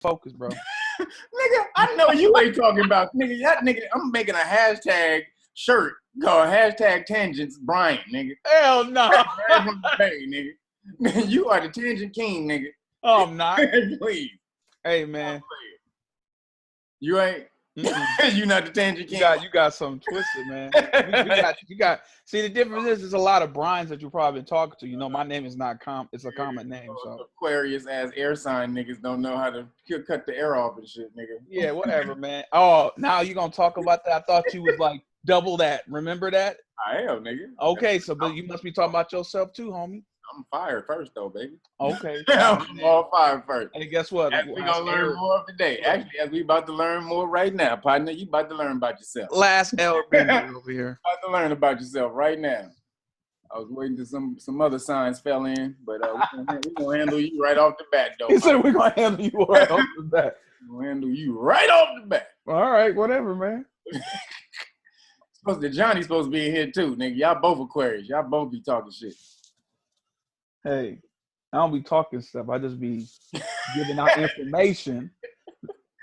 focus, bro. Nigga, I know you ain't talking about nigga. That nigga, I'm making a hashtag shirt called hashtag tangents Brian, nigga. Hell no. Right from the bay, nigga. You are the tangent king, nigga. Oh, I'm not. Please. Hey, man. You ain't. You not the tangent king. You got something twisted, man. You got. See, the difference is there's a lot of Brian's that you probably been talking to. You know, my name is not it's a common name. So Aquarius ass air sign niggas don't know how to cut the air off and shit, nigga. Yeah, whatever, man. Oh, now you gonna talk about that? I thought you was like double that. Remember that? I am, nigga. Okay, so but you must be talking about yourself too, homie. I'm fired first, though, baby. Okay. I'm all fired first. And guess what? We're going to learn more today. Actually, as we about to learn more right now, partner, you about to learn about yourself. Last airbender over here. About to learn about yourself right now. I was waiting till some other signs fell in, but we're going to handle you right off the bat, though. He said we're going to handle you right off the bat. We're going to handle you right off the bat. All right, whatever, man. Johnny's supposed to be in here, too, nigga. Y'all both Aquarius. Y'all both be talking shit. Hey, I don't be talking stuff. I just be giving out information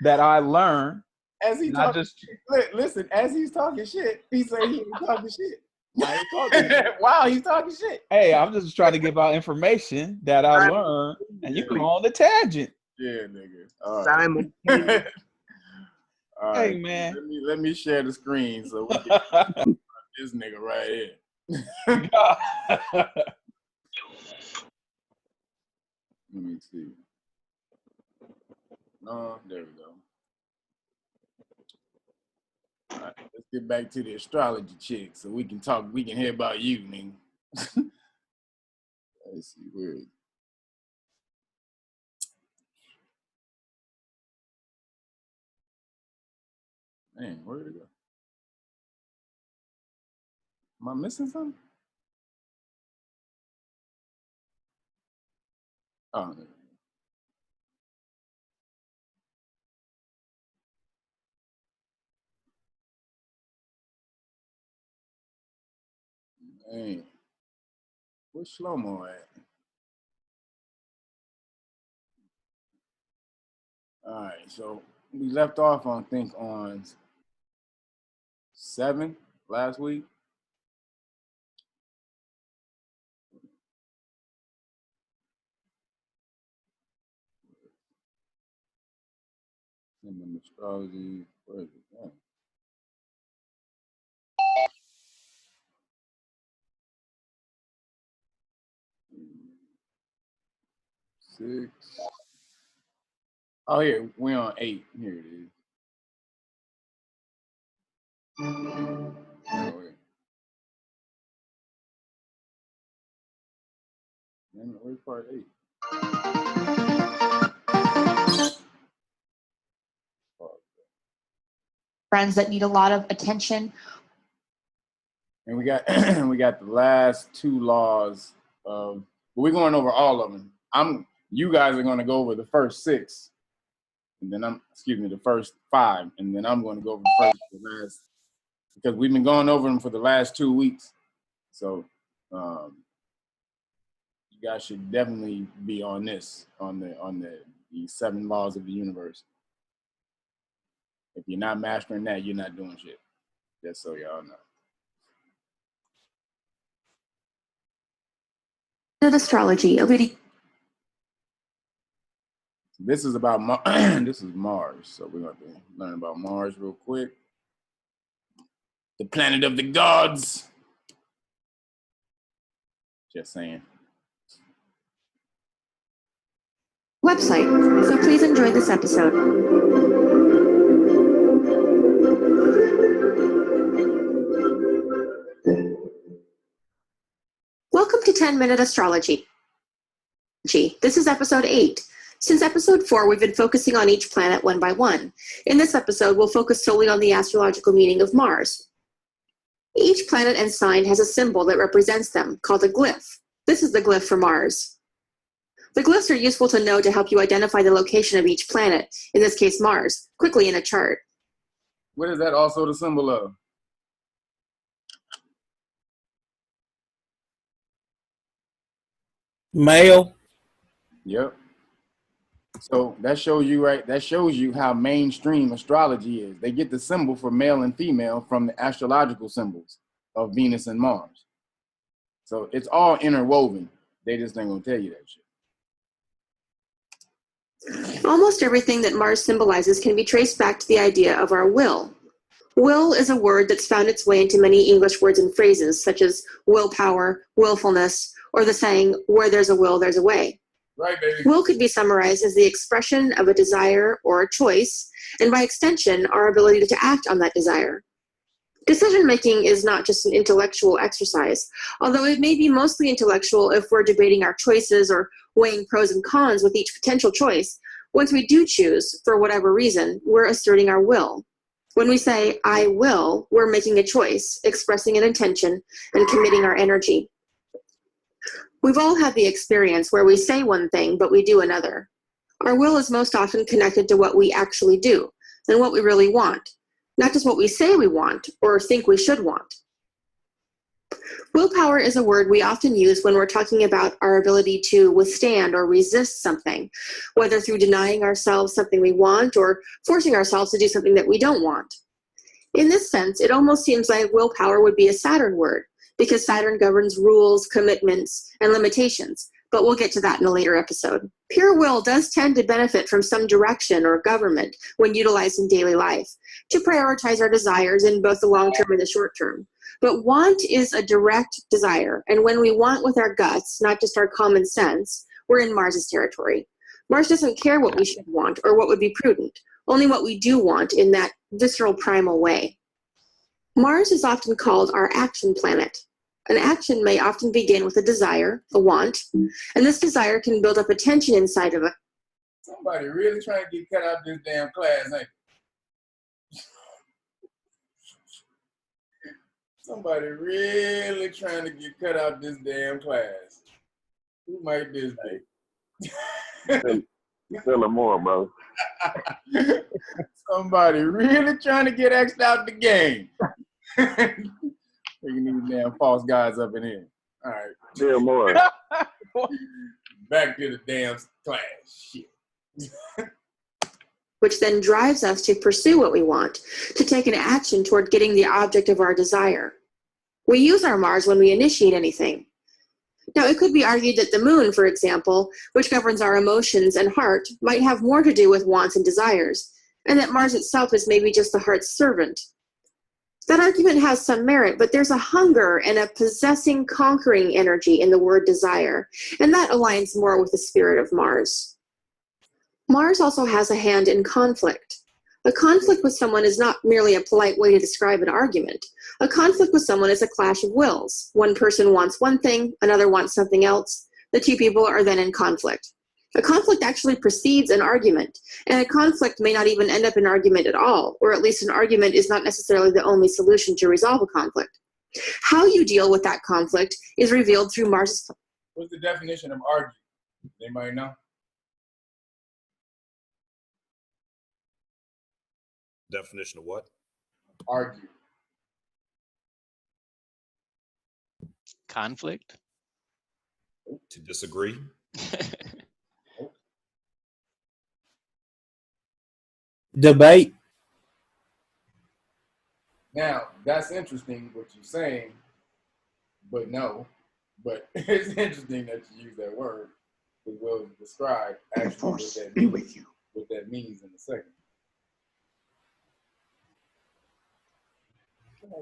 that I learn. As he talking listen, as he's talking shit, he say he ain't talking shit. I ain't talking shit. Wow, he's talking shit. Hey, I'm just trying to give out information that I learned, and you can go on the tangent. Yeah, nigga. All right. Simon. All hey, right. man. Let me share the screen so we can this nigga right here. Let me see. No, there we go. All right, let's get back to the astrology chick so we can talk. We can hear about you, nigga. Let's see where is it? Man, where did it go? Am I missing something? Oh, no. Man, where's Shlomo at? All right, so we left off on, I think, on 7 last week. And astrology, where is it? Oh. Six. Oh, here, we're on 8. Here it is. Oh, wait. Where's part 8? Friends that need a lot of attention. And we got we got the last 2 laws of. We're going over all of them. You guys are going to go over the first 6, and then the first 5, and then I'm going to go over the last, because we've been going over them for the last 2 weeks. So you guys should definitely be on this, on the 7 laws of the universe. If you're not mastering that, you're not doing shit. Just so y'all know. Astrology, This is about this is Mars, so we're going to learn about Mars real quick. The planet of the gods. Just saying. website. So please enjoy this episode. Welcome to 10-Minute Astrology. This is episode 8. Since episode 4, we've been focusing on each planet one by one. In this episode, we'll focus solely on the astrological meaning of Mars. Each planet and sign has a symbol that represents them, called a glyph. This is the glyph for Mars. The glyphs are useful to know to help you identify the location of each planet, in this case Mars, quickly in a chart. What is that also the symbol of? Male. Yep. So that shows you, right? That shows you how mainstream astrology is. They get the symbol for male and female from the astrological symbols of Venus and Mars. So it's all interwoven. They just ain't gonna tell you that shit. Almost everything that Mars symbolizes can be traced back to the idea of our will. Will is a word that's found its way into many English words and phrases, such as willpower, willfulness, or the saying, where there's a will, there's a way. Right, baby. Will could be summarized as the expression of a desire or a choice, and by extension, our ability to act on that desire. Decision-making is not just an intellectual exercise, although it may be mostly intellectual if we're debating our choices or weighing pros and cons with each potential choice. Once we do choose, for whatever reason, we're asserting our will. When we say, I will, we're making a choice, expressing an intention, and committing our energy. We've all had the experience where we say one thing, but we do another. Our will is most often connected to what we actually do and what we really want, not just what we say we want or think we should want. Willpower is a word we often use when we're talking about our ability to withstand or resist something, whether through denying ourselves something we want or forcing ourselves to do something that we don't want. In this sense, it almost seems like willpower would be a Saturn word, because Saturn governs rules, commitments, and limitations, but we'll get to that in a later episode. Pure will does tend to benefit from some direction or government when utilized in daily life, to prioritize our desires in both the long term and the short term. But want is a direct desire, and when we want with our guts, not just our common sense, we're in Mars's territory. Mars doesn't care what we should want or what would be prudent, only what we do want in that visceral primal way. Mars is often called our action planet. An action may often begin with a desire, a want, and this desire can build up a tension inside of us. Somebody really trying to get cut out this damn class, ain't they? Somebody really trying to get cut out this damn class. Who might this be? Tell them more, bro. Somebody really trying to get X'd out the game. Taking these damn false guys up in here. All right. Tell more. Back to the damn class. Shit. Which then drives us to pursue what we want, to take an action toward getting the object of our desire. We use our Mars when we initiate anything. Now, it could be argued that the moon, for example, which governs our emotions and heart, might have more to do with wants and desires, and that Mars itself is maybe just the heart's servant. That argument has some merit, but there's a hunger and a possessing, conquering energy in the word desire, and that aligns more with the spirit of Mars. Mars also has a hand in conflict. A conflict with someone is not merely a polite way to describe an argument. A conflict with someone is a clash of wills. One person wants one thing, another wants something else. The two people are then in conflict. A conflict actually precedes an argument, and a conflict may not even end up in an argument at all, or at least an argument is not necessarily the only solution to resolve a conflict. How you deal with that conflict is revealed through Mars'. What's the definition of argue? Anybody know? Definition of what? Argue. Conflict? To disagree. Debate. Now, that's interesting what you're saying, but no. But it's interesting that you use that word, because we'll describe actually what that means in a second.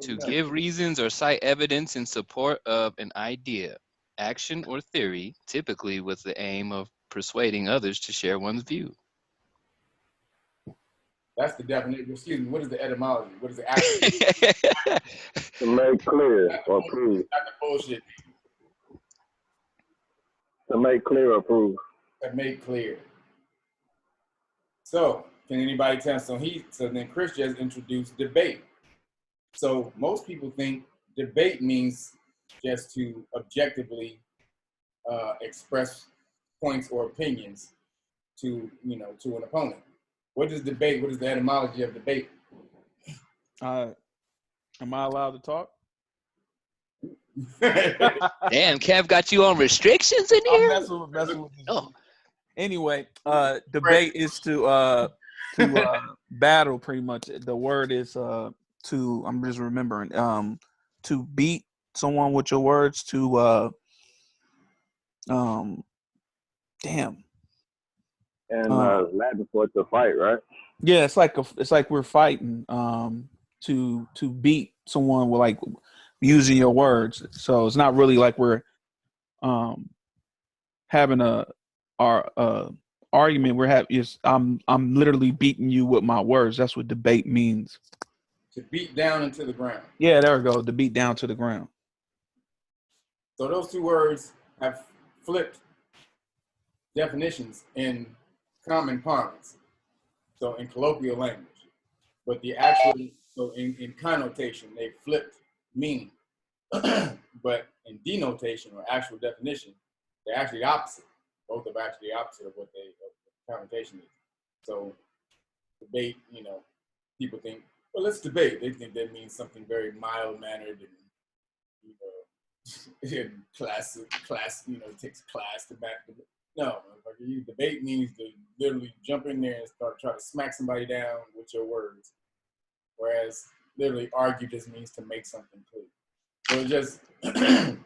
To give reasons or cite evidence in support of an idea, action, or theory, typically with the aim of persuading others to share one's view. That's the definition. Excuse me. What is the etymology? What is the action? To make clear or prove. Not the bullshit. To make clear or prove. To make clear. So, can anybody tell? So then Chris just introduced debate. So most people think debate means just to objectively express points or opinions to an opponent. What is debate? What is the etymology of debate? Am I allowed to talk? Damn, Kev got you on restrictions in here? I'm messing with Oh. Anyway, debate is to battle pretty much. The word is to, I'm just remembering, to beat someone with your words, to damn. And Latin for to fight, right? Yeah, it's like we're fighting to beat someone with like using your words. So it's not really like we're having our argument. I'm literally beating you with my words. That's what debate means. To beat down into the ground. Yeah, there we go. To beat down to the ground. So those two words have flipped definitions in common parlance. So in colloquial language. But the actual, so in connotation, they flipped meaning. But in denotation or actual definition, they're actually the opposite. Both are actually the opposite of what the connotation is. So debate, people think, well, let's debate. They think that means something very mild-mannered and, class, it takes class to back the. No, debate means to literally jump in there and try to smack somebody down with your words. Whereas literally argue just means to make something clear. So it just, the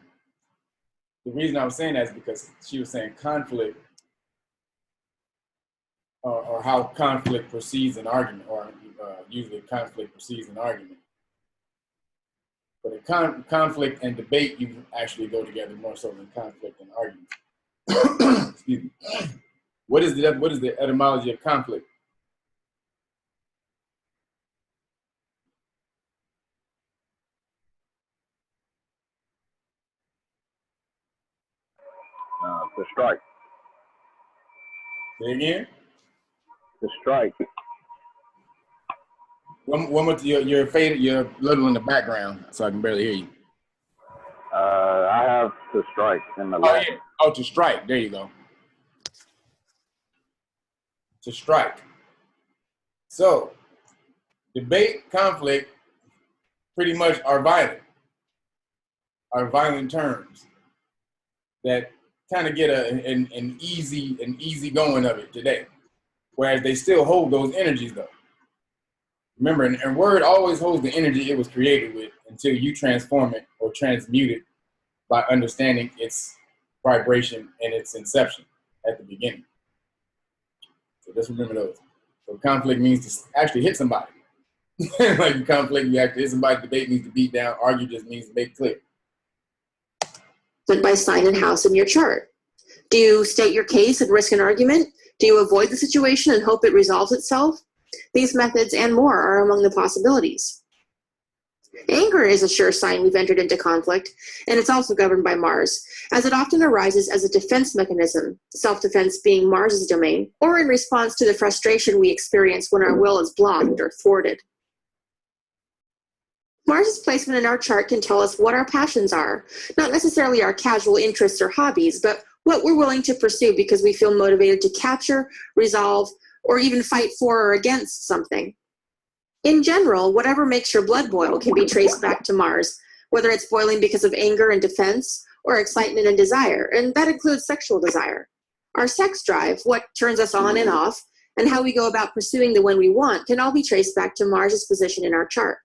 reason I was saying that is because she was saying conflict or how conflict precedes an argument, or usually conflict precedes an argument. But in conflict and debate, you actually go together more so than conflict and argument. Excuse me. What is the etymology of conflict? To strike. Say again? To strike. One with your faded, you're little in the background, so I can barely hear you. I have to strike in the Oh, Latin. yeah. Oh, to strike. There you go. To strike. So, debate, conflict, pretty much are violent terms that kind of get an easy going of it today. Whereas they still hold those energies though. Remember, and word always holds the energy it was created with until you transform it or transmute it by understanding its vibration and its inception at the beginning. So just remember those. So conflict means to actually hit somebody. Like in conflict, you have to hit somebody. Debate means to beat down. Argue just means to make clear. By sign and house in your chart. Do you state your case and risk an argument? Do you avoid the situation and hope it resolves itself? These methods and more are among the possibilities. Anger is a sure sign we've entered into conflict, and it's also governed by Mars, as it often arises as a defense mechanism, self-defense being Mars's domain, or in response to the frustration we experience when our will is blocked or thwarted. Mars's placement in our chart can tell us what our passions are, not necessarily our casual interests or hobbies, but what we're willing to pursue because we feel motivated to capture, resolve, or even fight for or against something. In general, whatever makes your blood boil can be traced back to Mars, whether it's boiling because of anger and defense, or excitement and desire, and that includes sexual desire. Our sex drive, what turns us on and off, and how we go about pursuing the one we want can all be traced back to Mars's position in our chart.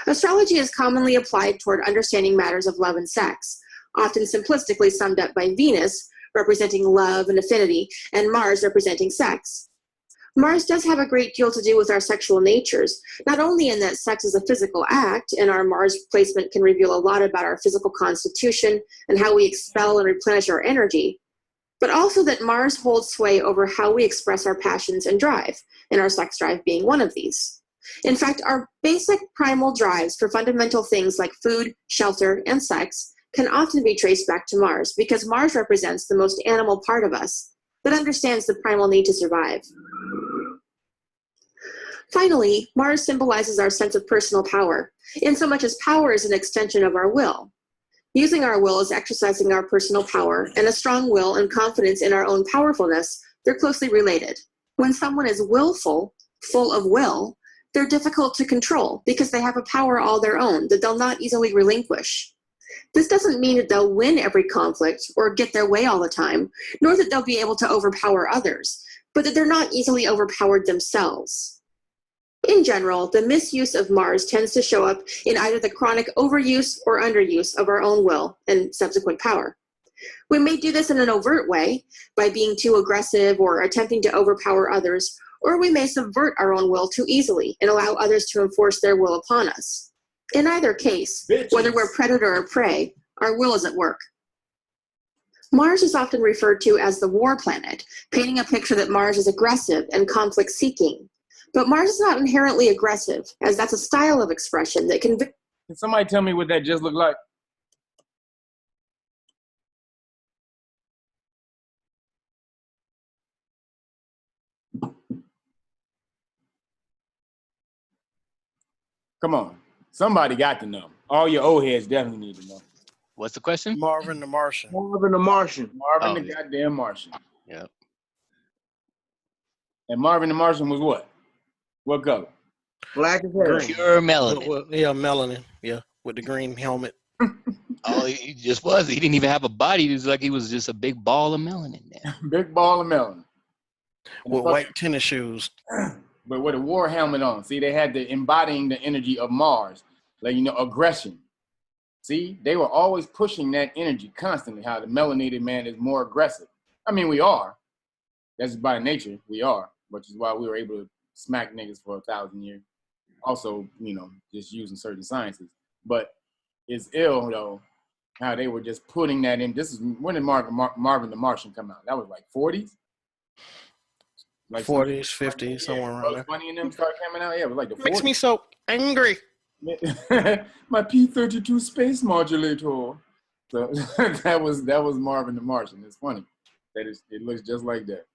Astrology is commonly applied toward understanding matters of love and sex, often simplistically summed up by Venus, representing love and affinity, and Mars representing sex. Mars does have a great deal to do with our sexual natures, not only in that sex is a physical act, and our Mars placement can reveal a lot about our physical constitution and how we expel and replenish our energy, but also that Mars holds sway over how we express our passions and drive, and our sex drive being one of these. In fact, our basic primal drives for fundamental things like food, shelter, and sex can often be traced back to Mars because Mars represents the most animal part of us that understands the primal need to survive. Finally, Mars symbolizes our sense of personal power, in so much as power is an extension of our will. Using our will is exercising our personal power, and a strong will and confidence in our own powerfulness, they're closely related. When someone is willful, full of will, they're difficult to control because they have a power all their own that they'll not easily relinquish. This doesn't mean that they'll win every conflict or get their way all the time, nor that they'll be able to overpower others, but that they're not easily overpowered themselves. In general, the misuse of Mars tends to show up in either the chronic overuse or underuse of our own will and subsequent power. We may do this in an overt way, by being too aggressive or attempting to overpower others, or we may subvert our own will too easily and allow others to enforce their will upon us. In either case, whether we're predator or prey, our will is at work. Mars is often referred to as the war planet, painting a picture that Mars is aggressive and conflict-seeking. But Mars is not inherently aggressive, as that's a style of expression that can... Can somebody tell me what that just looked like? Come on. Somebody got to know. All your old heads definitely need to know. What's the question? Marvin the Martian. Marvin the Martian. Marvin Oh, the yeah. goddamn Martian. Yep. And Marvin the Martian was what? What color? Black as hell. Green. Pure melanin. Yeah, melanin. Yeah, with the green helmet. Oh, he just was. He didn't even have a body. He was like he was just a big ball of melanin there. Big ball of melon. With white tennis shoes. But with a war helmet on. See, they had the embodying the energy of Mars. Like, you know, aggression. See, they were always pushing that energy constantly, how the melanated man is more aggressive. I mean, we are. That's by nature, we are. Which is why we were able to smack niggas for 1,000 years. Also, you know, just using certain sciences. But it's ill, though, how they were just putting that in. This is, when did Marvin the Martian come out? That was like 40s? Like 40s, 50s, somewhere around there. Funny and them start coming out. Yeah, it was like the 40s. Makes me so angry. My P-32 space modulator. So that was Marvin the Martian. It's funny that it looks just like that.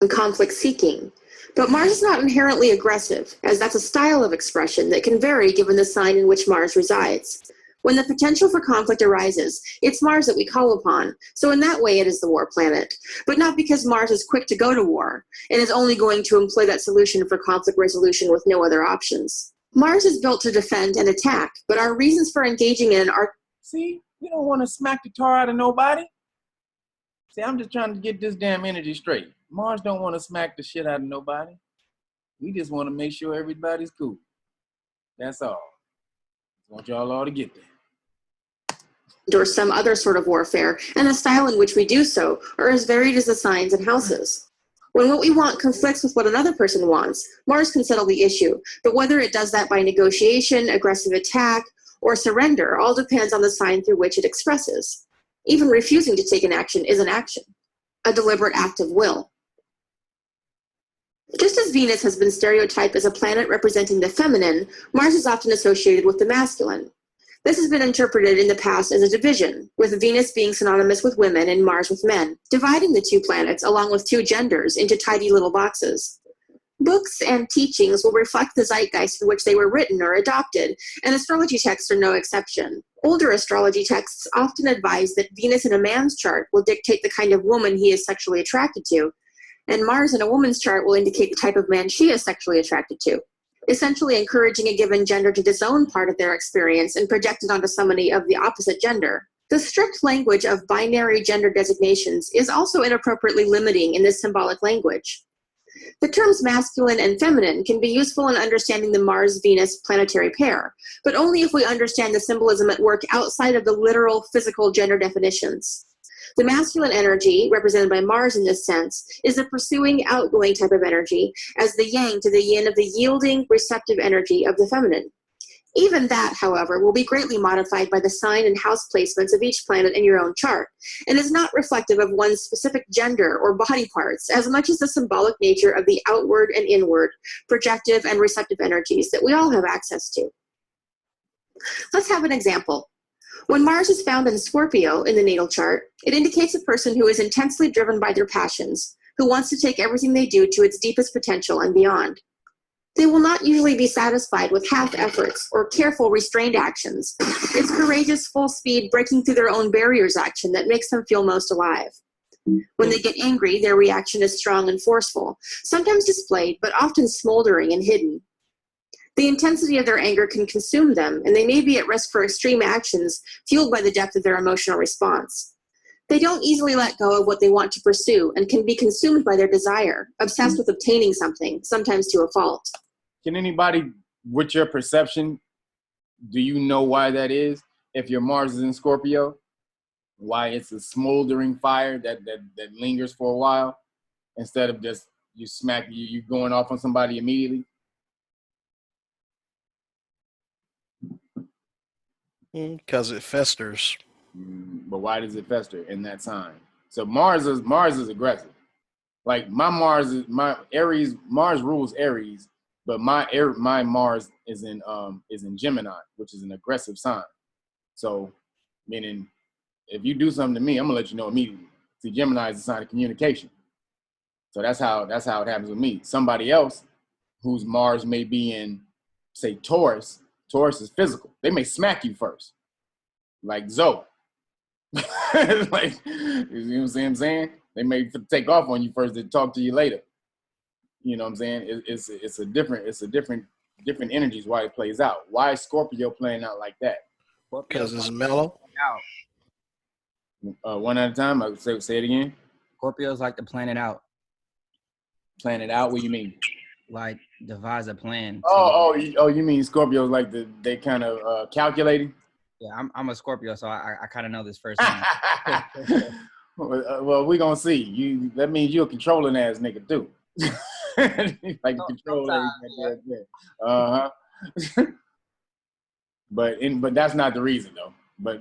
Conflict-seeking. But Mars is not inherently aggressive, as that's a style of expression that can vary given the sign in which Mars resides. When the potential for conflict arises, it's Mars that we call upon, so in that way it is the war planet. But not because Mars is quick to go to war, and is only going to employ that solution for conflict resolution with no other options. Mars is built to defend and attack, but our reasons for engaging in are... See, we don't want to smack the tar out of nobody. See, I'm just trying to get this damn energy straight. Mars don't want to smack the shit out of nobody. We just want to make sure everybody's cool. That's all. I want y'all all to get there. or some other sort of warfare, and the style in which we do so are as varied as the signs and houses. When what we want conflicts with what another person wants, Mars can settle the issue, but whether it does that by negotiation, aggressive attack, or surrender all depends on the sign through which it expresses. Even refusing to take an action is an action, a deliberate act of will. Just as Venus has been stereotyped as a planet representing the feminine, Mars is often associated with the masculine. This has been interpreted in the past as a division, with Venus being synonymous with women and Mars with men, dividing the two planets along with two genders into tidy little boxes. Books and teachings will reflect the zeitgeist in which they were written or adopted, and astrology texts are no exception. Older astrology texts often advise that Venus in a man's chart will dictate the kind of woman he is sexually attracted to, and Mars in a woman's chart will indicate the type of man she is sexually attracted to, essentially encouraging a given gender to disown part of their experience and project it onto somebody of the opposite gender. The strict language of binary gender designations is also inappropriately limiting in this symbolic language. The terms masculine and feminine can be useful in understanding the Mars-Venus planetary pair, but only if we understand the symbolism at work outside of the literal physical gender definitions. The masculine energy, represented by Mars in this sense, is the pursuing, outgoing type of energy, as the yang to the yin of the yielding, receptive energy of the feminine. Even that, however, will be greatly modified by the sign and house placements of each planet in your own chart, and is not reflective of one's specific gender or body parts as much as the symbolic nature of the outward and inward, projective and receptive energies that we all have access to. Let's have an example. When Mars is found in Scorpio in the natal chart, it indicates a person who is intensely driven by their passions, who wants to take everything they do to its deepest potential and beyond. They will not usually be satisfied with half efforts or careful, restrained actions. It's courageous, full speed, breaking through their own barriers action that makes them feel most alive. When they get angry, their reaction is strong and forceful, sometimes displayed, but often smoldering and hidden. The intensity of their anger can consume them, and they may be at risk for extreme actions fueled by the depth of their emotional response. They don't easily let go of what they want to pursue and can be consumed by their desire, obsessed with obtaining something, sometimes to a fault. Can anybody, with your perception, do you know why that is? If your Mars is in Scorpio, why it's a smoldering fire that lingers for a while instead of just you going off on somebody immediately? Because it festers. But why does it fester in that sign? So Mars is aggressive. Like my Aries. Mars rules Aries, but my Mars is in Gemini, which is an aggressive sign. So, meaning, if you do something to me, I'm gonna let you know immediately. See, Gemini is a sign of communication. So that's how it happens with me. Somebody else whose Mars may be in, say, Taurus. Taurus is physical. They may smack you first, like Zoe. Like, you know what I'm saying? They may take off on you first and talk to you later. You know what I'm saying? It's a different energies why it plays out. Why is Scorpio playing out like that? Because it's mellow. One at a time. I would say it again. Scorpios like to plan it out. Plan it out. What do you mean? Like devise a plan. You mean Scorpios like they kind of calculating? Yeah, I'm a Scorpio, so I kind of know this firsthand. Well, we're gonna see. That means you're a controlling ass nigga too. Like control everything. Uh-huh. But that's not the reason though. But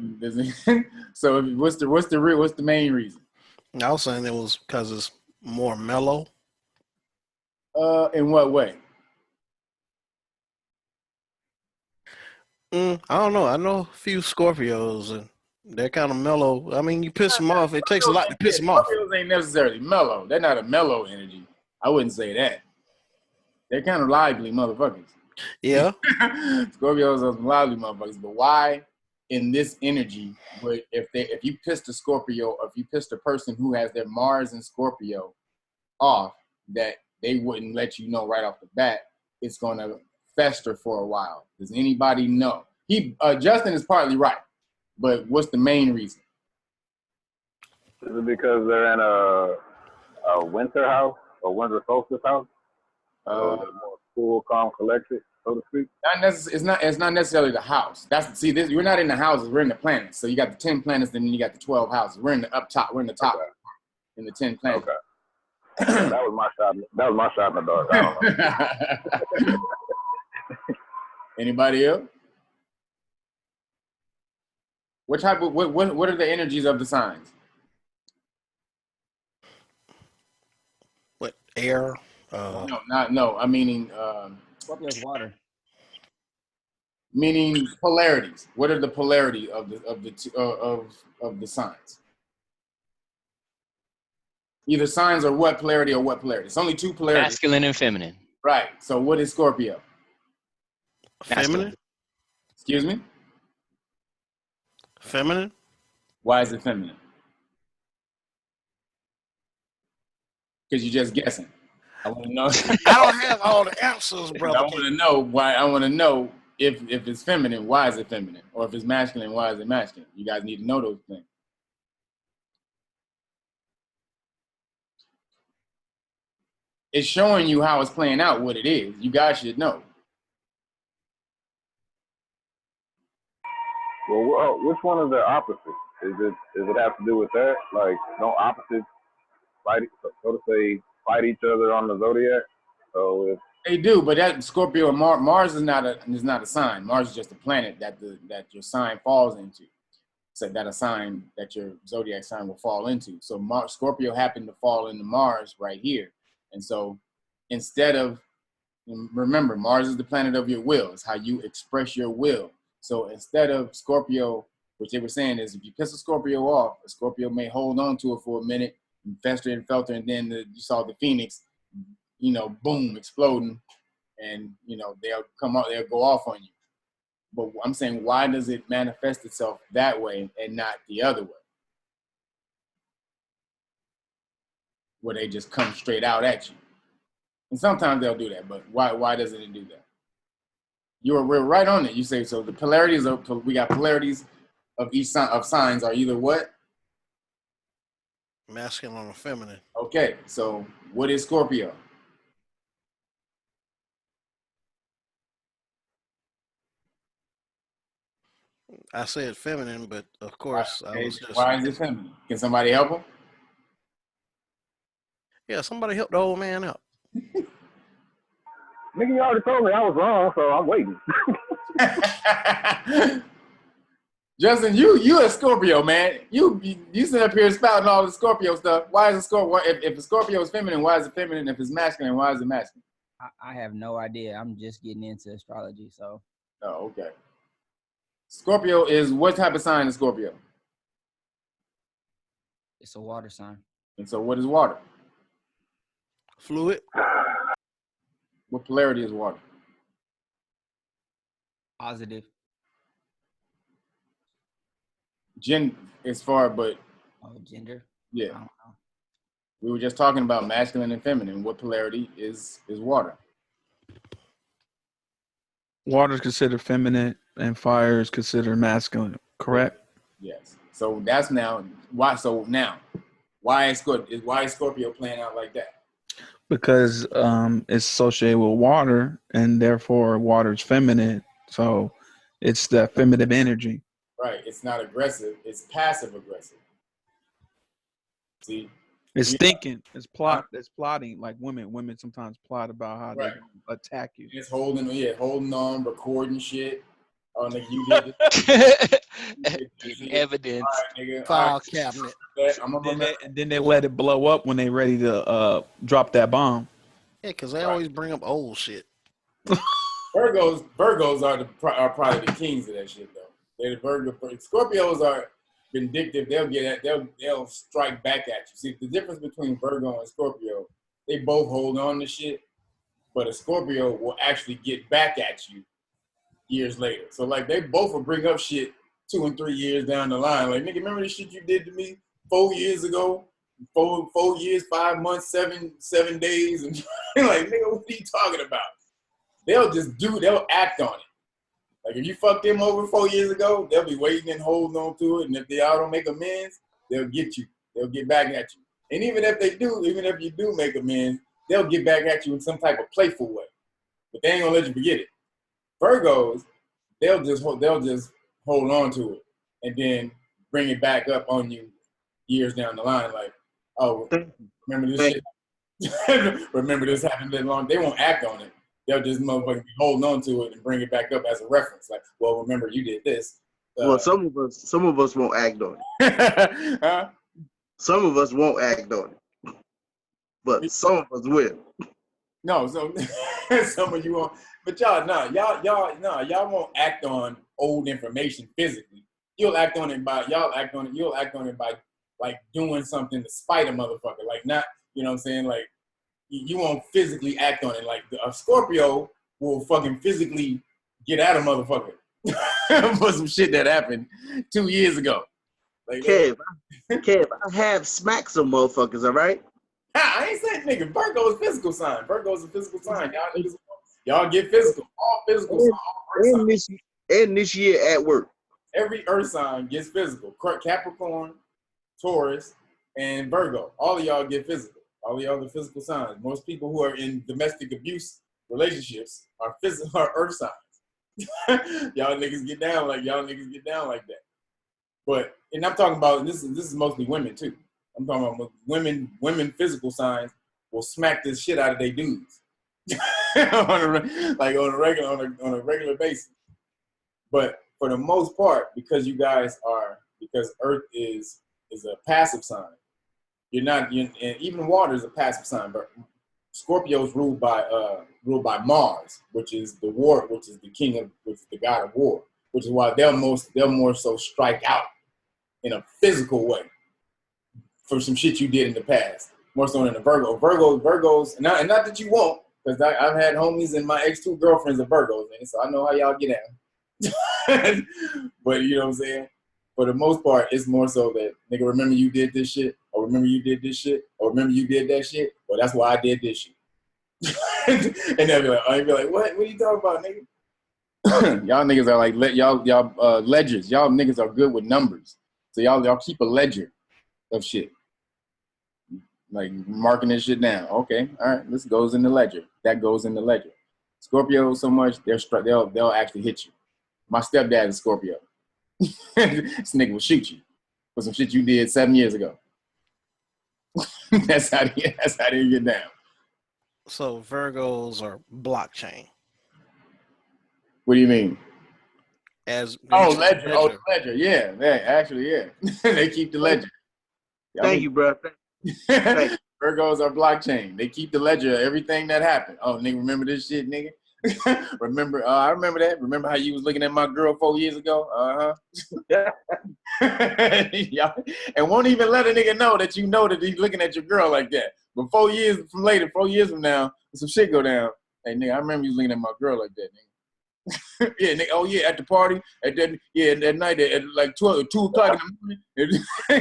so what's the main reason? I was saying it was because it's more mellow. In what way? I don't know. I know a few Scorpios, and they're kind of mellow. I mean, you piss them off. It takes a lot to piss them off. Scorpios ain't necessarily mellow. They're not a mellow energy. I wouldn't say that. They're kind of lively motherfuckers. Yeah. Scorpios are some lively motherfuckers. But why in this energy would if you pissed a Scorpio, or if you pissed a person who has their Mars and Scorpio off, that they wouldn't let you know right off the bat, it's gonna fester for a while. Does anybody know? Justin is partly right, but what's the main reason? Is it because they're in a winter house, a winter solstice house? More cool, calm, collected, so to speak. It's not necessarily the house. We're not in the houses. We're in the planets. So you got the 10 planets, and then you got the 12 houses. We're in the up top. We're in the top in the 10 planets. Okay. That was my shot. That was my shot in the dark. I don't know. Anybody else? What are the energies of the signs? What, air? No. I meaning Scorpio's water. meaning polarities. What are the polarity of the signs? Either signs or what polarity or what polarity. It's only two polarities. Masculine and feminine. Right. So what is Scorpio? Feminine? Excuse me? Feminine? Why is it feminine? Because you're just guessing. I want to know. I don't have all the answers, brother. I want to know why. I want to know if it's feminine, why is it feminine? Or if it's masculine, why is it masculine? You guys need to know those things. It's showing you how it's playing out, what it is. You guys should know. Well, which one is the opposite? Does it have to do with that? Like, don't opposites fight, so to say, fight each other on the zodiac? So if They do, but that Scorpio and Mars is not a sign. Mars is just a planet that your sign falls into. So that a sign that your zodiac sign will fall into. So Scorpio happened to fall into Mars right here. And so instead of, remember, Mars is the planet of your will. It's how you express your will. So instead of Scorpio, which they were saying is if you piss a Scorpio off, a Scorpio may hold on to it for a minute and fester and filter, and then you saw the Phoenix, boom, exploding, and, they'll come out, they'll go off on you. But I'm saying, why does it manifest itself that way and not the other way? Where they just come straight out at you. And sometimes they'll do that, but why doesn't it do that? we're right on it. You say so. The polarities of we got polarities of each sign of signs are either what? Masculine or feminine. Okay, so what is Scorpio? I said feminine, but of course I was just. Why is it feminine? Can somebody help him? Yeah, somebody help the old man out. Nigga, you already told me I was wrong, so I'm waiting. Justin, you a Scorpio, man. You sit up here spouting all the Scorpio stuff. Why is a Scorpio? If a Scorpio is feminine, why is it feminine? If it's masculine, why is it masculine? I have no idea. I'm just getting into astrology, so. Oh, okay. Scorpio is what type of sign is Scorpio? It's a water sign. And so what is water? Fluid. What polarity is water? Positive. As far, but Oh, gender. yeah, I don't know. we were just talking about masculine and feminine. What polarity is water? Water is considered feminine and fire is considered masculine, correct? Yes. So that's now why. So now, why is Scorpio playing out like that? Because it's associated with water, and therefore water is feminine. So it's that feminine energy. Right. It's not aggressive. It's passive aggressive. See. It's Yeah. thinking. It's plotting. Like women sometimes plot about how Right. they attack you. It's holding on, recording shit. Oh, nigga, you did this. Getting evidence. All right, nigga. File cabinet. And then they let it blow up when they ready to drop that bomb. Yeah, because they always bring up old shit. Virgos are probably the kings of that shit, though. They're the Virgo. Scorpios are vindictive. They'll strike back at you. See, the difference between Virgo and Scorpio, they both hold on to shit, but a Scorpio will actually get back at you years later. So like they both will bring up shit 2 and 3 years down the line. Like, nigga, remember the shit you did to me 4 years ago? 4 years, 5 months, 7 days, and like, nigga, what are you talking about? They'll act on it. Like if you fucked them over 4 years ago, they'll be waiting and holding on to it. And if y'all don't make amends, they'll get you. They'll get back at you. And even if you do make amends, they'll get back at you in some type of playful way. But they ain't gonna let you forget it. Virgos, they'll just hold on to it and then bring it back up on you years down the line. Like, oh, remember this shit? Remember this happened that long? They won't act on it. They'll just motherfucking be holding on to it and bring it back up as a reference. Like, well, remember you did this. Well, some of us won't act on it. Huh? Some of us won't act on it, but some of us will. No, so some of you won't. But y'all won't act on old information physically. You'll act on it by like doing something to spite a motherfucker. Like not, you know what I'm saying? Like you won't physically act on it. Like a Scorpio will fucking physically get at a motherfucker for some shit that happened 2 years ago. Like, Kev, I have smacked some motherfuckers, all right? I ain't saying nigga. Virgo is physical sign. Virgo's a physical sign. Y'all get physical. All physical signs. And this year at work. Every earth sign gets physical. Capricorn, Taurus, and Virgo. All of y'all get physical. All of y'all are physical signs. Most people who are in domestic abuse relationships are earth signs. y'all niggas get down like that. But and I'm talking about this is mostly women too. I'm talking about women physical signs will smack this shit out of their dudes. on a regular basis. But for the most part, because Earth is a passive sign, and even water is a passive sign. But Scorpio's ruled by Mars, which is the god of war, which is why they'll more so strike out in a physical way for some shit you did in the past, more so than a Virgo. Virgos, and not that you won't, because I've had homies and my ex-2 girlfriends are Virgos, man, so I know how y'all get down. But you know what I'm saying? For the most part, it's more so that, nigga, remember you did this shit, or remember you did this shit, or remember you did that shit, well, that's why I did this shit. And they'll be like, what are you talking about, nigga? Y'all niggas are like y'all ledgers. Y'all niggas are good with numbers. So y'all keep a ledger of shit. Like marking this shit down. Okay, all right, this goes in the ledger. That goes in the ledger. Scorpio so much they'll actually hit you. My stepdad is Scorpio. This nigga will shoot you for some shit you did 7 years ago. That's how they get down. So Virgos are blockchain. What do you mean? As ledger. Oh, ledger. Yeah, actually, yeah. They keep the ledger. Thank you, bro. Thank you. Virgos are blockchain. They keep the ledger of everything that happened. Oh, nigga, remember this shit, nigga? Remember? I remember that. Remember how you was looking at my girl 4 years ago? Yeah. And won't even let a nigga know that you know that he's looking at your girl like that. But 4 years from now, some shit go down. Hey, nigga, I remember you looking at my girl like that, nigga. Yeah, nigga. Oh yeah, at the party, that night at like 2 o'clock in the morning.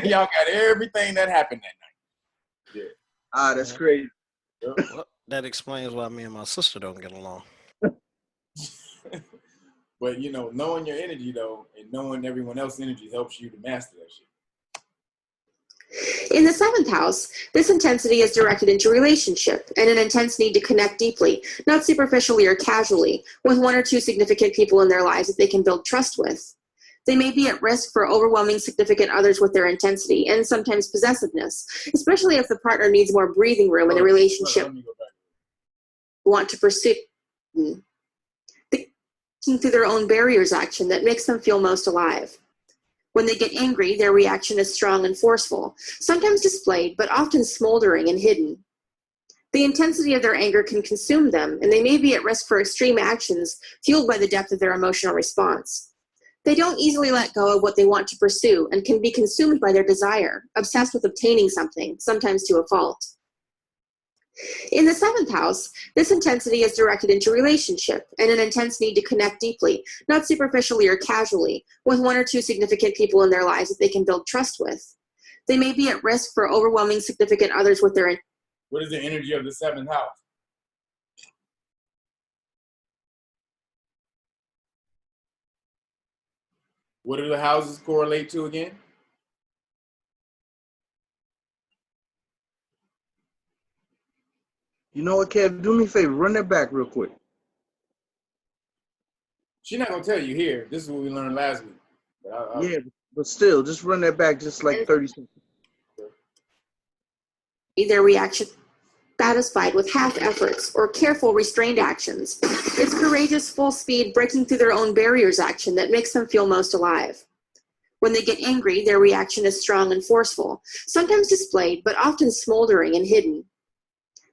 Y'all got everything that happened that night. Yeah. That's crazy. Well, that explains why me and my sister don't get along. But knowing your energy though, and knowing everyone else's energy helps you to master that shit. In the 7th house, this intensity is directed into relationship and an intense need to connect deeply, not superficially or casually, with 1 or 2 significant people in their lives that they can build trust with. They may be at risk for overwhelming significant others with their intensity and sometimes possessiveness, especially if the partner needs more breathing room in a relationship. Want to pursue through their own barriers action that makes them feel most alive. When they get angry, their reaction is strong and forceful, sometimes displayed, but often smoldering and hidden. The intensity of their anger can consume them, and they may be at risk for extreme actions fueled by the depth of their emotional response. They don't easily let go of what they want to pursue and can be consumed by their desire, obsessed with obtaining something, sometimes to a fault. In the 7th house, this intensity is directed into relationship and an intense need to connect deeply, not superficially or casually, with 1 or 2 significant people in their lives that they can build trust with. They may be at risk for overwhelming significant others with their... What is the energy of the 7th house? What do the houses correlate to again? You know what, Kev? Do me a favor. Run that back real quick. She's not going to tell you here. This is what we learned last week. Yeah, but still, just run that back just like 30 seconds. Their reaction satisfied with half efforts or careful restrained actions. It's courageous, full speed, breaking through their own barriers action that makes them feel most alive. When they get angry, their reaction is strong and forceful, sometimes displayed, but often smoldering and hidden.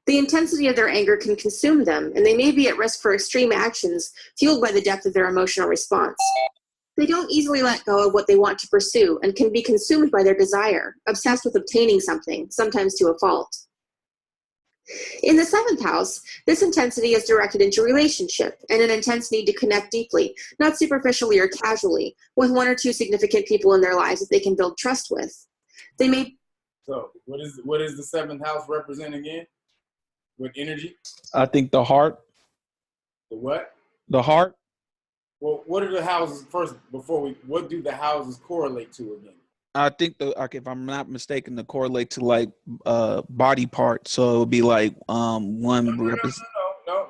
The intensity of their anger can consume them, and they may be at risk for extreme actions fueled by the depth of their emotional response. They don't easily let go of what they want to pursue and can be consumed by their desire, obsessed with obtaining something, sometimes to a fault. In the 7th house, this intensity is directed into relationship and an intense need to connect deeply, not superficially or casually, with 1 or 2 significant people in their lives that they can build trust with. They may... So, what is the 7th house represent again? With energy? I think the heart. The what? The heart. Well, what are the houses first? What do the houses correlate to again? I think if I'm not mistaken, the correlate to like body parts. So it would be like one.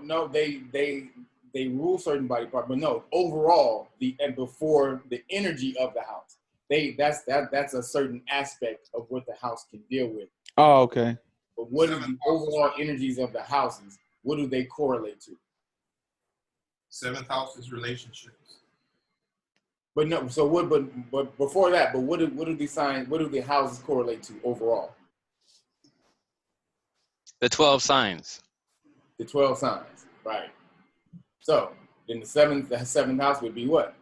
No. They rule certain body parts, but no. Overall, before the energy of the house, that's a certain aspect of what the house can deal with. Oh, okay. But what are the overall energies of the houses? What do they correlate to? 7th house is relationships. But no, so what? But before that, what do the signs? What do the houses correlate to overall? The 12 signs. The 12 signs, right? So then the seventh house would be what?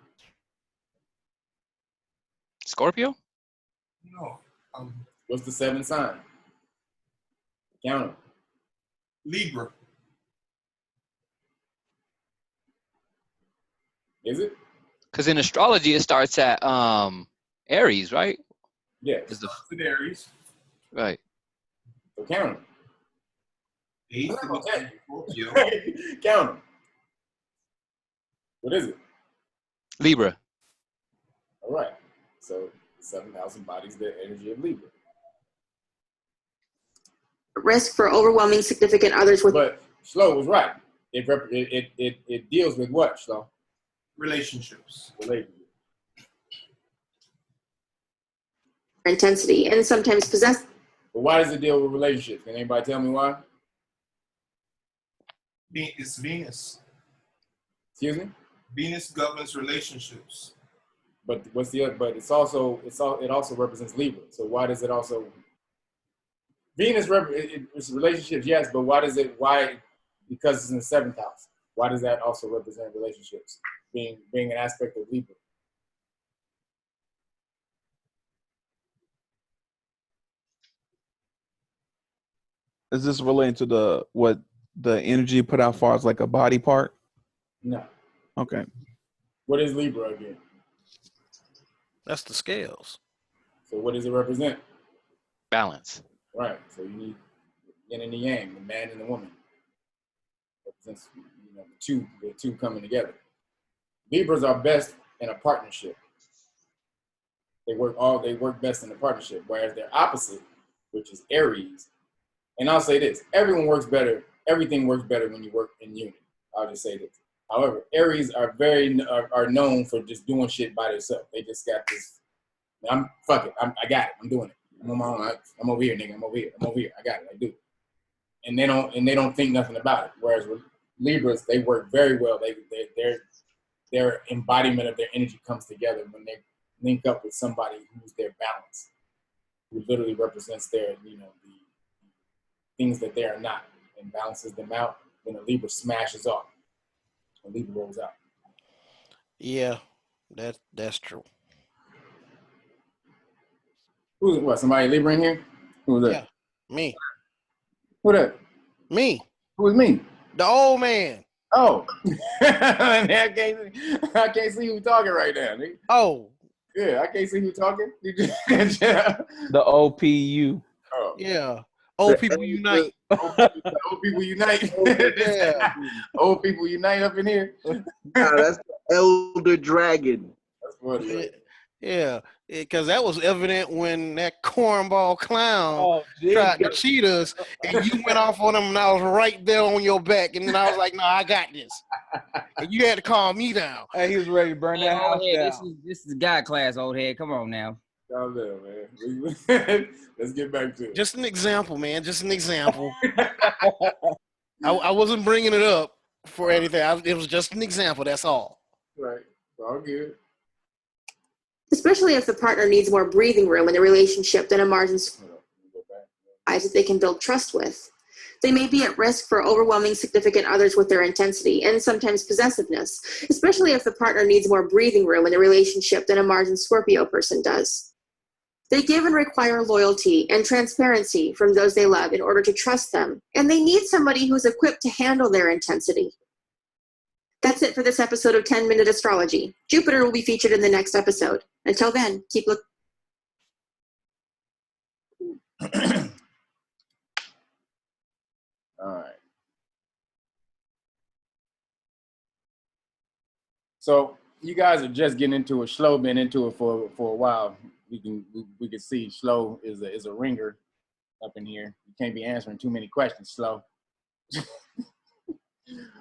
Scorpio? No. What's the 7th sign? Count them. Libra. Is it? Because in astrology, it starts at Aries, right? Yeah. It's Aries. Right. So count them. 8th is Scorpio. Count them. What is it? Libra. All right. So the 7th house embodies the energy of Libra. Risk for overwhelming significant others with But Schlo was right. It deals with what, Schlo? Relationships. intensity and sometimes possess. But why does it deal with relationships? Can anybody tell me why? It's Venus. Excuse me? Venus governs relationships. But what's the other? But it also represents Libra. So why does it also? Venus it's relationships, yes, but why does it? Why? Because it's in the 7th house. Why does that also represent relationships? Being an aspect of Libra. Is this relating to what the energy put out far as like a body part? No. Okay. What is Libra again? That's the scales. So what does it represent? Balance. Right. So you need yin and the yang, the man and the woman. Represents the two coming together. Libras are best in a partnership. They work best in a partnership, whereas their opposite, which is Aries, and I'll say this, everything works better when you work in unity. I'll just say this. However, Aries are known for just doing shit by themselves. They just got this, I got it, I'm doing it. I'm on my own, I'm over here, nigga, I'm over here, I got it, I do. And they don't think nothing about it. Whereas with Libras, they work very well. Their embodiment of their energy comes together when they link up with somebody who's their balance, who literally represents their, the things that they are not, and balances them out. Then a Libra smashes off. A Libra rolls out. Yeah, that's true. Who's what? Somebody Libra in here? Who's that? Yeah, me. Who that? Me. Who's me? The old man. Oh, I can't see who talking right now. Nigga. Oh. Yeah, I can't see who talking. The OPU. Oh. Yeah. Old people unite. Old people unite. Yeah. Old people unite up in here. Nah, that's the Elder Dragon. That's funny. Yeah, because that was evident when that cornball clown tried to cheat us, and you went off on him, and I was right there on your back, and then I was like, "No, I got this," and you had to calm me down. Hey, he was ready to burn that house down. This is God class, old head. Come on now. Calm down, man. Let's get back to it. Just an example, man. Just an example. I wasn't bringing it up for anything. It was just an example. That's all. Right. All good. Especially if the partner needs more breathing room in the relationship than a margin that they can build trust with. They may be at risk for overwhelming significant others with their intensity and sometimes possessiveness, especially if the partner needs more breathing room in the relationship than a margin Scorpio person does. They give and require loyalty and transparency from those they love in order to trust them, and they need somebody who's equipped to handle their intensity. That's it for this episode of 10-Minute Astrology. Jupiter will be featured in the next episode. Until then, keep looking. All right. So you guys are just getting into it. Schlo been into it for a while. We can see Schlo is a ringer up in here. You can't be answering too many questions, Schlo.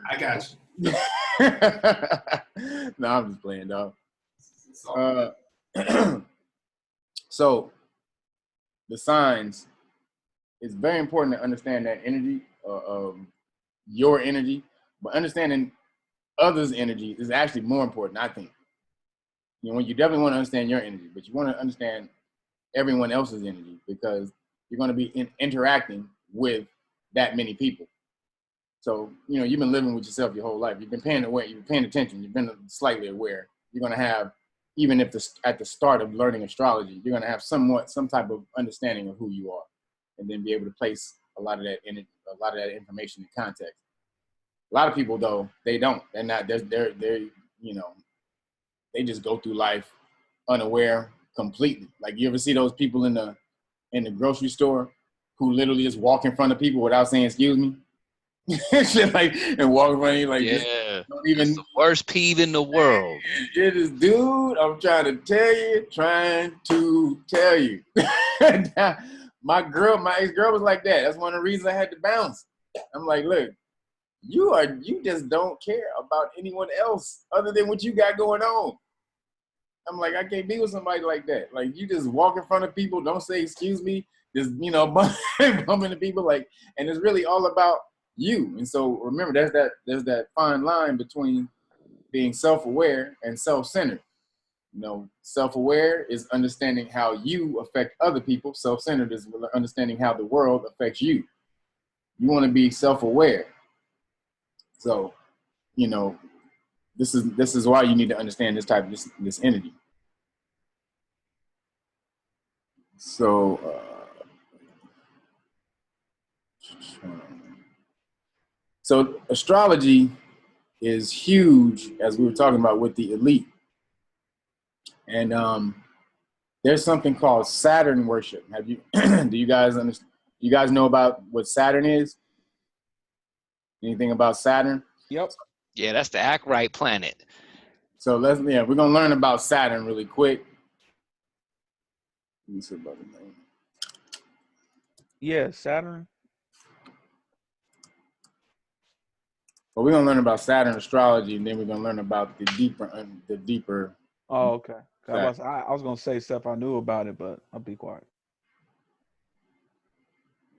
I got you. No, I'm just playing, dog. So the signs, it's very important to understand that energy, your energy, but understanding others' energy is actually more important, I think. You definitely want to understand your energy, but you want to understand everyone else's energy because you're going to be interacting with that many people. So, you've been living with yourself your whole life. You've been paying attention. You've been slightly aware. You're going to have, even if at the start of learning astrology, you're going to have some type of understanding of who you are, and then be able to place a lot of that information in context. A lot of people, though, they don't. They're not. They're they just go through life unaware completely. Like, you ever see those people in the grocery store who literally just walk in front of people without saying excuse me? Shit like and walk around you like just Yeah. don't even. That's the worst peeve in the world. It is, dude. I'm trying to tell you. My ex-girl was like that. That's one of the reasons I had to bounce. I'm like, look, you just don't care about anyone else other than what you got going on. I'm like, I can't be with somebody like that. Like, you just walk in front of people, don't say excuse me, just bump into people, like, and it's really all about you. And so remember, there's that fine line between being self-aware and self-centered. Self-aware is understanding how you affect other people. Self-centered is understanding how the world affects you. You want to be self-aware. So, this is why you need to understand this type of this energy. So, astrology is huge, as we were talking about, with the elite. And there's something called Saturn worship. Do you guys understand? You guys know about what Saturn is? Anything about Saturn? Yep. Yeah, that's the act right planet. So we're gonna learn about Saturn really quick. Let me see about the name. Yeah, Saturn. Well, we're gonna learn about Saturn astrology, and then we're gonna learn about the deeper. Oh, okay. I was gonna say stuff I knew about it, but I'll be quiet.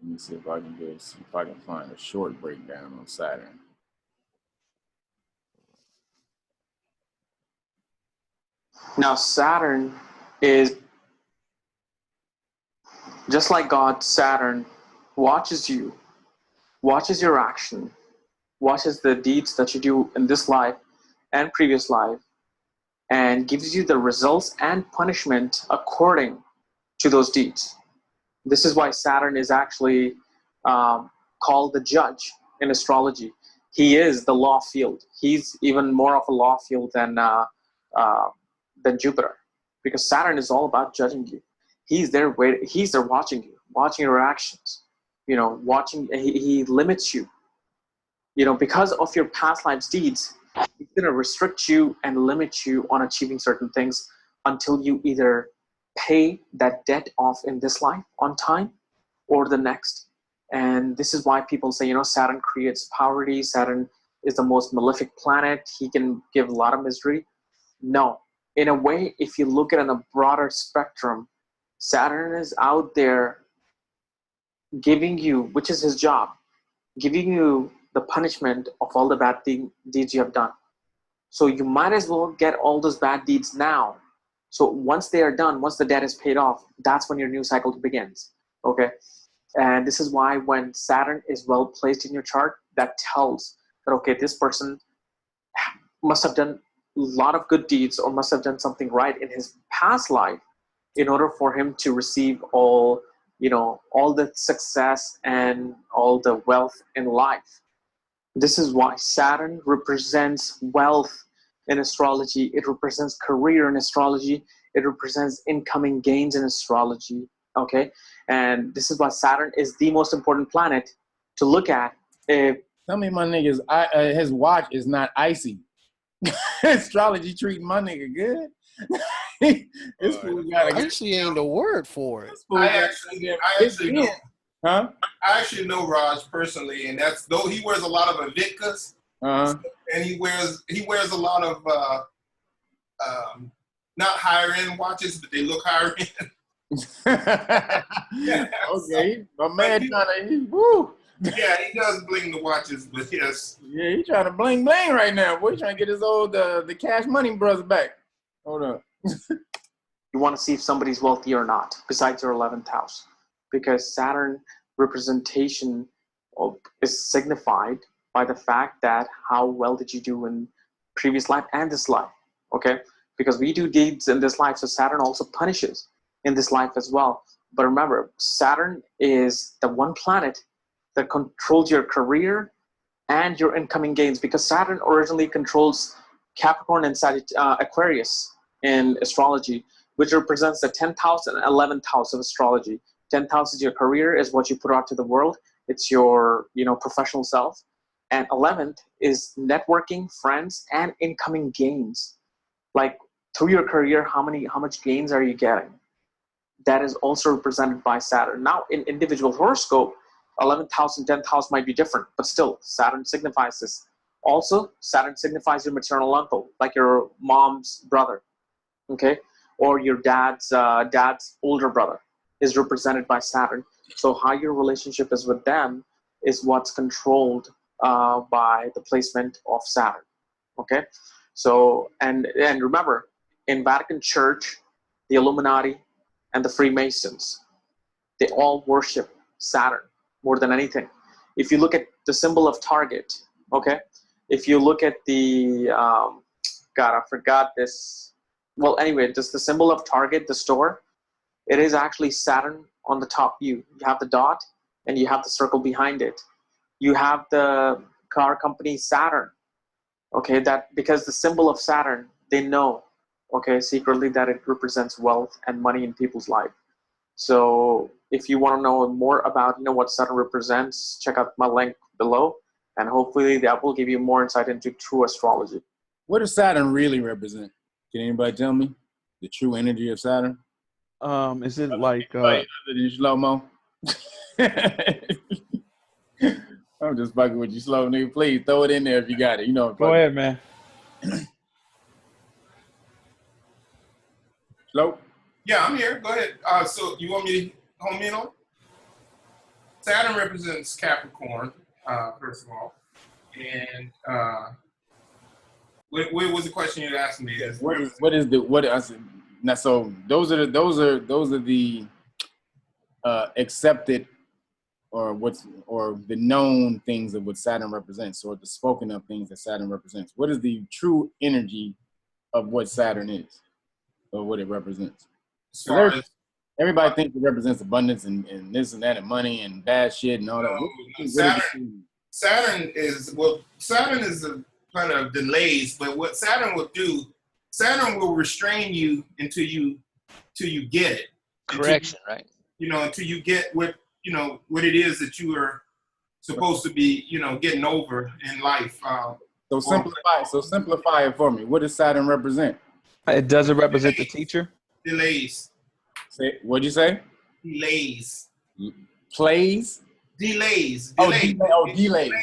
Let me see if I can find a short breakdown on Saturn. Now, Saturn is just like God. Saturn watches you, watches your action, watches the deeds that you do in this life and previous life, and gives you the results and punishment according to those deeds. This is why Saturn is actually called the judge in astrology. He is the law field. He's even more of a law field than Jupiter, because Saturn is all about judging you. He's there watching you, watching your actions. He limits you. Because of your past lives deeds, he's going to restrict you and limit you on achieving certain things until you either pay that debt off in this life on time or the next. And this is why people say, Saturn creates poverty. Saturn is the most malefic planet. He can give a lot of misery. No. In a way, if you look at it on a broader spectrum, Saturn is out there giving you, which is his job, giving you the punishment of all the bad deeds you have done. So you might as well get all those bad deeds now. So once they are done, once the debt is paid off, that's when your new cycle begins. Okay? And this is why when Saturn is well placed in your chart, that tells that, okay, this person must have done a lot of good deeds or must have done something right in his past life in order for him to receive all the success and all the wealth in life. This is why Saturn represents wealth in astrology. It represents career in astrology. It represents incoming gains in astrology. Okay? And this is why Saturn is the most important planet to look at. Tell me, my niggas, his watch is not icy. Astrology treating my nigga good. This fool got icy ain't the word for it. I actually know. Huh? I actually know Raj personally, and that's though he wears a lot of Avitkas, and he wears a lot of not higher end watches, but they look higher end. Yeah, okay, my man trying to woo. Yeah, he does bling the watches, but yes. Yeah, he trying to bling right now. Boy, he trying to get his old the Cash Money brothers back. Hold up. You want to see if somebody's wealthy or not, besides your 11th house, because Saturn representation is signified by the fact that how well did you do in previous life and this life. Okay, because we do deeds in this life, so Saturn also punishes in this life as well. But remember, Saturn is the one planet that controls your career and your incoming gains, because Saturn originally controls Capricorn and Aquarius in astrology, which represents the 10th house and 11th house of astrology. 10th house is your career, is what you put out to the world. It's your professional self. And 11th is networking, friends, and incoming gains. Like through your career, how much gains are you getting? That is also represented by Saturn. Now, in individual horoscope, 11th house and 10th house might be different, but still, Saturn signifies this. Also, Saturn signifies your maternal uncle, like your mom's brother, okay? Or your dad's older brother is represented by Saturn. So how your relationship is with them is what's controlled by the placement of Saturn, okay? So, and remember, in Vatican Church, the Illuminati, and the Freemasons, they all worship Saturn more than anything. If you look at the symbol of Target, okay? If you look at the, God, I forgot this. Well, anyway, just the symbol of Target, the store, it is actually Saturn on the top view. You have the dot and you have the circle behind it. You have the car company Saturn, okay? That because the symbol of Saturn, they know, okay, secretly that it represents wealth and money in people's life. So if you want to know more about what Saturn represents, check out my link below, and hopefully that will give you more insight into true astrology. What does Saturn really represent? Can anybody tell me the true energy of Saturn? Is it like slow-mo? I'm just fucking with you, slow nigga. Please throw it in there if you got it. You know. Go ahead, man. Slow. Yeah, I'm here. Go ahead. So you want me to home in on? Saturn represents Capricorn, first of all, and what was the question you asked me? I said, now, so those are the accepted or the known things of what Saturn represents, or the spoken of things that Saturn represents. What is the true energy of what Saturn is, or what it represents? Everybody thinks it represents abundance and this and that and money and bad shit and all that. Saturn is a planet of delays, but what Saturn will do, Saturn will restrain you until you get it. Correction, right? Until you get what it is that you are supposed to be, getting over in life. So simplify it for me. What does Saturn represent? It doesn't represent the teacher. Delays. What'd you say? Delays. Plays? Delays. Delays.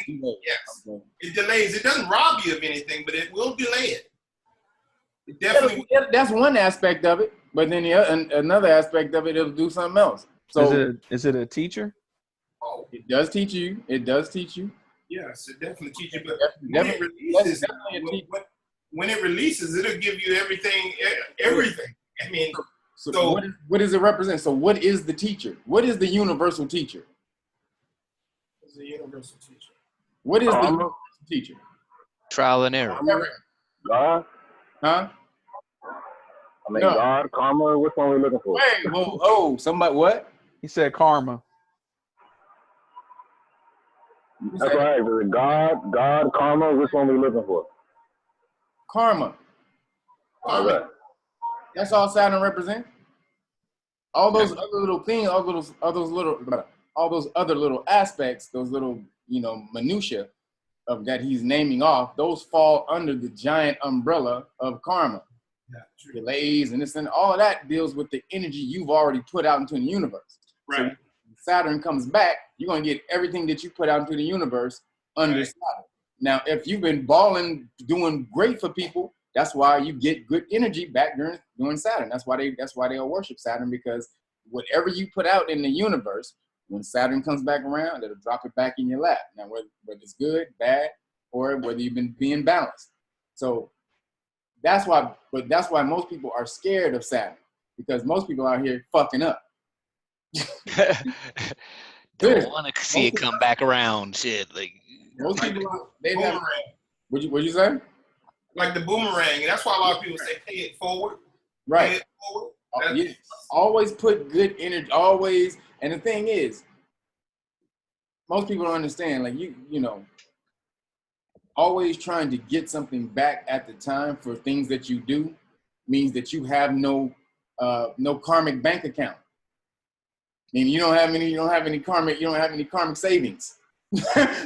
Yes. Okay. It delays. It doesn't rob you of anything, but it will delay it. It definitely. That's one aspect of it, but then another aspect of it, it'll do something else. So is it a teacher? Oh, it does teach you. It does teach you. Yes, it definitely teaches you. But when it releases, it'll give you everything. I mean. So what does it represent? So what is the teacher? What is the universal teacher? What is the universal teacher? What is the universal teacher? Trial and error. God? Huh? I mean, no. God, karma, which one are we looking for? Wait, whoa, somebody, what? He said karma. That's right. God, karma, which one are we looking for? Karma. All right. That's all Saturn represents. All those other little things, all those other little aspects, those little, minutia of that he's naming off, those fall under the giant umbrella of karma. Yeah, delays and this and all of that deals with the energy you've already put out into the universe. Right. So when Saturn comes back, you're gonna get everything that you put out into the universe under Saturn. Now, if you've been balling, doing great for people, that's why you get good energy back during Saturn. That's why they all worship Saturn, because whatever you put out in the universe, when Saturn comes back around, it'll drop it back in your lap. Now, whether it's good, bad, or whether you've been being balanced. So that's why most people are scared of Saturn, because most people out here fucking up. Don't want to see it come back around. Shit, like most people, what'd you say? Like the boomerang, and that's why a lot of people say pay it forward. Right. Pay it forward. Yes. Always put good energy. Always, and the thing is, most people don't understand. Like always trying to get something back at the time for things that you do means that you have no karmic bank account. I mean, you don't have any karmic savings.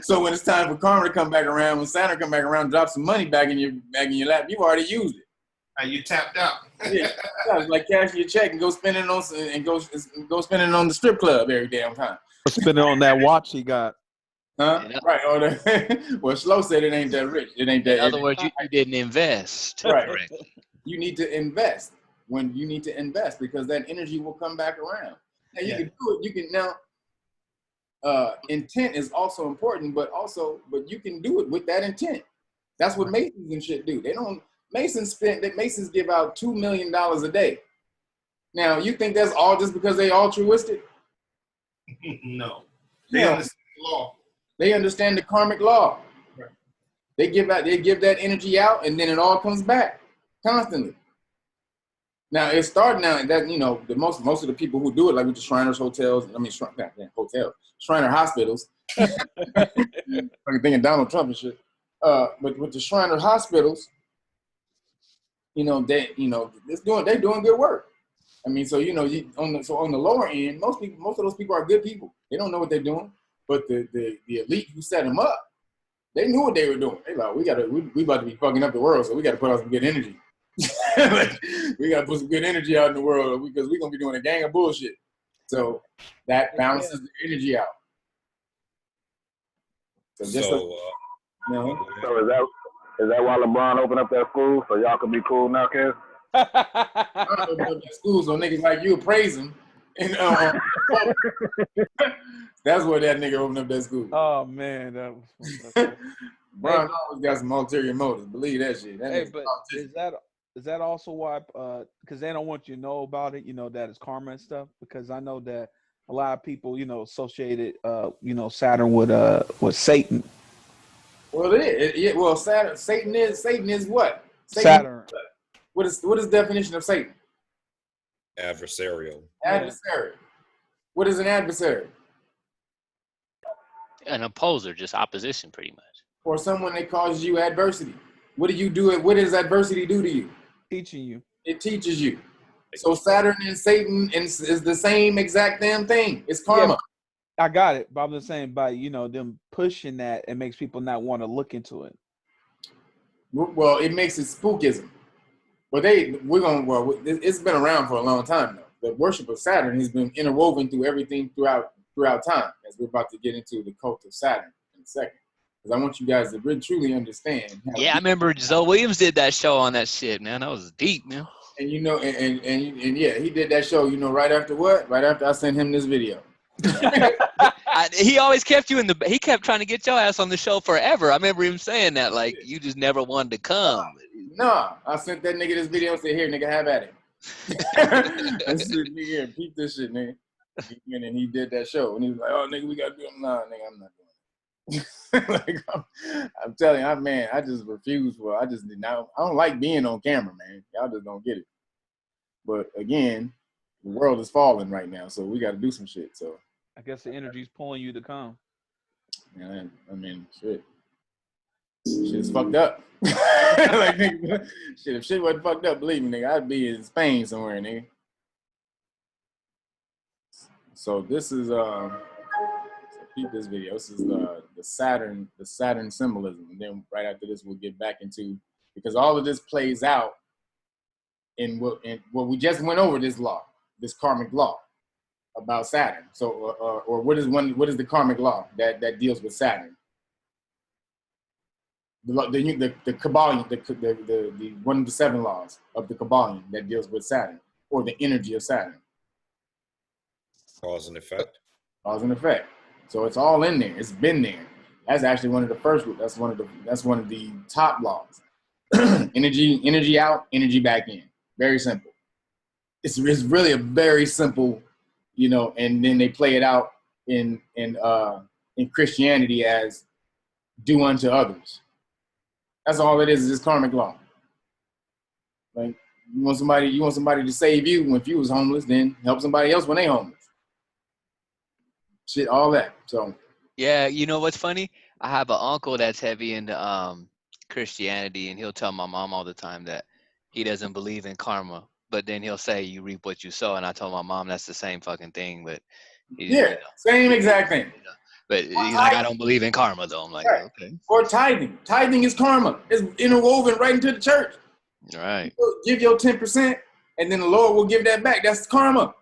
So when it's time for karma to come back around, when Saturn come back around, drop some money back in your lap, you've already used it. You tapped out. Yeah, it's like cashing your check and go spend it on spend it on the strip club every damn time. Spend it on that watch he got. Huh? Right. Well, Slow said it ain't that rich. It ain't that. In other words, you didn't invest. Right. Correctly. You need to invest when you need to invest because that energy will come back around. Now you can do it. You can now. Intent is also important, but you can do it with that intent. That's what Masons and shit do. They don't. Masons give out $2 million a day. Now you think that's all just because they altruistic? No. They understand the law. They understand the karmic law. Right. They give that energy out, and then it all comes back constantly. Now it's starting out that the most of the people who do it, like with the Shriners hotels, Shriner hospitals. I'm thinking Donald Trump and shit. But with the Shriner hospitals, they're doing good work. I mean, so on the lower end, most of those people are good people. They don't know what they're doing, but the elite who set them up, they knew what they were doing. They like, we about to be fucking up the world, so we got to put out some good energy. We got to put some good energy out in the world because we're gonna be doing a gang of bullshit. So that balances the energy out. So So is that why LeBron opened up that school so y'all can be cool now, kids? Open up that school so niggas like you praise him. And that's where that nigga opened up that school. Oh man, that was. Bron always got some ulterior motives. Believe that shit. But is that also why? Because they don't want you to know about it. That it's karma and stuff. Because I know that a lot of people, associated, Saturn with Satan. Well, it is. Well, Satan is what? Saturn. What is the definition of Satan? Adversarial. Adversary. What is an adversary? An opposer, just opposition, pretty much. Or someone that causes you adversity. What do you do? What does adversity do to you? Teaching you. It teaches you. So Saturn and Satan is the same exact damn thing. It's karma. Yeah, I got it. But I'm just saying by them pushing that, it makes people not want to look into it. Well, it makes it spookism. But it's been around for a long time though. The worship of Saturn has been interwoven through everything throughout time, as we're about to get into the cult of Saturn in a second. Because I want you guys to really truly understand. Yeah, I remember Zoe Williams did that show on that shit, man. That was deep, man. And yeah, he did that show. Right after what? Right after I sent him this video. He always kept you he kept trying to get your ass on the show forever. I remember him saying that, like, you just never wanted to come. Nah, I sent that nigga this video and said, here, nigga, have at it. I said, nigga, peep this shit, nigga. And then he did that show. And he was like, oh, nigga, we got to do it. Nah, nigga, I'm not doing it. I'm telling you, man, I just refuse. I don't like being on camera, man. Y'all just don't get it. But again, the world is falling right now, so we got to do some shit. So I guess the energy's pulling you to come. Yeah, I mean, shit's fucked up. Like, nigga, if shit wasn't fucked up, believe me, nigga, I'd be in Spain somewhere, nigga. So this is keep this video. This is the Saturn symbolism, and then right after this we'll get back into, because all of this plays out in what we just went over, this karmic law about Saturn. So or what is the karmic law that deals with Saturn? The Kabbalion, the one of the 7 laws of the Kabbalion that deals with Saturn, or the energy of Saturn. Cause and effect. Cause and effect. So it's all in there. It's been there. That's actually one of the first. That's one of the top laws. Energy out, energy back in. Very simple. It's really a very simple, And then they play it out in Christianity as do unto others. That's all it is karmic law. Like you want somebody to save you if you was homeless, then help somebody else when they homeless. Shit, all that. So yeah, you know what's funny? I have an uncle that's heavy into Christianity, and he'll tell my mom all the time that he doesn't believe in karma, but then he'll say you reap what you sow, and I told my mom that's the same fucking thing, but same exact thing. But he's like, I don't believe in karma, though. I'm like, Right. okay. Or tithing. Tithing is karma. It's interwoven right into the church. Right. Give your 10%, and then the Lord will give that back. That's karma.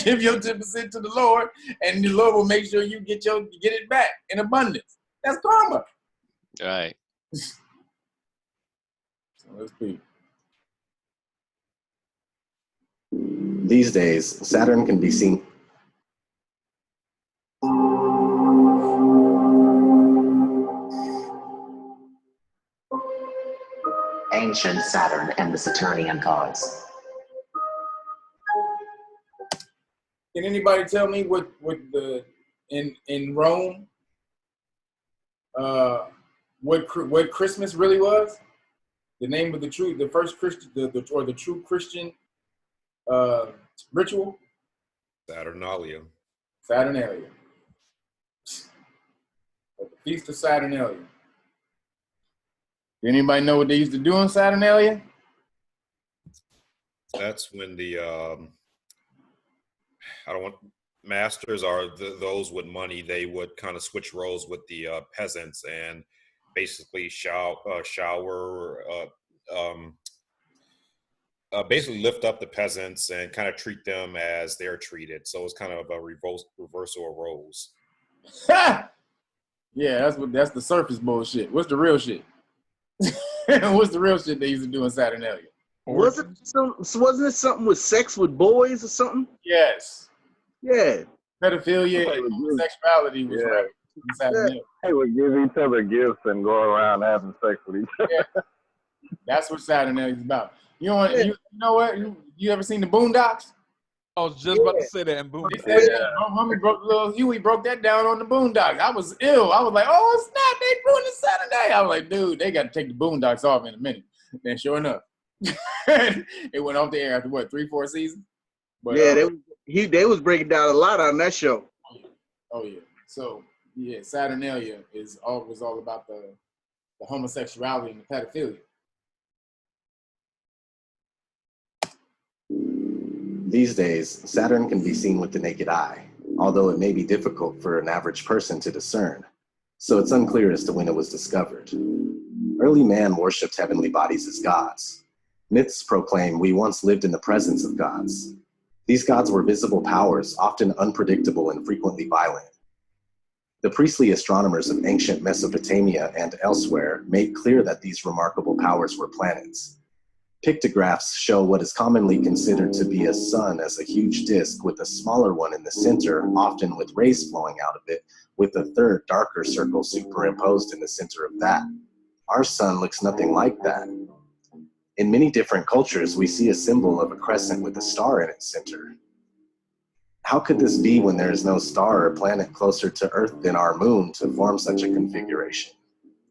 Give your 10% to the Lord, and the Lord will make sure you get it back in abundance. That's karma. Right. So let's see. These days, Saturn can be seen. Ancient Saturn and the Saturnian gods. Can anybody tell me what the in Rome what Christmas really was? The name of the first Christian or the true Christian ritual? Saturnalia. Saturnalia. The Feast of Saturnalia. Anybody know what they used to do on Saturnalia? That's when the masters are those with money. They would kind of switch roles with the peasants and basically basically lift up the peasants and kind of treat them as they're treated. So it's kind of a reversal of roles. Yeah, that's the surface bullshit. What's the real shit? What's the real shit they used to do in Saturnalia? Wasn't it something with sex with boys or something? Yes. Yeah. Pedophilia and homosexuality was right in Saturnalia. They would give each other gifts and go around having sex with each other. Yeah. That's what Saturnalia is about. You know what? You ever seen the Boondocks? I was just about to say that in Boondocks. Homie little Huey broke that down on the Boondocks. I was ill. I was like, oh snap, they ruined the Saturday. I was like, dude, they got to take the Boondocks off in a minute. And sure enough, it went off the air after what, 3-4 seasons? But, yeah, they was breaking down a lot on that show. Oh yeah. So yeah, Saturnalia was all about the homosexuality and the pedophilia. These days, Saturn can be seen with the naked eye, although it may be difficult for an average person to discern, so it's unclear as to when it was discovered. Early man worshipped heavenly bodies as gods. Myths proclaim we once lived in the presence of gods. These gods were visible powers, often unpredictable and frequently violent. The priestly astronomers of ancient Mesopotamia and elsewhere made clear that these remarkable powers were planets. Pictographs show what is commonly considered to be a sun as a huge disk with a smaller one in the center, often with rays flowing out of it, with a third darker circle superimposed in the center of that. Our sun looks nothing like that. In many different cultures, we see a symbol of a crescent with a star in its center. How could this be when there is no star or planet closer to Earth than our moon to form such a configuration?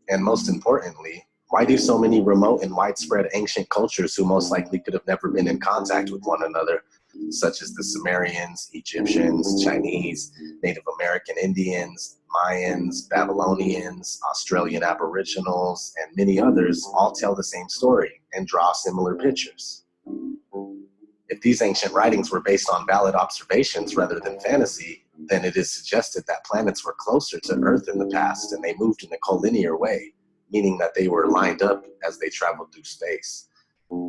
And most importantly, why do so many remote and widespread ancient cultures who most likely could have never been in contact with one another, such as the Sumerians, Egyptians, Chinese, Native American Indians, Mayans, Babylonians, Australian Aboriginals, and many others, all tell the same story and draw similar pictures? If these ancient writings were based on valid observations rather than fantasy, then it is suggested that planets were closer to Earth in the past and they moved in a collinear way, meaning that they were lined up as they traveled through space.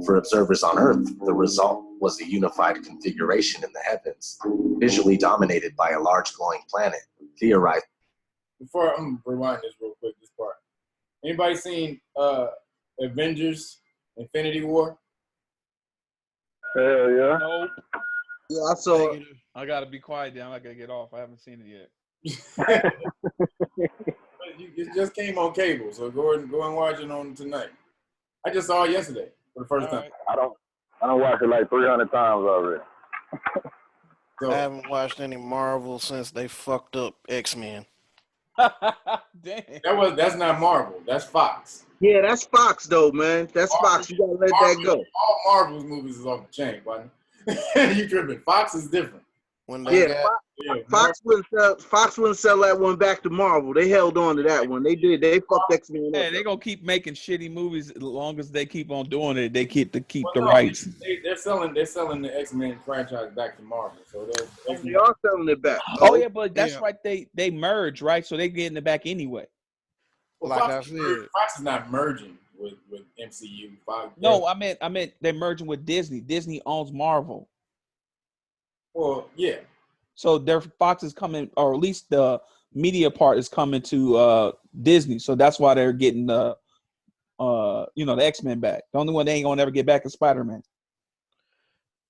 For observers on Earth, the result was a unified configuration in the heavens, visually dominated by a large glowing planet, theorized. Before I'm gonna rewind this real quick, this part. Anybody seen Avengers Infinity War? Hell yeah. Nope. Yeah, I saw it. I gotta be quiet now. I gotta get off. I haven't seen it yet. It just came on cable, so go and watch it on tonight. I just saw it yesterday for the first time. I don't watch it like 300 times already. So, I haven't watched any Marvel since they fucked up X-Men. Damn. that's not Marvel. That's Fox. Yeah, that's Fox though, man. That's Fox. You gotta let that go. All Marvel's movies is off the chain, buddy. You tripping? Fox is different. When they got Fox wouldn't sell that one back to Marvel. They held on to that one. They did. They fucked X-Men up. Yeah, they're gonna keep making shitty movies as long as they keep on doing it. They keep the rights. They're selling the X-Men franchise back to Marvel. So they are selling it back. Oh yeah, but that's right. They merge, right? So they're getting it back anyway. Well, like Fox is not merging with MCU. No, I meant they're merging with Disney. Disney owns Marvel. Well, yeah. So their Fox is coming, or at least the media part is coming to Disney. So that's why they're getting the the X-Men back. The only one they ain't gonna ever get back is Spider-Man.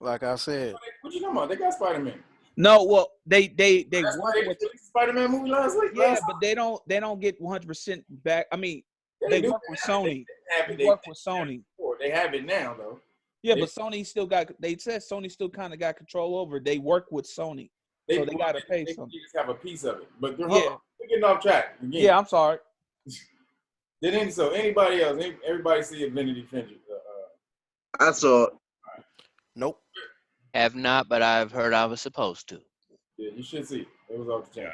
Like I said. What you talking about? They got Spider-Man. No, well, they work with the Spider-Man movie last week. Yeah, but they don't get 100% back. I mean, they work with Sony. They work with Sony. They have it now, though. Yeah, but Sony still got. They said Sony still kind of got control over it. They work with Sony, so they got to pay something. They just have a piece of it. But we're getting off track again. Yeah, I'm sorry. So anybody else? Everybody see Infinity Fender? I saw it. Nope. Have not, but I've heard I was supposed to. Yeah, you should see it. It was off the chain.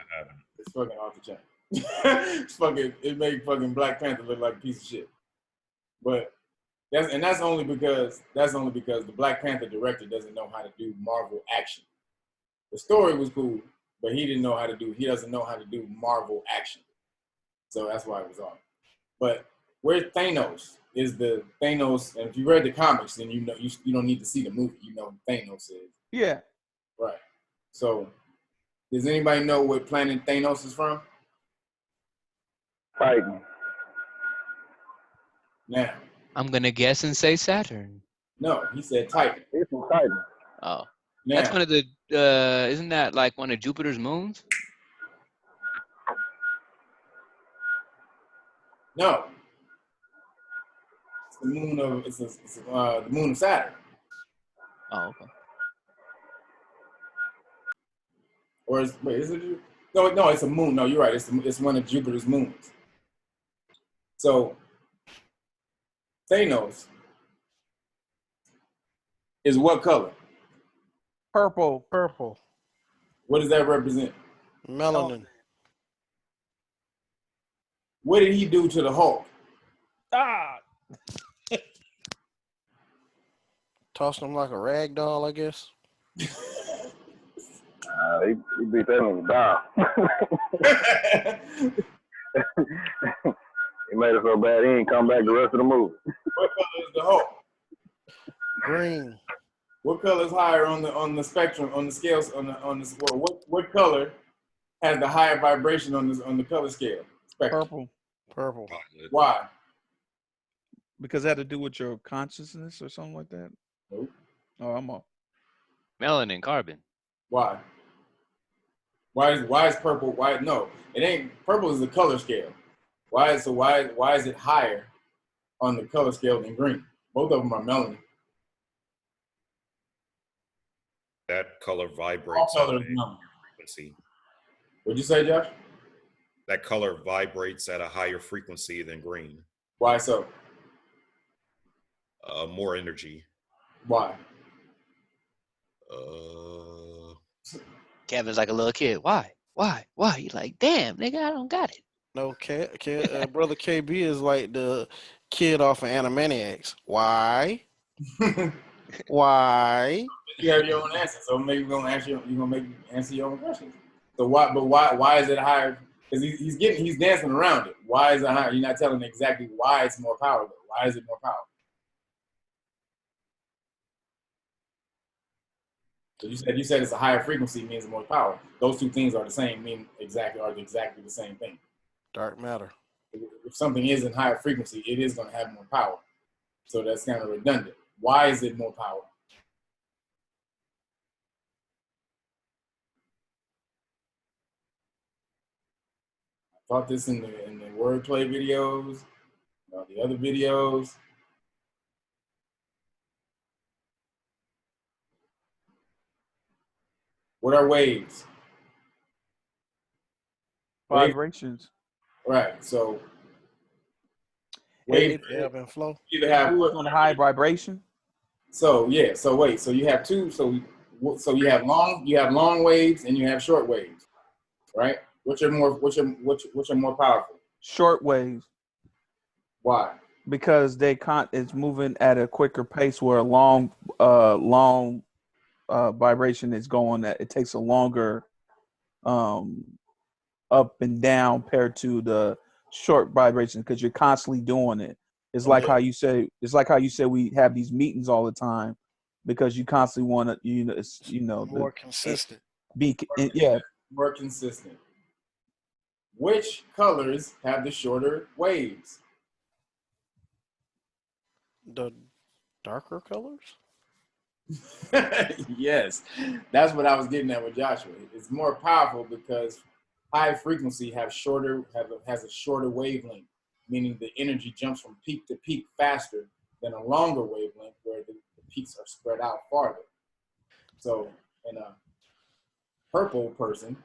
It's fucking off the chain. It's fucking. It made fucking Black Panther look like a piece of shit. But that's only because the Black Panther director doesn't know how to do Marvel action. The story was cool, but he doesn't know how to do Marvel action. So that's why it was off. But where Thanos is the Thanos, and if you read the comics, then you know you don't need to see the movie. You know who Thanos is. Yeah. Right. So does anybody know what planet Thanos is from? Titan. Now. I'm gonna guess and say Saturn. No, he said Titan. He's from Titan. Oh. Now. That's one of the isn't that like one of Jupiter's moons? No. It's the moon of the moon of Saturn. Oh, okay. Or is it? No, it's a moon. No, you're right. It's one of Jupiter's moons. So Thanos is what color? Purple. What does that represent? Melanin. What did he do to the Hulk? Tossed him like a rag doll, I guess. He beat that one down. He made it so bad he ain't come back the rest of the movie. What color is the Hulk? Green. What color is higher on the spectrum, on the scales, on the what color has the higher vibration on the color scale spectrum? Purple. Why? Because it had to do with your consciousness or something like that. Nope. Oh, I'm off. Melanin, carbon. Why? Why is purple? Why? No, it ain't. Purple is the color scale. Why is it higher on the color scale than green? Both of them are melanin. That color vibrates at a higher frequency. What'd you say, Josh? That color vibrates at a higher frequency than green. Why so? More energy. Why? Kevin's like a little kid. Why? You like, damn, nigga, I don't got it. No, brother KB is like the kid off of Animaniacs. Why? Why? You have your own answer, so maybe we're gonna answer your own questions. So why is it higher? Because he's dancing around it. Why is it higher? You're not telling exactly why it's more powerful. Why is it more powerful? So you said it's a higher frequency means more power. Those two things are the same, exactly the same thing. Dark matter. If something is in higher frequency, it is going to have more power. So that's kind of redundant. Why is it more power? I taught this in the wordplay videos, the other videos. What are waves? Vibrations. Right. So wave ebb and flow. Either have on a high vibration. So yeah. So wait. So you have two. So So you have long waves and you have short waves, right? Which are more powerful? Short waves. Why? Because it's moving at a quicker pace, where a long vibration is going at, it takes a longer up and down compared to the short vibration, because you're constantly doing it. It's like how you say we have these meetings all the time, because you constantly want to more consistent. More consistent. Which colors have the shorter waves? The darker colors? Yes, that's what I was getting at with Joshua. It's more powerful because high frequency has a shorter wavelength, meaning the energy jumps from peak to peak faster than a longer wavelength where the peaks are spread out farther. So in a purple person,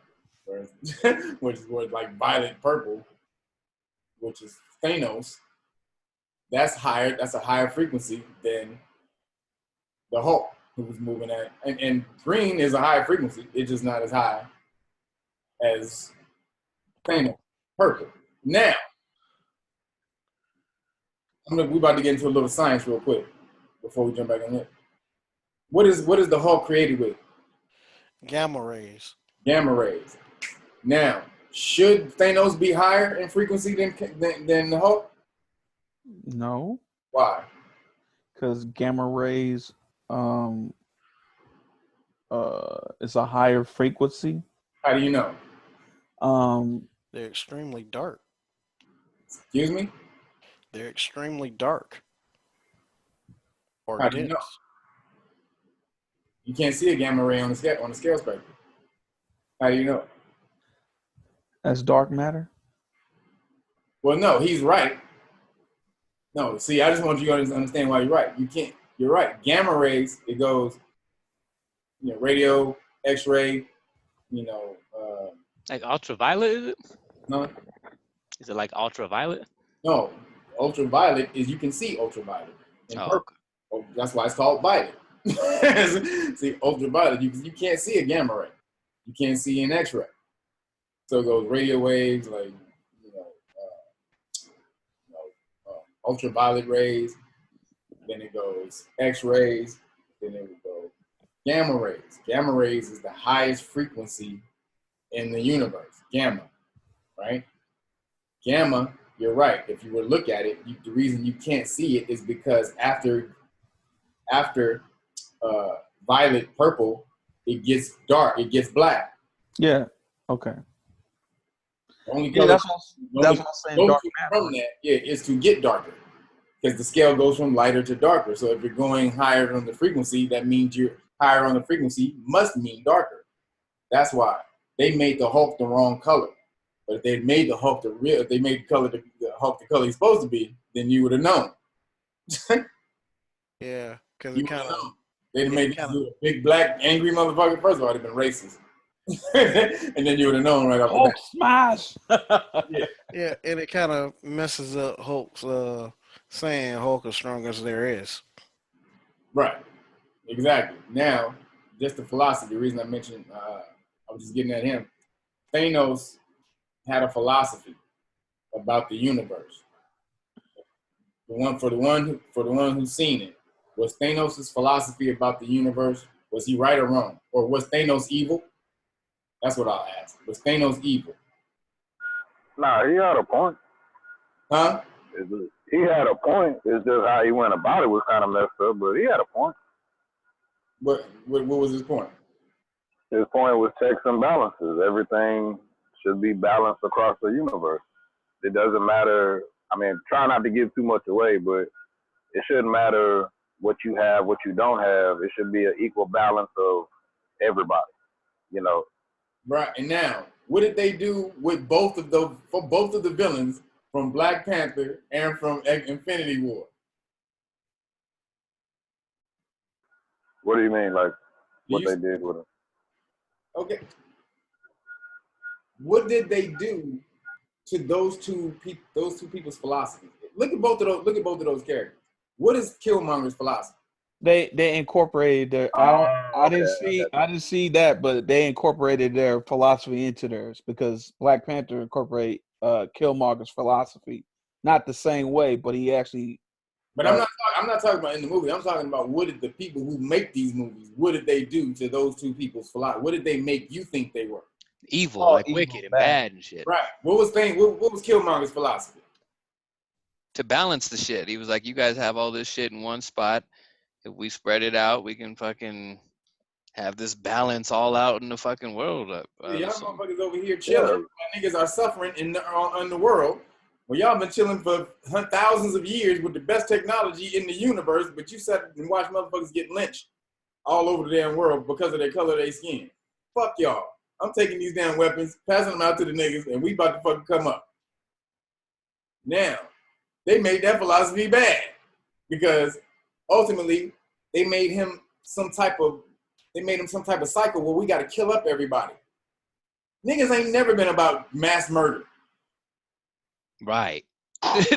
which is like violet purple, which is Thanos, that's higher. That's a higher frequency than the Hulk, who was moving at. And green is a higher frequency. It's just not as high as Thanos. Purple. Now, we're about to get into a little science real quick before we jump back on it. What is the Hulk created with? Gamma rays. Gamma rays. Now, should Thanos be higher in frequency than the Hulk? No. Why? Because gamma rays it's a higher frequency. How do you know? They're extremely dark. Excuse me? They're extremely dark. Or How do you know? You can't see a gamma ray on the scale spectrum. How do you know? That's dark matter? Well, no, he's right. No, see, I just want you to understand why you're right. You're right. Gamma rays, it goes, radio, X-ray, like ultraviolet, is it? No. Is it like ultraviolet? No. Ultraviolet is, you can see ultraviolet. Okay. That's why it's called violet. See, ultraviolet, you can't see a gamma ray. You can't see an X-ray. So it goes radio waves, like, ultraviolet rays, then it goes X-rays, then it would go gamma rays. Gamma rays is the highest frequency in the universe, gamma, right? Gamma, you're right. If you were to look at it, the reason you can't see it is because after violet purple, it gets dark, it gets black. Yeah. Okay. Only that's what I'm saying. Dark matter. From that, is to get darker, because the scale goes from lighter to darker. So if you're going higher on the frequency, that means you're higher on the frequency must mean darker. That's why they made the Hulk the wrong color. But if they made the Hulk if they made the Hulk the color he's supposed to be, then you would have known. Yeah, because it kind of. They'd made a big black angry motherfucker. First of all, they'd been racist. And then you would have known right off the bat. Smash. Yeah, and it kind of messes up Hulk's saying Hulk is strongest there is. Right. Exactly. Now, just the philosophy. The reason I mentioned, I was just getting at him. Thanos had a philosophy about the universe. For the one who's seen it, was Thanos' philosophy about the universe, was he right or wrong? Or was Thanos evil? That's what I'll ask. Was Thanos evil? Nah, he had a point. Huh? He had a point. It's just how he went about it was kind of messed up, but he had a point. What was his point? His point was checks and balances. Everything should be balanced across the universe. It doesn't matter. I mean, try not to give too much away, but it shouldn't matter what you have, what you don't have. It should be an equal balance of everybody, Right. And now, what did they do with both of the villains from Black Panther and from Infinity War? What do you mean, like what they did with him? Okay. What did they do to those two people's philosophy? Look at both of those characters. What is Killmonger's philosophy? They incorporated their. I didn't see that, but they incorporated their philosophy into theirs because Black Panther incorporate Killmonger's philosophy, not the same way, but he actually. But I'm not talking about in the movie. I'm talking about what did the people who make these movies, what did they do to those two people's philosophy? What did they make you think they were? Evil, like evil, wicked and bad and shit. Right. What was Killmonger's philosophy? To balance the shit. He was like, you guys have all this shit in one spot. If we spread it out, we can fucking have this balance all out in the fucking world. Y'all motherfuckers over here chilling. My niggas are suffering in the world. Well, y'all been chilling for thousands of years with the best technology in the universe, but you sat and watched motherfuckers get lynched all over the damn world because of their color of their skin. Fuck y'all. I'm taking these damn weapons, passing them out to the niggas, and we about to fucking come up. Now, they made that philosophy bad because ultimately they made him some type of cycle where we got to kill up everybody. Niggas ain't never been about mass murder. Right.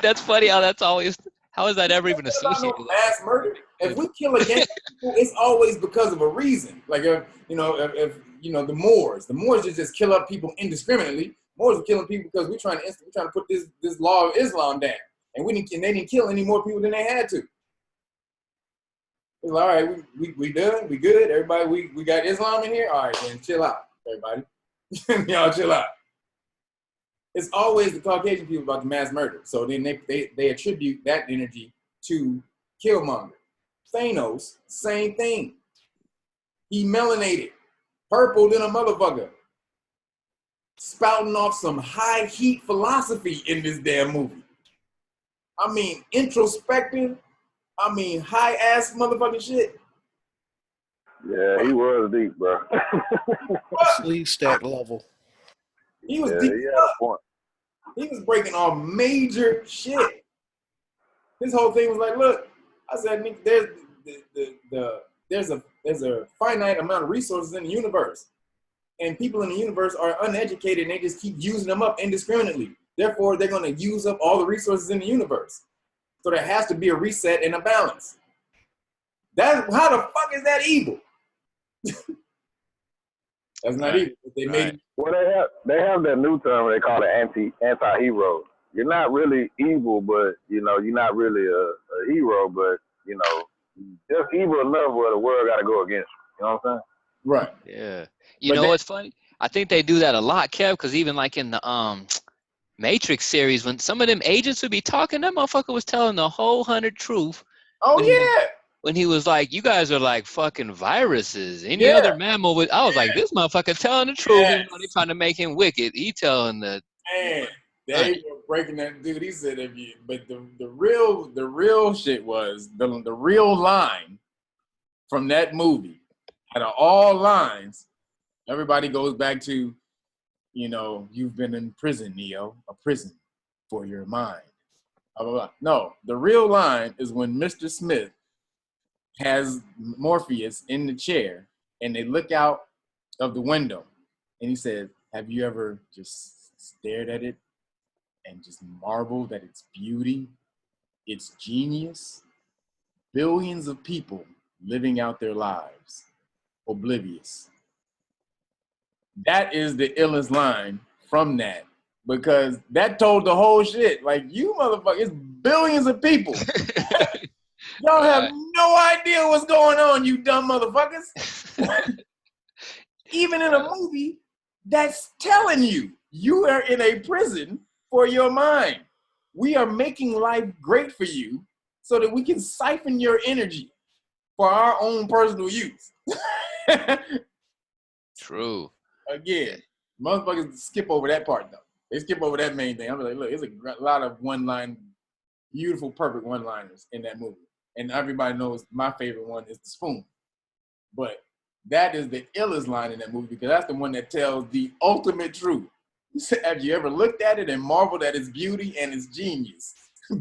That's funny how that's always, how is that ever even associated with mass murder? If we kill against people, it's always because of a reason. Like if the Moors just kill up people indiscriminately. Moors are killing people because we're trying to put this law of Islam down, and they didn't kill any more people than they had to. It's like, all right, we done, we good, everybody. We got Islam in here. All right, then chill out, everybody. Y'all chill out. It's always the Caucasian people about the mass murder. So then they attribute that energy to Killmonger. Thanos, same thing. He melanated, purple than a motherfucker. Spouting off some high heat philosophy in this damn movie. I mean, introspective. I mean, high ass motherfucking shit. Yeah, he was deep, bro. Sleep stack level. He was deep. He was breaking all major shit. His whole thing was like, look, I said, there's a finite amount of resources in the universe. And people in the universe are uneducated and they just keep using them up indiscriminately. Therefore, they're going to use up all the resources in the universe. So there has to be a reset and a balance. How the fuck is that evil? That's not evil. They made Well, they have that new term they call it anti-hero. You're not really evil, but you're not really a hero, but just evil enough where the world got to go against you. You know what I'm saying? Right. Yeah. You know what's funny? I think they do that a lot, Kev, because even like in the Matrix series, when some of them agents would be talking, that motherfucker was telling the whole 100 truth. Oh, yeah. When he was like, you guys are like fucking viruses. Any other mammal would, I was like, this motherfucker telling the truth, even though they're trying to make him wicked. He telling the man, they were breaking that dude. He said but the real shit was the real line from that movie. Out of all lines, everybody goes back to, you've been in prison, Neo, a prison for your mind. Blah, blah, blah. No, the real line is when Mr. Smith has Morpheus in the chair and they look out of the window and he says, have you ever just stared at it and just marveled at its beauty, its genius? Billions of people living out their lives, oblivious. That is the illest line from that, because that told the whole shit. Like, you motherfuckers, it's billions of people. Y'all have no idea what's going on, you dumb motherfuckers. Even in a movie that's telling you are in a prison for your mind. We are making life great for you so that we can siphon your energy for our own personal use. True. Again, motherfuckers skip over that part, though. They skip over that main thing. I'm like, look, there's a lot of beautiful, perfect one-liners in that movie. And everybody knows my favorite one is the spoon. But that is the illest line in that movie because that's the one that tells the ultimate truth. Have you ever looked at it and marveled at its beauty and its genius?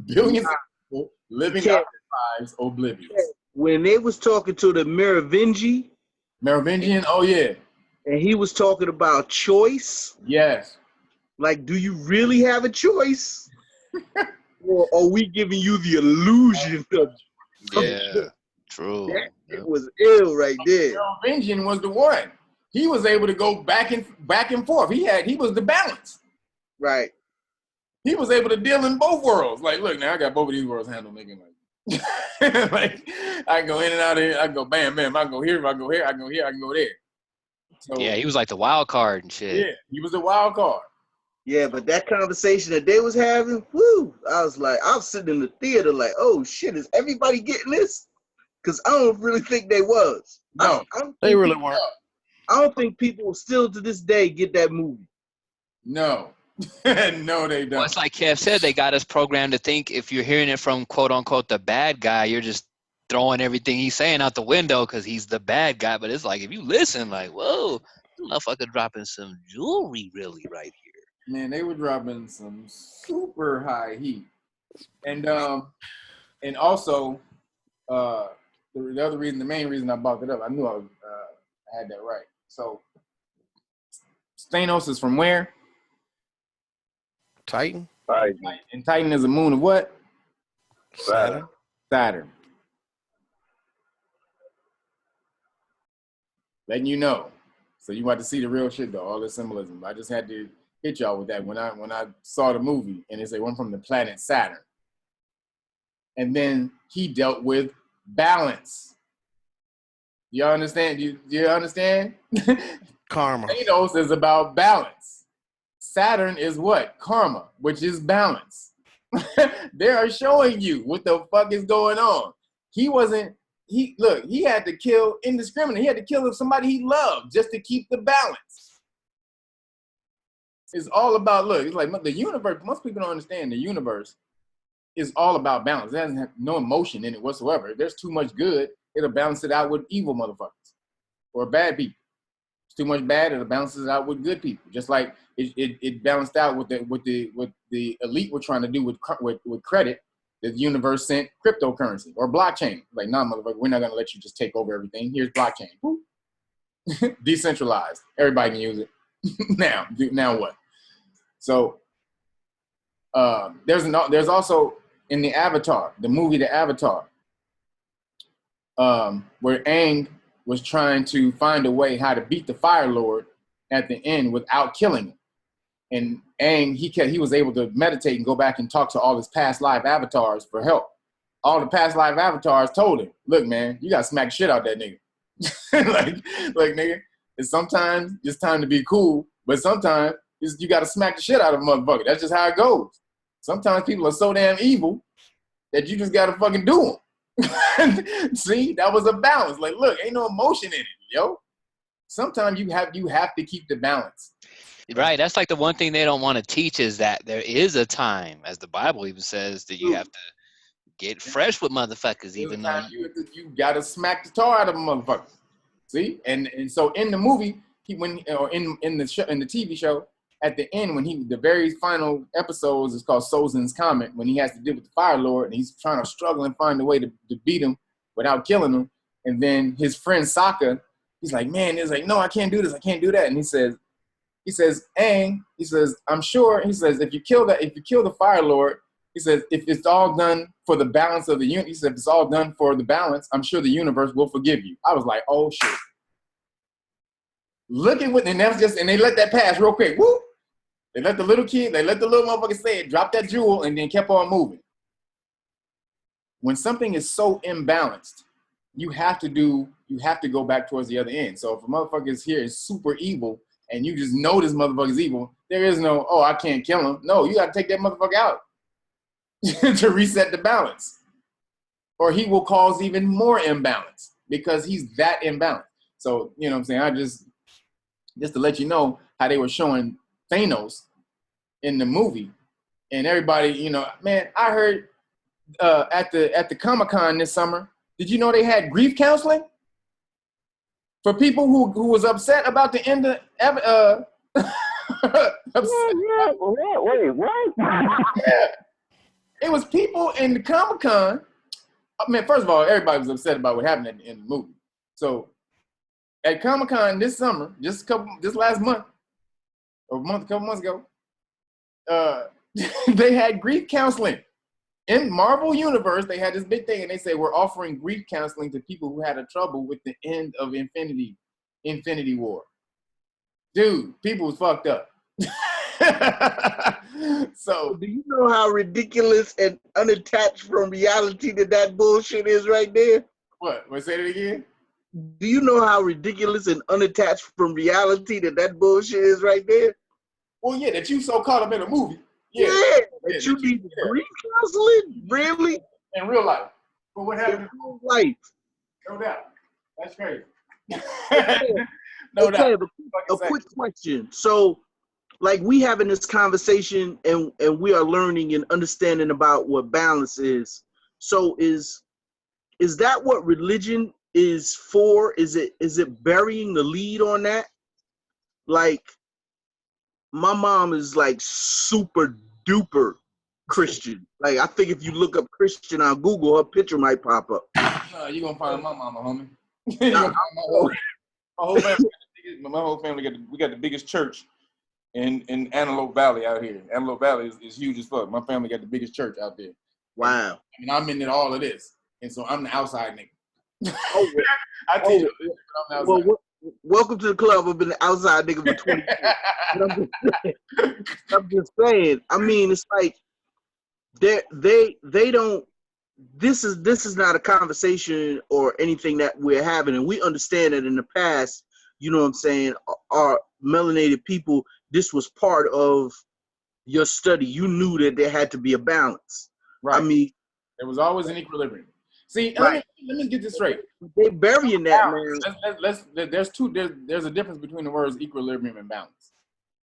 Billions of people living out their lives oblivious. When they was talking to the Merovingian, oh yeah. And he was talking about choice. Yes. Like, do you really have a choice? Or are we giving you the illusion of True. It was ill right there. Merovingian was the one. He was able to go back and forth. He was the balance. Right. He was able to deal in both worlds. Like, look, now I got both of these worlds handled, making like, like I can go in and out of here. I can go bam, bam. I can go here. If I go here, I can go here. I can go there. So, Yeah, he was like the wild card and shit. Yeah, he was the wild card. Yeah, but that conversation that they was having, whoo! I was sitting in the theater like, oh shit, is everybody getting this? Because I don't really think they was. No, they really weren't. I don't think people still to this day get that movie. No. No, they don't. Well, it's like Kev said, they got us programmed to think if you're hearing it from quote unquote the bad guy, you're just throwing everything he's saying out the window because he's the bad guy. But it's like if you listen, like, whoa, motherfucker dropping some jewelry really right here. Man, they were dropping some super high heat. And also the main reason I brought it up, I knew I had that right. So Thanos is from where? Titan. Right. And Titan is a moon of what? Saturn. Saturn. Letting you know. So you about to see the real shit though, all the symbolism. I just had to hit y'all with that when I saw the movie and it's one from the planet Saturn. And then he dealt with balance. Y'all understand? Do you understand? Karma. Thanos is about balance. Saturn is what? Karma, which is balance. They are showing you what the fuck is going on. He had to kill indiscriminately. He had to kill somebody he loved just to keep the balance. It's all about, it's like the universe, most people don't understand the universe is all about balance. It doesn't have no emotion in it whatsoever. If there's too much good, it'll balance it out with evil motherfuckers or bad people. It's too much bad, it'll balance it out with good people. Just like it balanced out with the elite were trying to do with credit. The universe sent cryptocurrency or blockchain. Like, nah, motherfucker, we're not gonna let you just take over everything. Here's blockchain. Decentralized. Everybody can use it. Now what? So there's also in the Avatar, the movie The Avatar, where Aang was trying to find a way how to beat the Fire Lord at the end without killing him. And Aang, he was able to meditate and go back and talk to all his past life avatars for help. All the past life avatars told him, look, man, you gotta smack shit out that nigga. like nigga, sometimes it's time to be cool, but sometimes you gotta smack the shit out of a motherfucker. That's just how it goes. Sometimes people are so damn evil that you just gotta fucking do them. See, that was a balance. Like, look, ain't no emotion in it, yo. Sometimes you have to keep the balance. Right. That's like the one thing they don't want to teach is that there is a time, as the Bible even says, that you have to get fresh with motherfuckers, even though you gotta smack the tar out of a motherfucker. See, and so in the movie, in the TV show, at the end when the very final episodes is called Sozin's Comet, when he has to deal with the Fire Lord and he's trying to struggle and find a way to beat him without killing him, and then his friend Sokka, he's like, man, he's like, no, I can't do this, I can't do that, and he says, Aang, he says, I'm sure, he says, if you kill the Fire Lord, he says, if it's all done for the balance of the universe, he said, if it's all done for the balance, I'm sure the universe will forgive you. I was like, oh shit. Look at what, and they let that pass real quick. Woo! They let the little motherfucker say it, drop that jewel, and then kept on moving. When something is so imbalanced, you have to go back towards the other end. So if a motherfucker is here is super evil, and you just know this motherfucker's evil, there is no, oh, I can't kill him. No, you got to take that motherfucker out to reset the balance. Or he will cause even more imbalance because he's that imbalanced. So, you know what I'm saying? I just to let you know how they were showing Thanos in the movie. And everybody, you know, man, I heard at the Comic-Con this summer, did you know they had grief counseling? For people who was upset about the end of Wait, what? Yeah. It was people in the Comic-Con. I mean, first of all, everybody was upset about what happened in the movie. So at Comic-Con this summer, this last month, or a couple months ago, they had grief counseling In Marvel Universe, they had this big thing, and they say we're offering grief counseling to people who had a trouble with the end of Infinity War. Dude, people was fucked up. So, do you know how ridiculous and unattached from reality that bullshit is right there? What? Say it again? Do you know how ridiculous and unattached from reality that bullshit is right there? Well, yeah, that you so caught up in a movie. Yeah, that you need grief counseling? Really? In real life. But what happened? In real life. No doubt. That's crazy. No doubt. A quick question. So, like, we having this conversation and we are learning and understanding about what balance is. So is that what religion is for? Is it burying the lead on that? Like, my mom is like super duper Christian. Like, I think if you look up Christian on Google, her picture might pop up. No, you're gonna find my mama, homie. You gonna find my whole family we got the biggest church in Antelope Valley out here. Antelope Valley is huge as fuck. My family got the biggest church out there. Wow. And I'm in all of this. And so I'm the outside nigga. I tell you, welcome to the club. I've been the outside nigga for 20 years. I'm just saying. I mean, it's like they don't. This is not a conversation or anything that we're having, and we understand that in the past, you know what I'm saying, our melanated people, this was part of your study. You knew that there had to be a balance. Right. I mean, there was always an equilibrium. See, right. let me get this straight. They're burying that, man. There's a difference between the words equilibrium and balance.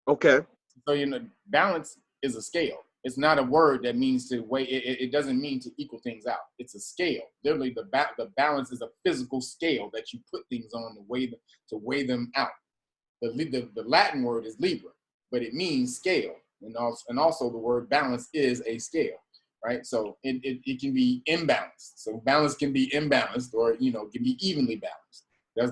Okay. So, balance is a scale. It's not a word that means to weigh. It doesn't mean to equal things out. It's a scale. Literally, the balance is a physical scale that you put things on to weigh them out. The Latin word is libra, but it means scale, and also the word balance is a scale, right? So it can be imbalanced. So balance can be imbalanced, or can be evenly balanced.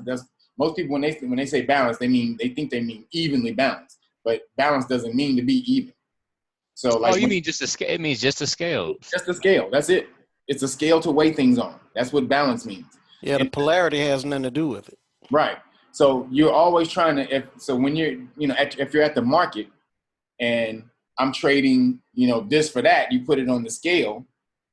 That's most people when they say balance, they think they mean evenly balanced, but balance doesn't mean to be even. So, like, you mean just a scale? It means just a scale. Just a scale. That's it. It's a scale to weigh things on. That's what balance means. Yeah, the polarity has nothing to do with it. Right. So you're always trying to. When you're, if you're at the market, and I'm trading, this for that, you put it on the scale,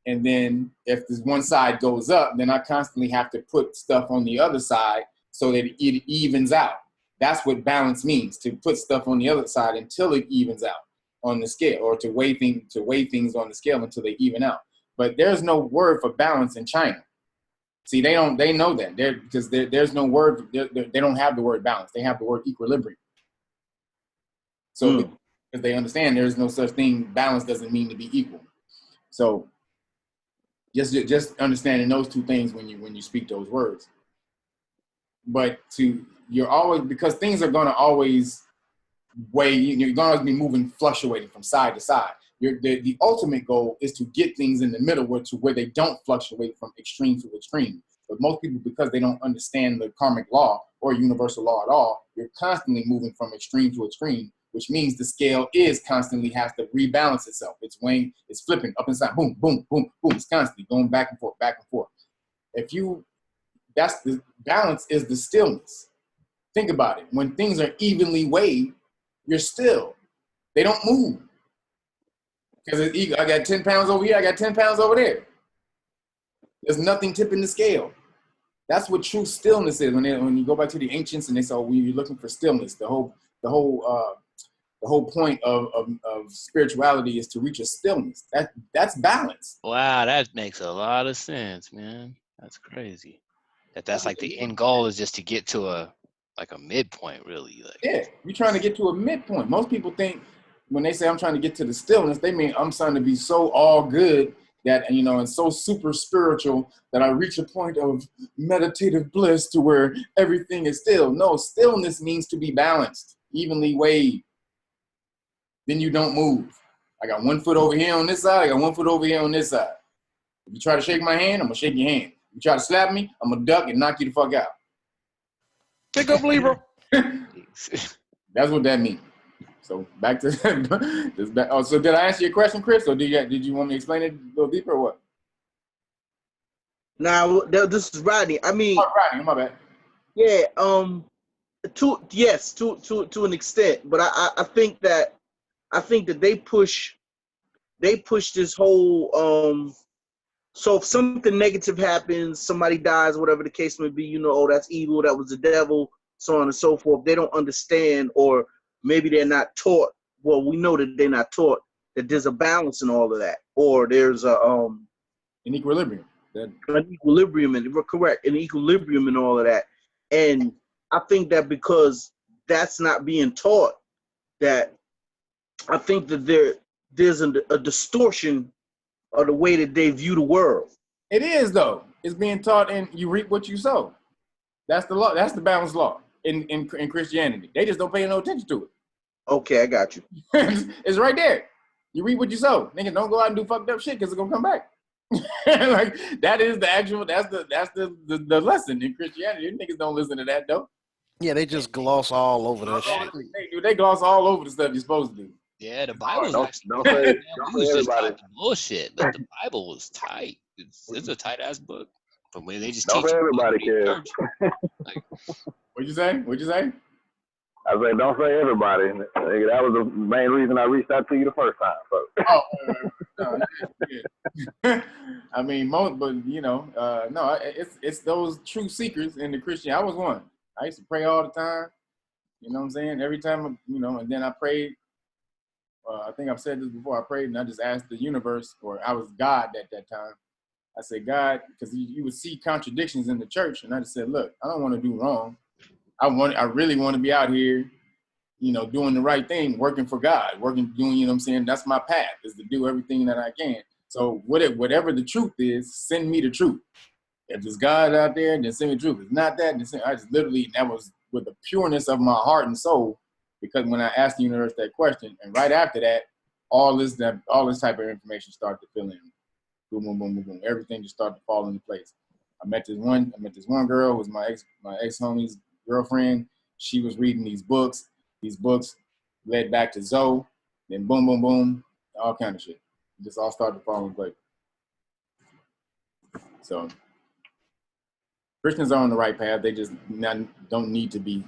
and then if this one side goes up, then I constantly have to put stuff on the other side so that it evens out. That's what balance means, to put stuff on the other side until it evens out on the scale, or to weigh things on the scale until they even out. But there's no word for balance in China. See, they know that because there's no word. They don't have the word balance. They have the word equilibrium. So because they understand there's no such thing. Balance doesn't mean to be equal. So just understanding those two things when you speak those words. But you're always, because things are gonna always way you're going to be moving, fluctuating from side to side. The ultimate goal is to get things in the middle where they don't fluctuate from extreme to extreme. But most people, because they don't understand the karmic law or universal law at all, you're constantly moving from extreme to extreme, which means the scale constantly has to rebalance itself. It's weighing, it's flipping up and down, boom, boom, boom, boom. It's constantly going back and forth, back and forth. That's the balance, is the stillness. Think about it. When things are evenly weighed, you're still. They don't move. Because I got 10 pounds over here, I got 10 pounds over there. There's nothing tipping the scale. That's what true stillness is. When you go back to the ancients and they say, you're looking for stillness, the whole point of spirituality is to reach a stillness. That's balance. Wow, that makes a lot of sense, man. That's crazy. That's like the end goal is just to get to a midpoint, really. Yeah, you're trying to get to a midpoint. Most people think when they say I'm trying to get to the stillness, they mean I'm trying to be so all good that, and so super spiritual that I reach a point of meditative bliss to where everything is still. No, stillness means to be balanced, evenly weighed. Then you don't move. I got 1 foot over here on this side, I got 1 foot over here on this side. If you try to shake my hand, I'm going to shake your hand. If you try to slap me, I'm going to duck and knock you the fuck out. Pick up Libra. That's what that means. So back to this. Oh, so did I answer your question, Chris, or did you want me to explain it a little deeper, or what? Now this is Rodney. I mean, Rodney, my bad. Yeah, to an extent, but I think that they push this whole so if something negative happens, somebody dies, whatever the case may be, you know, oh, that's evil, that was the devil, so on and so forth. They don't understand, or maybe they're not taught. Well, we know that they're not taught that there's a balance in all of that, or there's an equilibrium. An equilibrium, and we're correct, an equilibrium and all of that. And I think that because that's not being taught, that I think that there's a distortion of the way that they view the world. It is, though. It's being taught, and you reap what you sow. That's the law. That's the balanced law in Christianity. They just don't pay no attention to it. Okay, I got you. It's right there. You reap what you sow. Nigga, don't go out and do fucked up shit because it's gonna come back. Like that is the actual. That's the lesson in Christianity. Niggas don't listen to that though. Yeah, they just gloss all over that shit. They gloss all over the stuff you're supposed to do. Yeah, the Bible's Don't actually say we was just everybody. talking bullshit, but the Bible was tight. It's a tight ass book. But when they just Don't teach say you everybody cares. What'd you say? What'd you say? I said, don't say everybody. That was the main reason I reached out to you the first time. So. Oh, no, yeah. I mean, but you know, no, it's those true seekers in the Christian. I was one. I used to pray all the time. You know what I'm saying? Every time, you know, and then I prayed. I think I've said this before. I prayed and I just asked the universe, or I was God at that time. I said, God, because you would see contradictions in the church, and I just said, look, I don't want to do wrong. I really want to be out here, you know, doing the right thing, working for God, doing, you know what I'm saying? That's my path, is to do everything that I can. So whatever the truth is, send me the truth. If there's God out there, then send me the truth. If it's not that, then I just literally, that was with the pureness of my heart and soul, because when I asked the universe that question, and right after that, all this type of information started to fill in. Boom, boom, boom, boom, boom. Everything just started to fall into place. I met this one girl who was my ex homie's girlfriend. She was reading these books. These books led back to Zoe. Then boom, boom, boom, all kind of shit. It just all started to fall in place. So Christians are on the right path. They just don't need to be,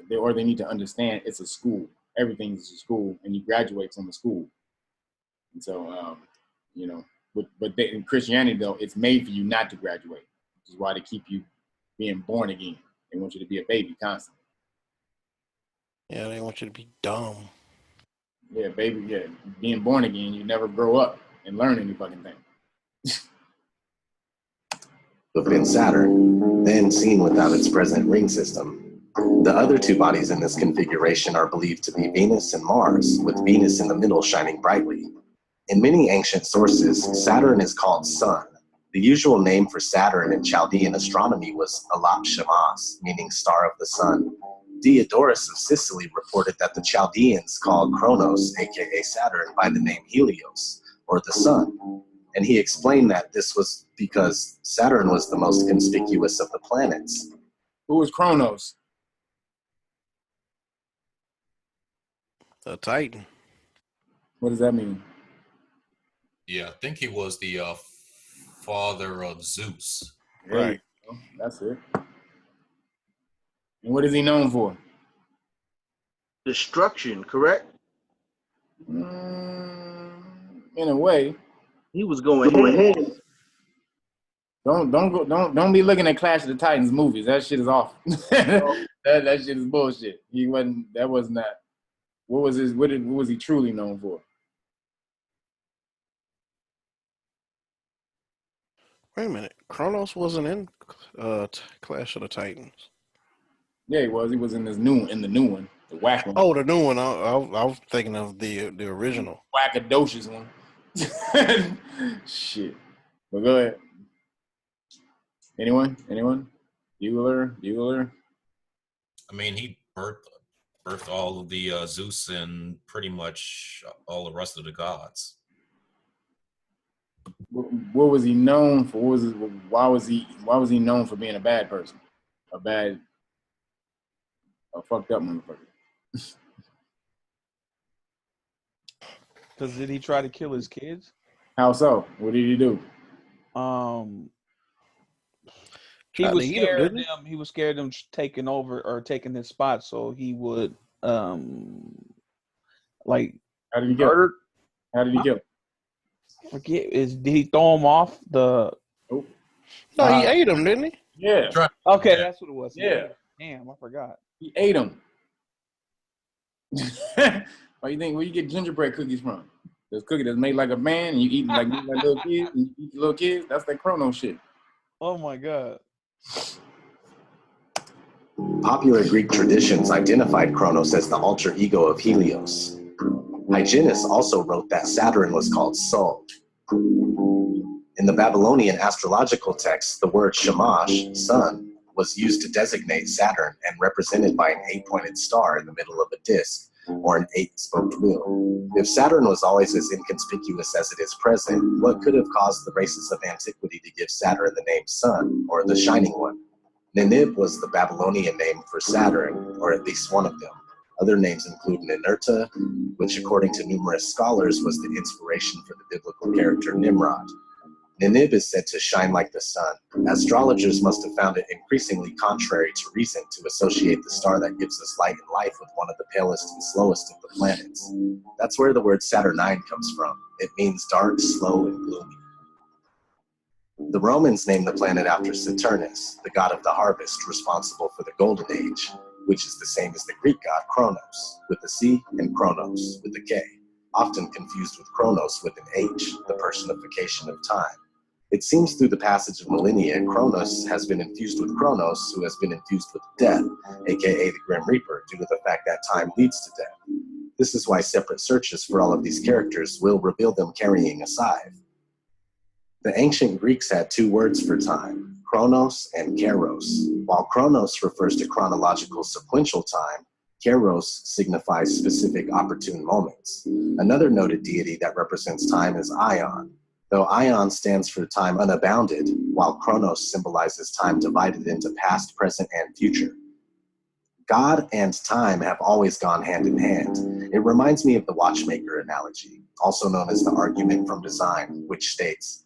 they need to understand it's a school. Everything is a school, and you graduate from a school. And so, you know, but in Christianity, though, it's made for you not to graduate, which is why they keep you being born again. They want you to be a baby constantly. Yeah, they want you to be dumb. Yeah, baby, yeah. Being born again, you never grow up and learn any fucking thing. Within Saturn, then seen without its present ring system, the other two bodies in this configuration are believed to be Venus and Mars, with Venus in the middle shining brightly. In many ancient sources, Saturn is called Sun. The usual name for Saturn in Chaldean astronomy was Alap Shamash, meaning star of the sun. Diodorus of Sicily reported that the Chaldeans called Kronos, aka Saturn, by the name Helios, or the sun. And he explained that this was because Saturn was the most conspicuous of the planets. Who was Kronos? The Titan. What does that mean? Yeah, I think he was the father of Zeus. Right. That's it. And what is he known for? Destruction, correct? In a way. He was going ahead. Don't be looking at Clash of the Titans movies. That shit is off. that shit is bullshit. That was not. What was he truly known for? Wait a minute. Kronos wasn't in Clash of the Titans. Yeah, he was. He was in the new one, the whack one. Oh, the new one. I was thinking of the original. Wackadocious one. Shit. But go ahead. Anyone? Bueller? I mean, he birthed all of the Zeus and pretty much all the rest of the gods. What was he known for? Why was he known for being a bad person? A fucked up motherfucker. Because did he try to kill his kids? How so? What did he do? He was scared of them. He was scared of them taking over or taking his spot, so he would like. How did he kill him? How did he kill him? Forget did he throw him off the? Oh. No, he ate him, didn't he? Yeah. Okay, that's what it was. Yeah. Damn, I forgot. He ate him. Why you think? Where you get gingerbread cookies from? This cookie that's made like a man, and you eat like little kids. And you eat little kids. That's that chrono shit. Oh my god. Popular Greek traditions identified Kronos as the alter ego of Helios. Hyginus also wrote that Saturn was called Sol. In the Babylonian astrological texts, the word Shamash, sun, was used to designate Saturn and represented by an 8-pointed star in the middle of a disk, or an 8-spoked wheel. If Saturn was always as inconspicuous as it is present, what could have caused the races of antiquity to give Saturn the name Sun, or the Shining One? Ninib was the Babylonian name for Saturn, or at least one of them. Other names include Ninurta, which according to numerous scholars was the inspiration for the biblical character Nimrod. Ninib is said to shine like the sun. Astrologers must have found it increasingly contrary to reason to associate the star that gives us light and life with one of the palest and slowest of the planets. That's where the word Saturnine comes from. It means dark, slow, and gloomy. The Romans named the planet after Saturnus, the god of the harvest responsible for the Golden Age, which is the same as the Greek god Kronos, with a C, and Chronos, with a K, often confused with Chronos with an H, the personification of time. It seems through the passage of millennia, Kronos has been infused with Kronos, who has been infused with death, aka the Grim Reaper, due to the fact that time leads to death. This is why separate searches for all of these characters will reveal them carrying a scythe. The ancient Greeks had 2 words for time, chronos and kairos. While chronos refers to chronological sequential time, kairos signifies specific opportune moments. Another noted deity that represents time is Ion, though Ion stands for time unbounded, while chronos symbolizes time divided into past, present, and future. God and time have always gone hand in hand. It reminds me of the watchmaker analogy, also known as the argument from design, which states,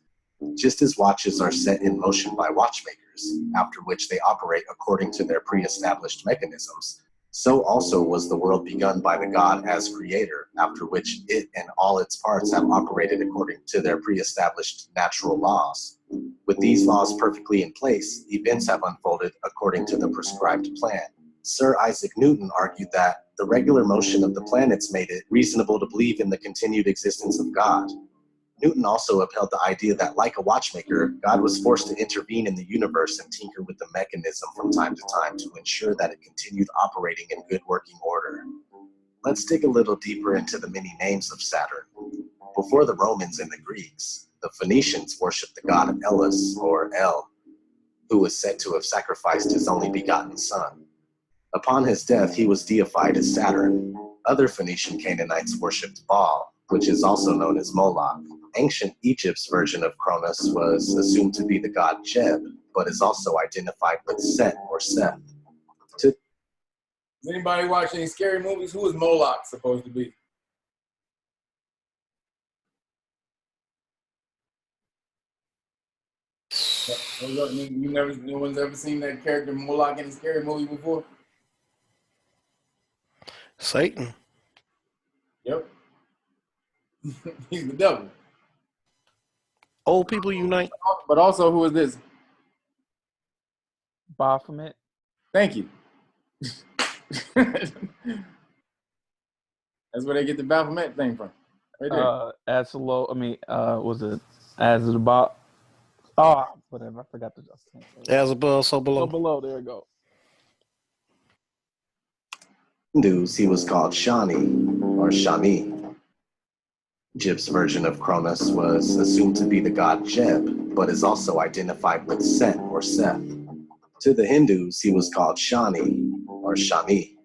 just as watches are set in motion by watchmakers, after which they operate according to their pre-established mechanisms, so also was the world begun by the God as creator, after which it and all its parts have operated according to their pre-established natural laws. With these laws perfectly in place, events have unfolded according to the prescribed plan. Sir Isaac Newton argued that the regular motion of the planets made it reasonable to believe in the continued existence of God. Newton also upheld the idea that, like a watchmaker, God was forced to intervene in the universe and tinker with the mechanism from time to time to ensure that it continued operating in good working order. Let's dig a little deeper into the many names of Saturn. Before the Romans and the Greeks, the Phoenicians worshipped the god Elis, or El, who was said to have sacrificed his only begotten son. Upon his death, he was deified as Saturn. Other Phoenician Canaanites worshipped Baal, which is also known as Moloch. Ancient Egypt's version of Cronus was assumed to be the god Jeb, but is also identified with Set or Seth. Does anybody watch any scary movies? Who is Moloch supposed to be? No one's ever seen that character Moloch in a scary movie before? Satan. Yep. He's the devil. Old people unite. But also, who is this? Baphomet. Thank you. That's where they get the Baphomet thing from. Right there. Was it as the bot? Oh, whatever. I forgot the just. As above, so below. So below. There you go. Hindus, he was called Shani, or Shani. Jeb's version of Cronus was assumed to be the god Jeb, but is also identified with Set or Seth. To the Hindus, he was called Shani, or Shani.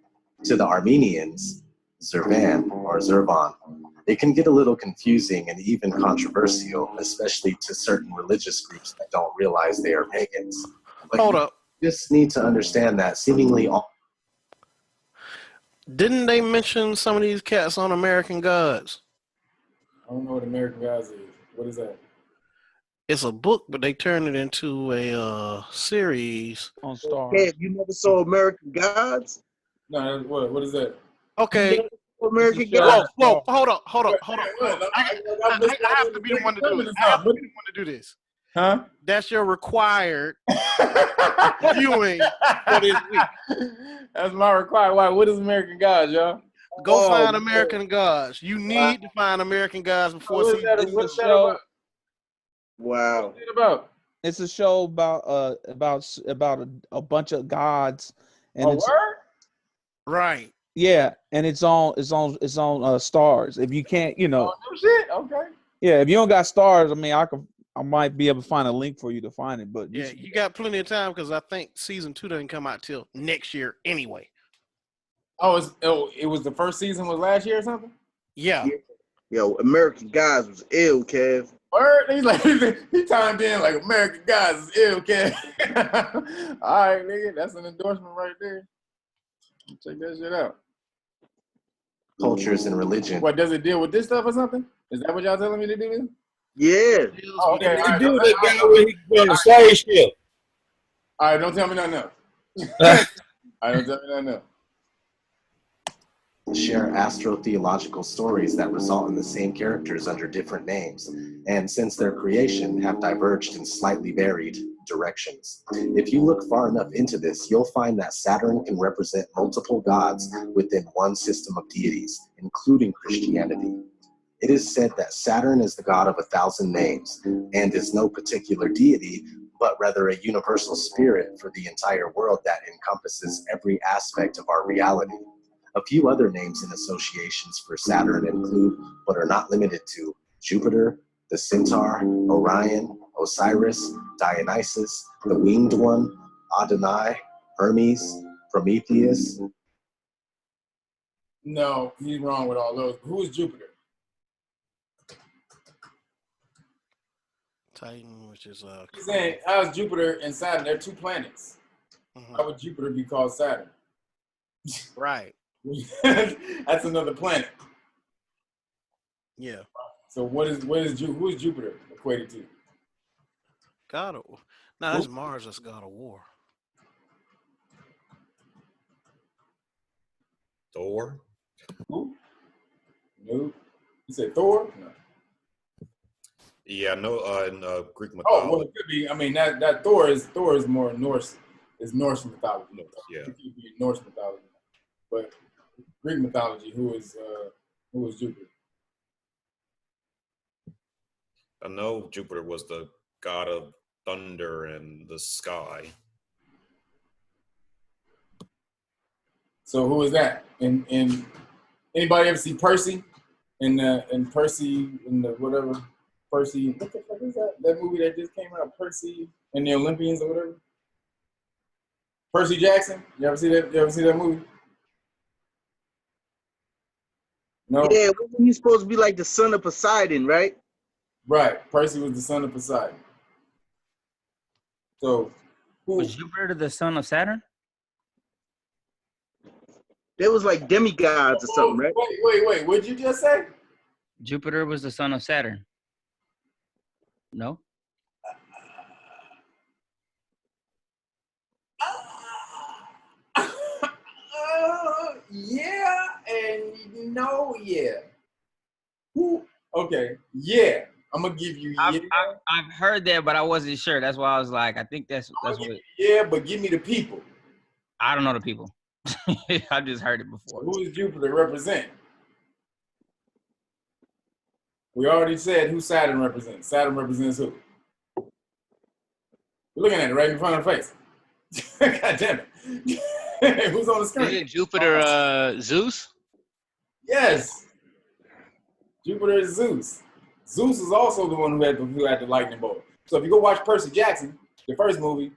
To the Armenians, Zervan, or Zervan. It can get a little confusing and even controversial, especially to certain religious groups that don't realize they are pagans. But hold up. You just need to understand that seemingly all... Didn't they mention some of these cats on American Gods? I don't know what American Gods is. What is that? It's a book, but they turned it into a series on Star. Hey, you never saw American Gods? No, what is that? Okay. American show. Gods. Whoa, hold on. I have to be the one to do it. I have to be the one to do this. Huh? That's your required viewing for this week. That's my required. Why? What is American Gods, y'all? Go find American Gods. You need to find American Gods before What's season. what's that about? Wow. What's it about? It's a show about a bunch of gods, and it's word? Right. Yeah, and it's on Stars. If you can't, Oh, no shit. Okay. Yeah, if you don't got Stars, I mean, I might be able to find a link for you to find it. But Yeah, you got plenty of time because I think season 2 doesn't come out till next year anyway. It was the first season was last year or something? Yeah. Yo, American Gods was ill, Kev. Word? He's like, he timed in like American Gods is ill, Kev. All right, nigga. That's an endorsement right there. Check that shit out. Cultures and religion. What, does it deal with this stuff or something? Is that what y'all telling me to do this? Yeah. Oh, okay. They do that guy when he on the slave ship. All right, don't tell me nothing else. All right, don't tell me nothing else. Share astrotheological stories that result in the same characters under different names, and since their creation have diverged in slightly varied directions. If you look far enough into this, you'll find that Saturn can represent multiple gods within one system of deities, including Christianity. It is said that Saturn is the god of 1,000 names, and is no particular deity, but rather a universal spirit for the entire world that encompasses every aspect of our reality. A few other names and associations for Saturn include, but are not limited to, Jupiter, the Centaur, Orion, Osiris, Dionysus, the Winged One, Adonai, Hermes, Prometheus. No, he's wrong with all those. Who is Jupiter? Titan, which is He's saying, how's Jupiter and Saturn? They're two planets. How would Jupiter be called Saturn? Right. That's another planet. Yeah. So who is Jupiter equated to? God of No, that's Mars. That's God of War. Thor. Who? No. You said Thor? No. Yeah, no. In Greek mythology. Oh, well, it could be. I mean, that Thor is more Norse. It's Norse mythology. Yeah. It could be Norse mythology, but Greek mythology, who is Jupiter? I know Jupiter was the god of thunder and the sky. So who is that? And anybody ever see Percy? And Percy in the whatever Percy. What the fuck is that? That movie that just came out, Percy and the Olympians or whatever. Percy Jackson. You ever see that? You ever see that movie? No. Yeah, wasn't he supposed to be like the son of Poseidon, right? Right. Percy was the son of Poseidon. So was Jupiter the son of Saturn? There was like demigods or something, right? Wait. What'd you just say? Jupiter was the son of Saturn. No? Yeah and no, yeah. Who? Okay, yeah. I'm gonna give you. I've heard that, but I wasn't sure. That's why I was like, I think that's what. Yeah, but give me the people. I don't know the people. I just heard it before. So who does Jupiter represent? We already said who Saturn represents. Saturn represents who? We're looking at it right in front of the face. God damn it. Who's on the screen? Isn't Jupiter Zeus? Yes. Jupiter is Zeus. Zeus is also the one who had the lightning bolt. So if you go watch Percy Jackson, the first movie,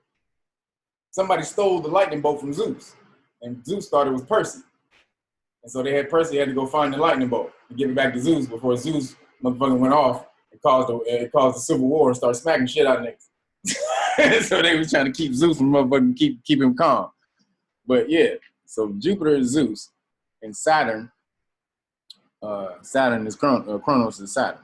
somebody stole the lightning bolt from Zeus. And Zeus thought it was Percy. And so Percy had to go find the lightning bolt and give it back to Zeus before Zeus motherfucking went off and caused the Civil War and started smacking shit out of niggas. So they was trying to keep Zeus from motherfucking keep him calm. But yeah, so Jupiter is Zeus and Saturn Saturn is Chronos is Saturn.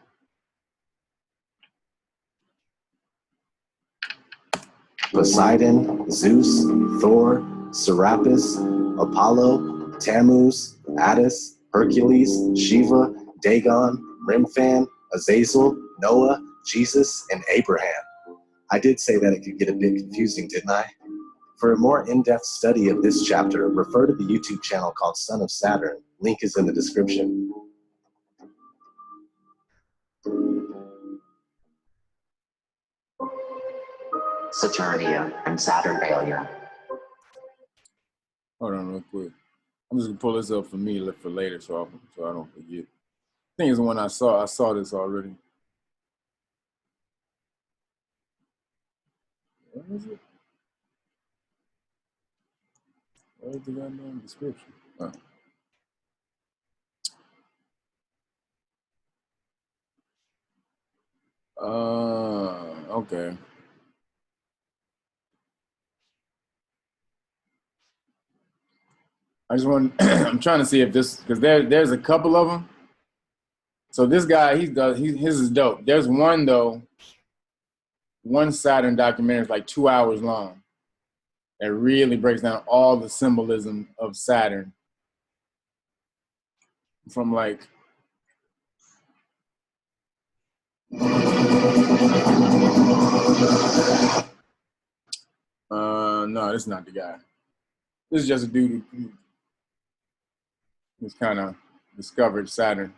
Poseidon, Zeus, Thor, Serapis, Apollo, Tammuz, Attis, Hercules, Shiva, Dagon, Remphan, Azazel, Noah, Jesus, and Abraham. I did say that it could get a bit confusing, didn't I? For a more in-depth study of this chapter, refer to the YouTube channel called Son of Saturn. Link is in the description. Saturnia and Saturnalia. Hold on real quick. I'm just gonna pull this up for me for later so I don't forget. I think it's the one I saw. I saw this already. What is it? What is the goddamn description? Okay. I just want. I'm trying to see if this because there's a couple of them. So this guy his is dope. There's one though. One Saturn documentary is like 2 hours long. It really breaks down all the symbolism of Saturn from like. No, this is not the guy. This is just a dude who's kind of discovered Saturn.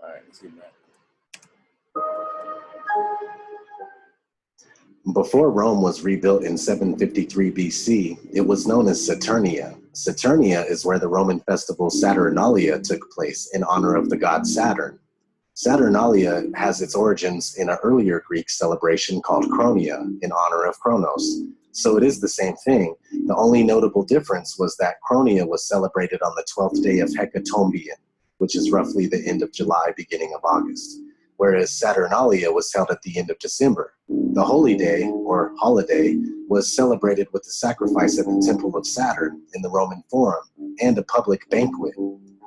All right, let's get back. Before Rome was rebuilt in 753 BC, it was known as Saturnia. Saturnia is where the Roman festival Saturnalia took place in honor of the god Saturn. Saturnalia has its origins in an earlier Greek celebration called Chronia, in honor of Kronos. So it is the same thing. The only notable difference was that Chronia was celebrated on the 12th day of Hecatombion, which is roughly the end of July, beginning of August, whereas Saturnalia was held at the end of December. The holy day, or holiday, was celebrated with the sacrifice at the Temple of Saturn in the Roman Forum and a public banquet,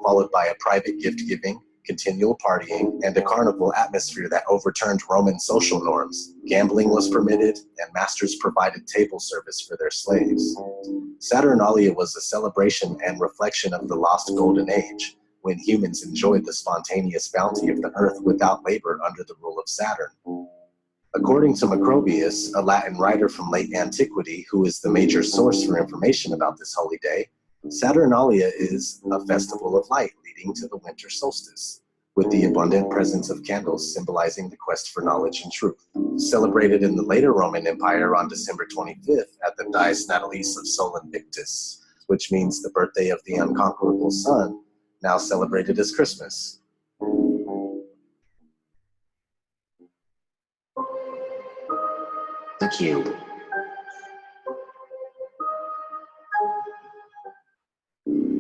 followed by a private gift-giving, continual partying, and a carnival atmosphere that overturned Roman social norms. Gambling was permitted, and masters provided table service for their slaves. Saturnalia was a celebration and reflection of the lost golden age, when humans enjoyed the spontaneous bounty of the earth without labor under the rule of Saturn. According to Macrobius, a Latin writer from late antiquity who is the major source for information about this holy day, Saturnalia is a festival of light leading to the winter solstice, with the abundant presence of candles symbolizing the quest for knowledge and truth. Celebrated in the later Roman Empire on December 25th at the Dies Natalis of Sol Invictus, which means the birthday of the unconquerable sun, now celebrated as Christmas. The cube.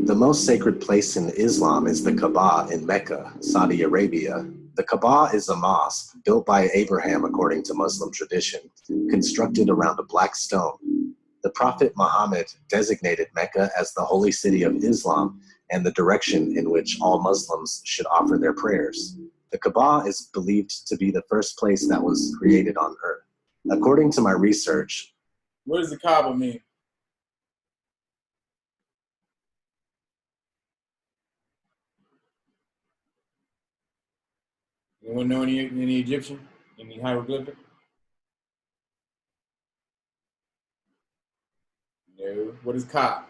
The most sacred place in Islam is the Kaaba in Mecca, Saudi Arabia. The Kaaba is a mosque built by Abraham according to Muslim tradition, constructed around a black stone. The Prophet Muhammad designated Mecca as the holy city of Islam and the direction in which all Muslims should offer their prayers. The Kaaba is believed to be the first place that was created on earth. According to my research, what does the Kaaba mean? Anyone know any Egyptian? Any hieroglyphic? No. What is Ka?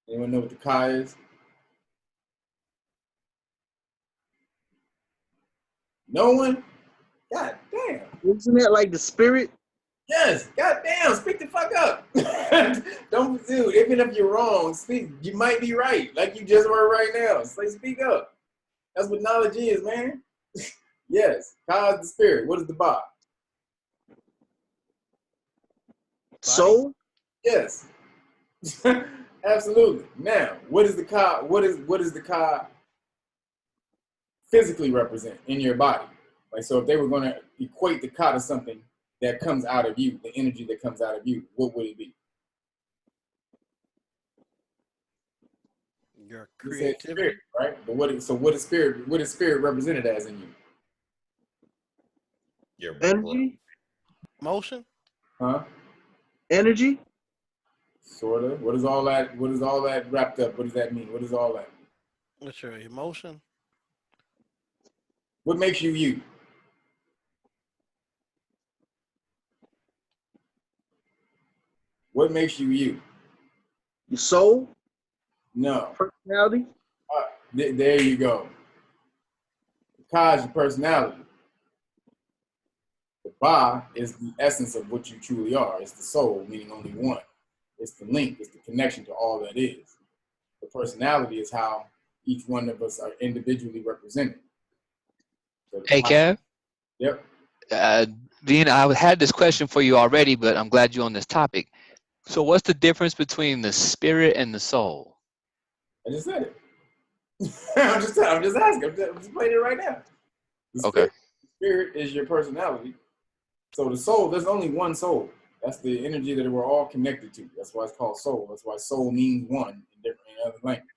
Anyone know what the Ka is? No one? God damn. Isn't that like the spirit? Yes. God damn. Speak the fuck up. Don't, dude, even if you're wrong, speak. You might be right. Like you just were right now. Say, speak up. That's what knowledge is, man. Yes. Ka is the spirit. What is the Ba? Soul? Yes. Absolutely. Now, what is the Ka? What is the Ka physically represent in your body? Like, so if they were going to equate the ka to something that comes out of you, the energy that comes out of you, what would it be? Your You said creativity. spirit, right? But what is spirit? What is spirit represented as in you? Your Energy? Motion? Huh? Energy? Sort of. What is all that? What is all that wrapped up? What does that mean? What is all that? What's your emotion? What makes you you? What makes you you? Your soul? No. Personality? There you go. The ka is your personality. The ba is the essence of what you truly are. It's the soul, meaning only one. It's the link. It's the connection to all that is. The personality is how each one of us are individually represented. So Hey, Kev. Yep. Dean, I had this question for you already, but I'm glad you're on this topic. So what's the difference between the spirit and the soul? I just said it. I'm just asking. I'm just playing it right now. Okay. Spirit is your personality. So the soul, there's only one soul. That's the energy that we're all connected to. That's why it's called soul. That's why soul means one in other language.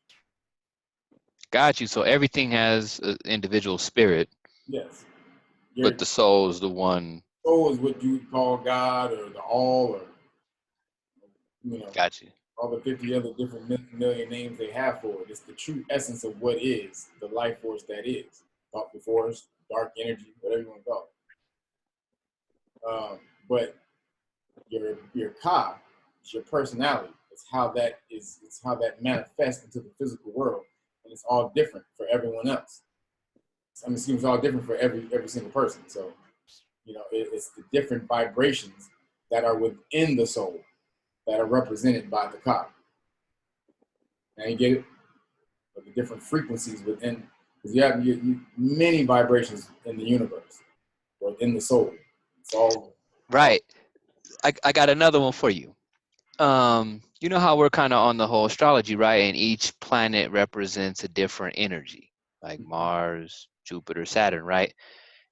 Got you. So everything has an individual spirit. Yes. But the soul is the one. Soul is what you would call God or the all, or Got you. all the 50 other different million names they have for it. It's the true essence of what is the life force that is. Thought the force, dark energy, whatever you want to call it. But your ka is your personality. It's how that is. It's how that manifests into the physical world, and it's all different for everyone else. I mean, it seems all different for every single person. So, it's the different vibrations that are within the soul that are represented by the ka. Now you get it? But the different frequencies within, because you have many vibrations in the universe or in the soul. It's all Right. I got another one for you. You know how we're kind of on the whole astrology, right? And each planet represents a different energy, like Mars, Jupiter, Saturn, right?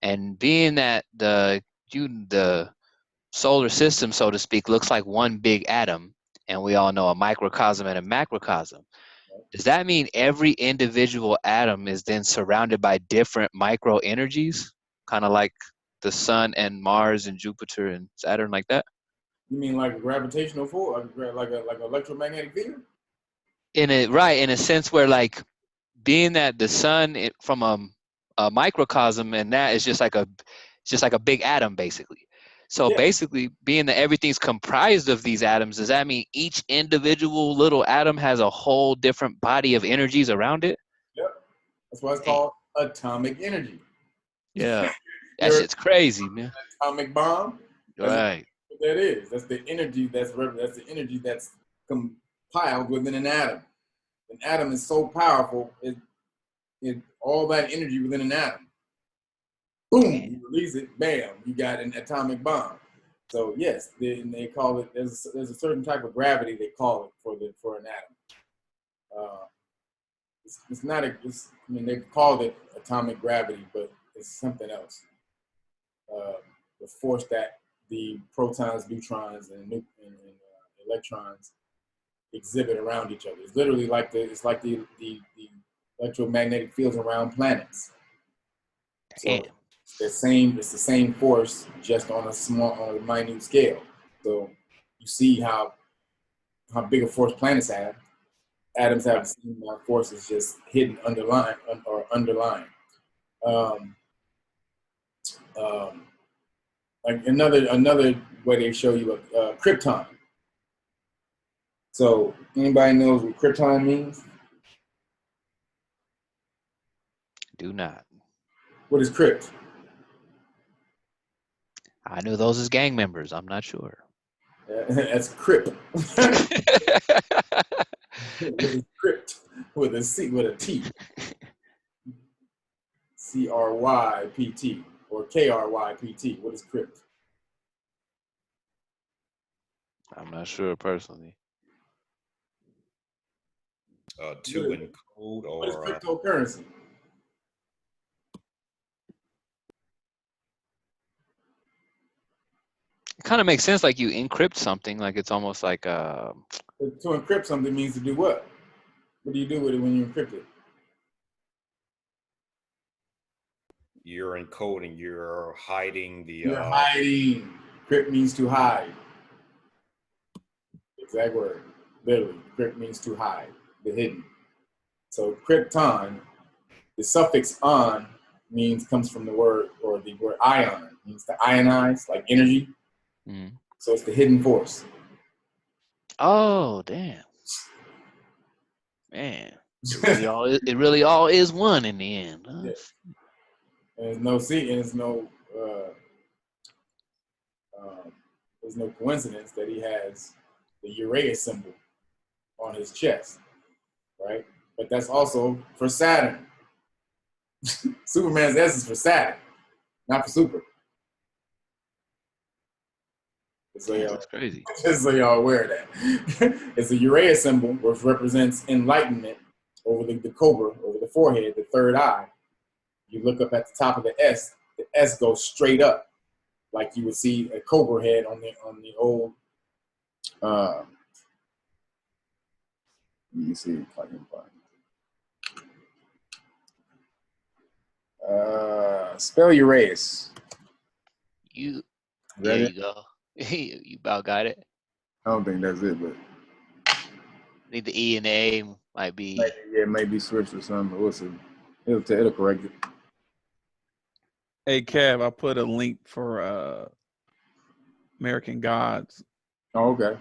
And being that the solar system, so to speak, looks like one big atom, and we all know a microcosm and a macrocosm. Does that mean every individual atom is then surrounded by different micro energies, kind of like the sun and Mars and Jupiter and Saturn, like that? You mean like a gravitational force, like an electromagnetic field? In a sense where, like, being that the sun from a microcosm, and that is just like a big atom basically. So basically, being that everything's comprised of these atoms, does that mean each individual little atom has a whole different body of energies around it? Yep. That's why it's called atomic energy. Yeah. That shit's crazy, man. Atomic bomb. Right. What that is. That's the energy that's the energy that's compiled within an atom. An atom is so powerful, it all that energy within an atom. Boom, you release it, bam, you got an atomic bomb. So yes, they call it. There's a certain type of gravity they call it for an atom. It's not a. I mean, they've called it atomic gravity, but it's something else. The force that the protons, neutrons, and electrons exhibit around each other. It's literally like the electromagnetic fields around planets. So it's the same force, just on a minute scale. So you see how big a force planets have. Atoms have the same amount of forces, just hidden underlying. Like another way they show you a krypton. So anybody knows what krypton means? Do not. What is crypt? I knew those as gang members. I'm not sure. That's crypt. What is crypt? With a C, with a T. CRYPT or KRYPT. What is crypt? I'm not sure personally. To encode What is or cryptocurrency? kind of makes sense. Like you encrypt something, like it's almost like To encrypt something means to do what? What do you do with it when you encrypt it? You're encoding. You're hiding the. You're hiding. Crypt means to hide. Exact word. Literally, crypt means to hide, the hidden. So krypton, the suffix "on" comes from the word ion, means to ionize, like energy. Mm. So it's the hidden force. Oh, damn. Man. It really all is one in the end. Huh? Yeah. And there's no coincidence that he has the Uranus symbol on his chest, right? But that's also for Saturn. Superman's S is for Saturn, not for Super. So that's crazy. Just so y'all aware of that. It's a Uranus symbol, which represents enlightenment over the cobra, over the forehead, the third eye. You look up at the top of the S goes straight up, like you would see a cobra head on the old. Let me see if I can find. Spell Uranus. There you go. You about got it. I don't think that's it, but I think the E and the A might be. It may be switched or something. But we'll see. It'll correct it. Hey, Kev, I put a link for American Gods. Oh, okay.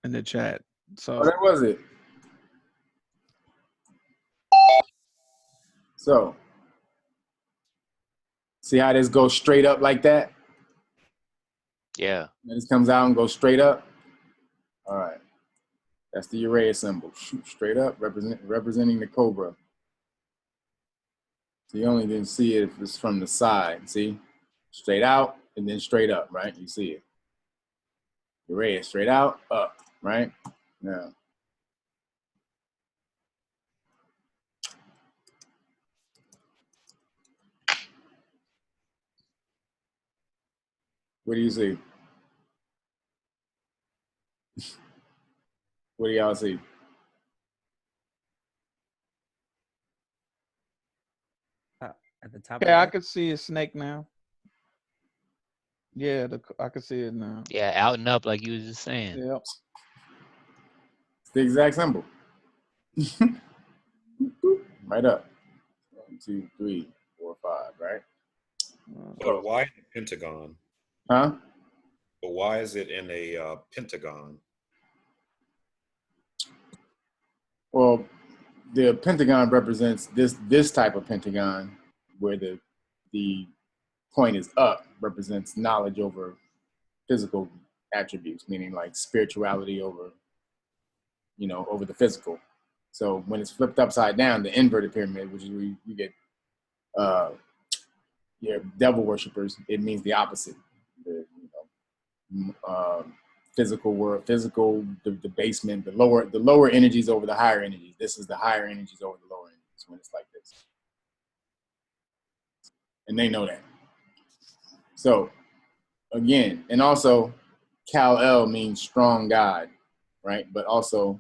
In the chat. So that was it. So, see how this goes straight up like that? Yeah. This comes out and goes straight up. All right. That's the Uranus symbol. Shoot straight up, representing the cobra. So you only didn't see it if it's from the side. See? Straight out and then straight up, right? You see it. Uranus straight out, up, right? Now. What do you see? What do y'all see? At the top. Yeah, I could see a snake now. Yeah, I can see it now. Yeah, out and up like you was just saying. Yep. It's the exact symbol. Right up. 1, 2, 3, 4, 5, right? But why the pentagon? Huh? But why is it in a pentagon? Well, the pentagon represents this type of pentagon, where the point is up, represents knowledge over physical attributes, meaning like spirituality over the physical. So when it's flipped upside down, the inverted pyramid, which is where you get devil worshippers, it means the opposite. Physical world, the basement, the lower energies over the higher energies. This is the higher energies over the lower energies when it's like this. And they know that. So again, and also Kal-El means strong God, right? But also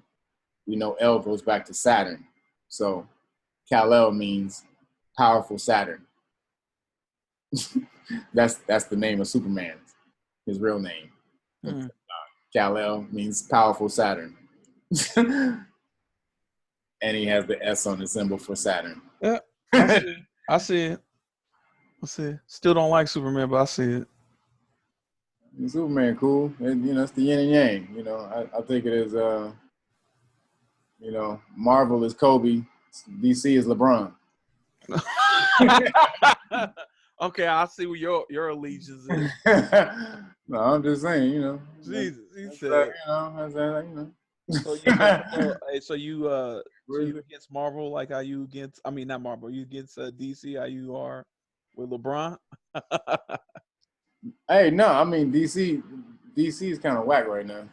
we know El goes back to Saturn. So Kal-El means powerful Saturn. That's the name of Superman, his real name. Kal-El means powerful Saturn. And he has the S on the symbol for Saturn. Yeah, I see it. Still don't like Superman, but I see it. Superman cool. And, it's the yin and yang. I think it is, Marvel is Kobe. DC is LeBron. Okay, I see what your allegiance is. No, I'm just saying, Jesus, he said. So you against Marvel like how you against? I mean, not Marvel. You against DC? How you are with LeBron? Hey, no, I mean DC is kind of whack right now.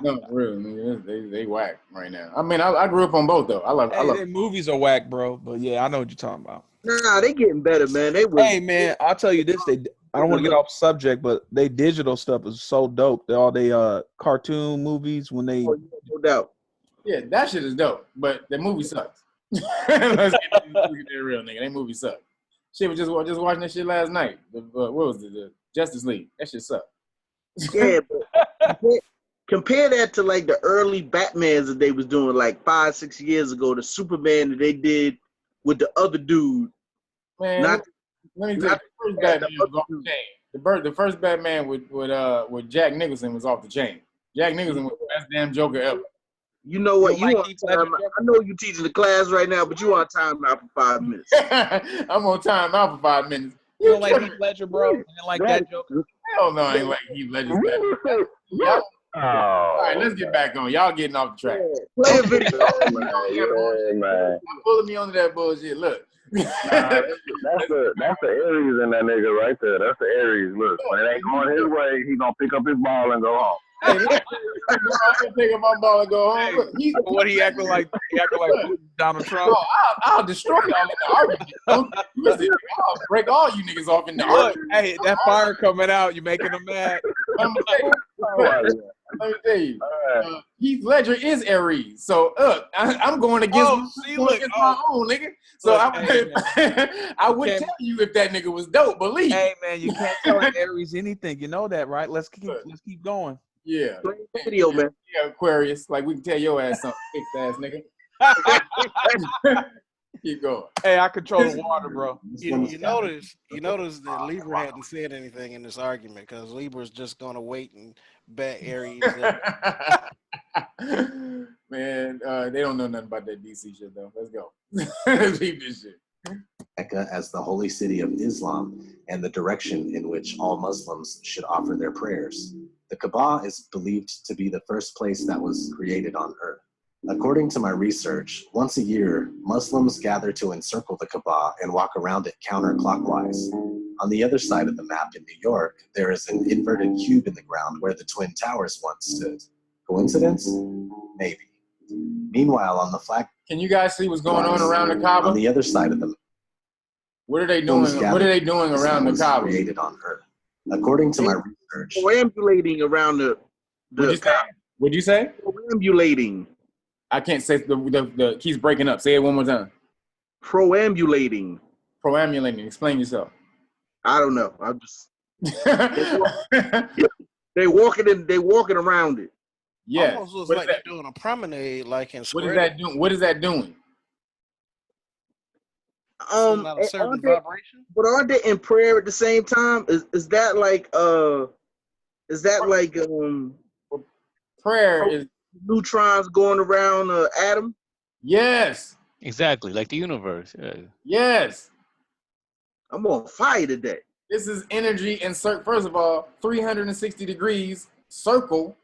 No, really, they whack right now. I mean, I grew up on both though. I love. Their movies are whack, bro. But yeah, I know what you're talking about. Nah, they getting better, man. Hey, man, I'll tell you this. I don't want to get off subject, but they digital stuff is so dope. All they cartoon movies when they no doubt. Yeah, that shit is dope, but the movie sucks. Let's get real, nigga. That movie sucked. Shit was just watching that shit last night. What was it? The Justice League. That shit sucked. Yeah, but compare that to like the early Batmans that they was doing like 5-6 years ago. The Superman that they did with the other dude. Man, Not, let me tell you, the first Batman was off the chain. The first Batman with Jack Nicholson was off the chain. Jack Nicholson was the best damn Joker ever. You know what? You on time, I know you teaching the class right now, but you on time out for 5 minutes. I'm on time out for 5 minutes. You don't like Heath Ledger, bro? You don't like that Joker? Hell no, I ain't like Heath Ledger's Batman. Y'all, all right, let's get back on. Y'all getting off the track. Play a video. Man. I'm pulling me onto that bullshit. Look. That's the Aries in that nigga right there. That's the Aries. Look, when it ain't going his way, he gonna pick up his ball and go home. Hey, I'm gonna pick up my ball and go home. Look, he acting like Donald Trump. No, I'll destroy y'all in the argument. Listen, I'll break all you niggas off in the argument. Hey, that fire coming out, you making them mad. Let me tell you, Heath Ledger is Aries, so I'm going against my own nigga. So I would tell you if that nigga was dope. Believe. Hey man, you can't tell an Aries anything. You know that, right? Let's keep going. Yeah, video, man. Yeah, Aquarius. Like we can tell your ass something, fixed ass nigga. Keep going. Hey, I control the water, bro. You notice that Libra hadn't said anything in this argument because Libra's just gonna wait and bet Aries. Man, they don't know nothing about that DC shit though. Let's go. Let's leave this shit. Mecca as the holy city of Islam and the direction in which all Muslims should offer their prayers. The Kaaba is believed to be the first place that was created on earth. According to my research, once a year, Muslims gather to encircle the Kaaba and walk around it counterclockwise. On the other side of the map in New York, there is an inverted cube in the ground where the Twin Towers once stood. Coincidence? Maybe. Meanwhile, on the flag... Can you guys see what's going on around the Kaaba? On the other side of the map, what are they doing? What are they doing around the Kaaba? Created on Earth. According to my research... Perambulating around the What'd you say? Perambulating. I can't say the keys breaking up. Say it one more time. Proambulating. Proambulating. Explain yourself. I don't know. I'm just they walking around it. Yeah. Almost looks like they're doing a promenade, like in What is that doing? What is that doing? Not a certain vibration. But aren't they in prayer at the same time? Is that like prayer is neutrons going around atom? Yes. Exactly, like the universe. Yeah. Yes. I'm on fire today. This is energy and first of all, 360 degrees circle,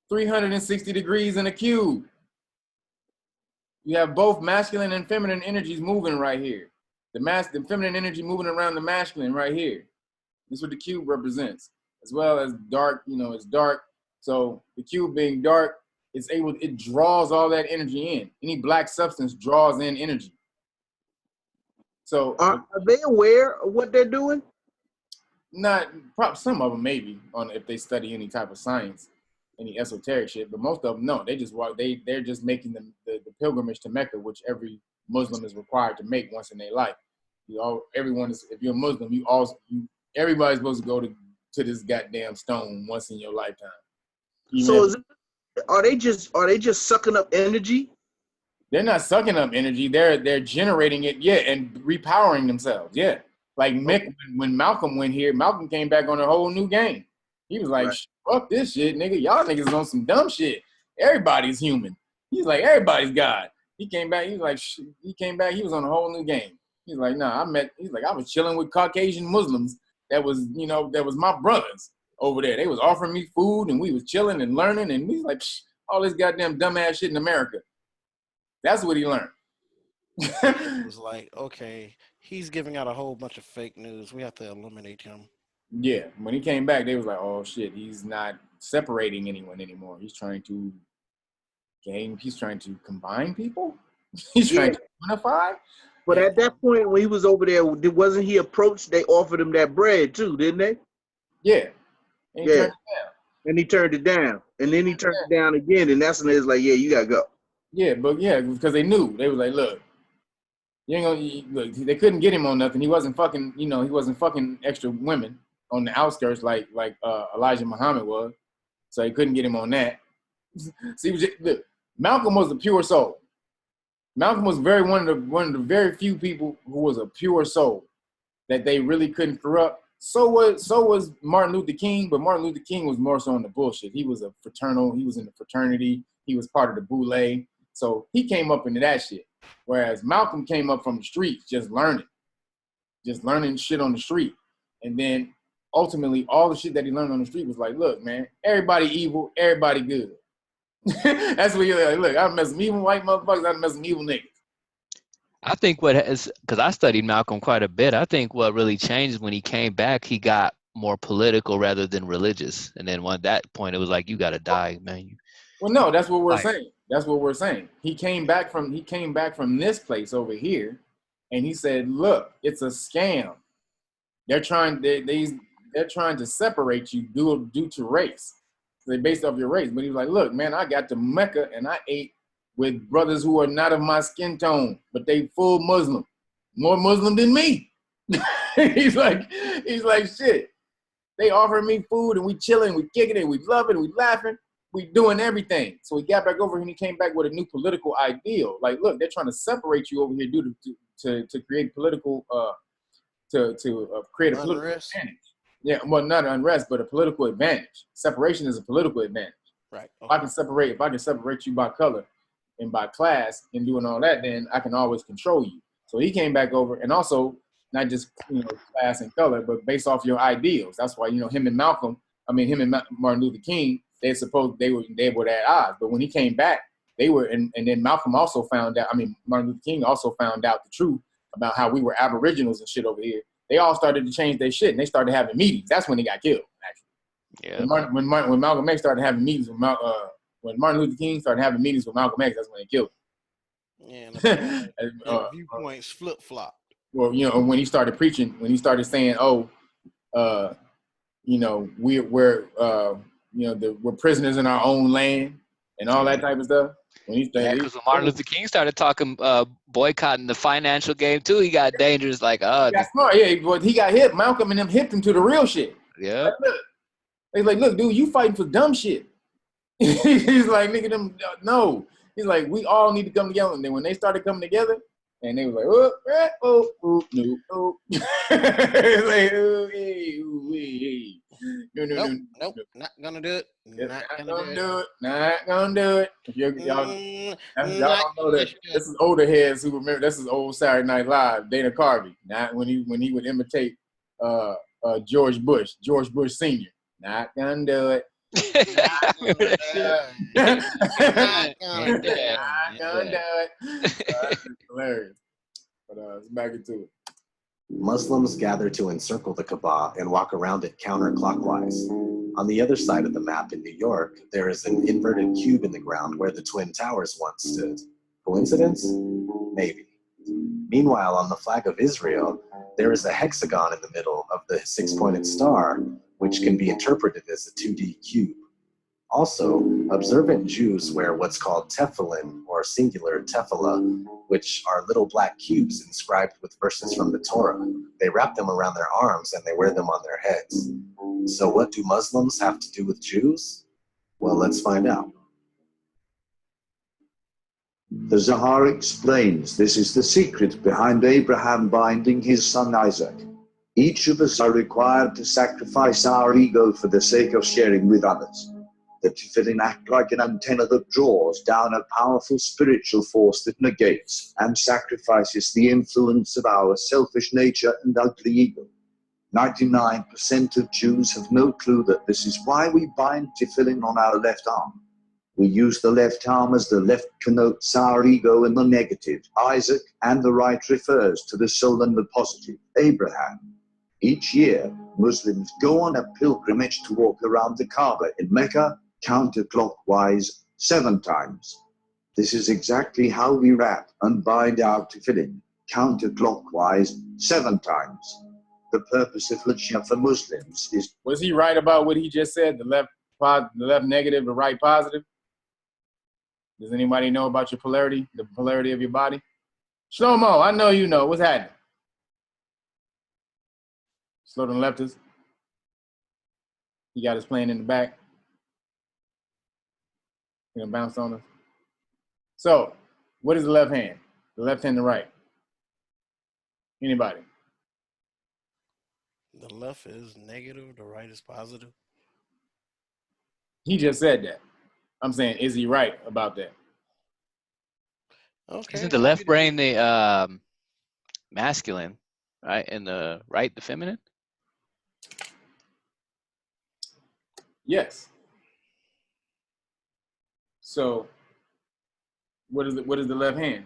360 degrees in a cube. You have both masculine and feminine energies moving right here. The feminine energy moving around the masculine right here. This is what the cube represents. As well as dark, it's dark. So the cube being dark, it draws all that energy in. Any black substance draws in energy. So are they aware of what they're doing? Some of them maybe if they study any type of science, any esoteric shit, but most of them no. They just they're just making the pilgrimage to Mecca, which every Muslim is required to make once in their life. If you're a Muslim, everybody's supposed to go to this goddamn stone once in your lifetime. So are they just sucking up energy? They're not sucking up energy. They're generating it, and repowering themselves, Like Mick, when Malcolm went here, Malcolm came back on a whole new game. He was like, fuck this shit, nigga. Y'all niggas on some dumb shit. Everybody's human. He's like, everybody's God. He came back, he was on a whole new game. He's like, nah, I was chilling with Caucasian Muslims that was my brothers over there. They was offering me food and we was chilling and learning, and we was like, all this goddamn dumbass shit in America. That's what he learned. It was like, okay, he's giving out a whole bunch of fake news. We have to eliminate him. Yeah, when he came back, they was like, oh shit, he's not separating anyone anymore. He's trying to combine people. He's trying to unify. But at that point, when he was over there, wasn't he approached? They offered him that bread too, didn't they? Yeah. And he turned it down. And he turned it down, and then he turned it down again, and that's when it's like, yeah, you gotta go. Yeah, but because they knew. They was like, look, you ain't gonna look. They couldn't get him on nothing. He wasn't fucking. He wasn't fucking extra women on the outskirts like Elijah Muhammad was. So they couldn't get him on that. See, look, Malcolm was a pure soul. Malcolm was one of the very few people who was a pure soul that they really couldn't corrupt. So was Martin Luther King, but Martin Luther King was more so on the bullshit. He was he was in the fraternity. He was part of the Boule. So he came up into that shit. Whereas Malcolm came up from the streets, just learning shit on the street. And then ultimately all the shit that he learned on the street was like, look, man, everybody evil, everybody good. That's what you're like, look, I mess with evil white motherfuckers, I mess with evil niggas. I think because I studied Malcolm quite a bit, I think what really changed when he came back, he got more political rather than religious. And then at that point, it was like, you got to die, man. Well, no, that's what we're saying. That's what we're saying. He came back from this place over here, and he said, look, it's a scam. They're trying to separate you due to race. So they based off your race. But he was like, look, man, I got to Mecca and I ate with brothers who are not of my skin tone, but they full Muslim, more Muslim than me. he's like, shit. They offering me food and we chilling, we kicking it, we loving, we laughing, we doing everything. So he got back over and he came back with a new political ideal. Like, look, they're trying to separate you over here due to create political to create a political advantage. Yeah, well, not unrest, but a political advantage. Separation is a political advantage. Right. Okay. If I can separate you by color and by class and doing all that, then I can always control you. So he came back over, and also not just class and color, but based off your ideals. That's why him and Martin Luther King, they were at odds. But when he came back, they were, and then Malcolm also found out. Martin Luther King also found out the truth about how we were aboriginals and shit over here. They all started to change their shit, and they started having meetings. That's when they got killed, actually. Yeah. When Malcolm X started having meetings with when Martin Luther King started having meetings with Malcolm X, that's when they killed him. Yeah, viewpoints flip-flop. Well, when he started preaching, when he started saying, we're prisoners in our own land and all that type of stuff. Because when Martin Luther King started talking boycotting the financial game too, he got dangerous. Like, that's smart. Yeah, but he got hit. Malcolm and them hipped him to the real shit. Yeah. He's like, look, dude, you fighting for dumb shit. He's like, nigga, them no. He's like, we all need to come together. And then when they started coming together, and they was like, no. Nope, not gonna do it. Not gonna do it. Y'all know that this is older heads who remember. This is old Saturday Night Live. Dana Carvey. Not when he would imitate George Bush Sr. Not gonna do it. Not gonna do it. Hilarious. But let's back into it. Muslims gather to encircle the Kaaba and walk around it counterclockwise. On the other side of the map in New York, there is an inverted cube in the ground where the Twin Towers once stood. Coincidence? Maybe. Meanwhile, on the flag of Israel, there is a hexagon in the middle of the six-pointed star, which can be interpreted as a 2D cube. Also, observant Jews wear what's called tefillin, or singular tefillah, which are little black cubes inscribed with verses from the Torah. They wrap them around their arms and they wear them on their heads. So what do Muslims have to do with Jews? Well, let's find out. The Zohar explains this is the secret behind Abraham binding his son Isaac. Each of us are required to sacrifice our ego for the sake of sharing with others. The tefillin act like an antenna that draws down a powerful spiritual force that negates and sacrifices the influence of our selfish nature and ugly ego. 99% of Jews have no clue that this is why we bind tefillin on our left arm. We use the left arm as the left connotes our ego in the negative, Isaac, and the right refers to the soul and the positive, Abraham. Each year, Muslims go on a pilgrimage to walk around the Kaaba in Mecca, counterclockwise 7 times. This is exactly how we wrap and bind our tefillin, counterclockwise 7 times. The purpose of Hajj for Muslims is... Was he right about what he just said? The left negative, the right positive? Does anybody know about your polarity, the polarity of your body? Shlomo, I know you know. What's happening? Slow and leftist. He got his plane in the back. He gonna bounce on us. So, what is the left hand? The left hand, the right? Anybody? The left is negative, the right is positive. He just said that. I'm saying, is he right about that? Okay. Isn't the left brain the masculine, right, and the right the feminine? Yes. So, what is it? What is the left hand?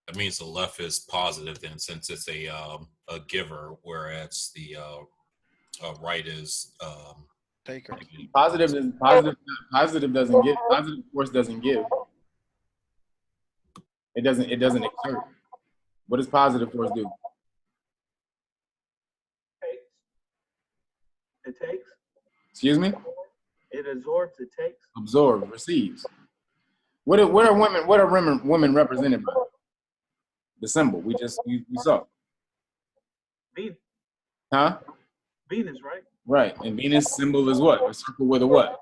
That means the left is positive then, since it's a giver, whereas the right is taker. Positive doesn't give. Positive force doesn't give. It doesn't exert. What does positive force do? It takes. Excuse me? It absorbs. It takes. Absorb, receives. What are women represented by? The symbol we saw. Venus. Huh? Venus, right? Right. And Venus symbol is what? A circle with a what?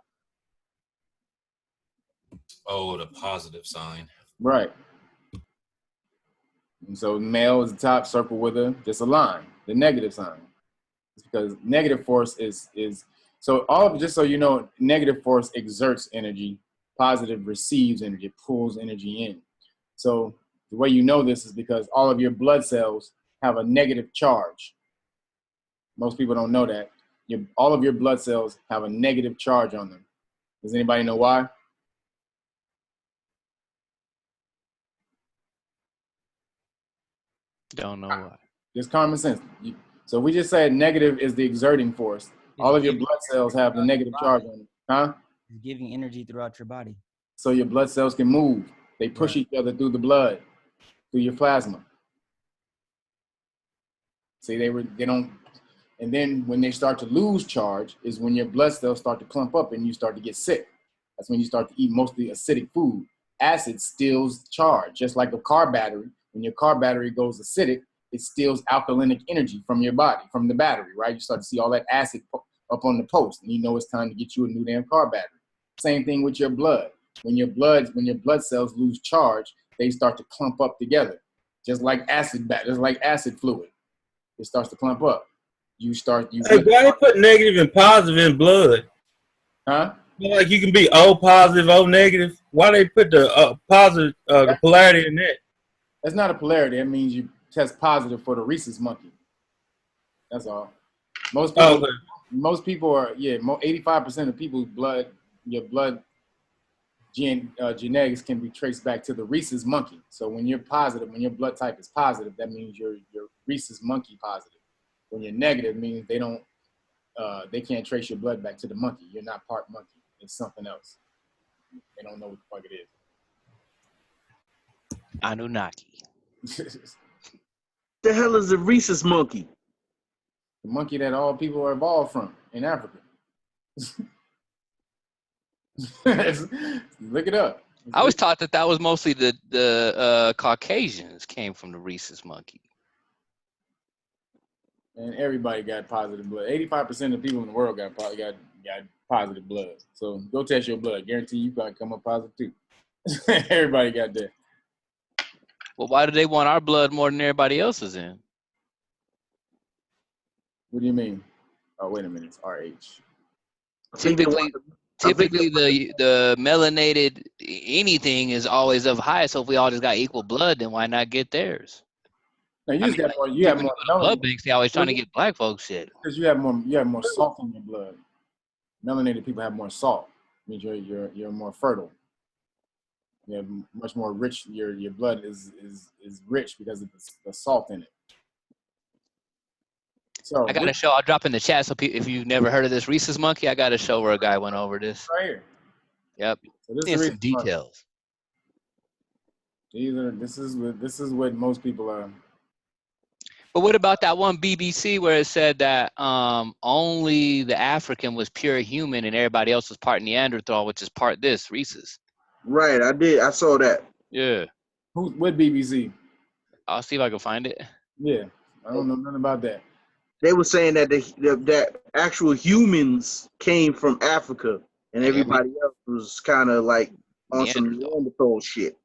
Oh, the positive sign. Right. And so male is the top, circle with just a line, the negative sign. It's because negative force is so just so you know, negative force exerts energy, positive receives energy, pulls energy in. So the way you know this is because all of your blood cells have a negative charge. Most people don't know that. All of your blood cells have a negative charge on them. Does anybody know why? Don't know why. Just common sense. So we just said negative is the exerting force. All of your blood cells have the negative charge on them. Huh? It's giving energy throughout your body. So your blood cells can move. They push each other through the blood, through your plasma. See, they don't, and then when they start to lose charge is when your blood cells start to clump up and you start to get sick. That's when you start to eat mostly acidic food. Acid steals charge, just like a car battery. When your car battery goes acidic, it steals alkalinic energy from your body, from the battery, right? You start to see all that acid up on the post, and you know it's time to get you a new damn car battery. Same thing with your blood. When your blood cells lose charge, they start to clump up together, just like acid fluid. It starts to clump up. Hey, why they put negative and positive in blood? Huh? Like you can be O positive, O negative. Why they put the positive, the polarity in that? That's not a polarity. That means you test positive for the rhesus monkey. That's all. Most people are 85% of people's blood, your blood genetics can be traced back to the rhesus monkey. So when you're positive, when your blood type is positive, that means you're rhesus monkey positive. When you're negative, means they can't trace your blood back to the monkey. You're not part monkey. It's something else. They don't know what the fuck it is. Anunnaki. The hell is a rhesus monkey? The monkey that all people are evolved from in Africa. Look it up. I was taught that was mostly the Caucasians came from the rhesus monkey. And everybody got positive blood. 85% of people in the world got positive blood. So go test your blood. Guarantee you probably come up positive too. Everybody got that. Well, why do they want our blood more than everybody else's in? What do you mean? Oh, wait a minute. It's RH. Typically the melanated anything is always up high. So if we all just got equal blood, then why not get theirs? No, you have more blood banks. They always trying to get black folks shit. Because you have more salt in your blood. Melanated people have more salt. It means you're more fertile. You have much more rich. Your blood is rich because of the salt in it. So I got a show. I'll drop in the chat. So if you've never heard of this rhesus monkey, I got a show where a guy went over this. right here. Yep. So this In is some details. This is what most people are. But what about that one BBC where it said that only the African was pure human and everybody else was part Neanderthal, which is part this rhesus? Right, I did. I saw that. Yeah. What BBC? I'll see if I can find it. Yeah, I don't know nothing about that. They were saying that that actual humans came from Africa, and everybody else was kind of like on some Neanderthal shit.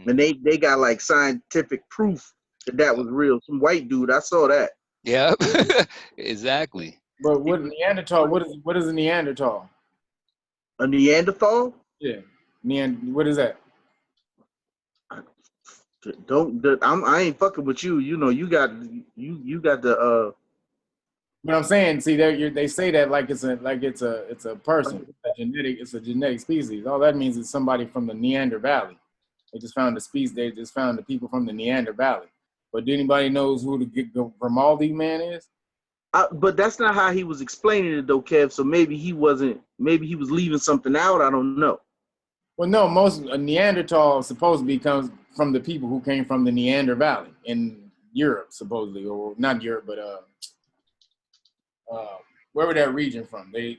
And they got like scientific proof that was real. Some white dude, I saw that. Yep, exactly. But what Neanderthal? What is a Neanderthal? A Neanderthal? Yeah, What is that? I ain't fucking with you. You know, you got the. But I'm saying, see, they say that like it's a person, it's a genetic species. All that means is somebody from the Neander Valley. They just found the species. They just found the people from the Neander Valley. But do anybody knows who the Grimaldi man is? But that's not how he was explaining it, though, Kev. So maybe he wasn't. Maybe he was leaving something out. I don't know. Well, no. Most Neanderthal supposedly comes from the people who came from the Neander Valley in Europe, supposedly, or not Europe, but where was that region from? They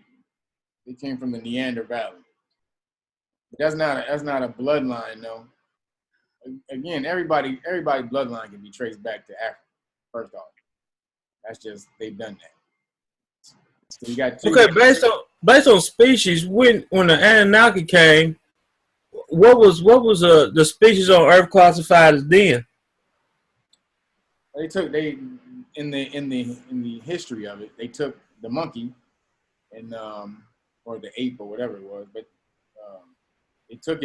came from the Neander Valley. But that's not a bloodline, though. Again, everybody's bloodline can be traced back to Africa. First off, that's just they've done that. So you got okay, based on species. When the Anunnaki came, what was the species on Earth classified as then? In the history of it, they took the monkey and or the ape or whatever it was, but they took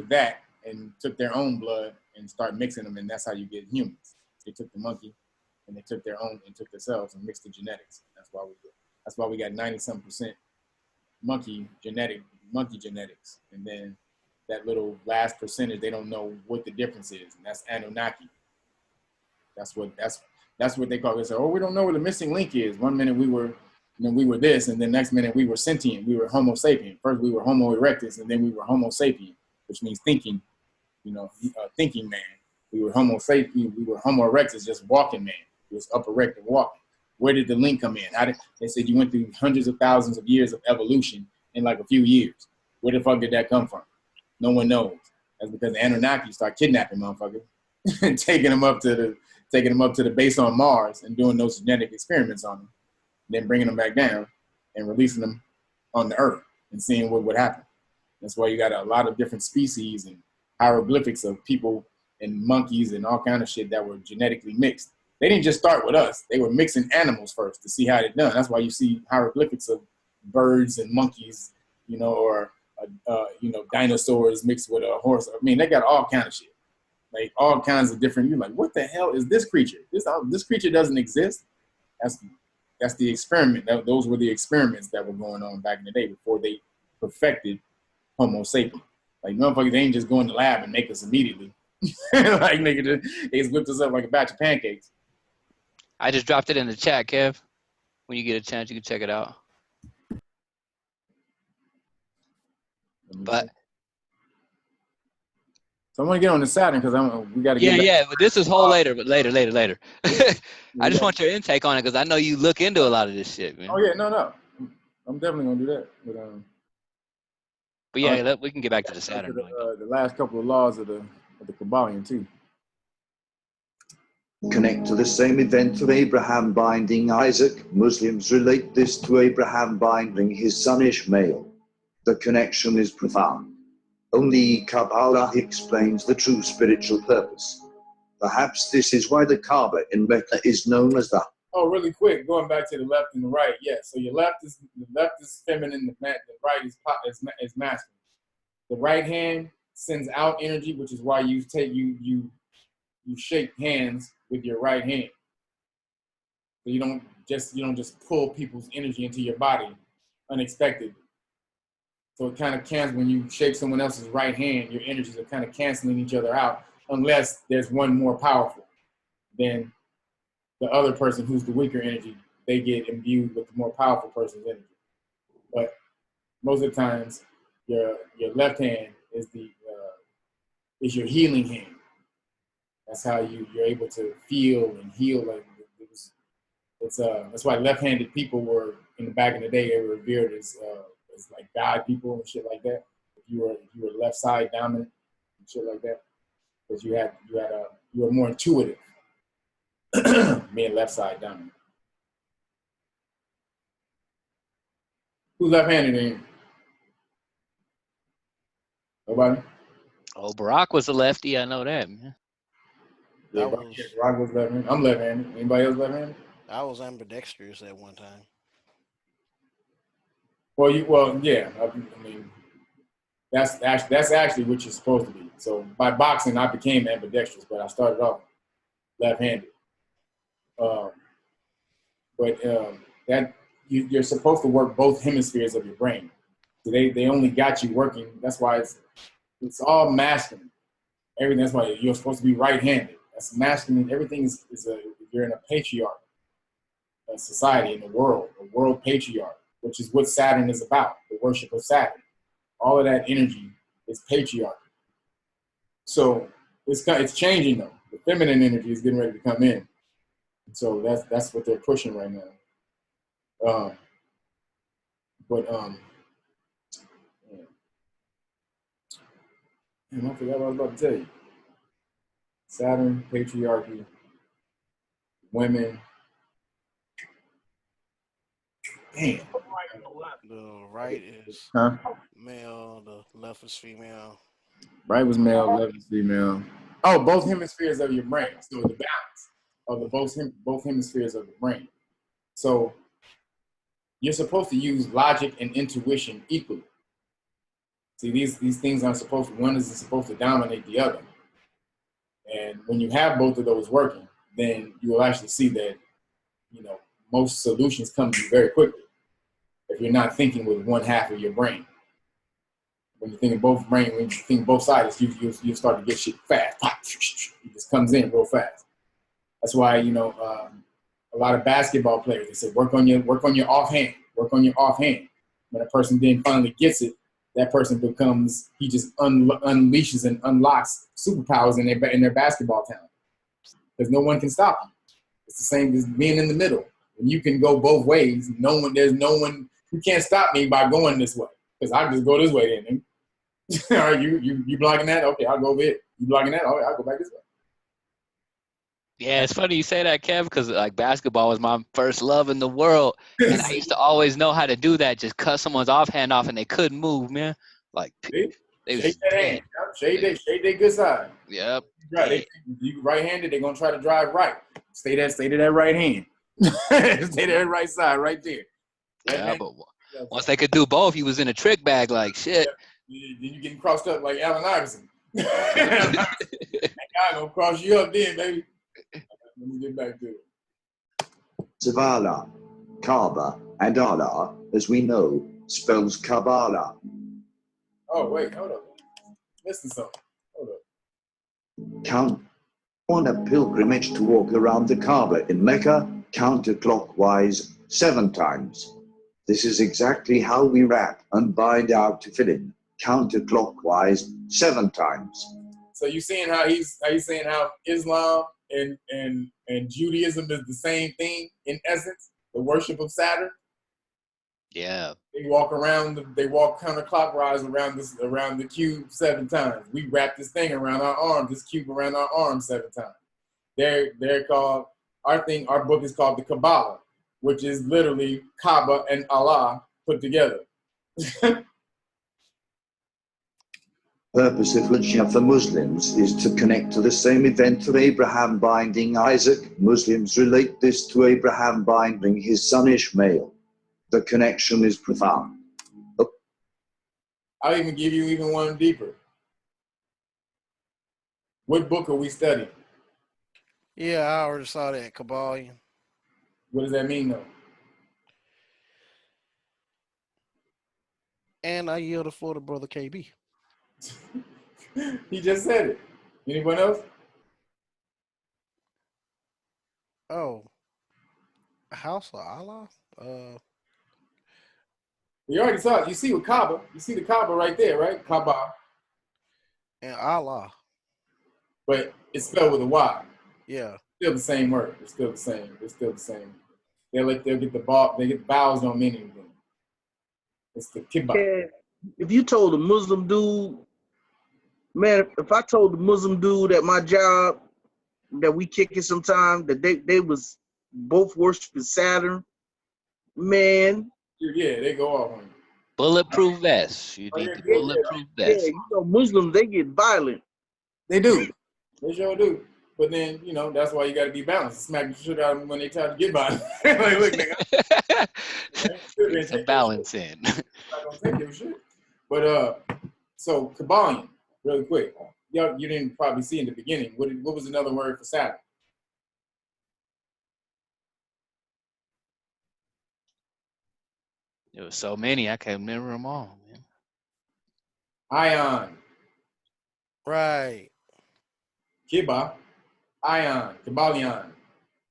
that and took their own blood and started mixing them, and that's how you get humans. They took the monkey and they took their own and took themselves and mixed the genetics. That's why we got 90-some% monkey genetics, and then that little last percentage, they don't know what the difference is, and that's Anunnaki. That's what they call it. They say, oh, we don't know what the missing link is. One minute we were this, and the next minute we were sentient. We were Homo sapien. First we were Homo erectus, and then we were Homo sapien, which means thinking. Thinking man. We were Homo sapien. We were Homo erectus, just walking man. It was up erect and walking. Where did the link come in? They said you went through hundreds of thousands of years of evolution in like a few years. Where the fuck did that come from? No one knows. That's because the Anunnaki start kidnapping motherfuckers and taking them up to the base on Mars and doing those genetic experiments on them, then bringing them back down and releasing them on the Earth and seeing what would happen. That's why you got a lot of different species and hieroglyphics of people and monkeys and all kind of shit that were genetically mixed. They didn't just start with us. They were mixing animals first to see how it's done. That's why you see hieroglyphics of birds and monkeys, or dinosaurs mixed with a horse. I mean, they got all kind of shit. Like all kinds of different. You're like, what the hell is this creature? This creature doesn't exist. That's the experiment. Those were the experiments that were going on back in the day before they perfected Homo sapien. Like motherfuckers, they ain't just go in the lab and make us immediately. Like nigga, they just whipped us up like a batch of pancakes. I just dropped it in the chat, Kev. When you get a chance, you can check it out. But so I want to get on the Saturn because we got to get. Yeah. But this is whole later. But later. I just want your intake on it because I know you look into a lot of this shit, man. Oh yeah, no. I'm definitely gonna do that. But yeah, we can get back to the Saturn. The last couple of laws of the Kabbalion too. Connect to the same event of Abraham binding Isaac. Muslims relate this to Abraham binding his son Ishmael. The connection is profound. Only Kabbalah explains the true spiritual purpose. Perhaps this is why the Kaaba in Mecca is known as the... Oh, really quick, going back to the left and the right. Yeah, so the left is feminine, the right is masculine. The right hand sends out energy, which is why you shake hands with your right hand. So you don't just pull people's energy into your body unexpectedly. So it kind of cancels when you shake someone else's right hand, your energies are kind of canceling each other out unless there's one more powerful than the other person who's the weaker energy, they get imbued with the more powerful person's energy. But most of the times, your left hand is is your healing hand. That's how you're able to feel and heal. Like that's why left-handed people were in the back in the day, they were revered as like God people and shit like that. If you were left side dominant and shit like that, because you were more intuitive, being left side dominant. Who's left-handed in? Nobody? Oh, Barack was a lefty. I know that, man. Yeah, Barack was left-handed. I'm left-handed. Anybody else left-handed? I was ambidextrous at one time. Well, yeah. I mean, that's actually what you're supposed to be. So by boxing, I became ambidextrous, but I started off left-handed. That you're supposed to work both hemispheres of your brain. So they only got you working. That's why it's all masculine. Everything. That's why you're supposed to be right-handed. That's masculine. Everything is you're in a patriarch society in the world, a world patriarch, which is what Saturn is about, the worship of Saturn. All of that energy is patriarchy. So it's changing though. The feminine energy is getting ready to come in. So that's what they're pushing right now. Yeah. I forgot what I was about to tell you. Saturn, patriarchy, women. Damn. The right is male, the left is female. Right was male, left is female. Oh, both hemispheres of your brain. So the balance of both hemispheres of the brain. So you're supposed to use logic and intuition equally. See, these things aren't supposed to, one isn't supposed to dominate the other. And when you have both of those working, then you will actually see that, most solutions come to you very quickly if you're not thinking with one half of your brain. When you think of both brain, when you think both sides, you start to get shit fast. It just comes in real fast. That's why, a lot of basketball players, they say, work on your offhand, work on your offhand. When a person then finally gets it, that person becomes, he just unleashes and unlocks superpowers in their basketball talent. Because no one can stop you. It's the same as being in the middle. When you can go both ways, there's no one who can't stop me by going this way. Because I just go this way then. All right, you blocking that? Okay, I'll go over here. You blocking that? Okay, I'll go back this way. Yeah, it's funny you say that, Kev, because like basketball was my first love in the world, and I used to always know how to do that. Just cut someone's offhand off, and they couldn't move, man. Like they shake that hand. Shake that good side. Yep. Right. You right-handed, they're gonna try to drive right. Stay to that right hand. Stay to that right side, right there. Yeah, but once they could do both, he was in a trick bag like shit. Yeah. Then you getting crossed up like Allen Iverson. That guy gonna cross you up then, baby. Let me get back to it. Zavala, Kaaba, and Allah, as we know, spells Kabbalah. Oh, wait, hold up. Listen to something. Hold up. Count on a pilgrimage to walk around the Kaaba in Mecca counterclockwise 7 times. This is exactly how we wrap and bind our tefillin, counterclockwise 7 times. So you seeing how he's saying how Islam and Judaism is the same thing in essence, the worship of Saturn? Yeah. They walk counterclockwise around the cube 7 times. We wrap this thing around our arm, this cube around our arm 7 times. They're called, our book is called the Kabbalah, which is literally Kaaba and Allah put together. Purpose of Hajj for Muslims is to connect to the same event of Abraham binding Isaac. Muslims relate this to Abraham binding his son Ishmael. The connection is profound. I'll even give you even one deeper. What book are we studying? Yeah, I already saw that, Kabbalion. What does that mean, though? And I yield the floor to Brother KB. He just said it. Anyone else? Oh, House of Allah? You already saw it. You see with Kaaba. You see the Kaaba right there, right? Kaaba. And Allah. But it's spelled with a Y. Yeah. Still the same word. It's still the same. It's still the same. They'll get the ball. They get the vowels don't mean anything. It's the Kiba. Yeah. If you told a Muslim dude, man, if I told the Muslim dude at my job that we kick it sometime, that they was both worshiping Saturn, man. Yeah, they go off on you. Bulletproof vest. You need the bulletproof vest. Yeah, you know, Muslims, they get violent. They do. They sure do. But then, you know, that's why you got to be balanced. Smack the shit out of them when they try to get violent. Like, look, nigga. It's a balance in. I'm not gonna take your shit. But so Kabbalion, really quick. You didn't probably see in the beginning. What was another word for Saturn? There was so many, I can't remember them all, man. Ion. Right. Kiba. Ion. Kabbalion.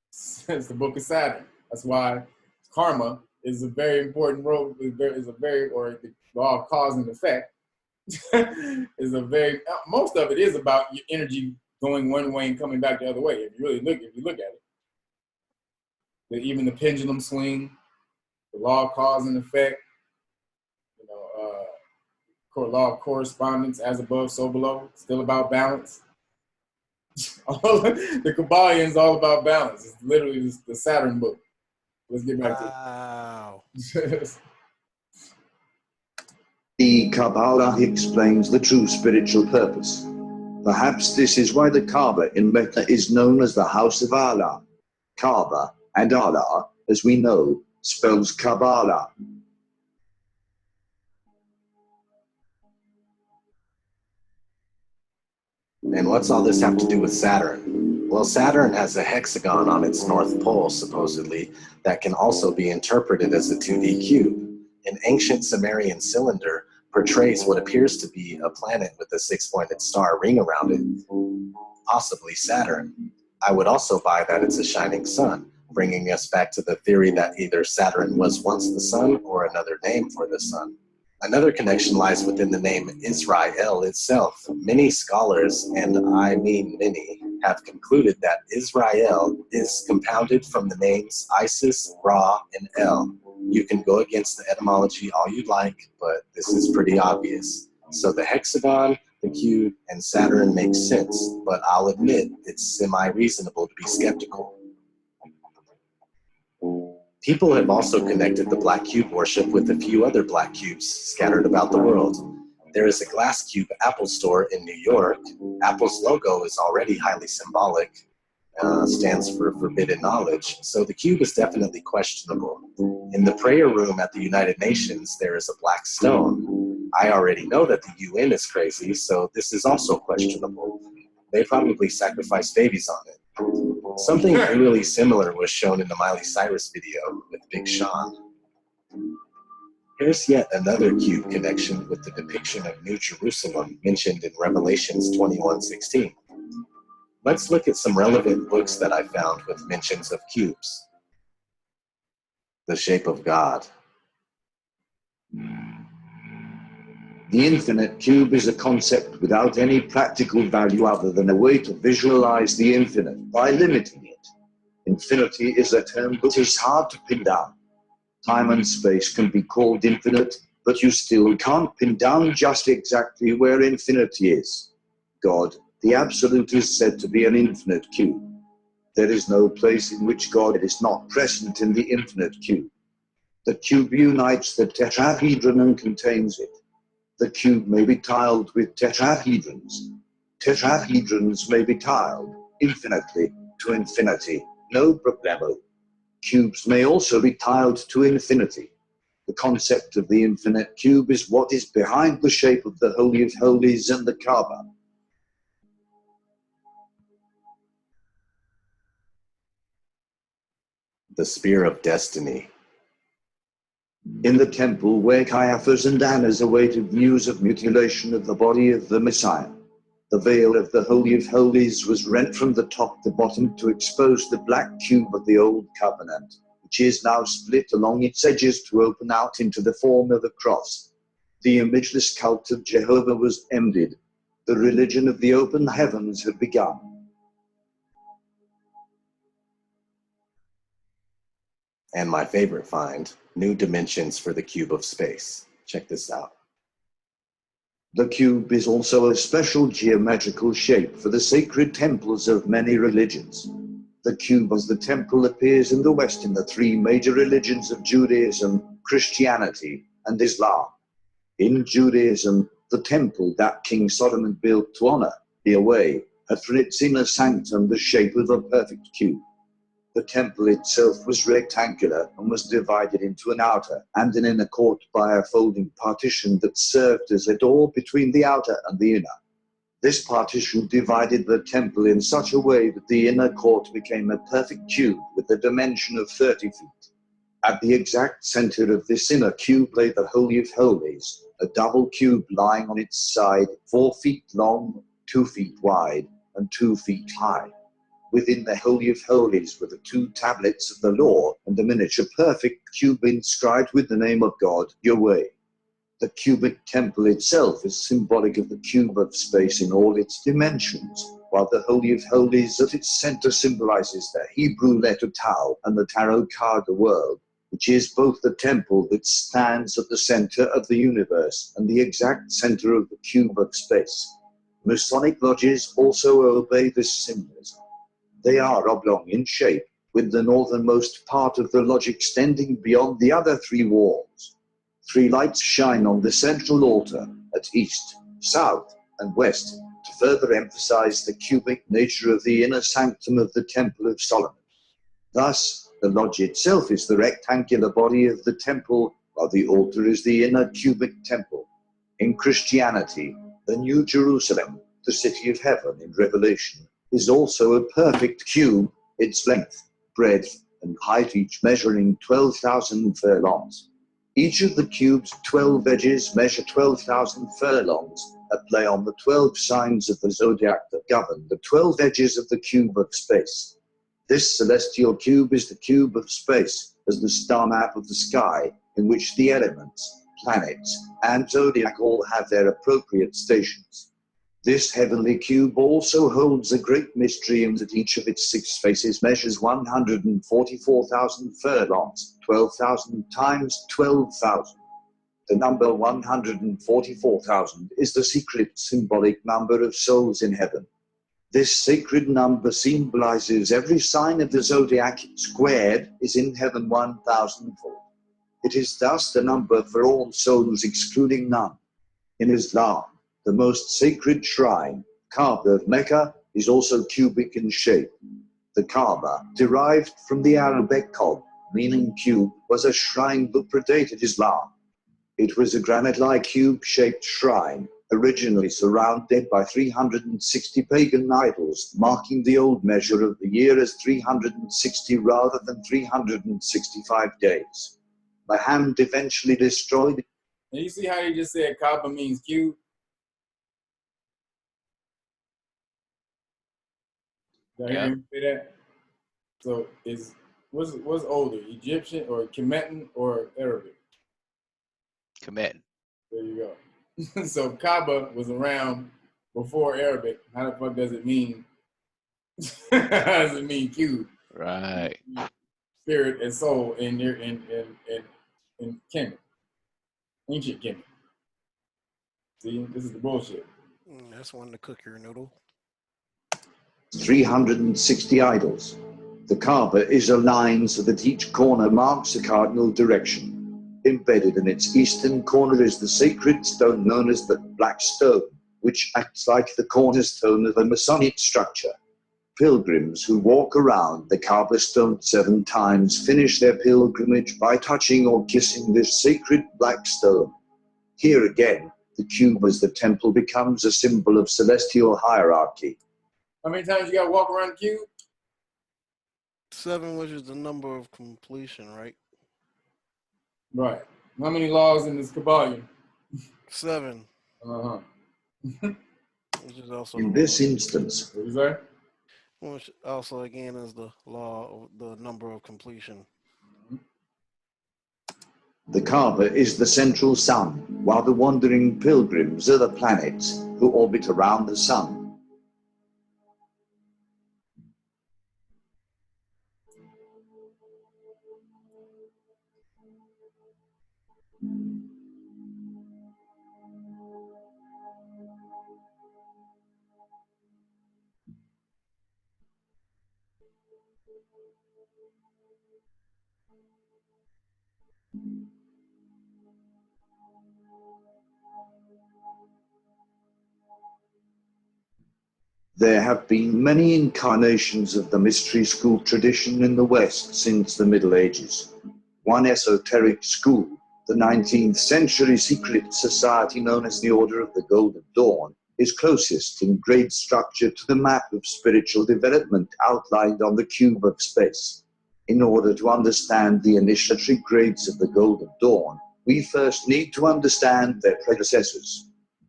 It's the book of Saturn. That's why karma is a very important role. Or the law of cause and effect is a very. Most of it is about your energy going one way and coming back the other way. If you look at it, even the pendulum swing, the law of cause and effect, you know, law of correspondence, as above, so below. Still about balance. The Kabbalion is all about balance. It's literally the Saturn book. Let's get back to it. The Kabbalah explains the true spiritual purpose. Perhaps this is why the Kaaba in Mecca is known as the House of Allah. Kaaba and Allah, as we know, spells Kabbalah. And what's all this have to do with Saturn? Well, Saturn has a hexagon on its north pole, supposedly, that can also be interpreted as a 2D cube. An ancient Sumerian cylinder portrays what appears to be a planet with a 6-pointed star ring around it, possibly Saturn. I would also buy that it's a shining sun, bringing us back to the theory that either Saturn was once the sun or another name for the sun. Another connection lies within the name Israel itself. Many scholars, and I mean many, have concluded that Israel is compounded from the names Isis, Ra, and El. You can go against the etymology all you'd like, but this is pretty obvious. So the hexagon, the cube, and Saturn make sense, but I'll admit it's semi-reasonable to be skeptical. People have also connected the black cube worship with a few other black cubes scattered about the world. There is a glass cube Apple store in New York. Apple's logo is already highly symbolic, stands for forbidden knowledge, so the cube is definitely questionable. In the prayer room at the United Nations, there is a black stone. I already know that the UN is crazy, so this is also questionable. They probably sacrifice babies on it. Something really similar was shown in the Miley Cyrus video with Big Sean. Here's yet another cube connection with the depiction of New Jerusalem mentioned in Revelations 21:16. Let's look at some relevant books that I found with mentions of cubes. The Shape of God. The infinite cube is a concept without any practical value other than a way to visualize the infinite by limiting it. Infinity is a term that is hard to pin down. Time and space can be called infinite, but you still can't pin down just exactly where infinity is. God, the Absolute, is said to be an infinite cube. There is no place in which God is not present in the infinite cube. The cube unites the tetrahedron and contains it. The cube may be tiled with tetrahedrons. Tetrahedrons may be tiled infinitely to infinity, no problemo. Cubes may also be tiled to infinity. The concept of the infinite cube is what is behind the shape of the Holy of Holies and the Kaaba. The Spear of Destiny. In the temple where Caiaphas and Annas awaited news of mutilation of the body of the Messiah, the veil of the Holy of Holies was rent from the top to bottom to expose the black cube of the Old Covenant, which is now split along its edges to open out into the form of a cross. The imageless cult of Jehovah was ended. The religion of the open heavens had begun. And my favorite find, new dimensions for the cube of space. Check this out. The cube is also a special geometrical shape for the sacred temples of many religions. The cube as the temple appears in the West in the three major religions of Judaism, Christianity, and Islam. In Judaism, the temple that King Solomon built to honor Yahweh had for its inner sanctum the shape of a perfect cube. The temple itself was rectangular and was divided into an outer and an inner court by a folding partition that served as a door between the outer and the inner. This partition divided the temple in such a way that the inner court became a perfect cube with a dimension of 30 feet. At the exact center of this inner cube lay the Holy of Holies, a double cube lying on its side, 4 feet long, 2 feet wide, and 2 feet high. Within the Holy of Holies were the 2 tablets of the law and a miniature perfect cube inscribed with the name of God, Yahweh. The cubic temple itself is symbolic of the cube of space in all its dimensions, while the Holy of Holies at its center symbolizes the Hebrew letter Tau and the tarot card the world, which is both the temple that stands at the center of the universe and the exact center of the cube of space. Masonic lodges also obey this symbolism. They are oblong in shape, with the northernmost part of the lodge extending beyond the other 3 walls. 3 lights shine on the central altar at east, south, and west to further emphasize the cubic nature of the inner sanctum of the Temple of Solomon. Thus, the lodge itself is the rectangular body of the temple, while the altar is the inner cubic temple. In Christianity, the New Jerusalem, the city of heaven in Revelation, is also a perfect cube, its length, breadth, and height each measuring 12,000 furlongs. Each of the cube's 12 edges measure 12,000 furlongs, a play on the 12 signs of the zodiac that govern the 12 edges of the cube of space. This celestial cube is the cube of space, as the star map of the sky, in which the elements, planets, and zodiac all have their appropriate stations. This heavenly cube also holds a great mystery in that each of its 6 faces measures 144,000 furlongs, 12,000 times 12,000. The number 144,000 is the secret symbolic number of souls in heaven. This sacred number symbolizes every sign of the zodiac squared is in heaven 1,000-fold. It is thus the number for all souls excluding none. In Islam, the most sacred shrine, Kaaba of Mecca, is also cubic in shape. The Kaaba, derived from the Arabic Kab, meaning cube, was a shrine that predated Islam. It was a granite-like cube-shaped shrine, originally surrounded by 360 pagan idols, marking the old measure of the year as 360 rather than 365 days. Muhammad eventually destroyed it. And you see how you just said Kaaba means cube? Did I hear him say that? So what's older, Egyptian or Kemetan or Arabic? Kemetan. There you go. So Kaaba was around before Arabic. How the fuck does it mean? How does it mean cube? Right. Spirit and soul in Kemet. Ancient Kemet. See, this is the bullshit. That's one to cook your noodle. 360 idols. The Kaaba is aligned so that each corner marks a cardinal direction. Embedded in its eastern corner is the sacred stone known as the Black Stone, which acts like the cornerstone of a Masonic structure. Pilgrims who walk around the Kaaba stone 7 times finish their pilgrimage by touching or kissing this sacred black stone. Here again, the cube as the temple becomes a symbol of celestial hierarchy. How many times you gotta walk around the cube? 7, which is the number of completion, right? Right. How many laws in this Kabbalion? 7. Uh-huh. Which is also In this instance, what is that? Which also again is the law of the number of completion. The Karma is the central sun, while the wandering pilgrims are the planets who orbit around the sun. There have been many incarnations of the mystery school tradition in the West since the Middle Ages. One esoteric school, the 19th century secret society known as the Order of the Golden Dawn, is closest in grade structure to the map of spiritual development outlined on the cube of space. In order to understand the initiatory grades of the Golden Dawn, we first need to understand their predecessors.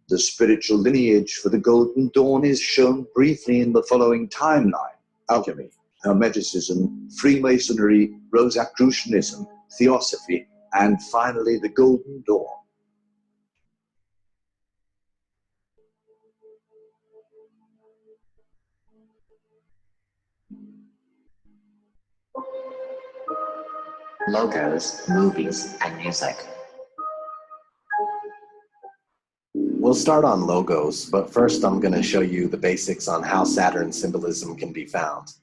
The spiritual lineage for the Golden Dawn is shown briefly in the following timeline: alchemy, Hermeticism, Freemasonry, Rosicrucianism, Theosophy, and finally the Golden Dawn. Logos, movies, and music. We'll start on logos, but first I'm going to show you the basics on how Saturn symbolism can be found.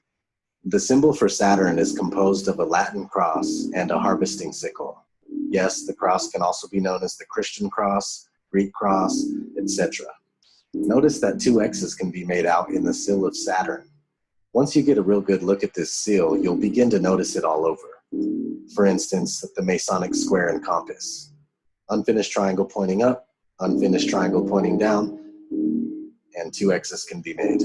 The symbol for Saturn is composed of a Latin cross and a harvesting sickle. Yes, the cross can also be known as the Christian cross, Greek cross, etc. Notice that 2 X's can be made out in the seal of Saturn. Once you get a real good look at this seal, you'll begin to notice it all over. For instance, the Masonic square and compass. Unfinished triangle pointing up, unfinished triangle pointing down, and 2 X's can be made.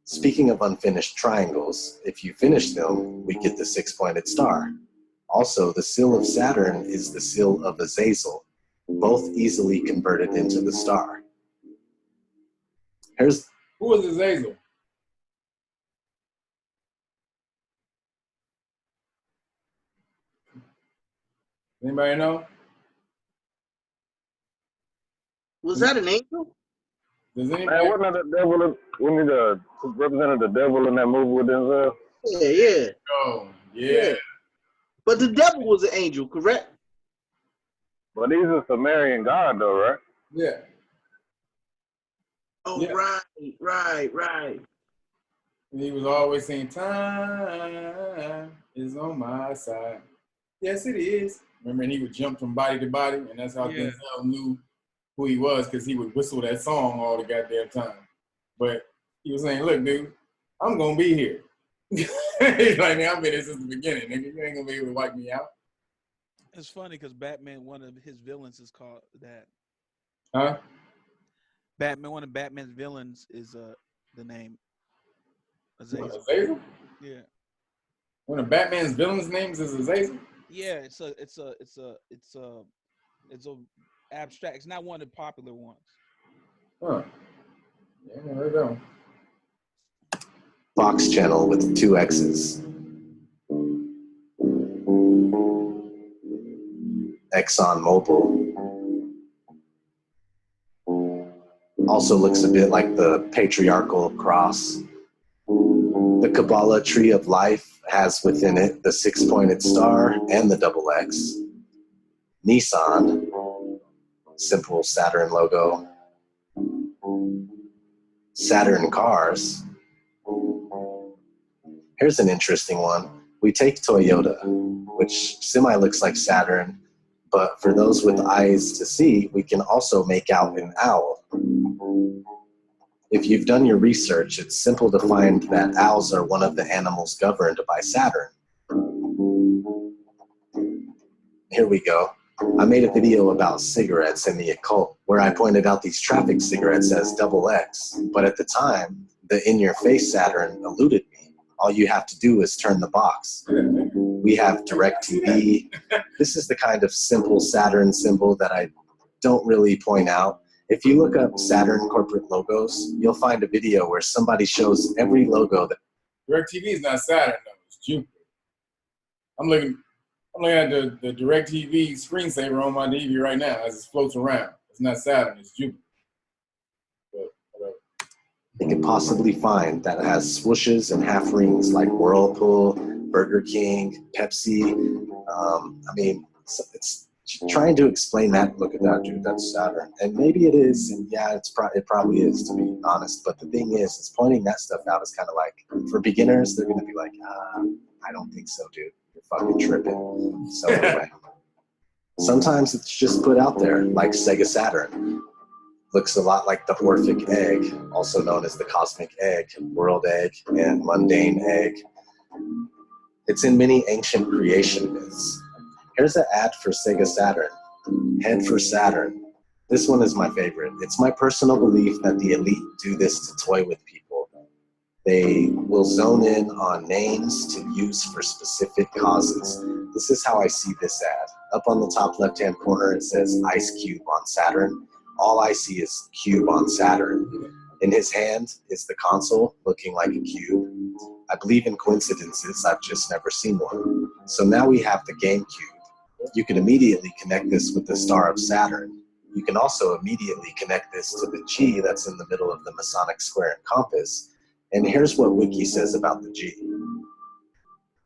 Speaking of unfinished triangles, if you finish them, we get the 6-pointed star. Also, the seal of Saturn is the seal of Azazel, both easily converted into the star. Who is Azazel? Anybody know? Was that an angel? Does anybody? Man, wasn't that the devil? Wasn't he represented the devil in that movie with Denzel? Yeah. Oh, yeah. But the devil was an angel, correct? But he's a Sumerian god, though, right? Yeah. Oh, Yeah. right. And he was always saying, "Time is on my side." Yes, it is. Remember, and he would jump from body to body, and that's how Denzel knew who he was, because he would whistle that song all the goddamn time. But he was saying, "Look, dude, I'm gonna be here." He's like, "Man, I've been here since the beginning, nigga. You ain't gonna be able to wipe me out." It's funny because Batman, one of his villains is called that. Huh? Batman, one of Batman's villains is the name Azazel. Azazel? Yeah. One of Batman's villains' names is Azazel? Yeah, it's a abstract. It's not one of the popular ones. Huh. Yeah, there you go. Fox channel with 2 X's. Exxon Mobil. Also looks a bit like the patriarchal cross. The Kabbalah tree of life has within it the 6-pointed star and the double X. Nissan, simple Saturn logo. Saturn cars. Here's an interesting one. We take Toyota, which semi looks like Saturn, but for those with eyes to see, we can also make out an owl. If you've done your research, it's simple to find that owls are one of the animals governed by Saturn. Here we go. I made a video about cigarettes and the occult, where I pointed out these traffic cigarettes as double X, but at the time, the in-your-face Saturn eluded me. All you have to do is turn the box. We have DirecTV. This is the kind of simple Saturn symbol that I don't really point out. If you look up Saturn corporate logos, you'll find a video where somebody shows every logo that... DirecTV is not Saturn, though. It's Jupiter. I'm looking... I'm looking at the DirecTV screensaver on my TV right now as it floats around. It's not Saturn, it's Jupiter. They could possibly find that it has swooshes and half rings like Whirlpool, Burger King, Pepsi. I mean, it's trying to explain that. Look at that, dude. That's Saturn, and maybe it is, and yeah, it probably is, to be honest. But the thing is pointing that stuff out is kind of like, for beginners, they're gonna be like, I don't think so, dude. You're fucking tripping. So anyway, sometimes it's just put out there, like Sega Saturn. Looks a lot like the Orphic egg, also known as the cosmic egg, world egg, and mundane egg. It's in many ancient creation myths. Here's an ad for Sega Saturn. Head for Saturn. This one is my favorite. It's my personal belief that the elite do this to toy with people. They will zone in on names to use for specific causes. This is how I see this ad. Up on the top left-hand corner, it says Ice Cube on Saturn. All I see is cube on Saturn. In his hand is the console, looking like a cube. I believe in coincidences, I've just never seen one. So now we have the GameCube. You can immediately connect this with the star of Saturn. You can also immediately connect this to the G that's in the middle of the Masonic square and compass. And here's what Wiki says about the G.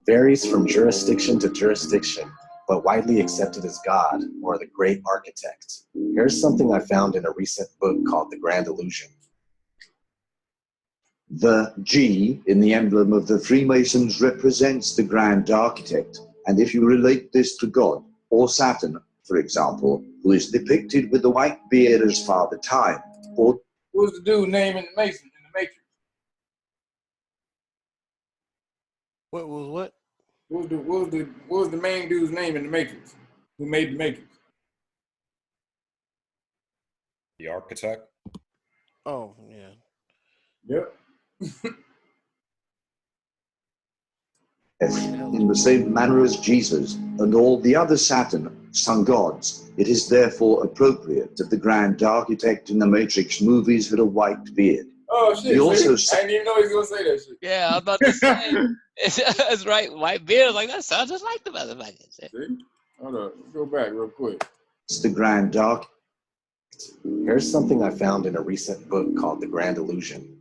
Varies from jurisdiction to jurisdiction, but widely accepted as God or the great architect. Here's something I found in a recent book called The Grand Illusion. The G in the emblem of the Freemasons represents the grand architect, and if you relate this to God or Saturn, for example, who is depicted with the white beard as Father Time, or who's the dude named in the Mason in the Matrix? What was what? What was the main dude's name in the Matrix? Who made the Matrix? The architect. Oh yeah. Yep. in the same manner as Jesus and all the other Saturn sun gods, it is therefore appropriate that the grand architect in the Matrix movies had a white beard. Oh shit! He also I didn't even know he was gonna say that shit. Yeah, I'm about to say. That's right. White beard, like that sounds just like the motherfucker. See? Hold on, let's go back real quick. It's the grand architect. Here's something I found in a recent book called The Grand Illusion.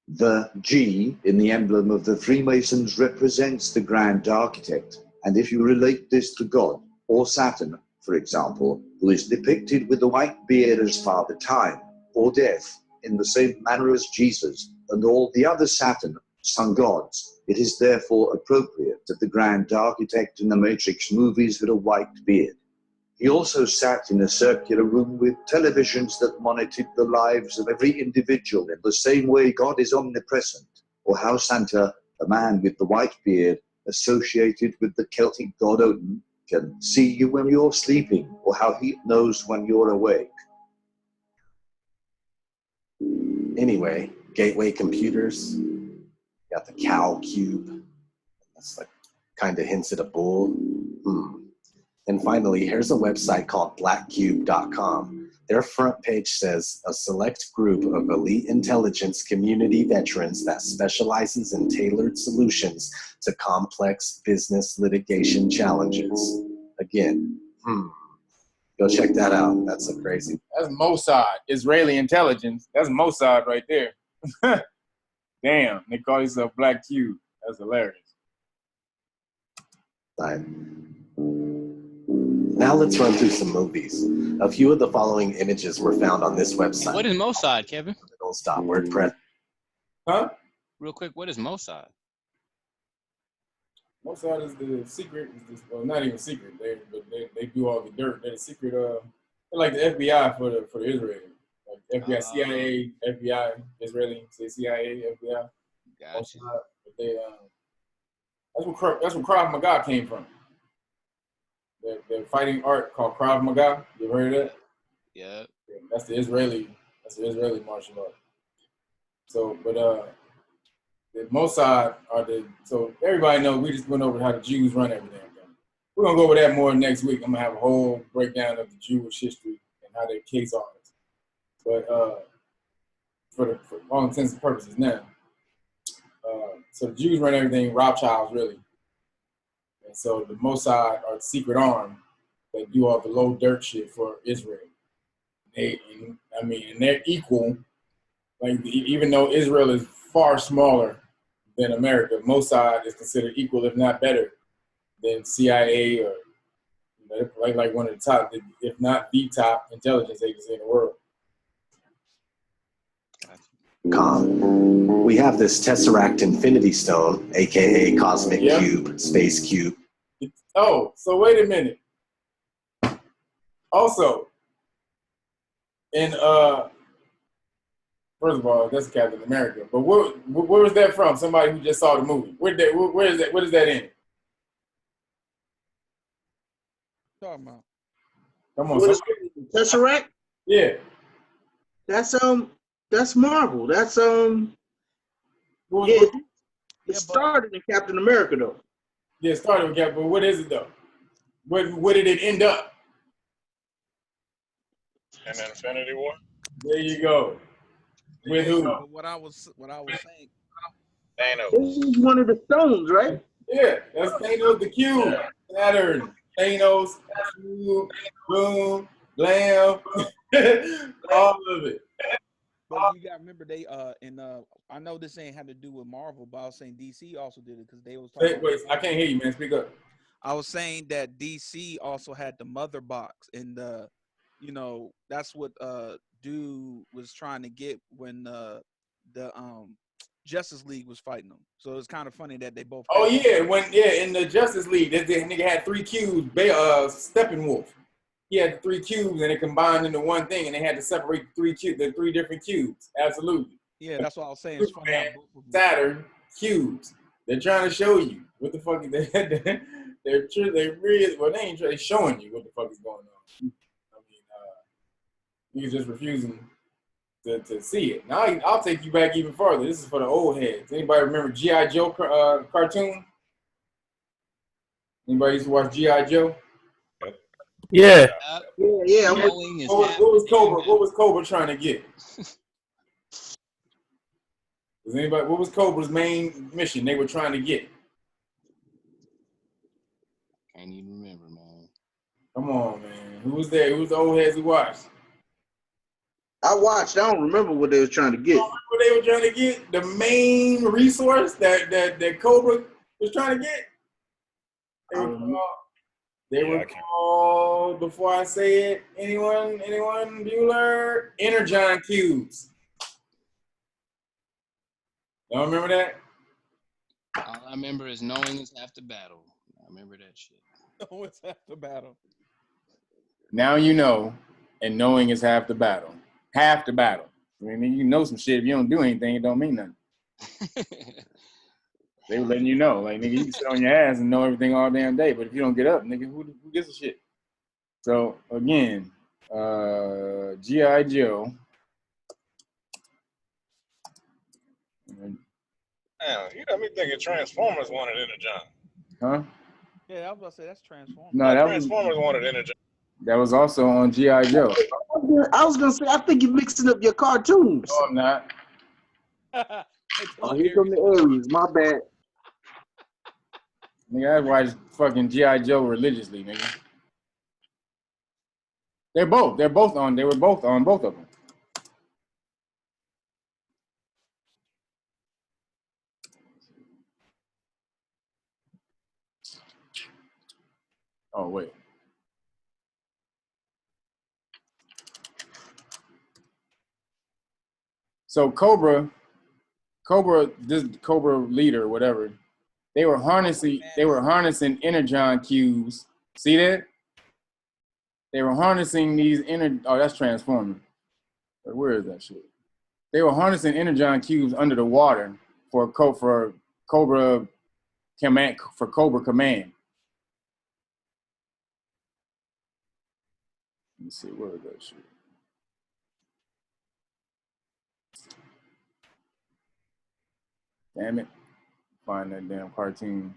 The G in the emblem of the Freemasons represents the grand architect, and if you relate this to God or Saturn, for example, who is depicted with the white beard as Father Time or Death, in the same manner as Jesus and all the other Saturn sun gods, it is therefore appropriate that the grand architect in the Matrix movies had a white beard. He also sat in a circular room with televisions that monitored the lives of every individual in the same way God is omnipresent, or how Santa, a man with the white beard associated with the Celtic god Odin, can see you when you're sleeping, or how he knows when you're awake. Anyway, Gateway Computers, got the cow cube. That's like kind of hints at a bull. And finally, here's a website called blackcube.com. Their front page says, a select group of elite intelligence community veterans that specializes in tailored solutions to complex business litigation challenges. Again, go check that out. That's a crazy. That's Mossad, Israeli intelligence. That's Mossad right there. Damn, they call themselves Black Cube. That's hilarious. Now let's run through some movies. A few of the following images were found on this website. What is Mossad, Kevin? Don't stop. WordPress. Huh? Real quick, what is Mossad? Mossad is the secret. Well, not even secret. They do all the dirt. They're the secret. They're like the FBI for the Israel. Like FBI, CIA, FBI, Israeli, say CIA, FBI. Gotcha. But that's where Krav Maga came from. The fighting art called Krav Maga. You ever heard of that? Yeah. That's the Israeli martial art. So, but the Mossad so everybody knows, we just went over how the Jews run everything. We're gonna go over that more next week. I'm gonna have a whole breakdown of the Jewish history and how their case are. But for all intents and purposes now. So the Jews run everything, Rothschilds really. And so the Mossad are the secret arm that do all the low dirt shit for Israel. And they're equal. Like even though Israel is far smaller than America, Mossad is considered equal, if not better, than CIA or like one of the top, if not the top intelligence agency in the world. We have this Tesseract Infinity Stone, aka Cosmic Cube, Space Cube. Oh, so wait a minute. Also, in first of all, that's Captain America. But where was that from? Somebody who just saw the movie. Where is that? What is that in? Talking about? Come on, What is Tesseract? Yeah. That's Marvel. That's it started in Captain America though. Yeah, it started with Captain, but what is it though? Where did it end up? In Infinity War. There you go. With who? What I was saying. Thanos. This is one of the stones, right? Yeah, that's Thanos, the cube. Saturn, Thanos, cube, boom, blam, all of it. But you gotta remember they I know this ain't had to do with Marvel, but I was saying DC also did it because they was talking. Wait, I can't hear you, man. Speak up. I was saying that DC also had the mother box, and that's what dude was trying to get when the Justice League was fighting them. So it's kind of funny that they both. Oh yeah, in the Justice League, that nigga had 3 cubes. Steppenwolf. He had the 3 cubes, and it combined into one thing, and they had to separate the 3 different cubes. Absolutely. Yeah, that's what I was saying. It's funny how both of them. Saturn cubes. They're trying to show you what the fuck is that. They're showing you what the fuck is going on. I mean, he's just refusing to see it. Now I'll take you back even farther. This is for the old heads. Anybody remember G.I. Joe cartoon? Anybody used to watch G.I. Joe? Yeah. Yeah. What was Cobra trying to get? What was Cobra's main mission they were trying to get? Can't even remember, man. Come on, man. Who was there? Who was the old heads who watched? I watched. I don't remember what they were trying to get. What they were trying to get? The main resource that Cobra was trying to get? They were called, before I say it, anyone, Bueller? Energon cubes. Y'all remember that? All I remember is knowing is half the battle. I remember that shit. Knowing is half the battle. Now you know, and knowing is half the battle. Half the battle. I mean, you know some shit. If you don't do anything, it don't mean nothing. They were letting you know. Like, nigga, you can sit on your ass and know everything all damn day, but if you don't get up, nigga, who gives a shit? So, again, G.I. Joe. Damn, you got me thinking Transformers wanted Energon. Huh? Yeah, I was about to say that's Transformers. No, Transformers wanted Energon. That was also on G.I. Joe. I was gonna say, I think you're mixing up your cartoons. No, I'm not. Oh, here come the Aries. My bad. Nigga, I watch fucking G.I. Joe religiously, nigga. They were both on both of them. Oh, wait. So this Cobra leader, whatever, they were harnessing energon cubes. See that? They were harnessing these that's Transformer. But where is that shit? They were harnessing energon cubes under the water for Cobra command. Let me see, where is that shit? Damn it. Find that damn cartoon.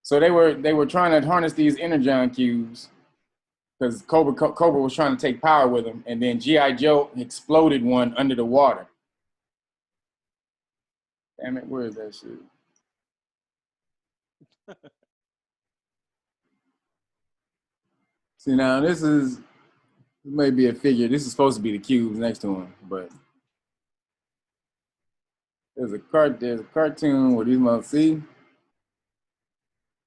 So they were trying to harness these energon cubes because Cobra was trying to take power with them, and then G.I. Joe exploded one under the water. Damn it, where is that shit? See, now this may be a figure. This is supposed to be the cubes next to him, but there's a cartoon where these motherfuckers see.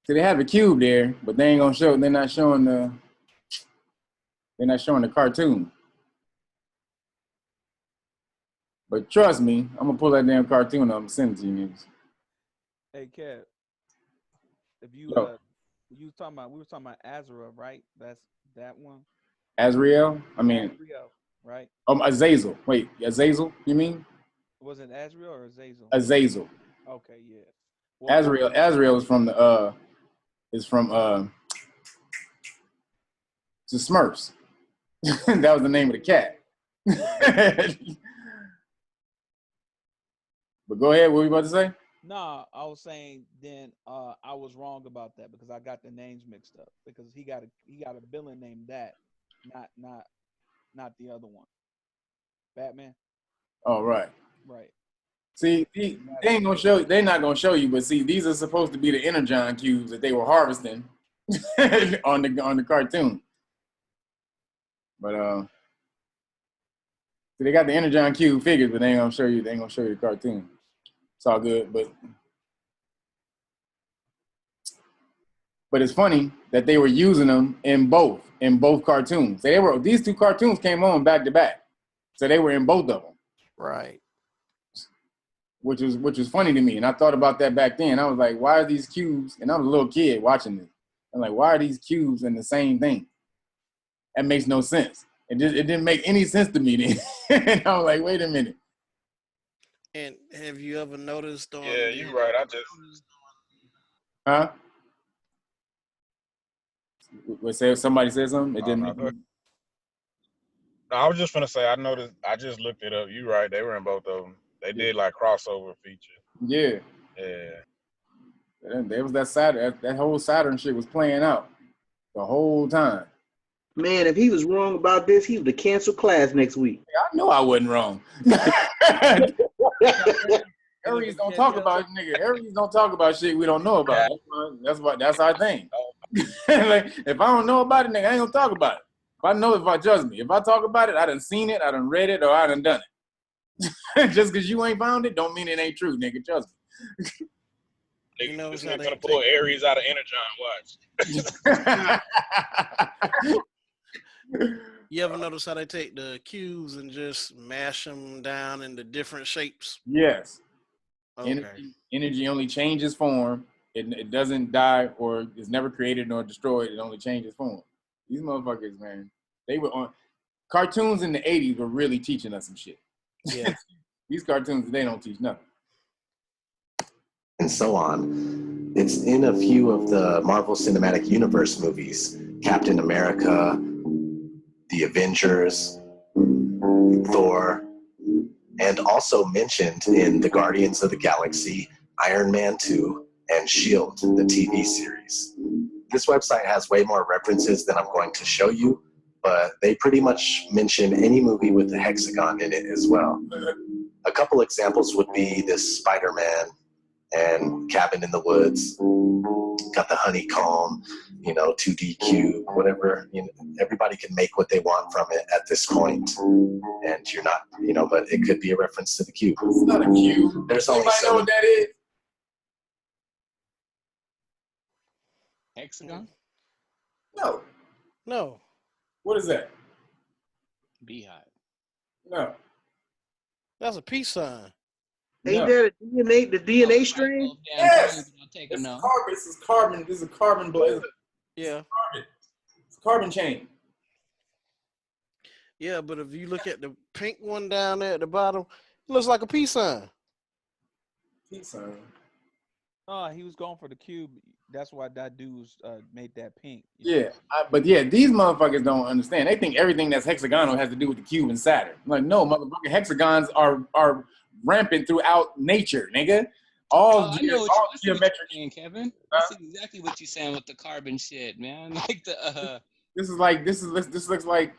So they have a cube there, but they ain't gonna show. They're not showing the cartoon. But trust me, I'm gonna pull that damn cartoon up and send it to you niggas. Hey, Kev, if you we were talking about Azrael, right? That's that one. Azrael? I mean, Azrael, right? Azazel. Wait, Azazel? You mean? Was it Azrael or Azazel? Azazel. Okay, yeah. Well, Azrael is from the the Smurfs. That was the name of the cat. But go ahead. What were you about to say? No, I was saying then I was wrong about that because I got the names mixed up because he got a villain named that, not the other one. Batman. Oh, right. Right. See, they ain't gonna show. They're not gonna show you. But see, these are supposed to be the energon cubes that they were harvesting on the cartoon. But so they got the energon cube figures, but they ain't gonna show you. They ain't gonna show you the cartoon. It's all good, but it's funny that they were using them in both cartoons. These two cartoons came on back to back, so they were in both of them. Right. Which was funny to me, and I thought about that back then. I was like, why are these cubes? And I was a little kid watching this. I'm like, why are these cubes in the same thing? That makes no sense. It didn't make any sense to me then. And I was like, wait a minute. And have you ever noticed on? Yeah, you're right. I just. Huh? Somebody said something? It didn't make sense. No, I was just gonna say I noticed. I just looked it up. You're right. They were in both of them. They did like crossover feature. Yeah. Yeah. There was that Saturn. That whole Saturn shit was playing out the whole time. Man, if he was wrong about this, he would have canceled class next week. I know I wasn't wrong. Aries don't talk about nigga. Aries don't talk about shit we don't know about. That's our thing. Like, if I don't know about it, nigga, I ain't gonna talk about it. If I trust me. If I talk about it, I done seen it, I done read it, or I done done it. Just because you ain't found it, don't mean it ain't true, nigga. Trust me. You know, this nigga gonna pull Aries out of Energon. Watch. You ever notice how they take the cubes and just mash them down into different shapes? Yes. Okay. Energy only changes form. It doesn't die or is never created nor destroyed. It only changes form. These motherfuckers, man, they were on cartoons in the 80s were really teaching us some shit. Yeah. These cartoons, they don't teach nothing. And so on. It's in a few of the Marvel Cinematic Universe movies. Captain America, The Avengers, Thor, and also mentioned in the Guardians of the Galaxy, Iron Man 2, and S.H.I.E.L.D., the TV series. This website has way more references than I'm going to show you, but they pretty much mention any movie with a hexagon in it as well. A couple examples would be this Spider-Man and Cabin in the Woods, got the honeycomb, 2D cube, whatever. Everybody can make what they want from it at this point, and you're not, but it could be a reference to the cube. It's not a cube. There's Anybody only know what that is? Hexagon? No. What is that? Beehive. No. That's a peace sign. Ain't that a DNA? The DNA strain? Yes. This is carbon. This is a carbon blaze. Yeah. It's a carbon chain. Yeah, but if you look at the pink one down there at the bottom, it looks like a peace sign. Peace sign. Oh, he was going for the cube. That's why that dude's made that pink. Yeah, but these motherfuckers don't understand. They think everything that's hexagonal has to do with the cube and Saturn. I'm like, no, motherfucker, hexagons are rampant throughout nature, nigga. All geometric. Kevin. That's exactly what you're saying with the carbon shit, man. Like This looks like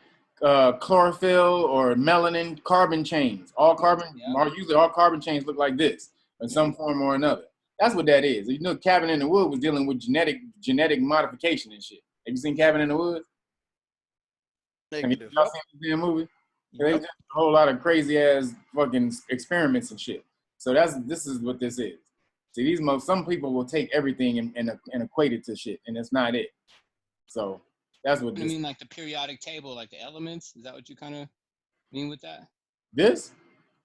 chlorophyll or melanin carbon chains. Usually all carbon chains look like this in some form or another. That's what that is. You know, Cabin in the Woods was dealing with genetic modification and shit. Have you seen Cabin in the Woods? Negative. Y'all seen the damn movie? They just a whole lot of crazy ass fucking experiments and shit. So this is what this is. See, some people will take everything and equate it to shit, and it's not it. So that's what You mean like the periodic table, like the elements? Is that what you kind of mean with that? This?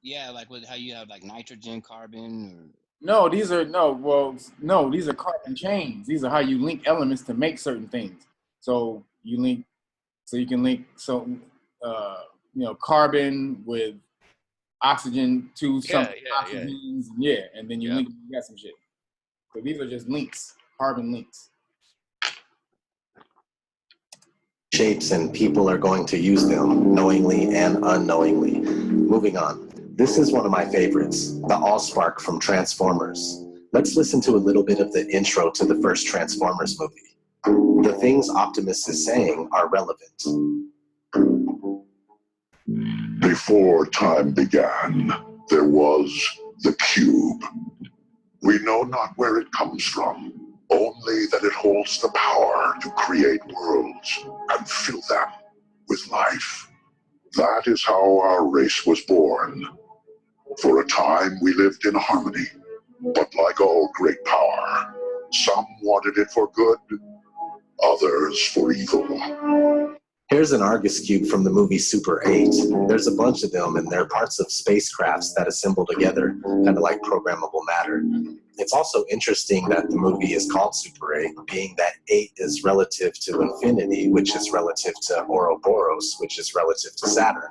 Yeah, like with how you have like nitrogen, carbon, or No, these are these are carbon chains. These are how you link elements to make certain things. So you can link carbon with oxygen to some oxygens, and then you got some shit. So these are just links, carbon links. Shapes, and people are going to use them knowingly and unknowingly. Moving on. This is one of my favorites, the Allspark from Transformers. Let's listen to a little bit of the intro to the first Transformers movie. The things Optimus is saying are relevant. Before time began, there was the cube. We know not where it comes from, only that it holds the power to create worlds and fill them with life. That is how our race was born. For a time, we lived in harmony, but like all great power, some wanted it for good, others for evil. Here's an Argus cube from the movie Super 8. There's a bunch of them, and they're parts of spacecrafts that assemble together, kind of like programmable matter. It's also interesting that the movie is called Super 8, being that 8 is relative to infinity, which is relative to Ouroboros, which is relative to Saturn.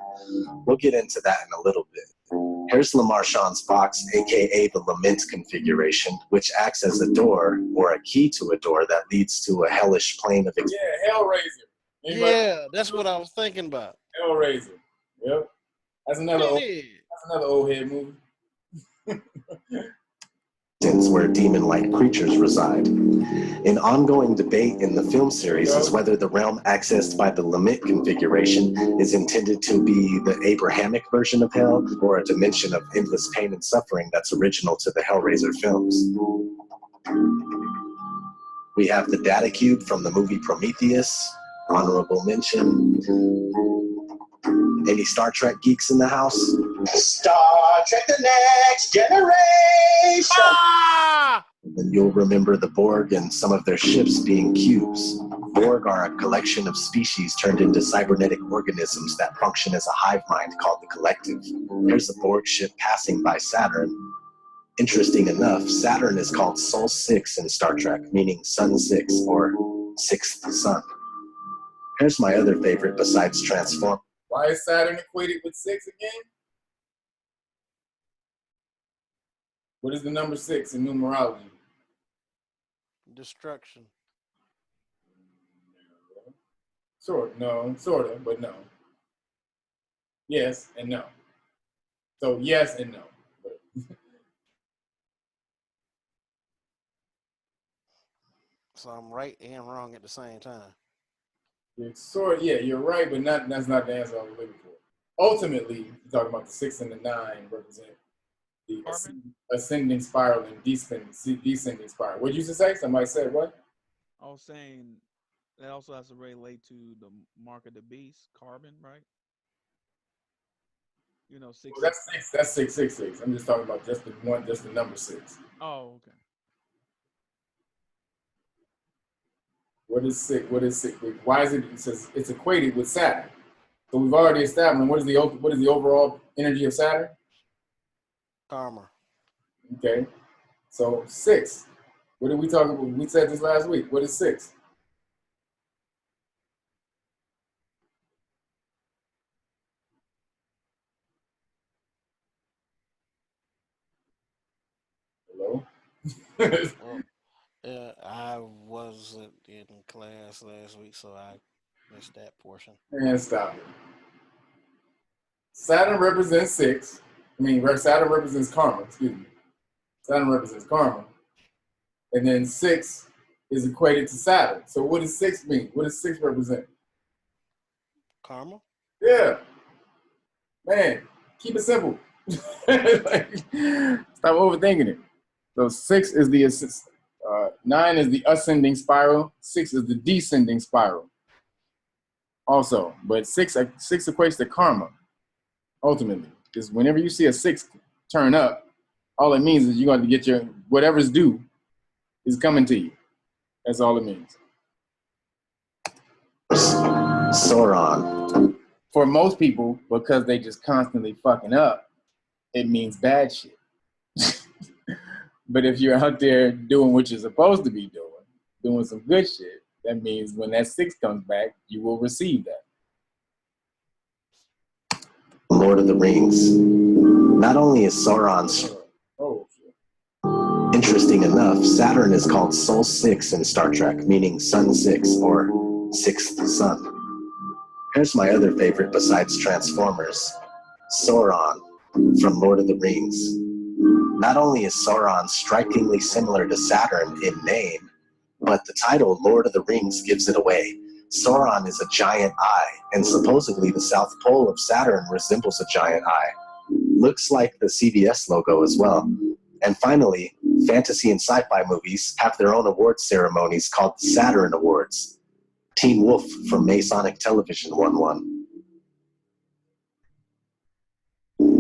We'll get into that in a little bit. Here's Lamarchand's box, aka the Lament configuration, which acts as a door, or a key to a door that leads to a hellish plane of existence. Yeah, Hellraiser. Anybody? Yeah, that's what I was thinking about. Hellraiser. Yep. That's another old head movie. Where demon-like creatures reside. An ongoing debate in the film series is whether the realm accessed by the Lament configuration is intended to be the Abrahamic version of hell, or a dimension of endless pain and suffering that's original to the Hellraiser films. We have the data cube from the movie Prometheus, honorable mention. Any Star Trek geeks in the house? Star Trek The Next Generation! Ah! And you'll remember the Borg and some of their ships being cubes. Borg are a collection of species turned into cybernetic organisms that function as a hive mind called the Collective. There's a Borg ship passing by Saturn. Interesting enough, Saturn is called Sol 6 in Star Trek, meaning Sun 6 or sixth sun. Here's my other favorite besides Transform. Why is Saturn equated with 6 again? What is the number 6 in numerology? Destruction. Sort of, but no. Yes and no. So yes and no. So I'm right and wrong at the same time. You're right, but that's not the answer I was looking for. Ultimately, you're talking about the 6 and the 9 represent the ascending spiral and descending spiral. What did you say? Somebody said what? I was saying that also has to relate to the mark of the beast, carbon, right? You know, 6. Well, that's 6. That's 666. I'm just talking about just the number 6. Oh, okay. What is 6? What is 6? Why is it? It says it's equated with Saturn. So we've already established what is the overall energy of Saturn? Karma. Okay. So 6. What did we talk about? We said this last week. What is 6? Hello? Well, I wasn't in class last week, so I missed that portion. And stop it. Saturn represents 6. Saturn represents karma, excuse me. Saturn represents karma. And then 6 is equated to Saturn. So what does 6 mean? What does 6 represent? Karma? Yeah. Man, keep it simple. Stop overthinking it. So 6 is the 9 is the ascending spiral. 6 is the descending spiral. Also, but 6 equates to karma. Ultimately, because whenever you see a 6 turn up, all it means is you're going to get your whatever's due is coming to you. That's all it means. Sauron. For most people, because they just constantly fucking up, it means bad shit. But if you're out there doing what you're supposed to be doing some good shit, that means when that 6 comes back, you will receive that. Lord of the Rings. Not only is Sauron's... Interesting enough, Saturn is called Sol 6 in Star Trek, meaning Sun 6 or sixth sun. Here's my other favorite besides Transformers, Sauron from Lord of the Rings. Not only is Sauron strikingly similar to Saturn in name, but the title Lord of the Rings gives it away. Sauron is a giant eye, and supposedly the South Pole of Saturn resembles a giant eye. Looks like the CBS logo as well. And finally, fantasy and sci-fi movies have their own award ceremonies called the Saturn Awards. Teen Wolf from Masonic Television won one.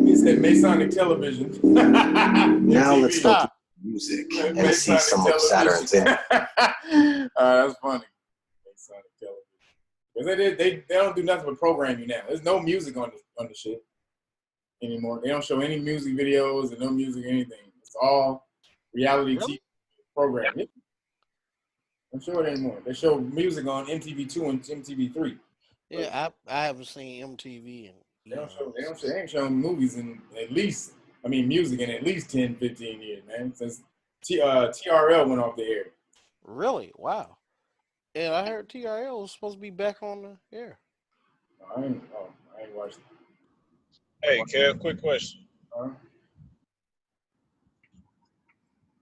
He said Masonic Television. Now let's go to music and see some of Saturn's in. That's funny. Masonic Television. Because they don't do nothing but program you now. There's no music on the shit anymore. They don't show any music videos and no music or anything. It's all reality TV programming. They don't show it anymore. They show music on MTV2 and MTV3. Yeah, I haven't seen MTV. They ain't showing movies in music in at least 10, 15 years, man. Since TRL went off the air. Really? Wow. Yeah, I heard TRL was supposed to be back on the air. I ain't watched it. Hey, Kev, quick question.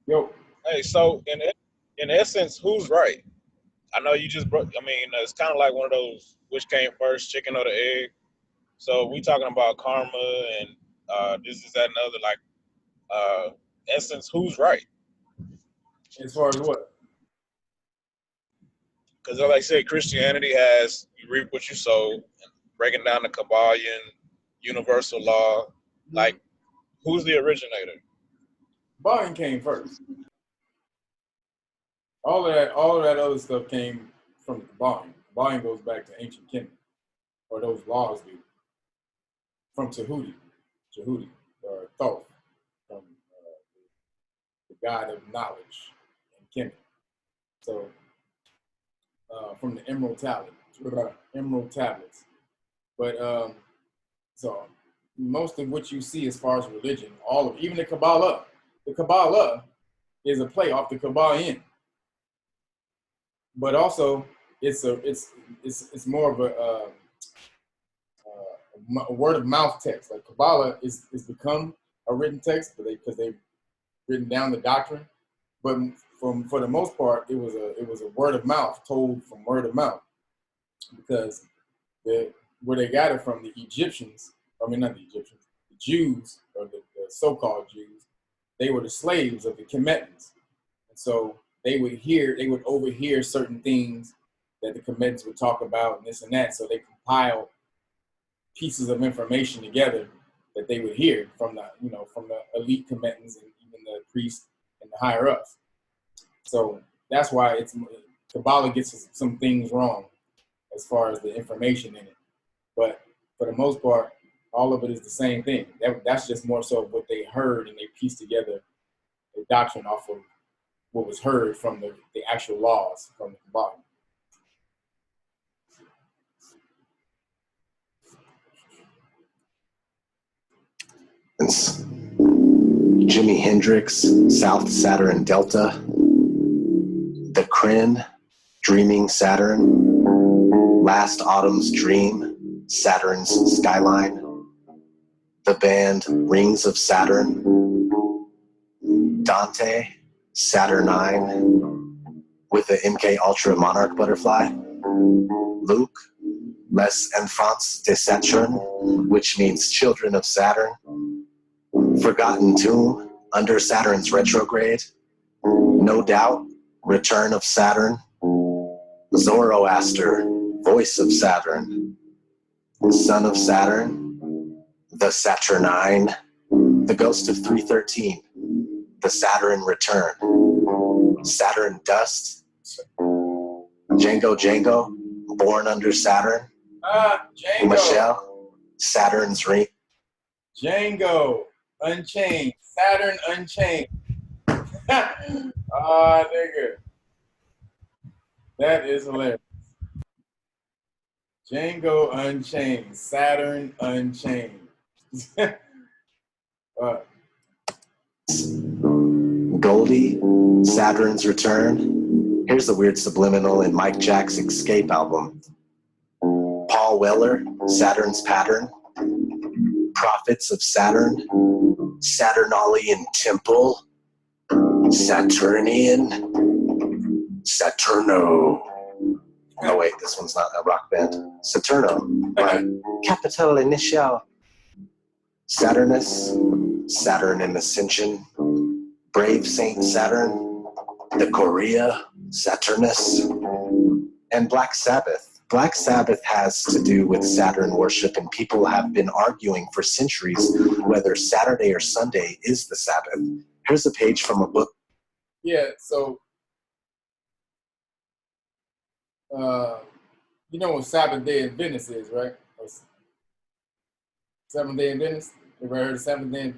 Yo. Hey, so in essence, who's right? I know you just broke. I mean, it's kind of like one of those which came first, chicken or the egg. So we talking about karma and this is that and other. Like, essence, who's right? As far as what? Because like I said, Christianity has you reap what you sow, and breaking down the Kabbalion, universal law. Like, who's the originator? Kabbalion came first. All of that other stuff came from the Kabbalion. Kabbalion goes back to ancient Kemet, or those laws do. From Tehuti, or Thoth, from the god of knowledge in Kemet. So, from the Emerald Tablets. But so most of what you see as far as religion, even the Kabbalah is a play off the Kabbalion. But also, it's more of a word of mouth text. Like Kabbalah is become a written text, because they've written down the doctrine. But for the most part, it was a word of mouth, told from word of mouth, because where they got it from, the Egyptians. I mean, not the Egyptians, the Jews, or the so-called Jews. They were the slaves of the Kemetans, and so they would overhear certain things that the Kemetans would talk about, and this and that. So they compile pieces of information together that they would hear from the elite Kemetans and even the priests and the higher ups. So that's why Kabbalah gets some things wrong as far as the information in it. But for the most part, all of it is the same thing. That's just more so what they heard, and they pieced together the doctrine off of what was heard from the actual laws from the Kabbalah. Jimi Hendrix, South Saturn Delta, The Kryn, Dreaming Saturn, Last Autumn's Dream, Saturn's Skyline, the band Rings of Saturn, Dante, Saturnine, with the MK Ultra Monarch butterfly, Luke, Les Enfants de Saturne, which means Children of Saturn, Forgotten Tomb, under Saturn's retrograde. No doubt, return of Saturn. Zoroaster, voice of Saturn. Son of Saturn, the Saturnine, the ghost of 313, the Saturn return. Saturn dust. Django, born under Saturn. Django. Michelle, Saturn's ring. Django, Unchained. Saturn Unchained. Nigga. That is hilarious. Django Unchained. Saturn Unchained. Goldie, Saturn's return. Here's the weird subliminal in Mike Jack's Escape album. Paul Weller, Saturn's pattern. Prophets of Saturn. Saturnalian temple. Saturnian. Saturno. Oh wait, this one's not a rock band. Saturno. Capital initial. Saturnus. Saturn in Ascension. Brave Saint Saturn. The Korea. Saturnus. And Black Sabbath. Black Sabbath has to do with Saturn worship, and people have been arguing for centuries whether Saturday or Sunday is the Sabbath. Here's a page from a book. Yeah, so, you know what Sabbath Day Adventist is, right? Seventh Day Adventist? You ever heard of Seventh Day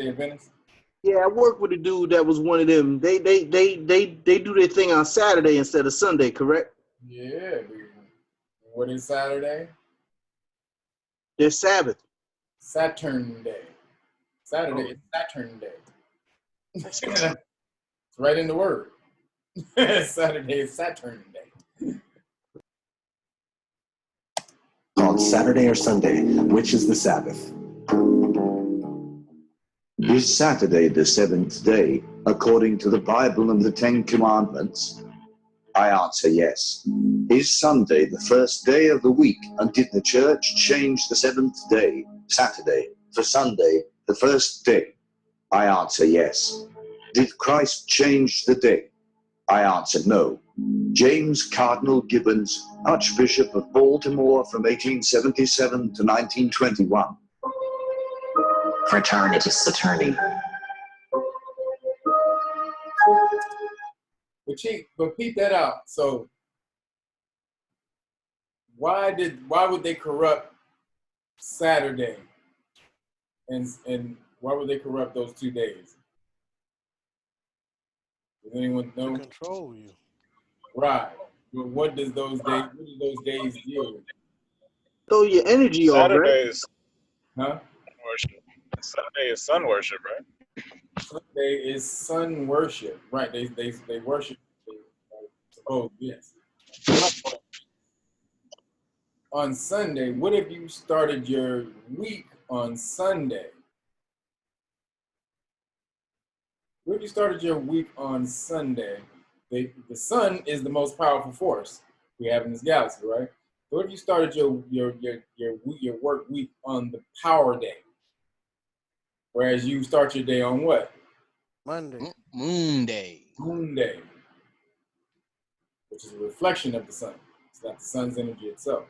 Adventist? Yeah, I worked with a dude that was one of them. They do their thing on Saturday instead of Sunday, correct? Yeah, dude. What is Saturday? Their Sabbath. Saturn Day. Saturday is Saturn Day. It's right in the word. Saturday is Saturn Day. Called Saturday or Sunday, which is the Sabbath? Is Saturday the seventh day, according to the Bible and the Ten Commandments? I answer yes. Is Sunday the first day of the week, and did the church change the seventh day, Saturday, for Sunday, the first day? I answer yes. Did Christ change the day? I answer no. James Cardinal Gibbons, Archbishop of Baltimore from 1877 to 1921. Fraternity Saturni. But peep that out. So why would they corrupt Saturday? And why would they corrupt those 2 days? Does anyone know? To control you. Right. But what does those days deal with? Throw your energy off, right? Saturday is Huh? worship. Sunday is sun worship, right? Sunday is sun worship. Right. They worship. Oh, yes. On Sunday, what if you started your week on Sunday? What if you started your week on Sunday? The sun is the most powerful force we have in this galaxy, right? So what if you started your work week on the power day? Whereas you start your day on what? Monday. Moon day. Moon day. Which is a reflection of the sun. It's not the sun's energy itself.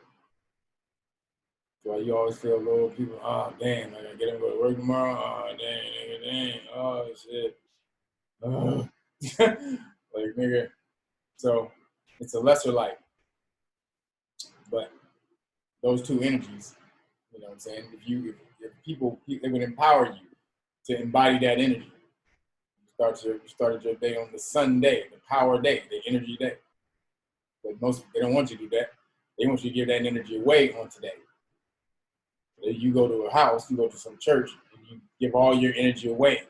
That's why you always feel little people, oh, damn, I gotta get up and go to work tomorrow. Oh, dang, oh, shit. Oh. Like, nigga. So it's a lesser light. But those two energies, you know what I'm saying? If people, they would empower you to embody that energy. You started your day on the sun day, the power day, the energy day. But they don't want you to do that. They want you to give that energy away on today. So you go to a house, you go to some church, and you give all your energy away.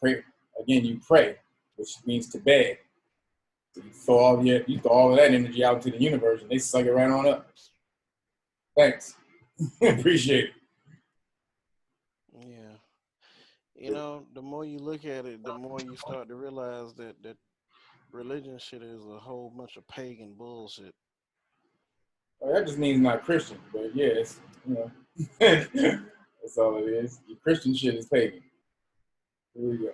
Pray again. You pray, which means to beg. So you throw all of that energy out into the universe, and they suck it right on up. Thanks, appreciate it. Yeah. You know, the more you look at it, the more you start to realize that religion shit is a whole bunch of pagan bullshit. Well, that just means not Christian, but yeah, it's, you know, that's all it is. Your Christian shit is pagan. Here we go.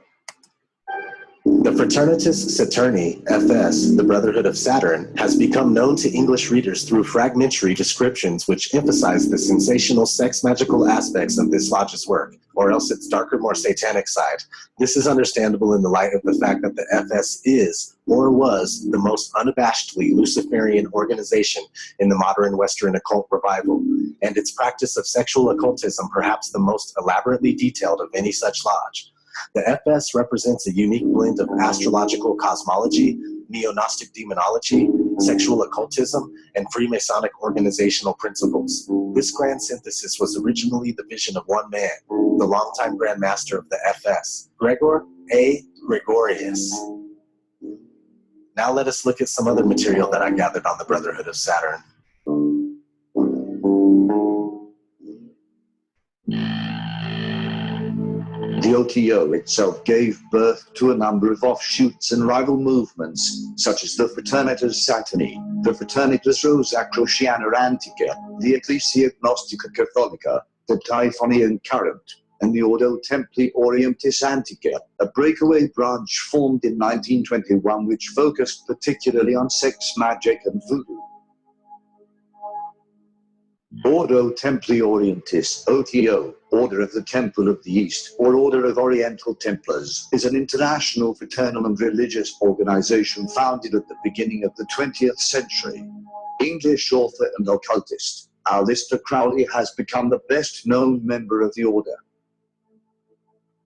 The Fraternitas Saturni, FS, the Brotherhood of Saturn, has become known to English readers through fragmentary descriptions which emphasize the sensational sex-magical aspects of this lodge's work, or else its darker, more satanic side. This is understandable in the light of the fact that the FS is, or was, the most unabashedly Luciferian organization in the modern Western occult revival, and its practice of sexual occultism perhaps the most elaborately detailed of any such lodge. The FS represents a unique blend of astrological cosmology, neo-Gnostic demonology, sexual occultism, and Freemasonic organizational principles. This grand synthesis was originally the vision of one man, the longtime Grand Master of the FS, Gregor A. Gregorius. Now let us look at some other material that I gathered on the Brotherhood of Saturn. The OTO itself gave birth to a number of offshoots and rival movements, such as the Fraternitas Saturni, the Fraternitas Rosacruciana Antica, the Ecclesia Gnostica Catholica, the Typhonian Current, and the Ordo Templi Orientis Antica, a breakaway branch formed in 1921 which focused particularly on sex magic and voodoo. Ordo Templi Orientis, OTO, Order of the Temple of the East, or Order of Oriental Templars, is an international fraternal and religious organization founded at the beginning of the 20th century. English author and occultist Aleister Crowley has become the best-known member of the order.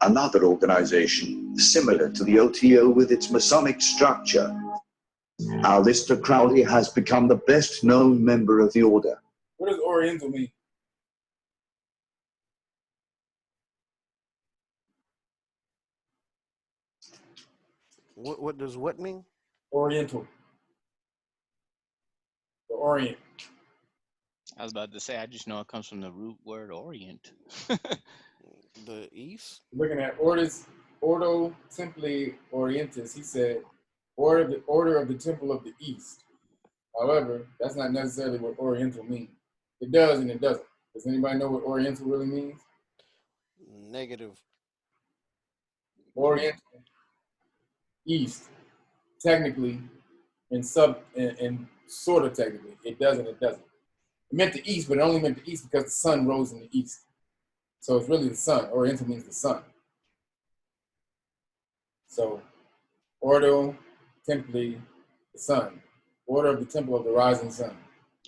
Another organization, similar to the OTO with its Masonic structure, Aleister Crowley has become the best-known member of the order. What does Oriental mean? What does what mean? Oriental. The Orient. I was about to say, I just know it comes from the root word orient. The East? Looking at Ordo Templi Orientis, he said, order of the Temple of the East. However, that's not necessarily what Oriental means. It does and it doesn't. Does anybody know what Oriental really means? Negative. Oriental, East, technically, and sort of technically. It does and it doesn't. It meant the East, but it only meant the East because the sun rose in the East. So it's really the sun. Oriental means the sun. So, Ordo Templi, the sun. Order of the Temple of the Rising Sun.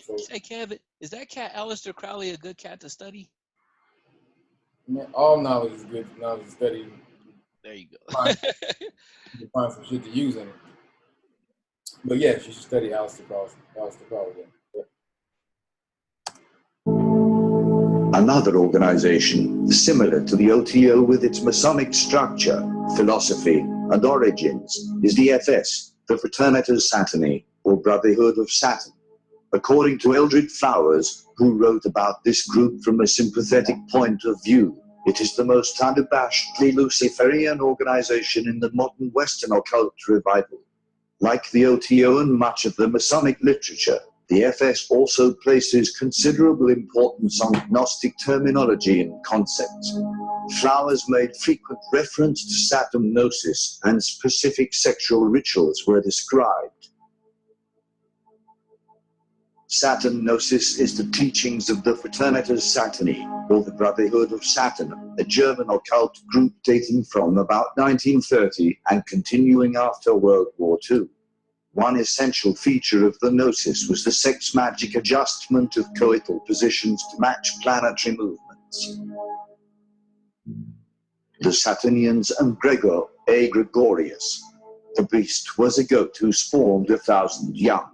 So, Hey, Kevin, is that cat Aleister Crowley a good cat to study? man, all knowledge is good knowledge to study. There you go. You can find some shit to use in it. But yes, you should study Aleister Crowley. Yeah. Another organization, similar to the OTO with its Masonic structure, philosophy, and origins, is the FS, the Fraternitas Saturni, or Brotherhood of Saturn. According to Eldred Flowers, who wrote about this group from a sympathetic point of view, it is the most unabashedly Luciferian organization in the modern Western occult revival. Like the OTO and much of the Masonic literature, the FS also places considerable importance on Gnostic terminology and concepts. Flowers made frequent reference to Saturn gnosis, and specific sexual rituals were described. Saturn gnosis is the teachings of the Fraternitas Saturni, or the Brotherhood of Saturn, a German occult group dating from about 1930 and continuing after World War II. One essential feature of the gnosis was the sex magic adjustment of coital positions to match planetary movements. The Saturnians and Gregor A. Gregorius. The beast was a goat who spawned 1,000 young.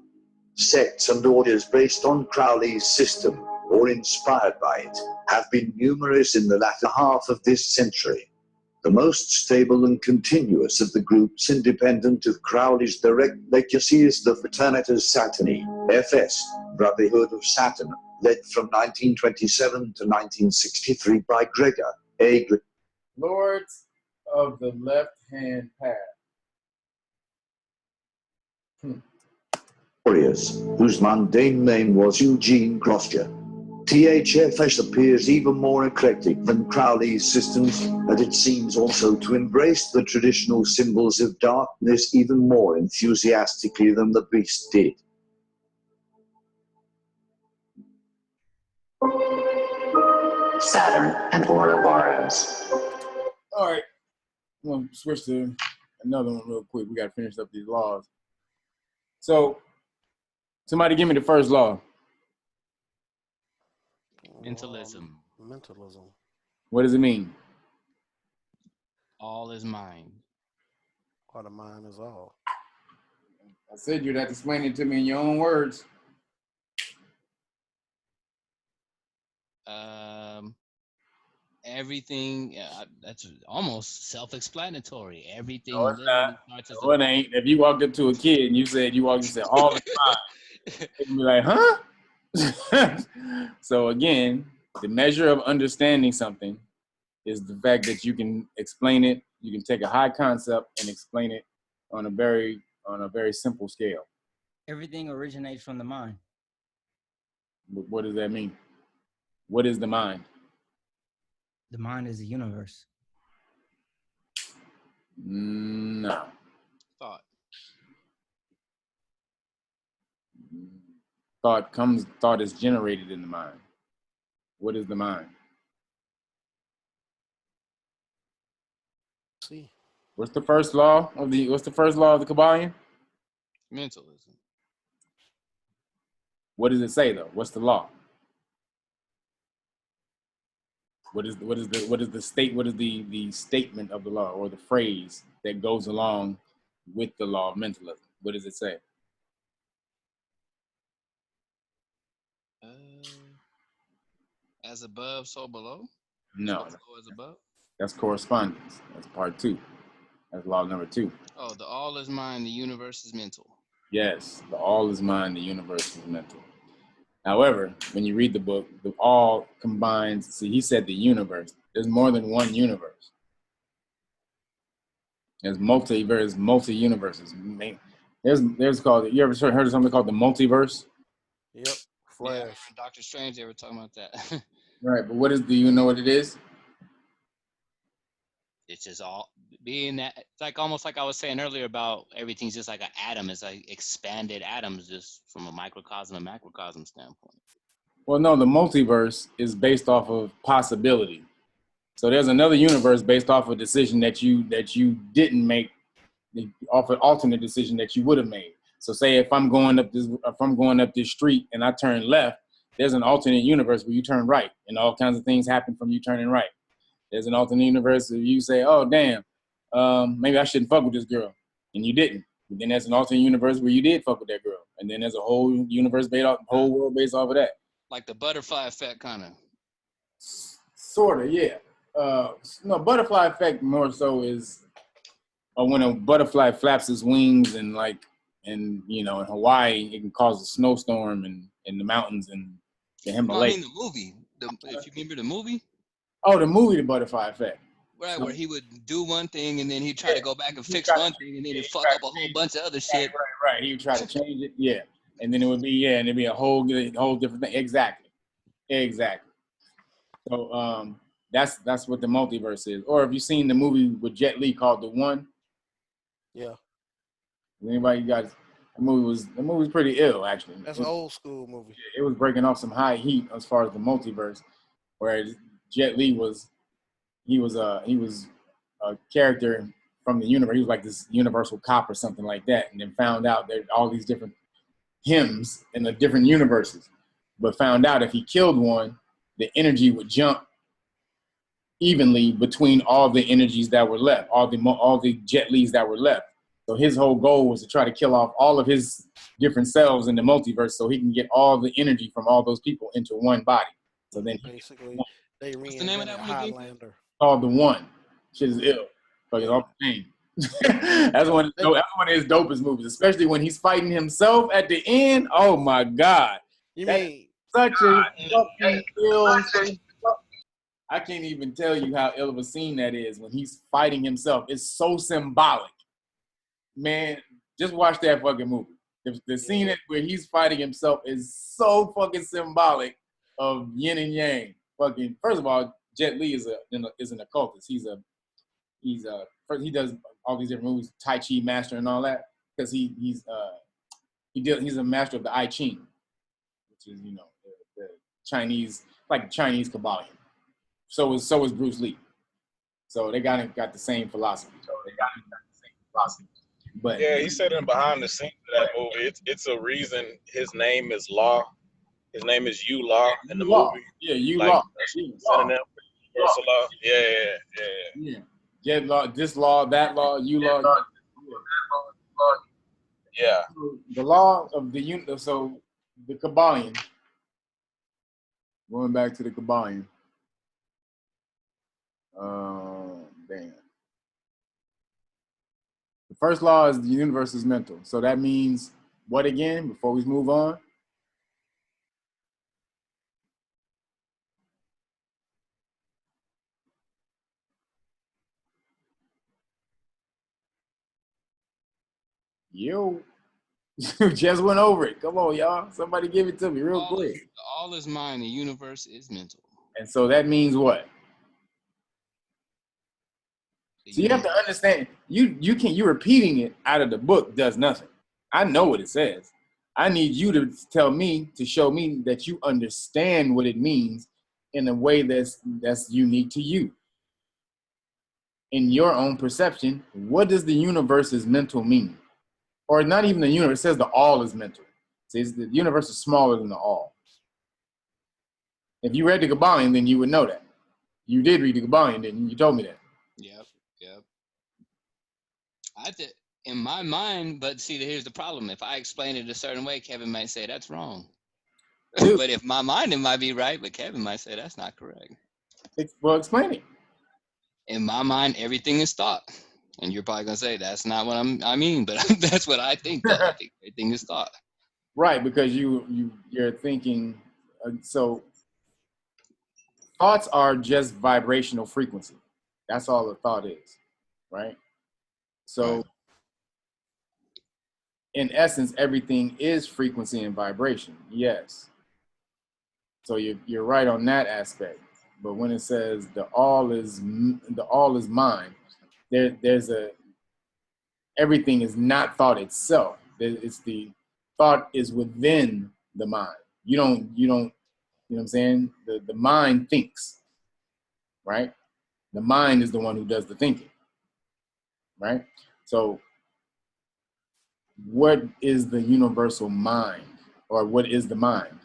Sects and orders based on Crowley's system, or inspired by it, have been numerous in the latter half of this century. The most stable and continuous of the groups independent of Crowley's direct legacy is the Fraternitas Saturni, FS, Brotherhood of Saturn, led from 1927 to 1963 by Gregor A. Lords of the Left-Hand Path. Gregorius, whose mundane name was Eugene Croscher. THFS appears even more eclectic than Crowley's systems, and it seems also to embrace the traditional symbols of darkness even more enthusiastically than the beast did. Saturn and Ouroboros. All right, I'm gonna switch to another one real quick. We gotta finish up these laws. So, somebody give me the first law. Mentalism. Mentalism. What does it mean? All is mind. Or the mind is all. I said you'd have to explain it to me in your own words. Everything. That's almost self-explanatory. Everything No, it's literally not. starts as No, it ain't. If you walked up to a kid and you said all is fine, they'd be like, huh? So again, the measure of understanding something is the fact that you can explain it. You can take a high concept and explain it on a very simple scale. Everything originates from the mind. What does that mean? What is the mind? The mind is the universe. No. Thought. Thought is generated in the mind. What is the mind? See. What's the first law of the Kabbalion? Mentalism. What does it say though? What's the law? What is the statement of the law, or the phrase that goes along with the law of mentalism? What does it say? As above, so below. No. As below, as above. That's correspondence. That's part 2. That's law number 2. Oh, the all is mind, the universe is mental. Yes, the all is mind, the universe is mental. However, when you read the book, the all combines. See, he said the universe. There's more than one universe. There's multi-universes. There's called. You ever heard of something called the multiverse? Yep. Flash. Yeah, Dr. Strange, they were talking about that. Right, but do you know what it is? It's just all being that. It's like almost like I was saying earlier about everything's just like an atom. It's like expanded atoms, just from a microcosm and macrocosm standpoint. Well, no, the multiverse is based off of possibility. So there's another universe based off of a decision that you didn't make, off an alternate decision that you would have made. So say if I'm going up this street and I turn left, there's an alternate universe where you turn right, and all kinds of things happen from you turning right. There's an alternate universe where you say, oh damn, maybe I shouldn't fuck with this girl, and you didn't. But then there's an alternate universe where you did fuck with that girl, and then there's a whole universe whole world based off of that. Like the butterfly effect, kind of. Sort of, yeah. No, butterfly effect more so is when a butterfly flaps its wings and in Hawaii, it can cause a snowstorm in the mountains and the Himalayas. I mean the movie. If you remember the movie. Oh, the movie, The Butterfly Effect. Right, where he would do one thing and then he'd try to go back and fix one thing and then he'd fuck up a whole bunch of other shit. Right. He would try to change it, yeah. And then it would be, and it'd be a whole different thing. Exactly. So that's what the multiverse is. Or have you seen the movie with Jet Li called The One? Yeah. Anybody got the movie was pretty ill actually. That's an old school movie. It was breaking off some high heat as far as the multiverse, whereas Jet Li was a character from the universe. He was like this universal cop or something like that, and then found out that all these different hymns in the different universes, but found out if he killed one, the energy would jump evenly between all the energies that were left, all the Jet Lis that were left. So his whole goal was to try to kill off all of his different selves in the multiverse so he can get all the energy from all those people into one body. So then basically they what's the name of that one again? Highlander. Called The One. Shit is ill. But it's all the same. That's one of his dopest movies, especially when he's fighting himself at the end. Oh my God. You mean such a fucking ill. I can't even tell you how ill of a scene that is when he's fighting himself. It's so symbolic. Man, just watch that fucking movie. The scene where he's fighting himself is so fucking symbolic. of yin and yang. Fucking first of all, Jet Li is an occultist. He does all these different moves, Tai Chi master and all that, because he's a master of the I Ching, which is the Chinese, like Chinese Kabbalion. So is Bruce Lee. So they got the same philosophy. But yeah, he said in behind the scenes of that movie, it's a reason his name is Law. His name is Yu Law in the Law. movie. Yeah, Yu like, Law. Synonym for universal law. Yeah. Jet law, this law, that law, you law. Yeah. The law of so the Kabbalion. Going back to the Kabbalion. Damn. The first law is the universe is mental. So that means what again, before we move on? Yo, just went over it. Come on, y'all. Somebody give it to me real quick. All is mind. The universe is mental. And so that means what? So you have to understand. You repeating it out of the book does nothing. I know what it says. I need you to tell me, to show me that you understand what it means in a way that's unique to you. In your own perception, what does the universe is mental mean? Or not even the universe, it says the all is mental. It says the universe is smaller than the all. If you read the Kabbalion, then you would know that. You did read the Kabbalion, didn't you? You told me that. Yep. In my mind, but see, here's the problem. If I explain it a certain way, Kevin might say that's wrong. But if my mind, it might be right, but Kevin might say that's not correct. Well, explain it. In my mind, everything is thought. And you're probably going to say, that's not what I mean, but that's what I think, though. I think everything is thought. Right, because you're thinking, so thoughts are just vibrational frequency. That's all a thought is, right? So right. In essence, everything is frequency and vibration, yes. So you're right on that aspect. But when it says the all is mind, there's everything is not thought itself. It's the thought is within the mind. You know what I'm saying? The mind thinks, right? The mind is the one who does the thinking, right? So what is the universal mind, or what is the mind?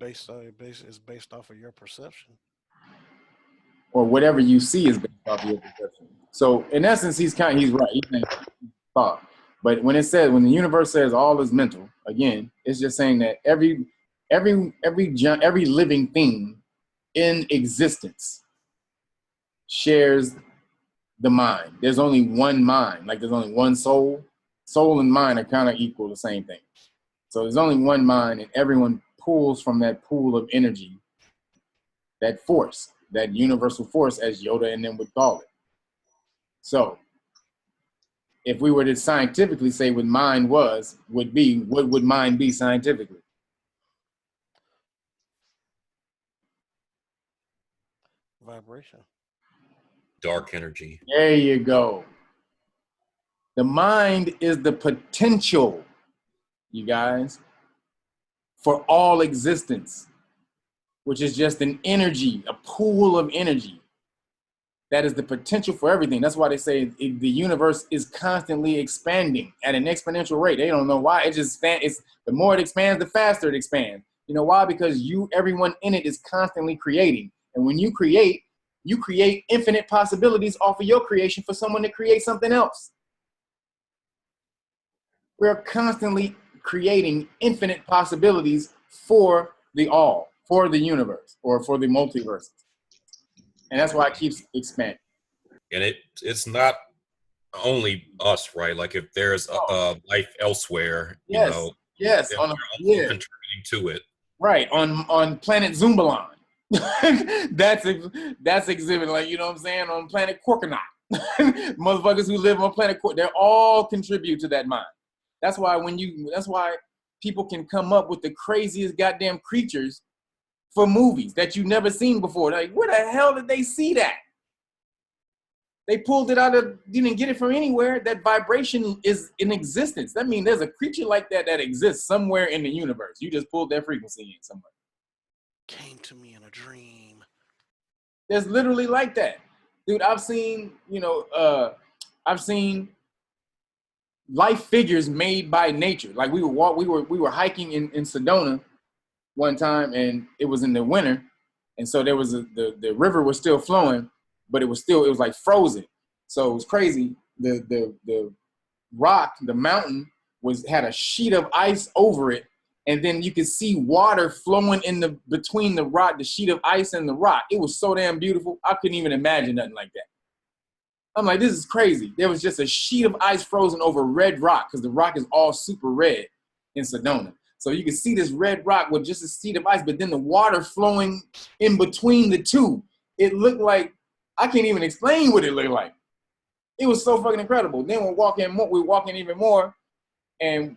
It's based off of your perception. Or whatever you see is based off of your perception. So in essence, he's right. He's thought. But when the universe says all is mental, again, it's just saying that every living thing in existence shares the mind. There's only one mind. Like there's only one soul. Soul and mind are kind of equal, the same thing. So there's only one mind, and everyone pulls from that pool of energy, that force, that universal force, as Yoda and them would call it. So if we were to scientifically say what mind would be, what would mind be scientifically? Vibration. Dark energy. There you go. The mind is the potential, you guys, for all existence, which is just an energy, a pool of energy. That is the potential for everything. That's why they say the universe is constantly expanding at an exponential rate. They don't know why. The more it expands, the faster it expands. You know why? Because everyone in it is constantly creating. And when you create infinite possibilities off of your creation for someone to create something else. We're constantly creating infinite possibilities for the all, for the universe, or for the multiverse. And that's why it keeps expanding. And it's not only us, right? Like if there's a life elsewhere, yes, yes, they're also contributing to it. Right, on planet Zumbalon. that's exhibit, like, you know what I'm saying, on planet Corconaut. Motherfuckers who live on planet Cork, they all contribute to that mind. That's why people can come up with the craziest goddamn creatures for movies that you've never seen before. Like, where the hell did they see that? They pulled it out of, you didn't get it from anywhere. That vibration is in existence. That means there's a creature like that that exists somewhere in the universe. You just pulled that frequency in somewhere. Came to me in a dream. There's literally like that. Dude, I've seen, I've seen life figures made by nature. Like we were hiking in Sedona one time, and it was in the winter, and so there was the river was still flowing, but it was like frozen. So it was crazy. The rock, the mountain had a sheet of ice over it, and then you could see water flowing between the rock, the sheet of ice and the rock. It was so damn beautiful. I couldn't even imagine nothing like that. I'm like, this is crazy. There was just a sheet of ice frozen over red rock, because the rock is all super red in Sedona. So you can see this red rock with just a sheet of ice, but then the water flowing in between the two. It looked like, I can't even explain what it looked like. It was so fucking incredible. Then we're walking even more, and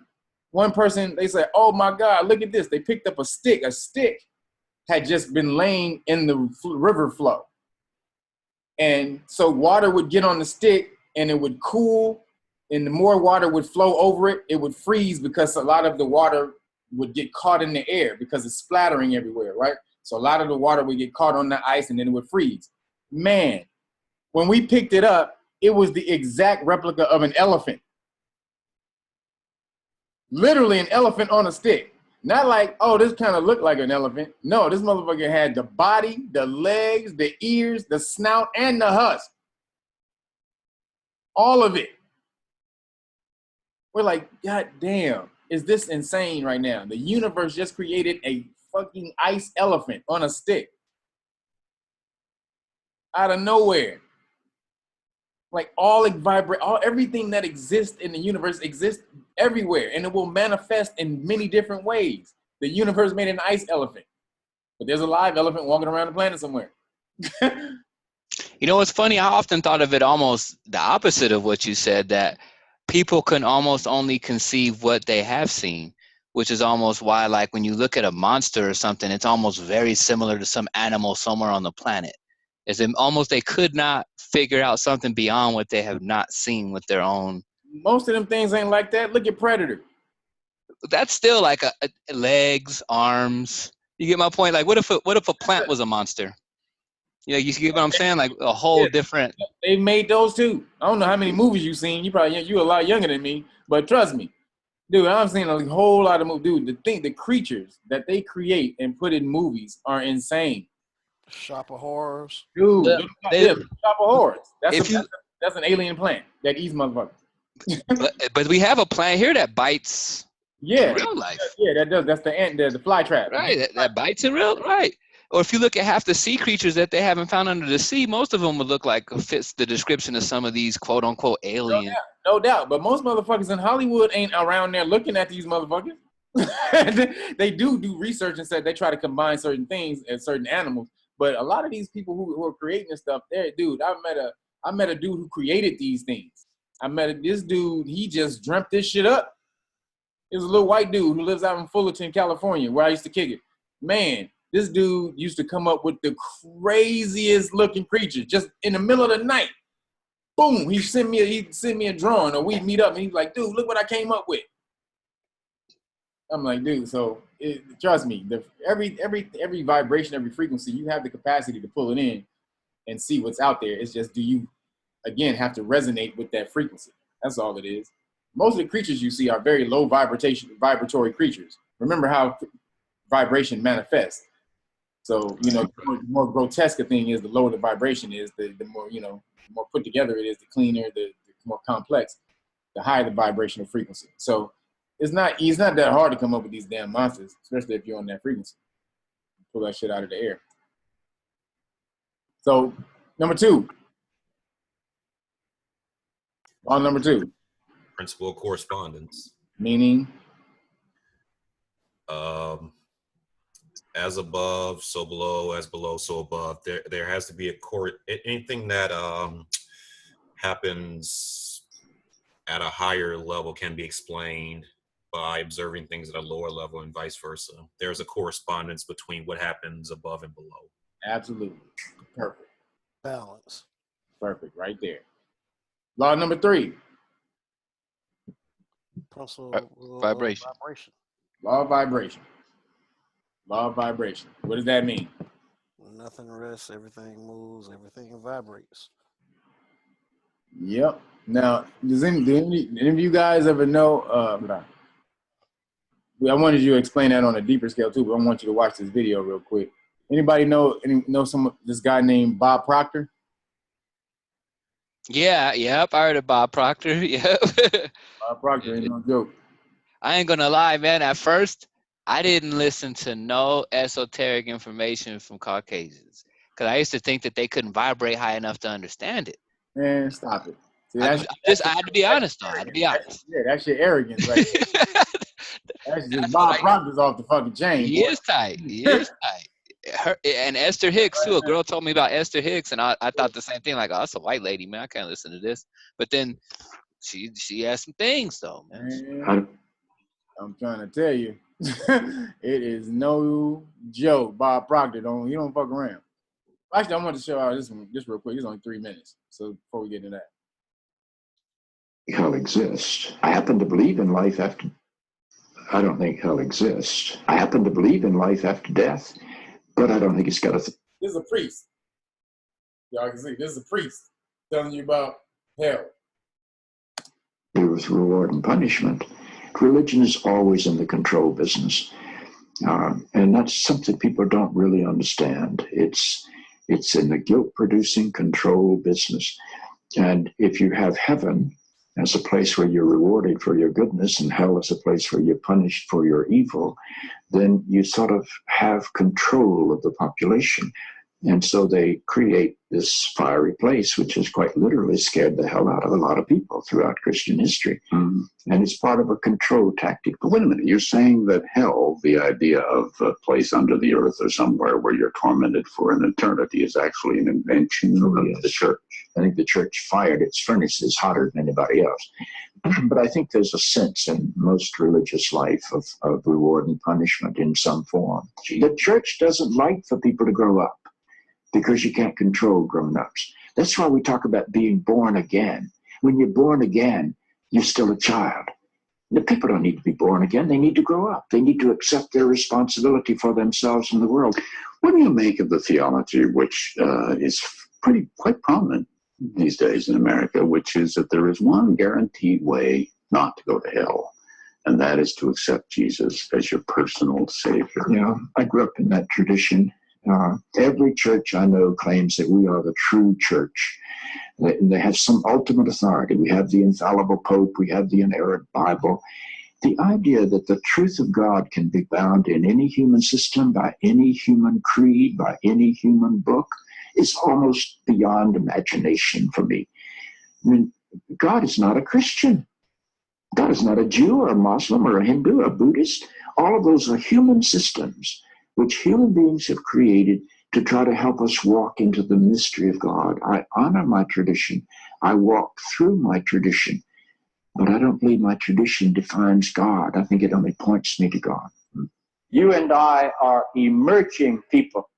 one person, they said, oh my God, look at this. They picked up a stick. A stick had just been laying in the river flow. And so water would get on the stick and it would cool, and the more water would flow over it, it would freeze, because a lot of the water would get caught in the air because it's splattering everywhere, right? So a lot of the water would get caught on the ice and then it would freeze. Man, when we picked it up, it was the exact replica of an elephant. Literally an elephant on a stick. Not like, oh, this kind of looked like an elephant. No, this motherfucker had the body, the legs, the ears, the snout, and the husk. All of it. We're like, God damn, is this insane right now? The universe just created a fucking ice elephant on a stick. Out of nowhere. Like everything that exists in the universe exists everywhere, and it will manifest in many different ways. The universe made an ice elephant, but there's a live elephant walking around the planet somewhere. You know what's funny? I often thought of it almost the opposite of what you said, that people can almost only conceive what they have seen, which is almost why, like, when you look at a monster or something, it's almost very similar to some animal somewhere on the planet. It's almost they could not figure out something beyond what they have not seen with their own. Most of them things ain't like that. Look at Predator. That's still like a legs, arms. You get my point? Like, what if a plant was a monster? You know, you get what I'm saying? Like a whole different. They made those too. I don't know how many movies you've seen. You're a lot younger than me, but trust me, dude, I've seen a whole lot of movies. Dude, the creatures that they create and put in movies are insane. Shop of Horrors. Dude, Shop of Horrors. That's an alien plant that eats motherfuckers. but we have a plant here that bites. Yeah, in real life. Yeah, that does. That's the ant, the fly trap. Right, that bites in real. Right. Or if you look at half the sea creatures that they haven't found under the sea, most of them would look like fits the description of some of these quote unquote alien. No doubt. But most motherfuckers in Hollywood ain't around there looking at these motherfuckers. They do research and said they try to combine certain things and certain animals. But a lot of these people who are creating this stuff, dude, I met a dude who created these things. I met this dude, he just dreamt this shit up. It was a little white dude who lives out in Fullerton, California, where I used to kick it. Man, this dude used to come up with the craziest looking creatures just in the middle of the night. Boom, he'd send me a drawing, or we'd meet up and he'd be like, dude, look what I came up with. I'm like, dude, so trust me, every vibration, every frequency, you have the capacity to pull it in and see what's out there. It's just, do you, again, have to resonate with that frequency? That's all it is. Most of the creatures you see are very low vibratory creatures. Remember how vibration manifests. So, the more grotesque a thing is, the lower the vibration is, the more, the more put together it is, the cleaner, the more complex, the higher the vibrational frequency. So it's not that hard to come up with these damn monsters, especially if you're on that frequency. Pull that shit out of the air. So, number 2. On number 2. Principle of correspondence. Meaning? As above, so below, as below, so above. There has to be anything that happens at a higher level can be explained by observing things at a lower level and vice versa. There's a correspondence between what happens above and below. Absolutely. Perfect. Balance. Perfect. Right there. Law number 3. Vibration. Law of vibration. Law of vibration. What does that mean? Nothing rests, everything moves, everything vibrates. Yep. Now, do any of you guys ever know? I wanted you to explain that on a deeper scale too, but I want you to watch this video real quick. Anybody know this guy named Bob Proctor? Yeah, yep. I heard of Bob Proctor. Yep. Bob Proctor ain't no joke. I ain't gonna lie, man. At first, I didn't listen to no esoteric information from Caucasians because I used to think that they couldn't vibrate high enough to understand it. Man, stop it. See, I had to be honest, though. I had to be honest. That's your arrogance, right? That's just Bob Proctor's off the fucking chain. He is tight. He is tight. And Esther Hicks too. A girl told me about Esther Hicks, and I thought the same thing. Like, oh, that's a white lady, man. I can't listen to this. But then she has some things though, man. I'm trying to tell you, it is no joke. Bob Proctor he don't fuck around. Actually, I want to show out this one just real quick. It's only 3 minutes. So before we get into that. Hell exists. I happen to believe in life after. I don't think hell exists. I happen to believe in life after death, but I don't think it's got a. This is a priest. Y'all can see this is a priest telling you about hell. Do with reward and punishment. Religion is always in the control business, and that's something people don't really understand. It's in the guilt-producing control business, and if you have heaven as a place where you're rewarded for your goodness and hell as a place where you're punished for your evil, then you sort of have control of the population. And so they create this fiery place, which has quite literally scared the hell out of a lot of people throughout Christian history. And it's part of a control tactic. But wait a minute, you're saying that hell, the idea of a place under the earth or somewhere where you're tormented for an eternity, is actually an invention of the church. I think the church fired its furnaces hotter than anybody else. But I think there's a sense in most religious life of reward and punishment in some form. The church doesn't like for people to grow up, because you can't control grown-ups. That's why we talk about being born again. When you're born again, you're still a child. The people don't need to be born again. They need to grow up. They need to accept their responsibility for themselves and the world. What do you make of the theology, which is quite prominent these days in America, which is that there is one guaranteed way not to go to hell, and that is to accept Jesus as your personal Savior? Yeah, I grew up in that tradition. Every church I know claims that we are the true church. They have some ultimate authority. We have the infallible Pope. We have the inerrant Bible. The idea that the truth of God can be bound in any human system, by any human creed, by any human book, is almost beyond imagination for me. I mean, God is not a Christian. God is not a Jew or a Muslim or a Hindu or a Buddhist. All of those are human systems which human beings have created to try to help us walk into the mystery of God. I honor my tradition. I walk through my tradition. But I don't believe my tradition defines God. I think it only points me to God. You and I are emerging people.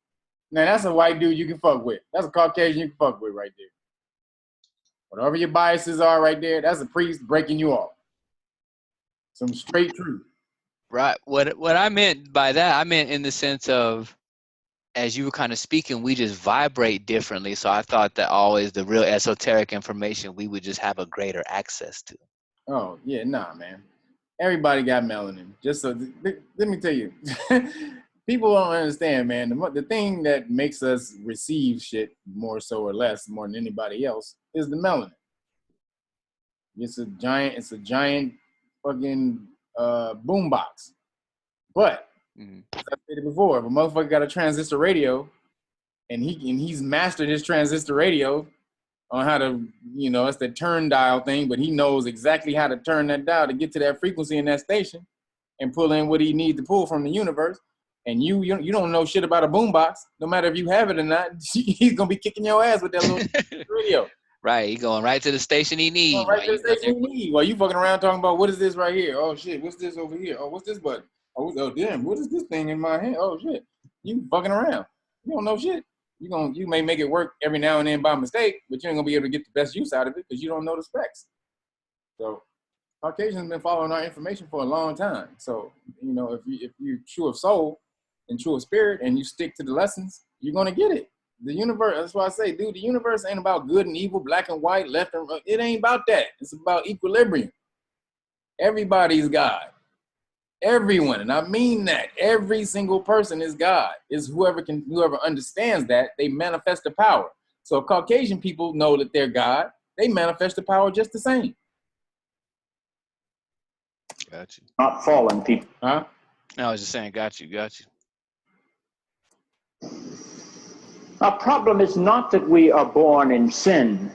Now, that's a white dude you can fuck with. That's a Caucasian you can fuck with right there. Whatever your biases are right there, that's a priest breaking you off. Some straight truth. Right. What I meant by that, I meant in the sense of, as you were kind of speaking, we just vibrate differently. So I thought that always the real esoteric information we would just have a greater access to. Oh, yeah, nah, man. Everybody got melanin. Just so, let me tell you, people don't understand, man. The thing that makes us receive shit more so or less, more than anybody else, is the melanin. It's a giant fucking boombox. But as I said it before, if a motherfucker got a transistor radio and he's mastered his transistor radio on how to, it's the turn dial thing, but he knows exactly how to turn that dial to get to that frequency in that station and pull in what he needs to pull from the universe. And you don't know shit about a boombox, no matter if you have it or not, he's gonna be kicking your ass with that little radio. Right, he going right to the station he need. Right to the station you need. While you fucking around talking about what is this right here? Oh shit, what's this over here? Oh, what's this button? Oh damn, what is this thing in my hand? Oh shit, you fucking around. You don't know shit. You may make it work every now and then by mistake, but you ain't gonna be able to get the best use out of it because you don't know the specs. So Caucasians been following our information for a long time. So you know, if you're true of soul and true of spirit and you stick to the lessons, you're gonna get it. The universe, that's why I say, dude, the universe ain't about good and evil, black and white, left and right. It ain't about that. It's about equilibrium. Everybody's God. Everyone, and I mean that. Every single person is God. Is whoever understands that, they manifest the power. So Caucasian people know that they're God. They manifest the power just the same. Got you. Not fallen people. Huh? No, I was just saying, got you. Our problem is not that we are born in sin.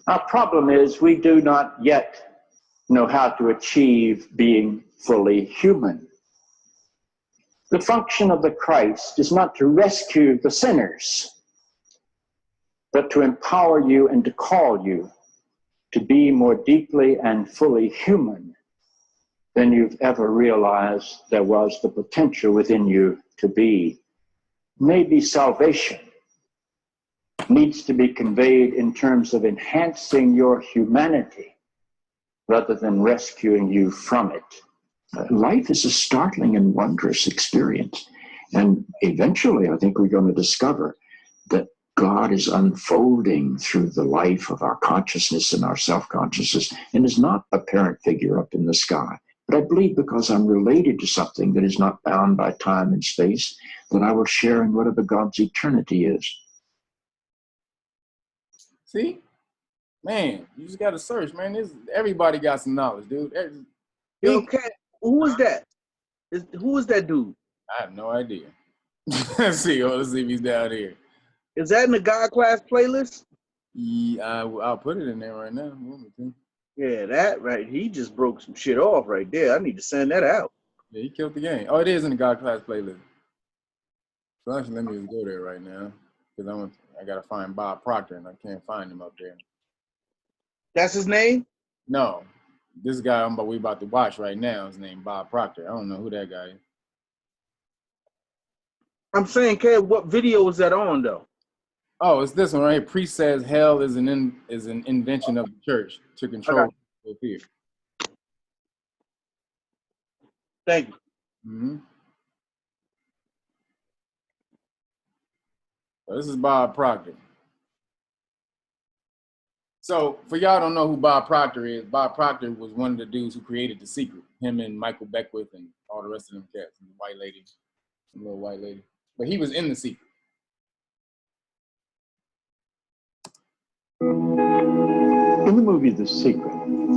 Our problem is we do not yet know how to achieve being fully human. The function of the Christ is not to rescue the sinners, but to empower you and to call you to be more deeply and fully human than you've ever realized there was the potential within you to be. Maybe salvation needs to be conveyed in terms of enhancing your humanity rather than rescuing you from it. Life is a startling and wondrous experience. And eventually, I think we're going to discover that God is unfolding through the life of our consciousness and our self-consciousness and is not a parent figure up in the sky. But I believe because I'm related to something that is not bound by time and space, that I will share in whatever God's eternity is. See? Man, you just got to search, man. Everybody got some knowledge, dude. Yo, Cat, who is that? Who is that dude? I have no idea. Let's see if he's down here. Is that in the God Class playlist? Yeah, I'll put it in there right now. Yeah, that right. He just broke some shit off right there. I need to send that out. Yeah, he killed the game. Oh, it is in the God Class playlist. So actually, let me just go there right now because I gotta find Bob Proctor and I can't find him up there. That's his name? No, this guy we about to watch right now is named Bob Proctor. I don't know who that guy is. I'm saying, Kev, what video is that on though? Oh, it's this one right here. Priest says hell is an invention of the church to control fear. Thank you. Mm-hmm. So this is Bob Proctor. So for y'all don't know who Bob Proctor is, Bob Proctor was one of the dudes who created The Secret. Him and Michael Beckwith and all the rest of them cats. And the white lady, the little white lady. But he was in The Secret. In the movie The Secret,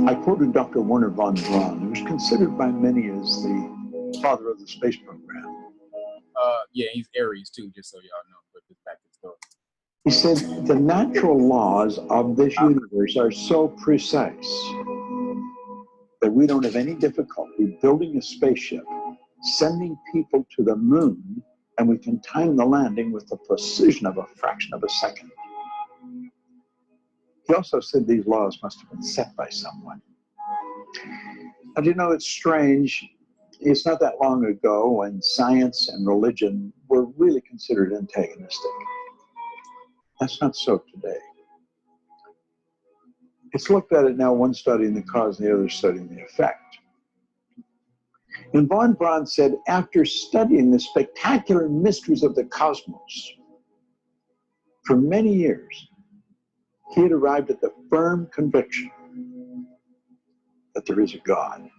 I quoted Dr. Werner von Braun, who was considered by many as the father of the space program. Yeah, he's Aries too, just so y'all know. But just back to the story. He said, the natural laws of this universe are so precise that we don't have any difficulty building a spaceship, sending people to the moon, and we can time the landing with the precision of a fraction of a second. He also said these laws must have been set by someone. And you know, it's strange. It's not that long ago when science and religion were really considered antagonistic. That's not so today. It's looked at it now, one studying the cause and the other studying the effect. And von Braun said, after studying the spectacular mysteries of the cosmos for many years, he had arrived at the firm conviction that there is a God.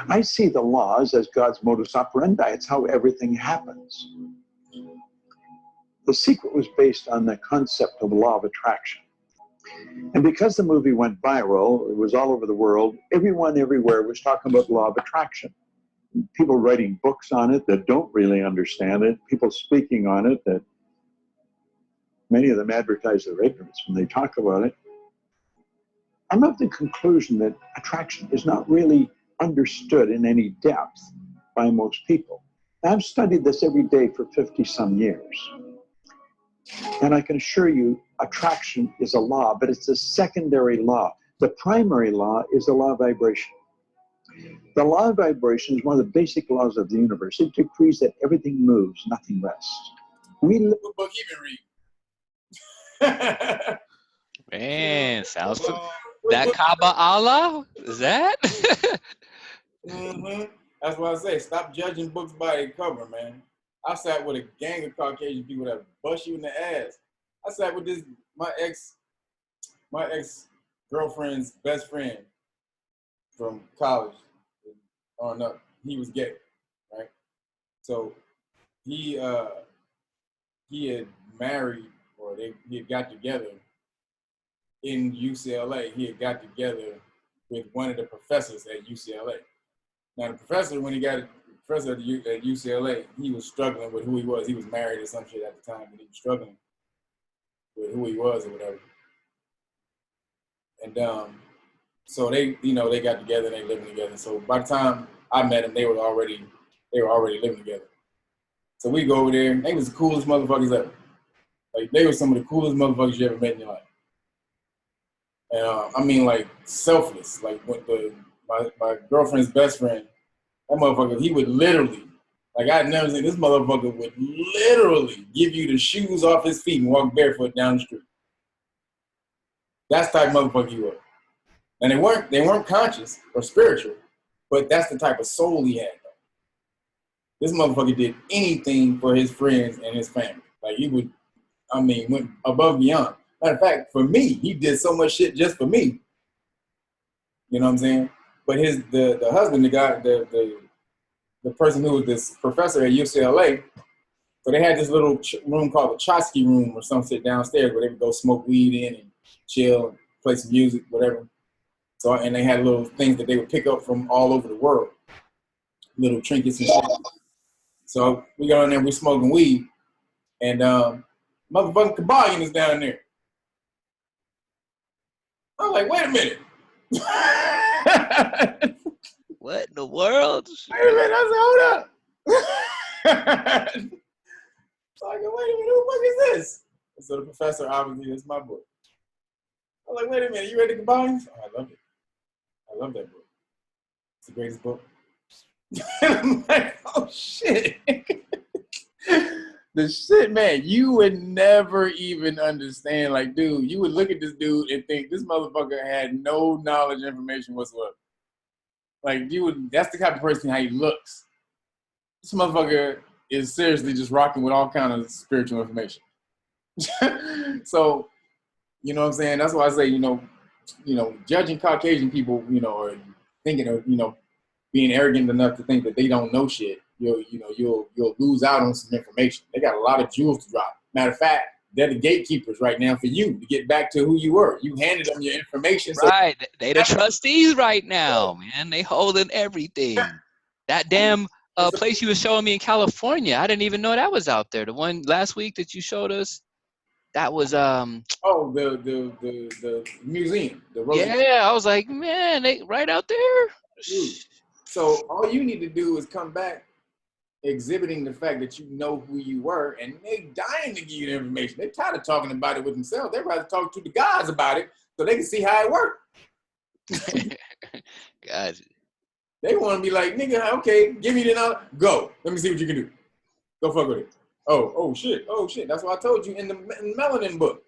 I see the laws as God's modus operandi. It's how everything happens. The Secret was based on the concept of law of attraction. And because the movie went viral, it was all over the world, everyone everywhere was talking about law of attraction. People writing books on it that don't really understand it, people speaking on it that many of them advertise their ignorance when they talk about it. I'm of the conclusion that attraction is not really understood in any depth by most people. I've studied this every day for 50-some years. And I can assure you, attraction is a law, but it's a secondary law. The primary law is the law of vibration. The law of vibration is one of the basic laws of the universe. It decrees that everything moves, nothing rests. We live. What book you been reading? Man, sounds that Kaaba Allah? Is that? Mm-hmm. That's what I say. Stop judging books by their cover, man. I sat with a gang of Caucasian people that bust you in the ass. I sat with my ex girlfriend's best friend from college on up. He was gay, right? So he had married, or he had got together in UCLA. He had got together with one of the professors at UCLA. Now the professor, when he got professor at UCLA, he was struggling with who he was. He was married or some shit at the time, but he was struggling with who he was or whatever. And so they got together and they living together. So by the time I met him, they were already living together. So we go over there. They was the coolest motherfuckers ever. Like, they were some of the coolest motherfuckers you ever met in your life. And I mean, like, selfless. Like, with my girlfriend's best friend, that motherfucker, he would literally, like, I'd never seen, this motherfucker would literally give you the shoes off his feet and walk barefoot down the street. That's the type of motherfucker he was. And they weren't conscious or spiritual, but that's the type of soul he had. This motherfucker did anything for his friends and his family. Like, he would, went above and beyond. Matter of fact, for me, he did so much shit just for me. You know what I'm saying? But the husband, the guy, the person who was this professor at UCLA, so they had this little room called the Chosky room or some shit downstairs where they would go smoke weed in and chill and play some music, whatever. So, and they had little things that they would pick up from all over the world, little trinkets and shit. So we go in there, we smoking weed, and motherfucking Kabbalion is down there. I'm like, wait a minute. What in the world? Wait a minute, I said, hold up. So I go, wait a minute, who the fuck is this? And so the professor, obviously, is my book. I'm like, wait a minute, you read the Kabbalion? Oh, I love it. I love that book. It's the greatest book. I'm like, oh shit. The shit, man, you would never even understand. Like, dude, you would look at this dude and think this motherfucker had no knowledge, information whatsoever. Like, that's the type of person how he looks. This motherfucker is seriously just rocking with all kind of spiritual information. So, you know what I'm saying? That's why I say, judging Caucasian people, or thinking of, being arrogant enough to think that they don't know shit, you'll lose out on some information. They got a lot of jewels to drop. Matter of fact, they're the gatekeepers right now for you to get back to who you were. You handed them your information. Right. They the trustees right now, man. They holding everything. That damn place you were showing me in California, I didn't even know that was out there. The one last week that you showed us, that was oh, the museum. Yeah, I was like, man, they right out there. Dude. So all you need to do is come back exhibiting the fact that you know who you were, and they dying to give you the information. They're tired of talking about it with themselves. They'd rather talk to the guys about it so they can see how it works. Guys. They want to be like, nigga, okay, give me the knowledge. Go. Let me see what you can do. Go fuck with it. Oh shit. That's what I told you in the melanin book.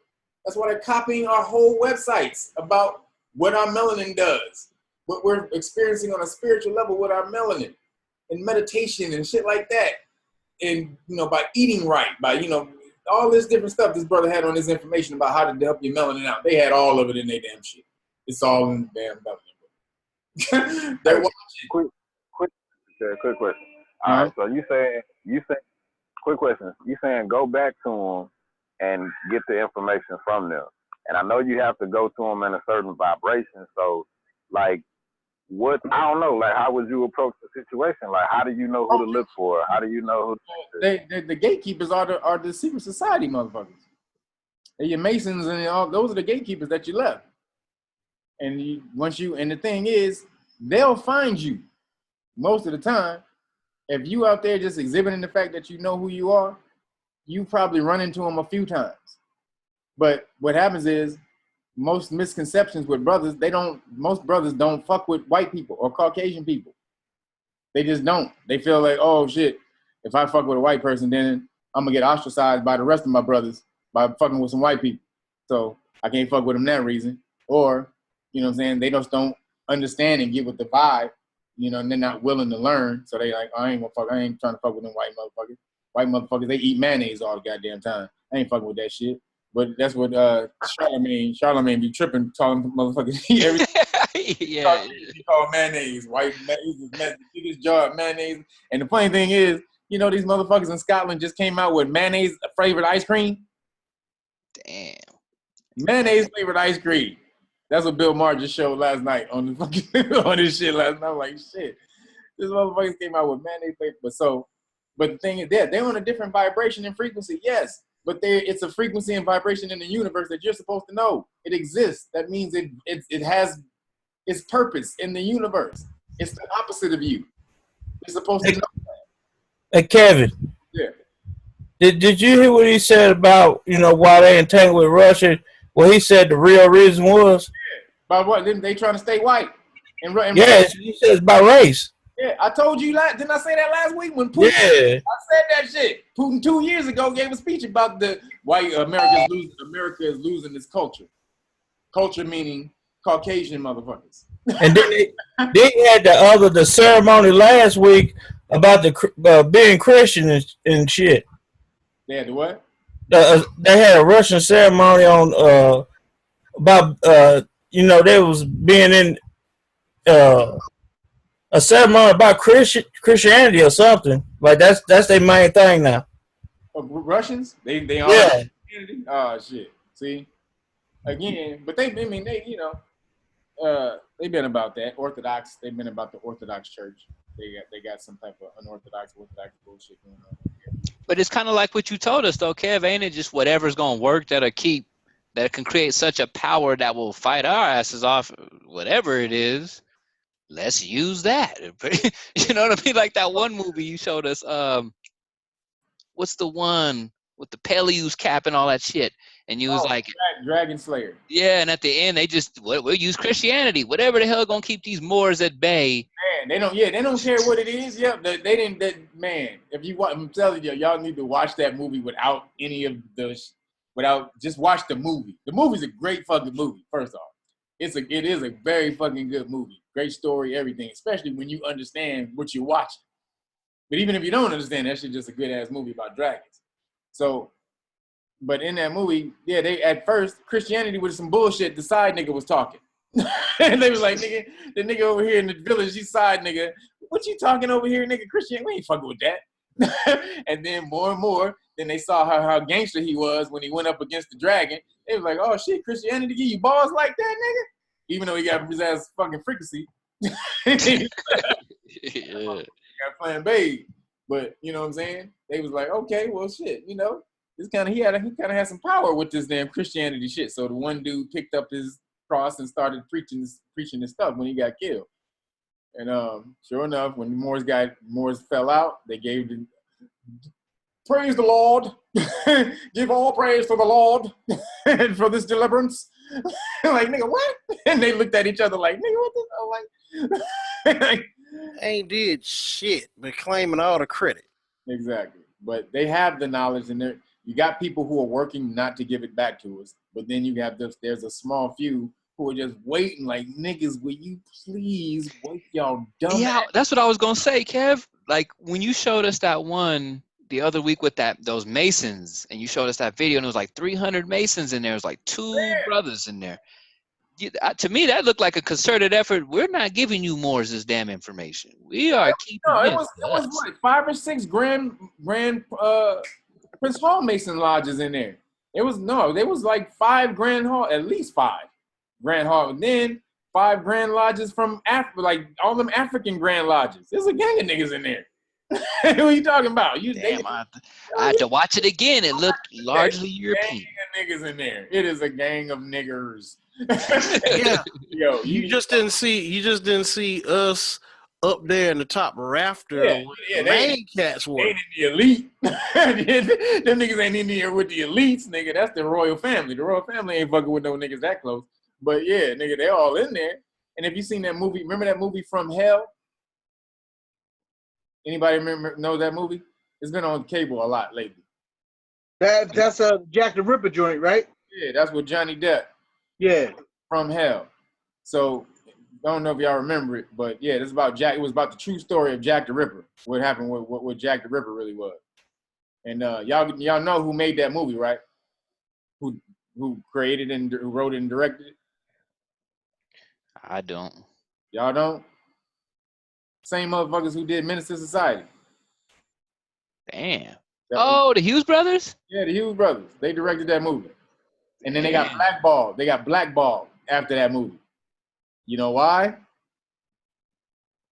That's why they're copying our whole websites about what our melanin does. What we're experiencing on a spiritual level with our melanin. And meditation and shit like that. And, by eating right, by, all this different stuff this brother had on his information about how to help your melanin out. They had all of it in their damn shit. It's all in the damn melanin. They're watching. Quick question. All right, so you say, quick question. You saying go back to them and get the information from them. And I know you have to go to them in a certain vibration. So, like, I don't know, like, how would you approach the situation? Like, how do you know who to look for? How do you know who the gatekeepers are the secret society motherfuckers. They're your Masons and all. Those are the gatekeepers that you left. And and the thing is, they'll find you most of the time. If you out there just exhibiting the fact that you know who you are, you probably run into them a few times. But what happens is most misconceptions with brothers, most brothers don't fuck with white people or Caucasian people. They just don't. They feel like, oh shit, if I fuck with a white person, then I'm gonna get ostracized by the rest of my brothers by fucking with some white people. So I can't fuck with them that reason. Or, you know what I'm saying, they just don't understand and get with the vibe, you know, and they're not willing to learn. So they like, I ain't trying to fuck with them white motherfuckers. White motherfuckers, they eat mayonnaise all the goddamn time. I ain't fucking with that shit. But that's what Charlemagne be tripping, calling motherfuckers everything. Yeah. He called mayonnaise. White mayonnaise, the biggest jar of mayonnaise. And the funny thing is, you know, these motherfuckers in Scotland just came out with mayonnaise flavored ice cream. Damn. Mayonnaise flavored ice cream. That's what Bill Maher just showed last night on the fucking on this shit last night. I'm like, shit. This motherfuckers came out with mayonnaise flavor. But the thing is, they're on a different vibration and frequency, yes. But it's a frequency and vibration in the universe that you're supposed to know. It exists. That means it has its purpose in the universe. It's the opposite of you. You're supposed to know that. Hey, Kevin. Yeah. Did you hear what he said about, you know, why they entangled with Russia? Well, he said the real reason was. Yeah. About what? They trying to stay white. Yes, he says about race. Yeah, I told you didn't I say that last week when Putin? Yeah. I said that shit. Putin 2 years ago gave a speech about the white America is losing its culture. Culture meaning Caucasian motherfuckers. And then they had the ceremony last week about the being Christian and shit. They had the what? They had a Russian ceremony on about you know, they was being in a ceremony about Christianity or something. Like that's their main thing now. Russians? They are. Yeah. Oh shit. See? Again, but they you know, they've been about that. Orthodox, they've been about the Orthodox Church. They got some type of unorthodox Orthodox bullshit going on. But it's kind of like what you told us, though, Kev. Ain't it just whatever's going to work that can create such a power that will fight our asses off, whatever it is? Let's use that. You know what I mean? Like that one movie you showed us. What's the one with the Peleus cap and all that shit? And you was like, Dragon Slayer. Yeah, and at the end they just we'll use Christianity, whatever the hell gonna keep these Moors at bay. Man, they don't care what it is. Yep, they didn't. Man, if you want, I'm telling you, y'all need to watch that movie without any of just watch the movie. The movie's a great fucking movie. First off, it is a very fucking good movie. Great story, everything, especially when you understand what you're watching. But even if you don't understand, that shit just a good ass movie about dragons. So. But in that movie, yeah, they at first Christianity was some bullshit. The side nigga was talking, and they was like, "Nigga, the nigga over here in the village, he side nigga. What you talking over here, nigga? Christianity, we ain't fucking with that." And then more and more, then they saw how gangster he was when he went up against the dragon. They was like, "Oh shit, Christianity give you balls like that, nigga?" Even though he got his ass fucking frequency, got playing babe. But you know what I'm saying? They was like, "Okay, well, shit, you know." He kind of had some power with this damn Christianity shit. So the one dude picked up his cross and started preaching his stuff when he got killed. And sure enough, when Moors fell out, they gave the praise the Lord, give all praise to the Lord and for this deliverance. Like, nigga, what? And they looked at each other like, nigga, what the hell? Like, ain't did shit, but claiming all the credit. Exactly. But they have the knowledge, and you got people who are working not to give it back to us. But then you have there's a small few who are just waiting like, niggas, will you please wake y'all dumb? Yeah, that's what I was gonna say, Kev. Like when you showed us that one the other week with those Masons, and you showed us that video, and it was like 300 Masons in there. It was like two brothers in there. To me, that looked like a concerted effort. We're not giving you Moors this damn information. We are keeping it was what, 5 or 6 grand Prince Hall Mason lodges in there. There was like 5 grand hall, at least 5 grand hall, and then 5 grand lodges from Africa, like all them African grand lodges. There's a gang of niggas in there. What are you talking about? I had to watch it again. It looked largely European. Gang of niggas in there. It is a gang of niggers. Yeah. Yo, you just didn't see us up there in the top rafter Yeah, where yeah, the main cats they were. ain't in the elite. Them niggas ain't in there with the elites, nigga. That's the royal family. The royal family ain't fucking with no niggas that close. But yeah, nigga, they all in there. And if you seen that movie, remember that movie From Hell? Anybody know that movie? It's been on cable a lot lately. That's a Jack the Ripper joint, right? Yeah, that's with Johnny Depp. Yeah. From Hell. So I don't know if y'all remember it, but yeah, this is about Jack. It was about the true story of Jack the Ripper. What happened with what Jack the Ripper really was. And y'all know who made that movie, right? Who created and who wrote it and directed it? I don't. Y'all don't? Same motherfuckers who did Menace to Society. Damn. Oh, the Hughes brothers? Yeah, the Hughes brothers. They directed that movie. And then they got Damn. blackballed. They got blackballed after that movie. You know why?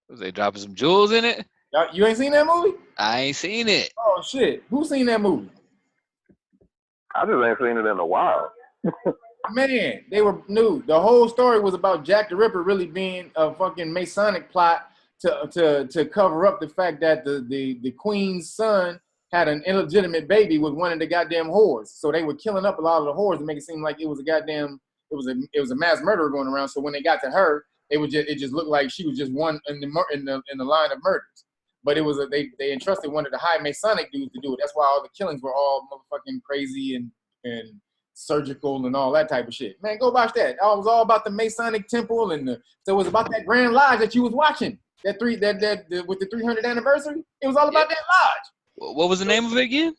Was they dropping some jewels in it? You ain't seen that movie? I ain't seen it. Oh, shit. Who seen that movie? I just ain't seen it in a while. Man, they were new. The whole story was about Jack the Ripper really being a fucking Masonic plot to cover up the fact that the queen's son had an illegitimate baby with one of the goddamn whores. So they were killing up a lot of the whores to make it seem like it was a mass murderer going around. So when they got to her, it just looked like she was just one in the line of murders. But it was they entrusted one of the high Masonic dudes to do it. That's why all the killings were all motherfucking crazy and surgical and all that type of shit. Man, go watch that. It was all about the Masonic temple so it was about that Grand Lodge that you was watching. With the 300th anniversary, it was all about that lodge. What was the name of it again?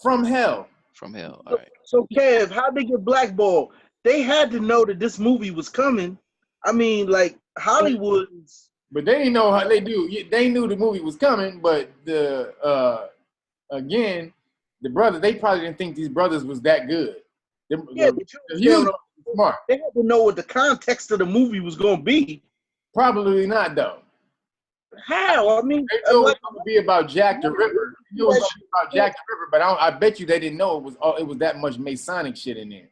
From Hell. From Hell. All right. So Kev, how'd they get blackballed? They had to know that this movie was coming. I mean, like Hollywood's. But they didn't know how they do. They knew the movie was coming, but the brothers, they probably didn't think these brothers was that good. Smart. They had to know what the context of the movie was going to be. Probably not, though. How? I mean, they knew it was going to be about Jack the Ripper. They knew it was going to be about Jack the Ripper, but I bet you they didn't know it was that much Masonic shit in there.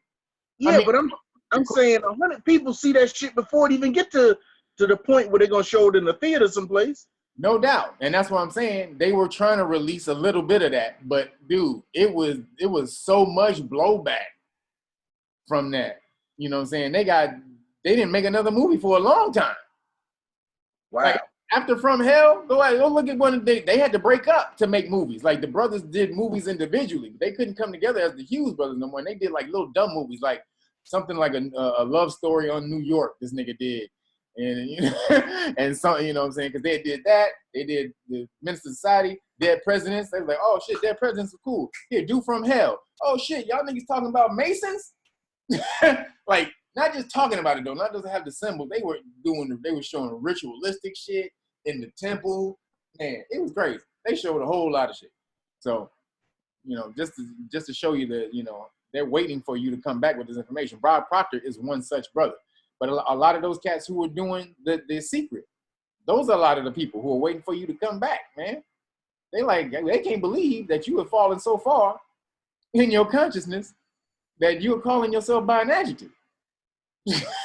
Yeah, but I'm saying 100 people see that shit before it even get to the point where they're gonna show it in the theater someplace. No doubt, and that's what I'm saying. They were trying to release a little bit of that, but dude, it was so much blowback from that. You know what I'm saying? They didn't make another movie for a long time. Wow. Like, after From Hell, go look at one. They had to break up to make movies. Like the brothers did movies individually, but they couldn't come together as the Hughes brothers no more. And they did like little dumb movies, like something like a love story on New York. This nigga did. And and some, you know what I'm saying, because they did that, they did the Menace to Society, Dead Presidents. They was like, oh shit, Dead Presidents are cool. Here, do From Hell. Oh shit, y'all niggas talking about Masons? Like, not just talking about it though, not just have the symbol. They were showing ritualistic shit in the temple. Man, it was crazy. They showed a whole lot of shit. So, you know, just to show you that, you know, they're waiting for you to come back with this information. Bob Proctor is one such brother. But a lot of those cats who were doing the secret, those are a lot of the people who are waiting for you to come back, man. They can't believe that you have fallen so far in your consciousness that you are calling yourself by an adjective.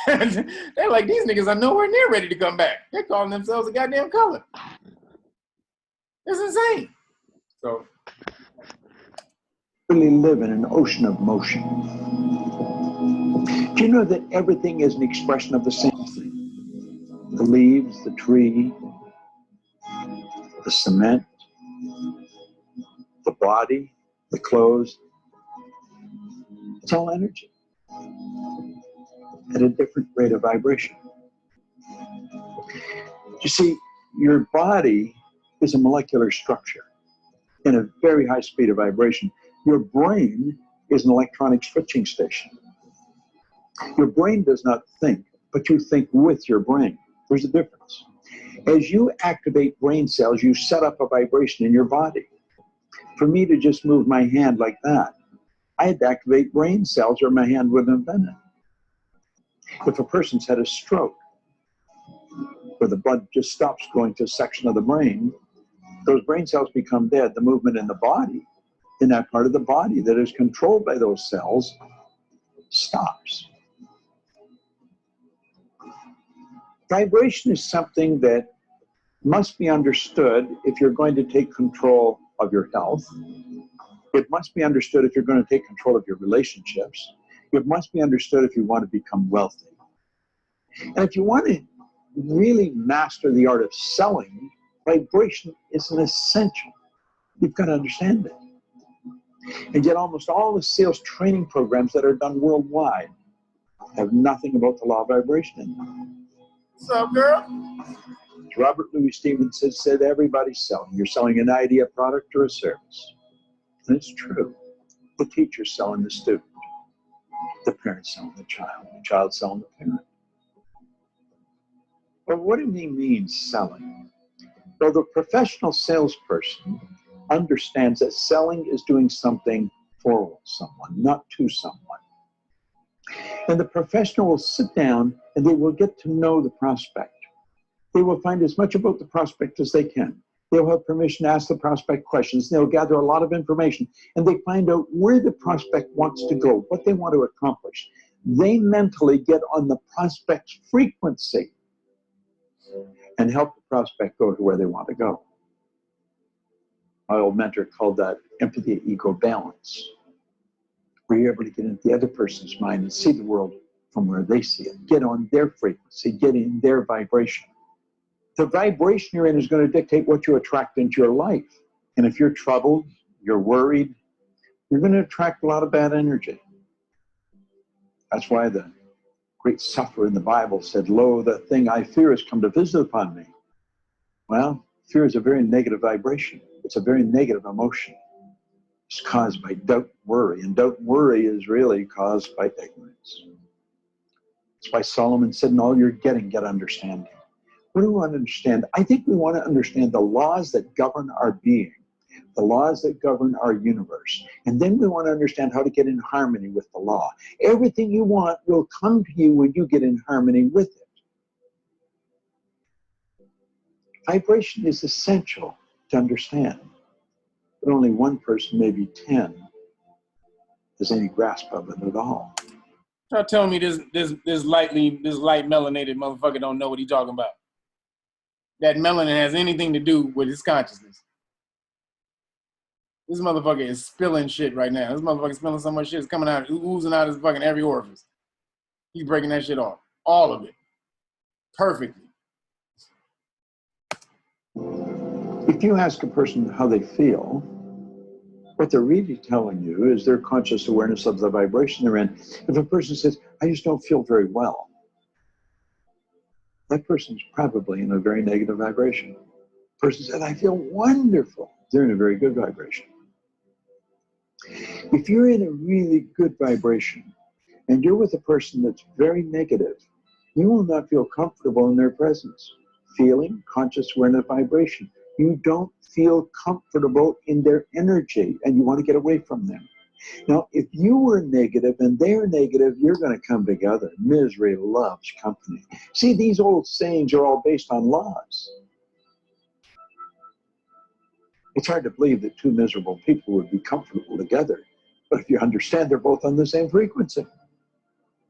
They're like, these niggas are nowhere near ready to come back. They're calling themselves a goddamn color. It's insane. So really live in an ocean of motion. Do you know that everything is an expression of the same thing? The leaves, the tree, the cement, the body, the clothes. It's all energy at a different rate of vibration. You see, your body is a molecular structure in a very high speed of vibration. Your brain is an electronic switching station. Your brain does not think, but you think with your brain. There's a difference. As you activate brain cells, you set up a vibration in your body. For me to just move my hand like that, I had to activate brain cells or my hand wouldn't have been it. If a person's had a stroke, where the blood just stops going to a section of the brain, those brain cells become dead. The movement in the body, in that part of the body that is controlled by those cells, stops. Vibration is something that must be understood if you're going to take control of your health. It must be understood if you're going to take control of your relationships. It must be understood if you want to become wealthy. And if you want to really master the art of selling, vibration is an essential. You've got to understand it. And yet almost all the sales training programs that are done worldwide have nothing about the law of vibration in them. What's up, girl? Robert Louis Stevenson said, everybody's selling. You're selling an idea, a product, or a service. And it's true. The teacher's selling the student. The parent's selling the child selling the parent. But what do we mean selling? Well, the professional salesperson understands that selling is doing something for someone, not to someone. And the professional will sit down and they will get to know the prospect. They will find as much about the prospect as they can. They'll have permission to ask the prospect questions. They'll gather a lot of information and they find out where the prospect wants to go, what they want to accomplish. They mentally get on the prospect's frequency and help the prospect go to where they want to go. My old mentor called that empathy ego balance, where you're able to get into the other person's mind and see the world from where they see it. Get on their frequency, get in their vibration. The vibration you're in is going to dictate what you attract into your life. And if you're troubled, you're worried, you're going to attract a lot of bad energy. That's why the great sufferer in the Bible said, lo, the thing I fear has come to visit upon me. Well, fear is a very negative vibration. It's a very negative emotion. It's caused by doubt and worry. And doubt and worry is really caused by ignorance. That's why Solomon said, in all you're getting, get understanding. What do we want to understand? I think we want to understand the laws that govern our being, the laws that govern our universe. And then we want to understand how to get in harmony with the law. Everything you want will come to you when you get in harmony with it. Vibration is essential to understand, but only one person, maybe 10, has any grasp of it at all. Try telling me this light melanated motherfucker don't know what he's talking about. That melanin has anything to do with his consciousness. This motherfucker is spilling shit right now. This motherfucker is spilling so much shit. It's coming out, oozing out his fucking every orifice. He's breaking that shit off. All of it. Perfectly. If you ask a person how they feel, what they're really telling you is their conscious awareness of the vibration they're in. If a person says, I just don't feel very well, that person's probably in a very negative vibration. The person says, I feel wonderful. They're in a very good vibration. If you're in a really good vibration and you're with a person that's very negative, you will not feel comfortable in their presence. Feeling, conscious awareness, vibration. You don't feel comfortable in their energy and you want to get away from them. Now, if you were negative and they're negative, you're going to come together. Misery loves company. See, these old sayings are all based on laws. It's hard to believe that two miserable people would be comfortable together. But if you understand, they're both on the same frequency.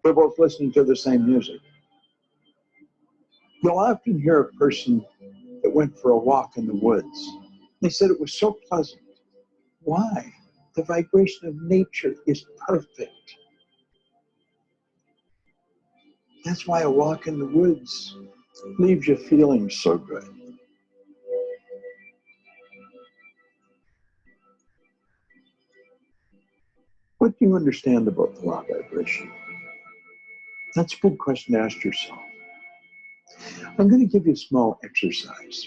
They're both listening to the same music. You'll often hear a person that went for a walk in the woods. They said it was so pleasant. Why? The vibration of nature is perfect. That's why a walk in the woods leaves you feeling so good. What do you understand about the law of vibration? That's a good question to ask yourself. I'm going to give you a small exercise.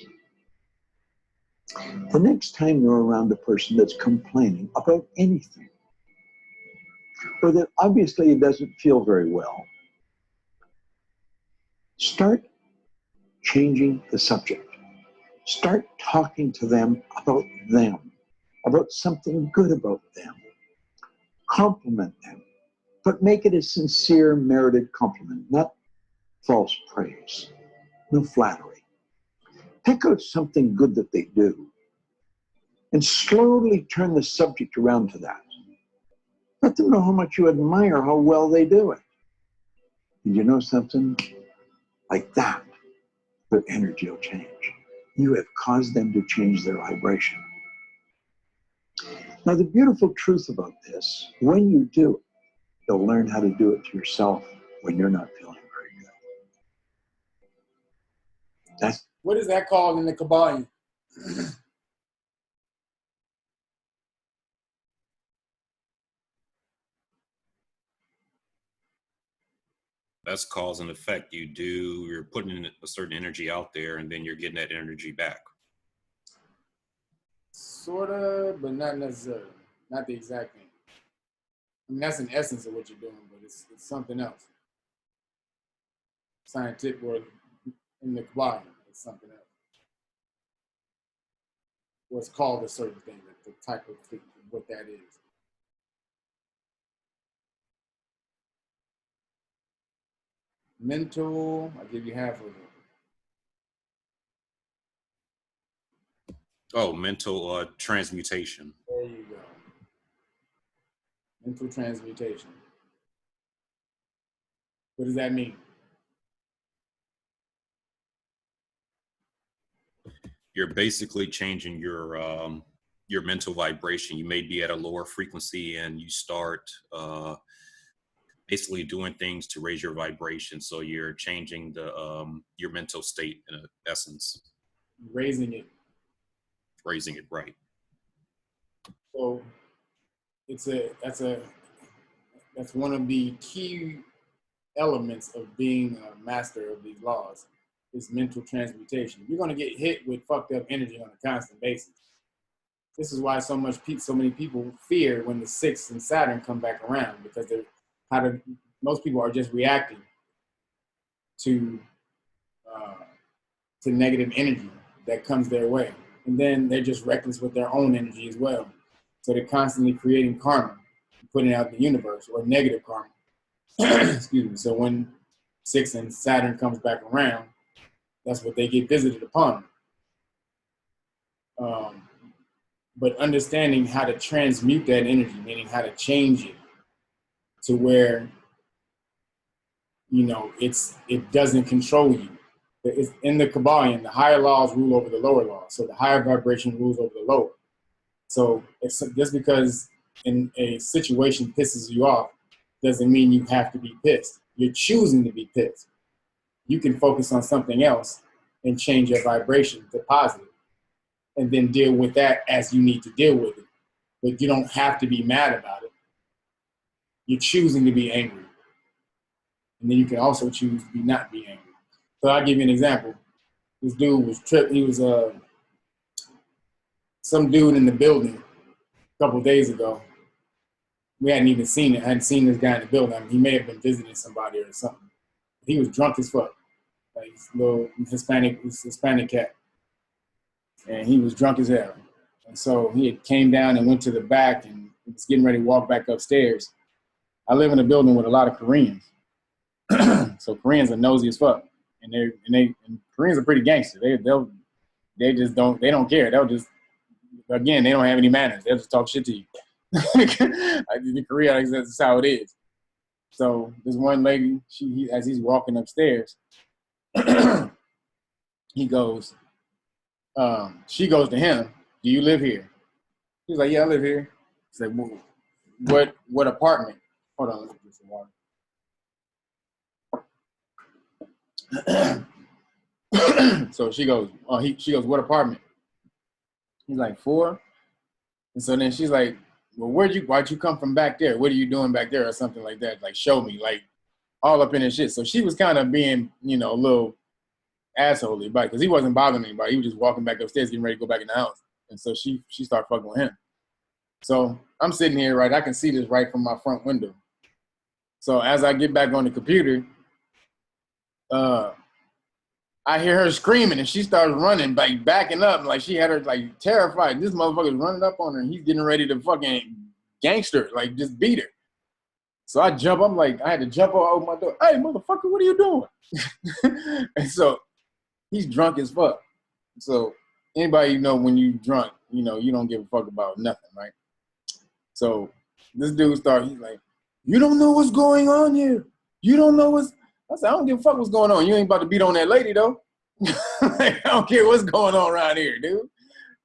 The next time you're around a person that's complaining about anything, or that obviously doesn't feel very well, start changing the subject. Start talking to them, about something good about them. Compliment them, but make it a sincere, merited compliment, not false praise, no flattery. Pick out something good that they do and slowly turn the subject around to that. Let them know how much you admire how well they do it. And you know something? Like that, their energy will change. you have caused them to change their vibration. Now, the beautiful truth about this, when you do it, you'll learn how to do it to yourself when you're not feeling very good. That's what is that called in the Kabbalah? That's cause and effect. You're putting a certain energy out there, and then you're getting that energy back. Sort of, but not necessarily. Not the exact thing. I mean, that's an essence of what you're doing, but it's something else. Scientific or in the Kabbalah, it's something else. What's called a certain thing, the type of thing, what that is. Mental, I'll give you half of it. Oh, mental transmutation. There you go. Mental transmutation. What does that mean? You're basically changing your mental vibration. You may be at a lower frequency, and you start basically doing things to raise your vibration. So you're changing your mental state in essence. Raising it. Raising it, right. So that's one of the key elements of being a master of these laws is mental transmutation. You're going to get hit with fucked up energy on a constant basis. This is why so many people fear when the 6 and Saturn come back around, because most people are just reacting to negative energy that comes their way. And then they're just reckless with their own energy as well. So they're constantly creating karma, putting out in the universe, or negative karma. Excuse me. So when 6 and Saturn comes back around, that's what they get visited upon. But understanding how to transmute that energy, meaning how to change it to where, it doesn't control you. It's in the Kabbalion, the higher laws rule over the lower laws. So the higher vibration rules over the lower. So it's just because in a situation pisses you off doesn't mean you have to be pissed. You're choosing to be pissed. You can focus on something else and change your vibration to positive and then deal with that as you need to deal with it. But you don't have to be mad about it. You're choosing to be angry. And then you can also choose to not be angry. So I'll give you an example. This dude was tripped. He was some dude in the building a couple of days ago. We hadn't even seen it. I hadn't seen this guy in the building. I mean, he may have been visiting somebody or something. He was drunk as fuck. Like this little Hispanic cat. And he was drunk as hell. And so he had came down and went to the back and was getting ready to walk back upstairs. I live in a building with a lot of Koreans. So Koreans are nosy as fuck. And Koreans are pretty gangster. They don't care. They'll just, again, they don't have any manners. They'll just talk shit to you. In Korea, that's how it is. So this one lady, as he's walking upstairs, he goes, she goes to him, "Do you live here?" He's like, "Yeah, I live here." He's like, well, what apartment? Hold on, let me get some water. So she goes, she goes, "What apartment?" He's like, 4. And so then she's like, "Well, why'd you come from back there? What are you doing back there?" Or something like that. Like, show me, like, all up in his shit. So she was kind of being, a little asshole about it, because he wasn't bothering anybody. He was just walking back upstairs, getting ready to go back in the house. And so she started fucking with him. So I'm sitting here, right? I can see this right from my front window. So as I get back on the computer, I hear her screaming, and she starts running, like backing up, like she had her like terrified. This motherfucker's running up on her, and he's getting ready to fucking gangster, like just beat her. So I jump. I'm like, I had to jump over my door. "Hey, motherfucker, what are you doing?" And so he's drunk as fuck. So anybody when you drunk, you don't give a fuck about nothing, right? So this dude he's like, "You don't know what's going on here. You don't know what's..." I said, "I don't give a fuck what's going on. You ain't about to beat on that lady, though." I don't care what's going on around here, dude.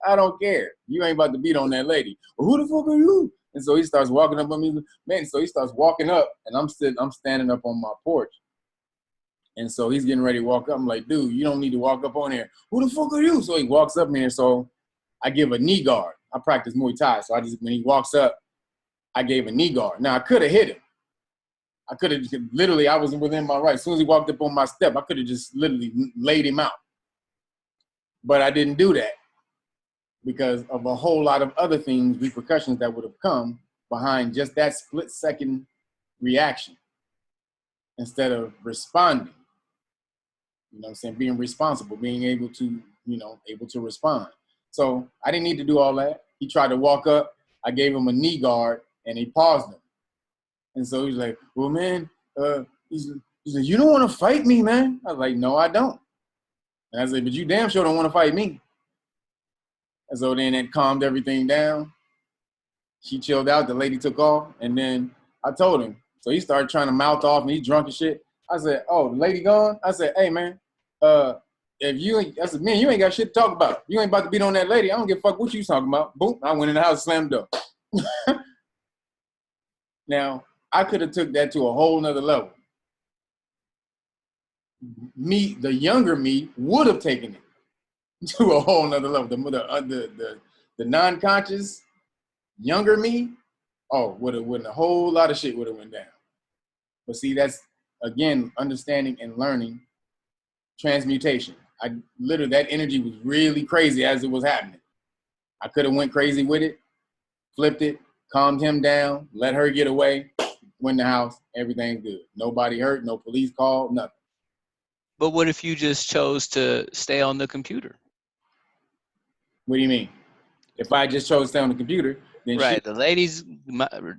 I don't care. You ain't about to beat on that lady. Well, who the fuck are you? And so he starts walking up on me, man. So he starts walking up, and I'm standing up on my porch. And so he's getting ready to walk up. I'm like, dude, you don't need to walk up on here. Who the fuck are you? So he walks up here. So I give a knee guard. I practice Muay Thai. So when he walks up, I gave a knee guard. Now I could have hit him. I could have literally, I was within my right. As soon as he walked up on my step, I could have just literally laid him out. But I didn't do that because of a whole lot of other things, repercussions that would have come behind just that split second reaction instead of responding. You know what I'm saying? Being responsible, being able to, able to respond. So I didn't need to do all that. He tried to walk up. I gave him a knee guard and he paused him. And so he's like, well, man, he's like, you don't want to fight me, man. I was like, no, I don't. And I said, but you damn sure don't want to fight me. And so then it calmed everything down. She chilled out. The lady took off. And then I told him. So he started trying to mouth off and he's drunk and shit. I said, oh, the lady gone? I said, hey, man, if you ain't, I said, man, you ain't got shit to talk about. You ain't about to beat on that lady. I don't give a fuck what you talking about. Boom. I went in the house, slammed the door. Now, I could have took that to a whole nother level. Me, the younger me, would have taken it to a whole nother level. The non-conscious younger me, would a whole lot of shit would have went down. But see, that's again understanding and learning transmutation. That energy was really crazy as it was happening. I could have went crazy with it, flipped it, calmed him down, let her get away, went in the house, everything's good. Nobody hurt, no police called, nothing. But what if you just chose to stay on the computer? What do you mean? If I just chose to stay on the computer, then right, the lady's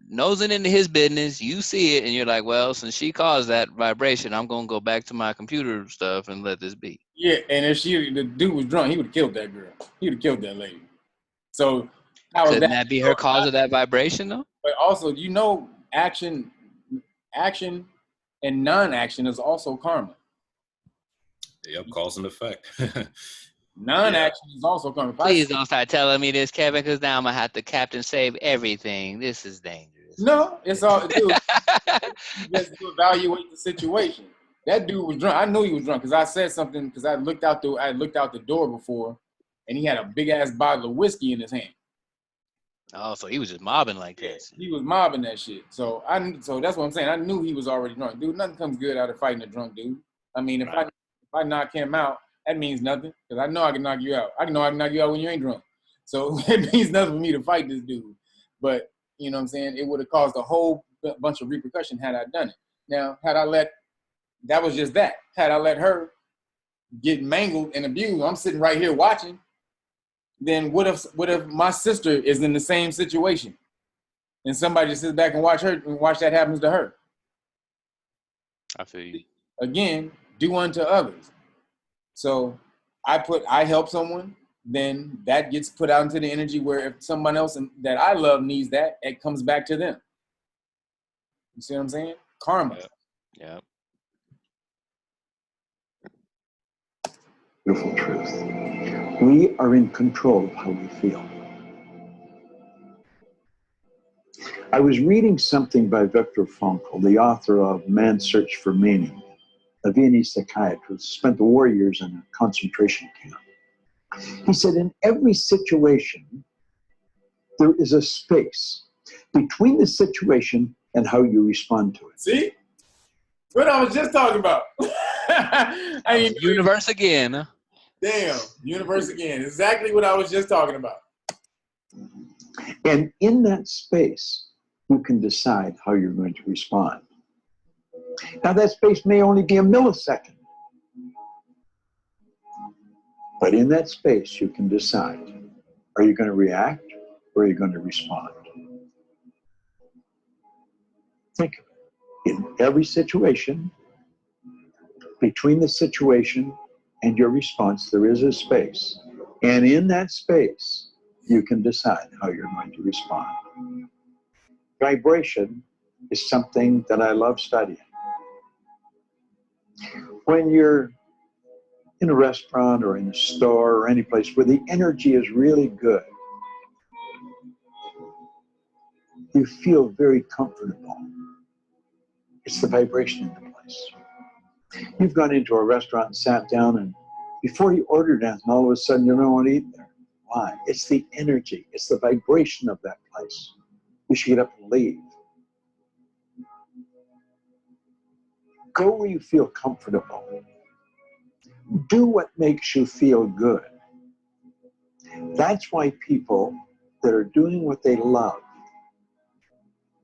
nosing into his business, you see it, and you're like, well, since she caused that vibration, I'm going to go back to my computer stuff and let this be. Yeah, and if the dude was drunk, he would have killed that girl. He would have killed that lady. So how Couldn't that be her cause of that vibration, though? But also, action and non-action is also karma. Yep, cause and effect. Non-action is also karma. Please don't start telling me this, Kevin, because now I'm going to have to Captain Save everything. This is dangerous. No, it's all, dude. You just evaluate the situation. That dude was drunk. I knew he was drunk because I said something because I looked out the door before, and he had a big ass bottle of whiskey in his hand. Oh, so he was just mobbing like this. He was mobbing that shit. So that's what I'm saying. I knew he was already drunk. Dude, nothing comes good out of fighting a drunk dude. I mean, if I knock him out, that means nothing because I know I can knock you out. I know I can knock you out when you ain't drunk. So it means nothing for me to fight this dude. But, you know what I'm saying? It would have caused a whole bunch of repercussion had I done it. Now, that was just that. Had I let her get mangled and abused, I'm sitting right here watching. Then what if my sister is in the same situation and somebody just sits back and watch that happens to her? I feel you. Again, do unto others. So I help someone, then that gets put out into the energy where if someone else that I love needs that, it comes back to them. You see what I'm saying? Karma. Yeah. Beautiful truth. We are in control of how we feel. I was reading something by Viktor Frankl, the author of Man's Search for Meaning, a Viennese psychiatrist, spent the war years in a concentration camp. He said, in every situation, there is a space between the situation and how you respond to it. See? What I was just talking about. Universe again. Huh? Damn, universe again. Exactly what I was just talking about. And in that space, you can decide how you're going to respond. Now, that space may only be a millisecond. But in that space, you can decide, are you going to react or are you going to respond? Think of it. In every situation, between the situation and your response, there is a space. And in that space, you can decide how you're going to respond. Vibration is something that I love studying. When you're in a restaurant or in a store or any place where the energy is really good, you feel very comfortable. It's the vibration in the place. You've gone into a restaurant and sat down, and before you ordered anything, all of a sudden you don't want to eat there. Why? It's the energy. It's the vibration of that place. You should get up and leave. Go where you feel comfortable. Do what makes you feel good. That's why people that are doing what they love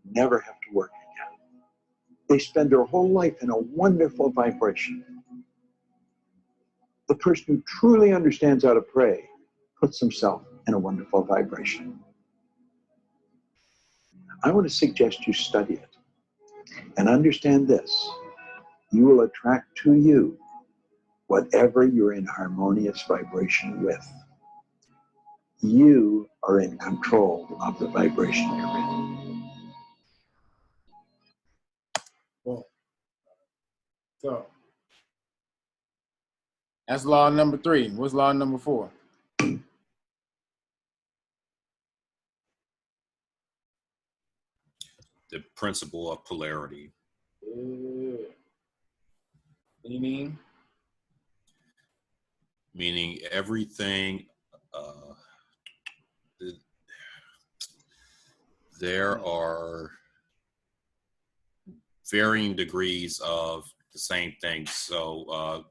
never have to work again. They spend their whole life in a wonderful vibration. The person who truly understands how to pray puts himself in a wonderful vibration. I want to suggest you study it and understand this. You will attract to you whatever you're in harmonious vibration with. You are in control of the vibration you're in. Boom. So that's law number 3. What's law number 4? The principle of polarity. Meaning everything, there are varying degrees of the same thing. So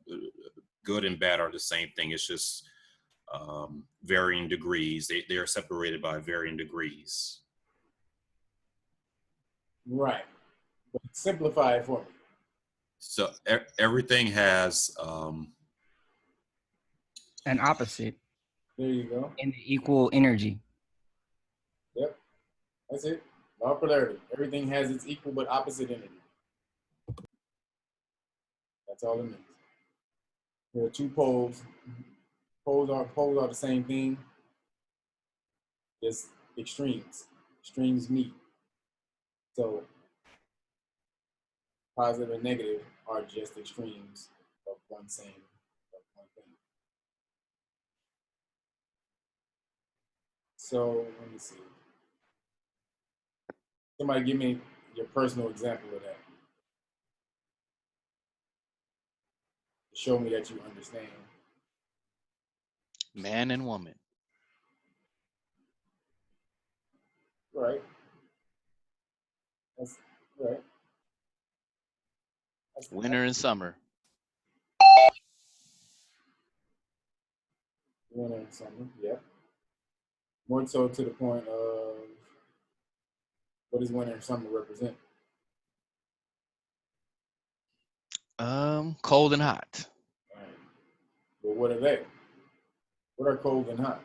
good and bad are the same thing. It's just varying degrees. They are separated by varying degrees. Right. But simplify it for me. So everything has an opposite. There you go. And equal energy. Yep. That's it. Law of polarity. Everything has its equal but opposite energy. That's all it means. There are 2 poles. Poles are the same thing. Just extremes. Extremes meet. So positive and negative are just extremes of one thing. So let me see. Somebody give me your personal example of that. Show me that you understand. Man and woman. Right. That's right. Winter and summer. Winter and summer, yeah. More so to the point of what does winter and summer represent? Cold and hot. Right. Well, what are they? What are cold and hot?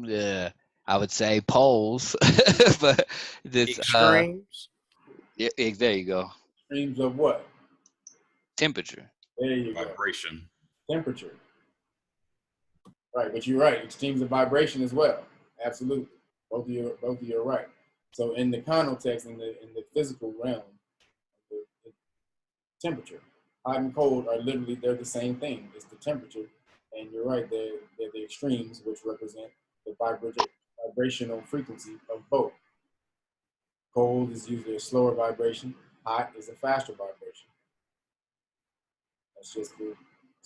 Yeah, I would say poles, but this extremes. Yeah, there you go. Extremes of what? Temperature. There you go. Vibration. Temperature. Right, but you're right. Extremes of vibration as well. Absolutely. Both of you are right. So in the context, in the physical realm, the temperature, hot and cold are literally, they're the same thing. It's the temperature, and you're right. They're the extremes, which represent the vibrational frequency of both. Cold is usually a slower vibration. Hot is a faster vibration. That's just the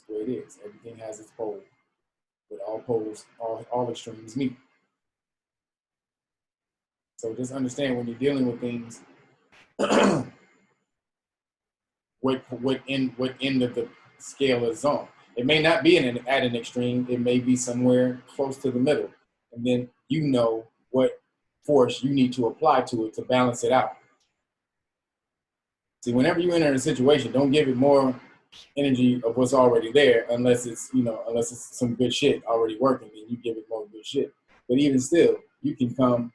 way it is. Everything has its pole. But all poles, all extremes meet. So just understand when you're dealing with things, what end of the scale is on. It may not be at an extreme. It may be somewhere close to the middle, and then you know what force you need to apply to it to balance it out. See, whenever you enter a situation, don't give it more energy of what's already there, unless it's some good shit already working, then you give it more good shit. But even still, you can come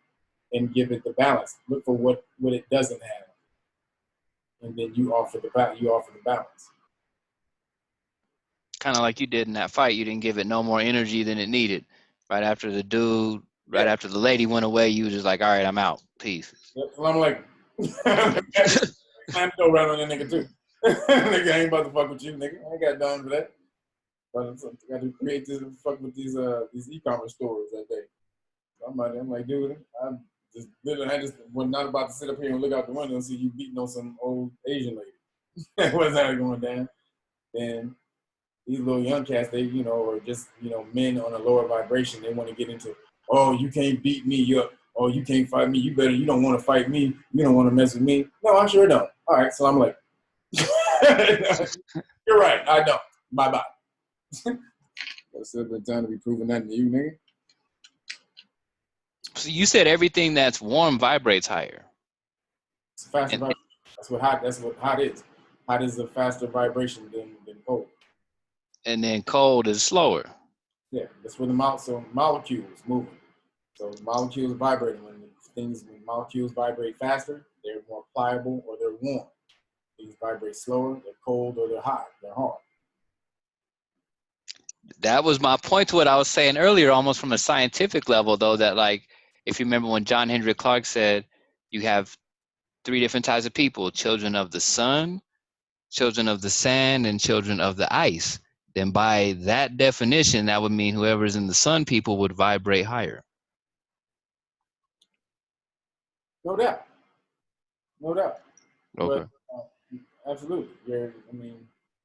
and give it the balance. Look for what it doesn't have, and then you offer the balance. Kind of like you did in that fight. You didn't give it no more energy than it needed. Right after the after the lady went away, you were just like, all right, I'm out. Peace. Yep, I'm like, time to go around on that nigga too. Nigga, I ain't about to fuck with you, nigga. I ain't got time for that. But I got to create this fuck with these e-commerce stores that day. So I'm like, dude, I just was not about to sit up here and look out the window and see you beating on some old Asian lady. That wasn't how it going down. And these little young cats, they, or just, men on a lower vibration, they want to get into, oh, you can't beat me up. Oh, you can't fight me. You don't want to fight me. You don't want to mess with me. No, I sure don't. All right, so I'm like, you're right, I don't. Bye-bye. That's a good time to be proving nothing to you, nigga. So you said everything that's warm vibrates higher. It's a faster vibration. That's what hot is. Hot is a faster vibration than cold. And then cold is slower. Yeah, that's where the molecules moving. So molecules vibrating. When molecules vibrate faster, they're more pliable or they're warm. These vibrate slower, they're cold or they're hot, they're hard. That was my point to what I was saying earlier, almost from a scientific level, though, that like, if you remember when John Henry Clark said, you have 3 different types of people: children of the sun, children of the sand, and children of the ice. Then by that definition, that would mean whoever's in the sun people would vibrate higher. No doubt. No doubt. Okay. But, absolutely. Yeah.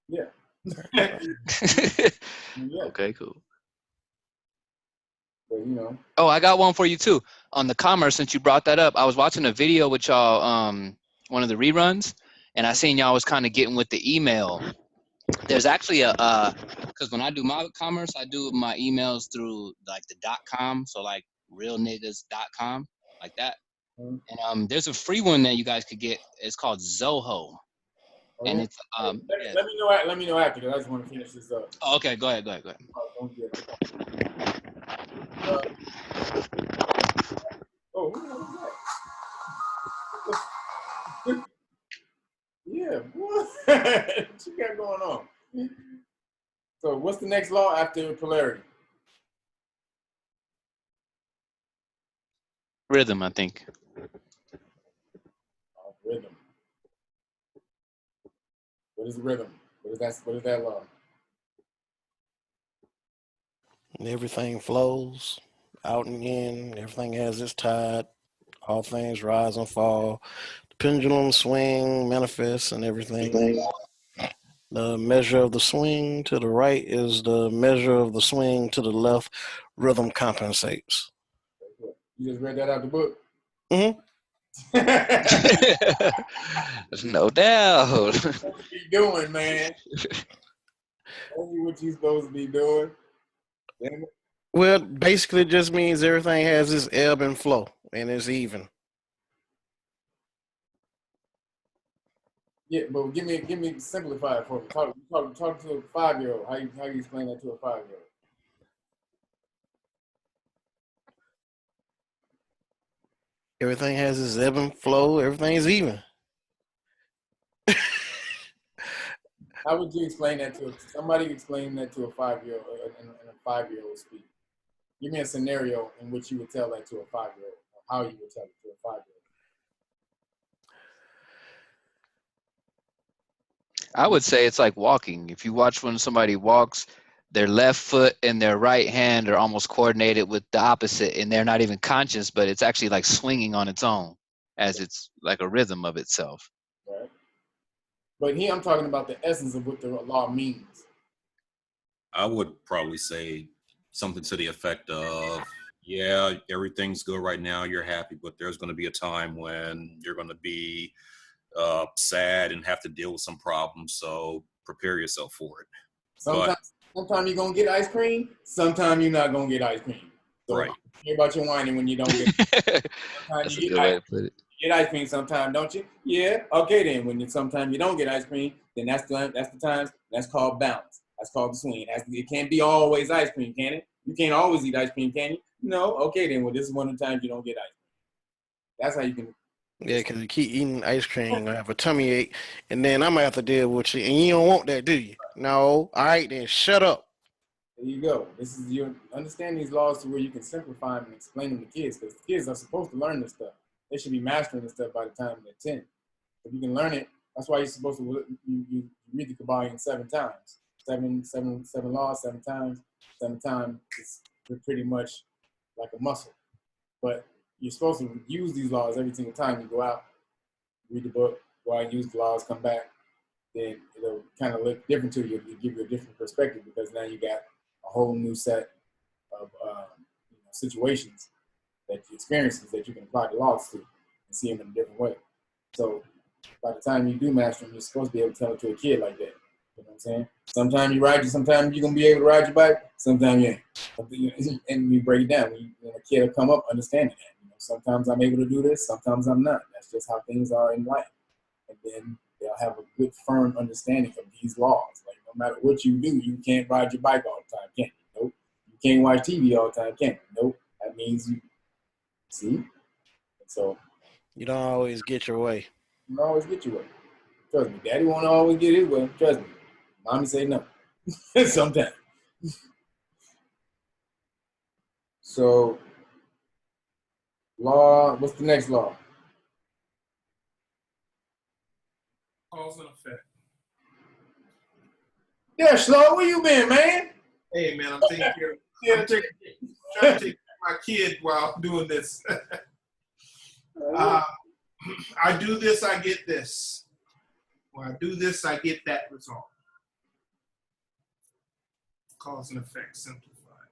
Yeah. Okay, cool. But, Oh, I got one for you too. On the commerce, since you brought that up, I was watching a video with y'all, one of the reruns, and I seen y'all was kind of getting with the email. There's actually because when I do my commerce, I do my emails through like the .com, so like realniggas.com, like that. And there's a free one that you guys could get. It's called Zoho. And it's let me know after, because I just want to finish this up. Oh, okay, go ahead. Don't get it. Yeah, what you got going on? So what's the next law after polarity? Rhythm, I think. Rhythm. What is rhythm? What is that law? Everything flows out and in. Everything has its tide. All things rise and fall. The pendulum swing, manifests, and everything. The measure of the swing to the right is the measure of the swing to the left. Rhythm compensates. You just read that out the book? Mm-hmm. No doubt. What you supposed to be doing, man? Tell me what you supposed to be doing. Damn it. Well, basically, it just means everything has its ebb and flow, and it's even. Yeah, but give me simplify it for me. Talk to a 5-year-old. How you explain that to a 5-year-old? Everything has its ebb and flow. Everything's even. How would you explain that to somebody? Explain that to a 5-year-old in a 5-year-old speak. Give me a scenario in which you would tell that to a 5-year-old, or how you would tell it to a 5-year-old. I would say it's like walking. If you watch when somebody walks, their left foot and their right hand are almost coordinated with the opposite, and they're not even conscious, but it's actually like swinging on its own, as it's like a rhythm of itself. Right. But here I'm talking about the essence of what the law means. I would probably say something to the effect of, yeah, everything's good right now, you're happy, but there's going to be a time when you're going to be sad and have to deal with some problems, so prepare yourself for it. Sometimes you're going to get ice cream, sometimes you're not going to get ice cream. So right. Hear about your whining when you don't get it. Sometimes you get ice cream sometimes, don't you? Yeah, okay then. Sometimes you don't get ice cream, then that's the time. That's called balance. That's called the swing. It can't be always ice cream, can it? You can't always eat ice cream, can you? No. Okay then. Well, this is one of the times you don't get ice cream. That's how you can. Yeah, because you keep eating ice cream, you're going to have a tummy ache, and then I'm going to have to deal with you, and you don't want that, do you? No. All right, then shut up. There you go. This is you understand these laws to where you can simplify them and explain them to kids, because kids are supposed to learn this stuff. They should be mastering this stuff by the time they're 10. If you can learn it That's why you're supposed to you read the Kabbalion 7 times. Seven laws, 7 times. 7 times is pretty much like a muscle. But you're supposed to use these laws every single time you go out, read the book, go out and use the laws, come back. Then it'll kind of look different to you. It'll give you a different perspective because now you got a whole new set of situations, experiences that you can apply the laws to and see them in a different way. So by the time you do master them, you're supposed to be able to tell it to a kid like that. You know what I'm saying? Sometimes you ride you, sometimes you're going to be able to ride your bike, sometimes you ain't. And you break it down. When a kid will come up understanding that. Sometimes I'm able to do this, sometimes I'm not. That's just how things are in life. And then they'll have a good, firm understanding of these laws. Like, no matter what you do, you can't ride your bike all the time, can you? Nope. You can't watch TV all the time, can you? Nope. That means you, see? So. You don't always get your way. You don't always get your way. Trust me. Daddy won't always get his way. Trust me. Mommy say no. Sometimes. So, law, what's the next law? Cause and effect. Yeah, Slow, where you been, man? Hey, man, I'm taking care of trying to take care of my kid while doing this. I do this, I get this. When I do this, I get that result. Cause and effect, simplified.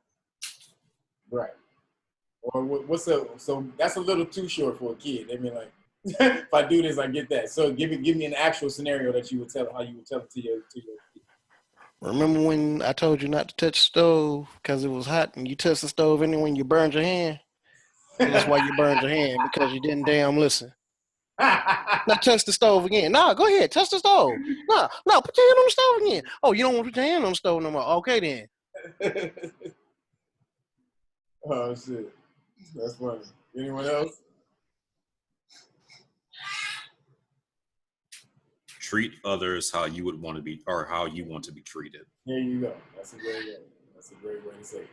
Right. Or what's up? So that's a little too short for a kid. They mean like, if I do this, I get that. So give me an actual scenario that you would tell how you would tell it to your kid. Remember when I told you not to touch the stove because it was hot and you touched the stove and when you burned your hand? That's why you burned your hand, because you didn't damn listen. Now touch the stove again. No, go ahead, touch the stove. No, put your hand on the stove again. Oh, you don't want to put your hand on the stove no more. Okay then. Oh shit. That's funny. Anyone else? Treat others how you would want to be, or how you want to be treated. There you go. That's a great way. That's a great way to say it.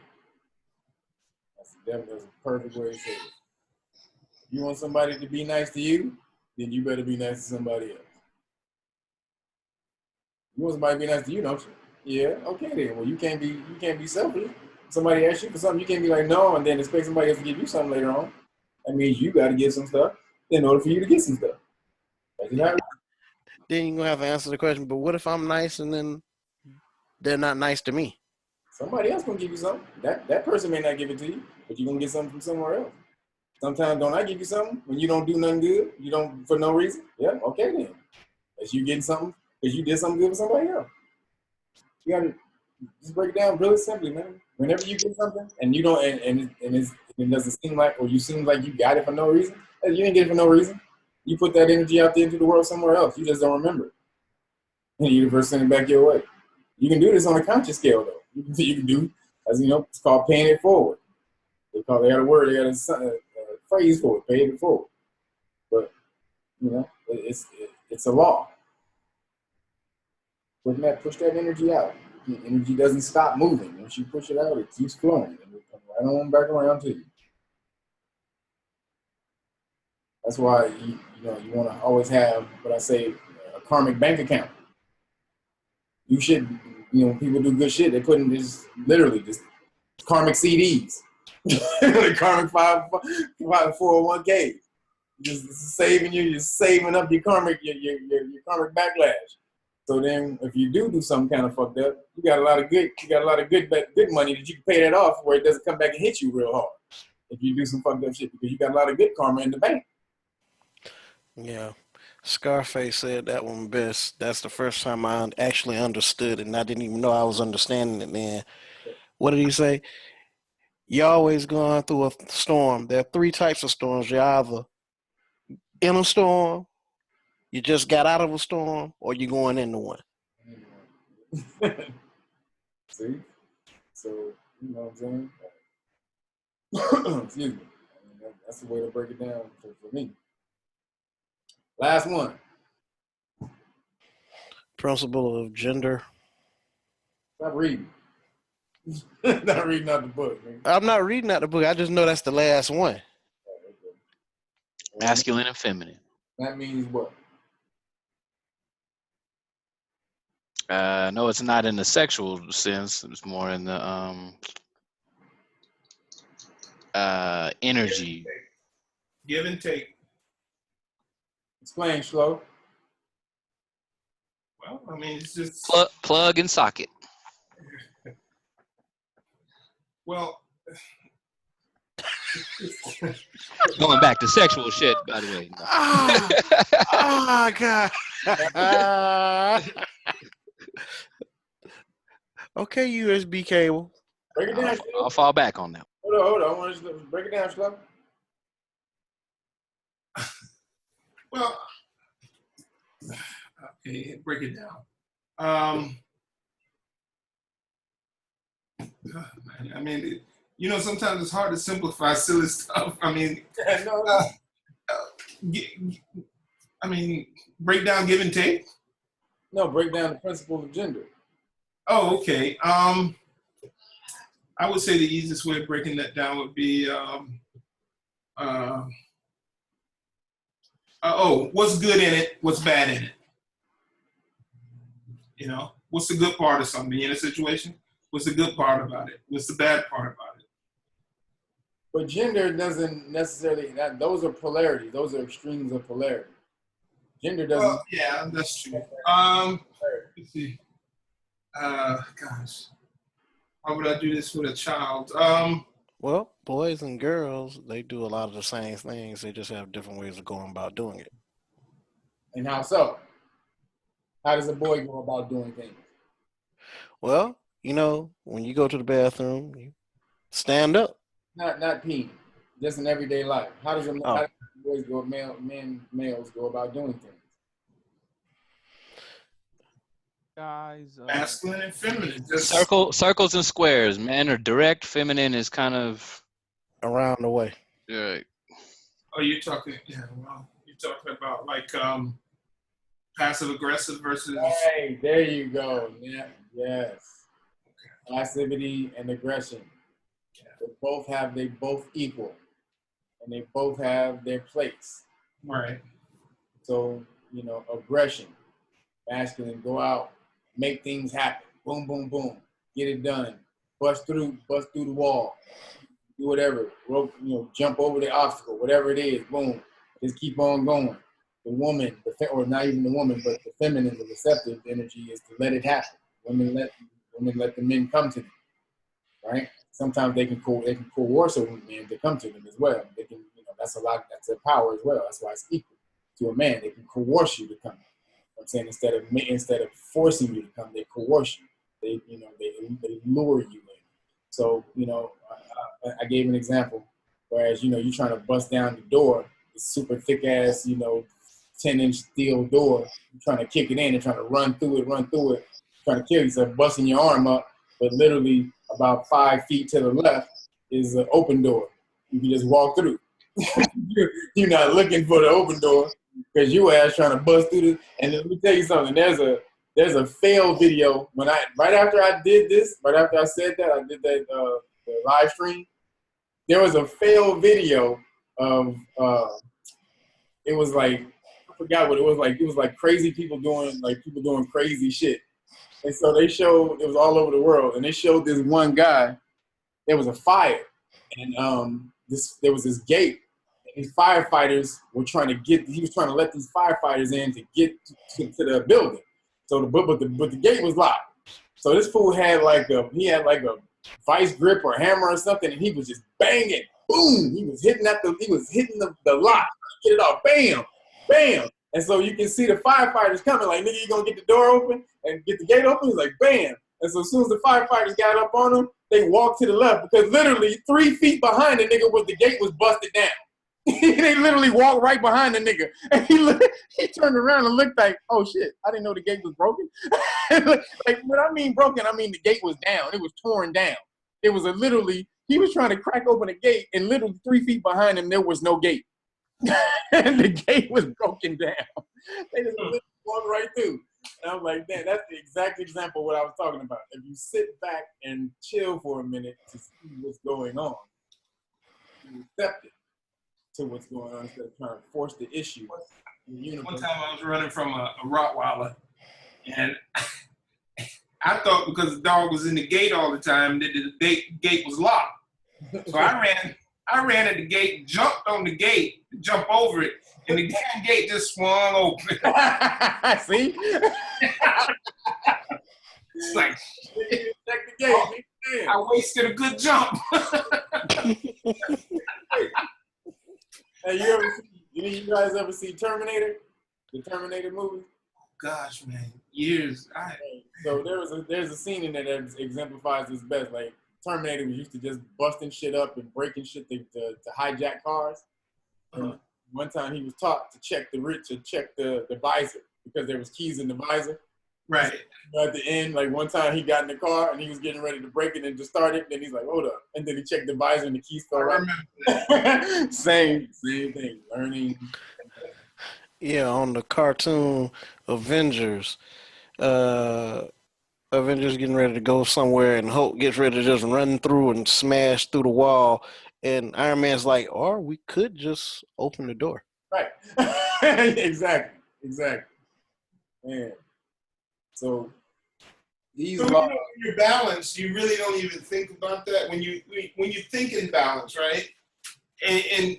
That's a perfect way to say it. You want somebody to be nice to you, then you better be nice to somebody else. You want somebody to be nice to you, don't you? Yeah, okay then. Well, you can't be selfish. Somebody asks you for something, you can't be like no, and then expect somebody else to give you something later on. That means you got to get some stuff in order for you to get some stuff. That's not right. Then you're gonna have to answer the question. But what if I'm nice and then they're not nice to me? Somebody else gonna give you something. That person may not give it to you, but you're gonna get something from somewhere else. Sometimes don't I give you something when you don't do nothing good? You don't for no reason? Yeah, okay then. As you getting something because you did something good for somebody else. You gotta just break it down really simply, man. Whenever you get something and you don't and it doesn't seem like, or you seem like you got it for no reason, you ain't get it for no reason. You put that energy out there into the world somewhere else. You just don't remember it. And the universe send it back your way. You can do this on a conscious scale though. You can do, as you know, it's called paying it forward. They got a word, they got a phrase for it, paying it forward. But you know, it's a law. Push that energy out. The energy doesn't stop moving. Once you push it out, it keeps flowing. And it will come right on back around to you. That's why you want to always have what I say, a karmic bank account. You should, when people do good shit, they put in this literally just karmic CDs, karmic 401k. Just saving you're saving up your karmic karmic backlash. So then, if you do something kind of fucked up, you got a lot of good money that you can pay that off, where it doesn't come back and hit you real hard. If you do some fucked up shit, because you got a lot of good karma in the bank. Yeah, Scarface said that one best. That's the first time I actually understood it, and I didn't even know I was understanding it then. What did he say? You're always going through a storm. There are 3 types of storms. You're either in a storm, you just got out of a storm, or you're going into one. See? So, you know what I'm saying? Excuse me. That's the way to break it down for me. Last one. Principle of gender. Stop reading. Not reading out the book, man. I'm not reading out the book. I just know that's the last one. Masculine and feminine. That means what? No, it's not in the sexual sense. It's more in the energy. Give and take. Explain, Slow. Well, I mean, it's just plug and socket. Well, going back to sexual shit, by the way. No. Oh God. Okay, USB cable. Break it down. I'll fall back on that. Hold on. I want to break it down, Slow. Well, okay, break it down. I mean, you know, sometimes it's hard to simplify silly stuff. I mean, break down give and take. No, break down the principle of gender. Oh, okay. I would say the easiest way of breaking that down would be, what's good in it, what's bad in it. You know, what's the good part of something in a situation? What's the good part about it? What's the bad part about it? But gender doesn't necessarily, those are polarity. Those are extremes of polarity. Gender doesn't. Well, yeah, that's true. Let's see. Gosh, how would I do this with a child? Well, boys and girls, they do a lot of the same things. They just have different ways of going about doing it. And how so? How does a boy go about doing things? Well, you know, when you go to the bathroom, you stand up. Not peeing, just in everyday life. How does how do boys go, males go about doing things? Guys, masculine and feminine. Circles and squares. Men are direct. Feminine is kind of around the way. Yeah. Oh, you're talking. Yeah. Well, you're talking about like passive aggressive versus. Hey, there you go. Yeah. Yes. Passivity and aggression. They both equal, and they both have their place. Right. So, you know, aggression, masculine, go out, make things happen. Boom, boom, boom. Get it done. Bust through the wall. Do whatever. Jump over the obstacle, whatever it is. Boom. Just keep on going. The woman, or not even the woman, but the feminine, the receptive energy is to let it happen. Women let the men come to them. Right? Sometimes they can coerce a man to come to them as well. They can, that's their power as well. That's why it's equal to a man. They can coerce you to come. I'm saying instead of forcing you to come, they coerce you. They lure you in. So I gave an example. Whereas you're trying to bust down the door, this super thick ass 10-inch steel door. You're trying to kick it in and trying to run through it, trying to kill yourself, busting your arm up. But literally about 5 feet to the left is an open door. You can just walk through. You're not looking for the open door because you ass trying to bust through this. And let me tell you something. There's a fail video right after I said that, I did that the live stream. There was a fail video of it was like, I forgot what it was like. It was like crazy people doing crazy shit. And so they showed, it was all over the world, and they showed this one guy, there was a fire, and there was this gate, and these firefighters he was trying to let these firefighters in to get to the building. So but the gate was locked. So this fool had like a vice grip or hammer or something, and he was just banging, boom, he was hitting the lock, get it off, bam, bam. And so you can see the firefighters coming, like, nigga, you gonna get the door open and get the gate open? He's like, bam. And so as soon as the firefighters got up on him, they walked to the left because literally 3 feet behind the nigga the gate was busted down. They literally walked right behind the nigga. And he turned around and looked like, oh shit, I didn't know the gate was broken. Like, when I mean broken, I mean the gate was down. It was torn down. It was he was trying to crack open a gate, and literally 3 feet behind him, there was no gate. And the gate was broken down. They just walked right through. And I'm like, man, that's the exact example of what I was talking about. If you sit back and chill for a minute to see what's going on, you accept it to what's going on instead of trying to force the issue. One time I was running from a Rottweiler, and I thought because the dog was in the gate all the time that the gate was locked. So I ran at the gate, jumped on the gate, jumped over it, and the damn gate just swung open. See? It's like, check the gate. I wasted a good jump. Hey, you guys ever see Terminator? The Terminator movie? Gosh, man, years. So there's a scene in there that exemplifies this best. Like Terminator was used to just busting shit up and breaking shit to hijack cars. And one time he was taught to check the visor because there was keys in the visor. Right. At the end, like one time he got in the car and he was getting ready to break it and just start it. Then he's like, hold up. And then he checked the visor and the keys fell out. Same thing. Learning. Yeah, on the cartoon Avengers, Avengers getting ready to go somewhere and Hulk gets ready to just run through and smash through the wall. And Iron Man's like, or we could just open the door. Right. Exactly. Man. So these when you're balanced, you really don't even think about that. When you think in balance, right? And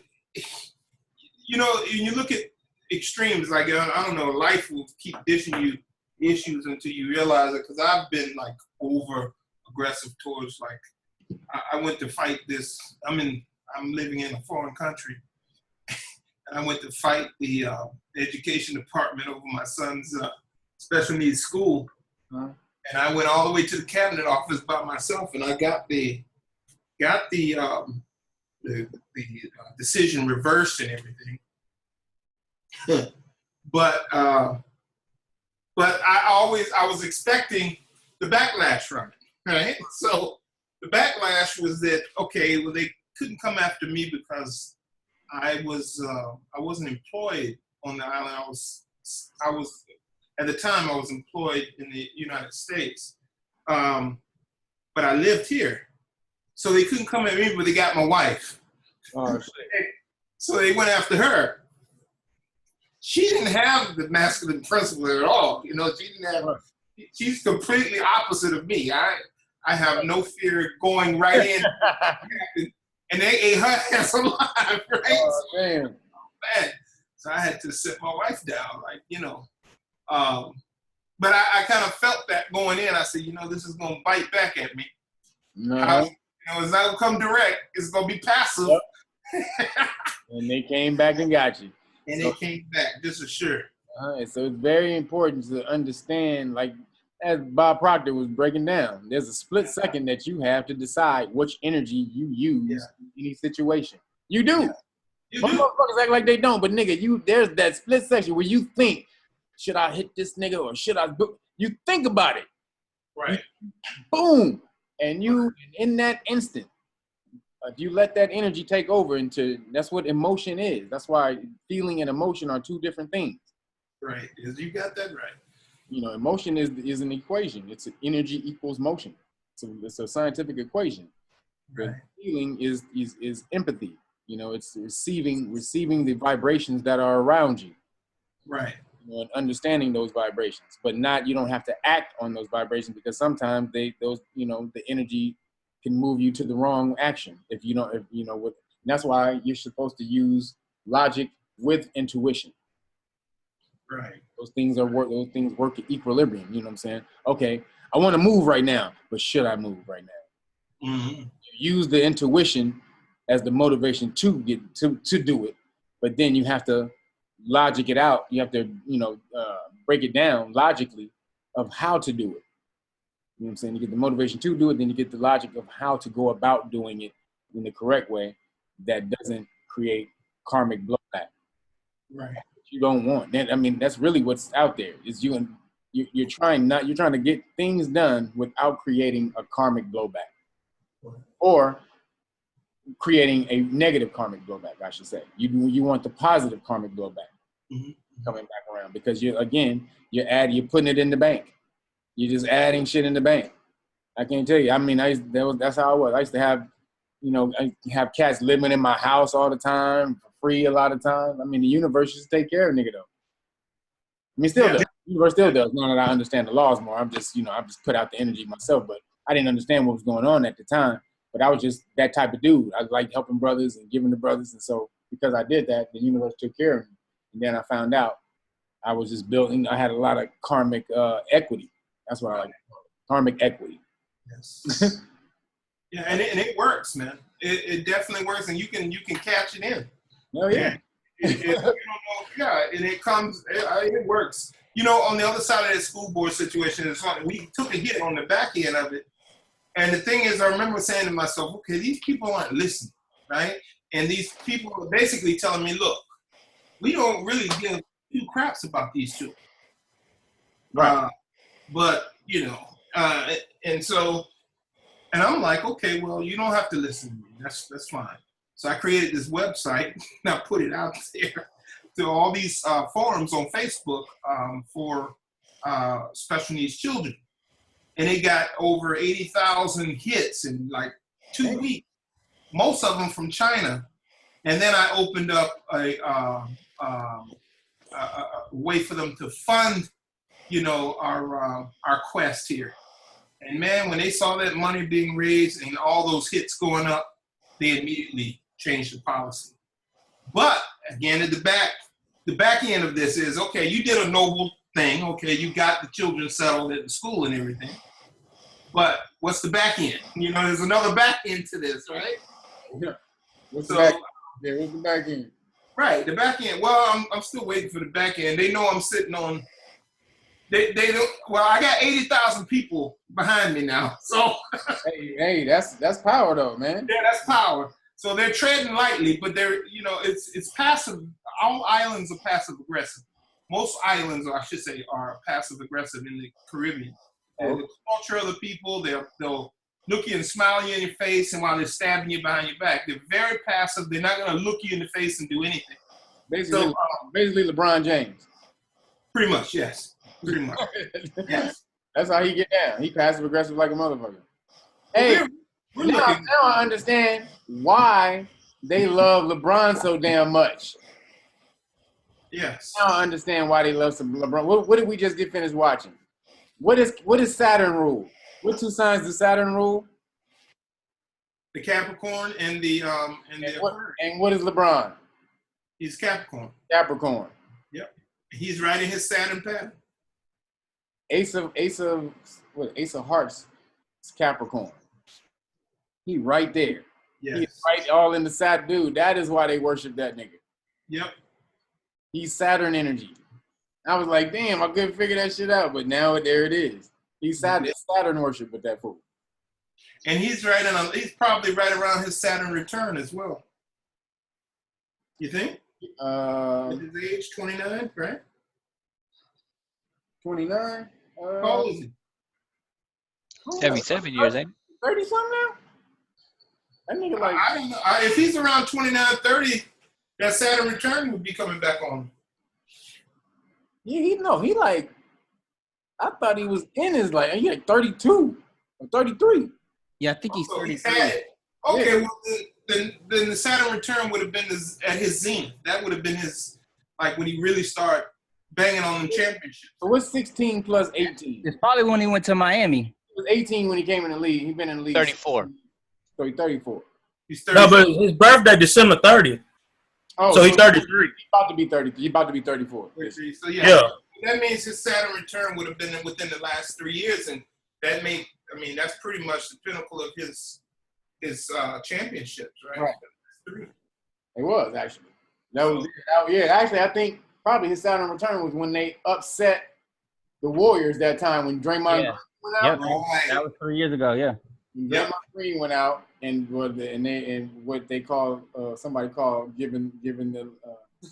you know, when you look at extremes, like I don't know, life will keep dishing you issues until you realize it. Because I've been like over aggressive towards like I went to fight this. I'm living in a foreign country, and I went to fight the education department over my son's special needs school. And I went all the way to the cabinet office by myself, and I got the decision reversed and everything. But I was expecting the backlash from it, right? So the backlash was that, okay, well, they couldn't come after me because I wasn't employed on the island. I was at the time I was employed in the United States, but I lived here, so they couldn't come at me. But they got my wife. Oh shit! So they went after her. She didn't have the masculine principle at all. You know, she didn't have. She's completely opposite of me. I have no fear going right in, and they ate her ass alive, right? Oh, damn. Man. So I had to sit my wife down, like, you know. But I kind of felt that going in. I said, you know, this is going to bite back at me. No. You know, it's not going to come direct. It's going to be passive. Yep. And they came back and got you. And they came back, just as sure. So it's very important to understand, like, as Bob Proctor was breaking down, there's a split second that you have to decide which energy you use in any situation. You do. Yeah. Most motherfuckers act like they don't, but nigga, there's that split section where you think, should I hit this nigga or should I? You think about it. Right. Boom. And you, in that instant, if you let that energy take over that's what emotion is. That's why feeling and emotion are two different things. Right. You got that right. You know, emotion is an equation. It's energy equals motion. So it's a scientific equation. Right. But feeling is empathy. You know, it's receiving the vibrations that are around you. Right. You know, and understanding those vibrations, but you don't have to act on those vibrations because sometimes the energy can move you to the wrong action. That's why you're supposed to use logic with intuition. Right. Those things work at equilibrium. You know what I'm saying? Okay, I want to move right now, but should I move right now? Mm-hmm. You use the intuition as the motivation to get to do it, but then you have to logic it out. You have to, break it down logically of how to do it. You know what I'm saying? You get the motivation to do it, then you get the logic of how to go about doing it in the correct way that doesn't create karmic blowback. Right. You don't want that. I mean, that's really what's out there. Is you're trying to get things done without creating a karmic blowback, or creating a negative karmic blowback, I should say. You want the positive karmic blowback coming back around because you're putting it in the bank. You're just adding shit in the bank. I can't tell you. I mean, that's how I was. I used to have, I have cats living in my house all the time for free a lot of times. I mean, the universe just take care of a nigga though. I mean, still does. universe still does. Now that I understand the laws more, I'm just put out the energy myself. But I didn't understand what was going on at the time. But I was just that type of dude. I liked helping brothers and giving to brothers. And so because I did that, the universe took care of me. And then I found out I was just building. I had a lot of karmic equity. That's what I like. Karmic equity. Yes. Yeah, and it works, man. It definitely works, and you can catch it in. Oh yeah. You don't know, yeah, and it comes. It works. You know, on the other side of that school board situation, it's funny. We took a hit on the back end of it, and the thing is, I remember saying to myself, "Okay, these people aren't listening, right?" And these people are basically telling me, "Look, we don't really give two craps about these two, right?" But and so. And I'm like, okay, well, you don't have to listen to me. That's fine. So I created this website and I put it out there to all these forums on Facebook for special needs children. And it got over 80,000 hits in like 2 weeks, most of them from China. And then I opened up a way for them to fund, our quest here. And man, when they saw that money being raised and all those hits going up, they immediately changed the policy. But again, at the back end of this is, okay, you did a noble thing. Okay, you got the children settled at the school and everything. But what's the back end? There's another back end to this, right? Yeah. What's the back end? Right, the back end. Well, I'm still waiting for the back end. They know I'm sitting on. They don't. Well, I got 80,000 people behind me now. So hey, that's power though, man. Yeah, that's power. So they're treading lightly, but they're it's passive. All islands are passive aggressive. Most islands, or I should say, are passive aggressive in the Caribbean. The culture of the people, they'll look you and smile you in your face, and while they're stabbing you behind your back, they're very passive. They're not going to look you in the face and do anything. Basically LeBron James. Pretty much, yes. Pretty much. Yes. That's how he get down. He passive aggressive like a motherfucker. Hey, now I understand why they love LeBron so damn much. Yes. Now I understand why they love some LeBron. What did we just get finished watching? What is Saturn rule? What two signs does Saturn rule? The Capricorn and the what is LeBron? He's Capricorn. Capricorn. Yep. He's right in his Saturn pattern. Ace of Hearts is Capricorn. He right there. Yes. He's right all in the Saturn. Dude, that is why they worship that nigga. Yep. He's Saturn energy. I was like, damn, I couldn't figure that shit out, but now there it is. He's Saturn. It's Saturn worship with that fool. And he's he's probably right around his Saturn return as well. You think? His age, 29, right? 29? How old is he? 77 years, ain't 30 something now? That nigga like... I don't know. If he's around 29, 30, that Saturn return would be coming back on him. He like... I thought he was in his like... He like 32 or 33. Yeah, I think he's 33. Okay, well, then the Saturn return would have been at his zenith. That would have been his... Like when he really started banging on the championship. So what's 16 plus 18? It's probably when he went to Miami. He was 18 when he came in the league. He's been in the league. 34. So he's 34. He's 34. No, but his birthday December 30th. Oh, so he's 33. He's about to be 30. He's about to be 34. So yeah. That means his Saturn return would have been within the last 3 years, and that's pretty much the pinnacle of his championships, right? It was actually. Actually, I think probably his Saturn return was when they upset the Warriors that time when Draymond Green went out. Yep. That was 3 years ago. Yeah. Draymond Green went out, and what they call somebody called giving the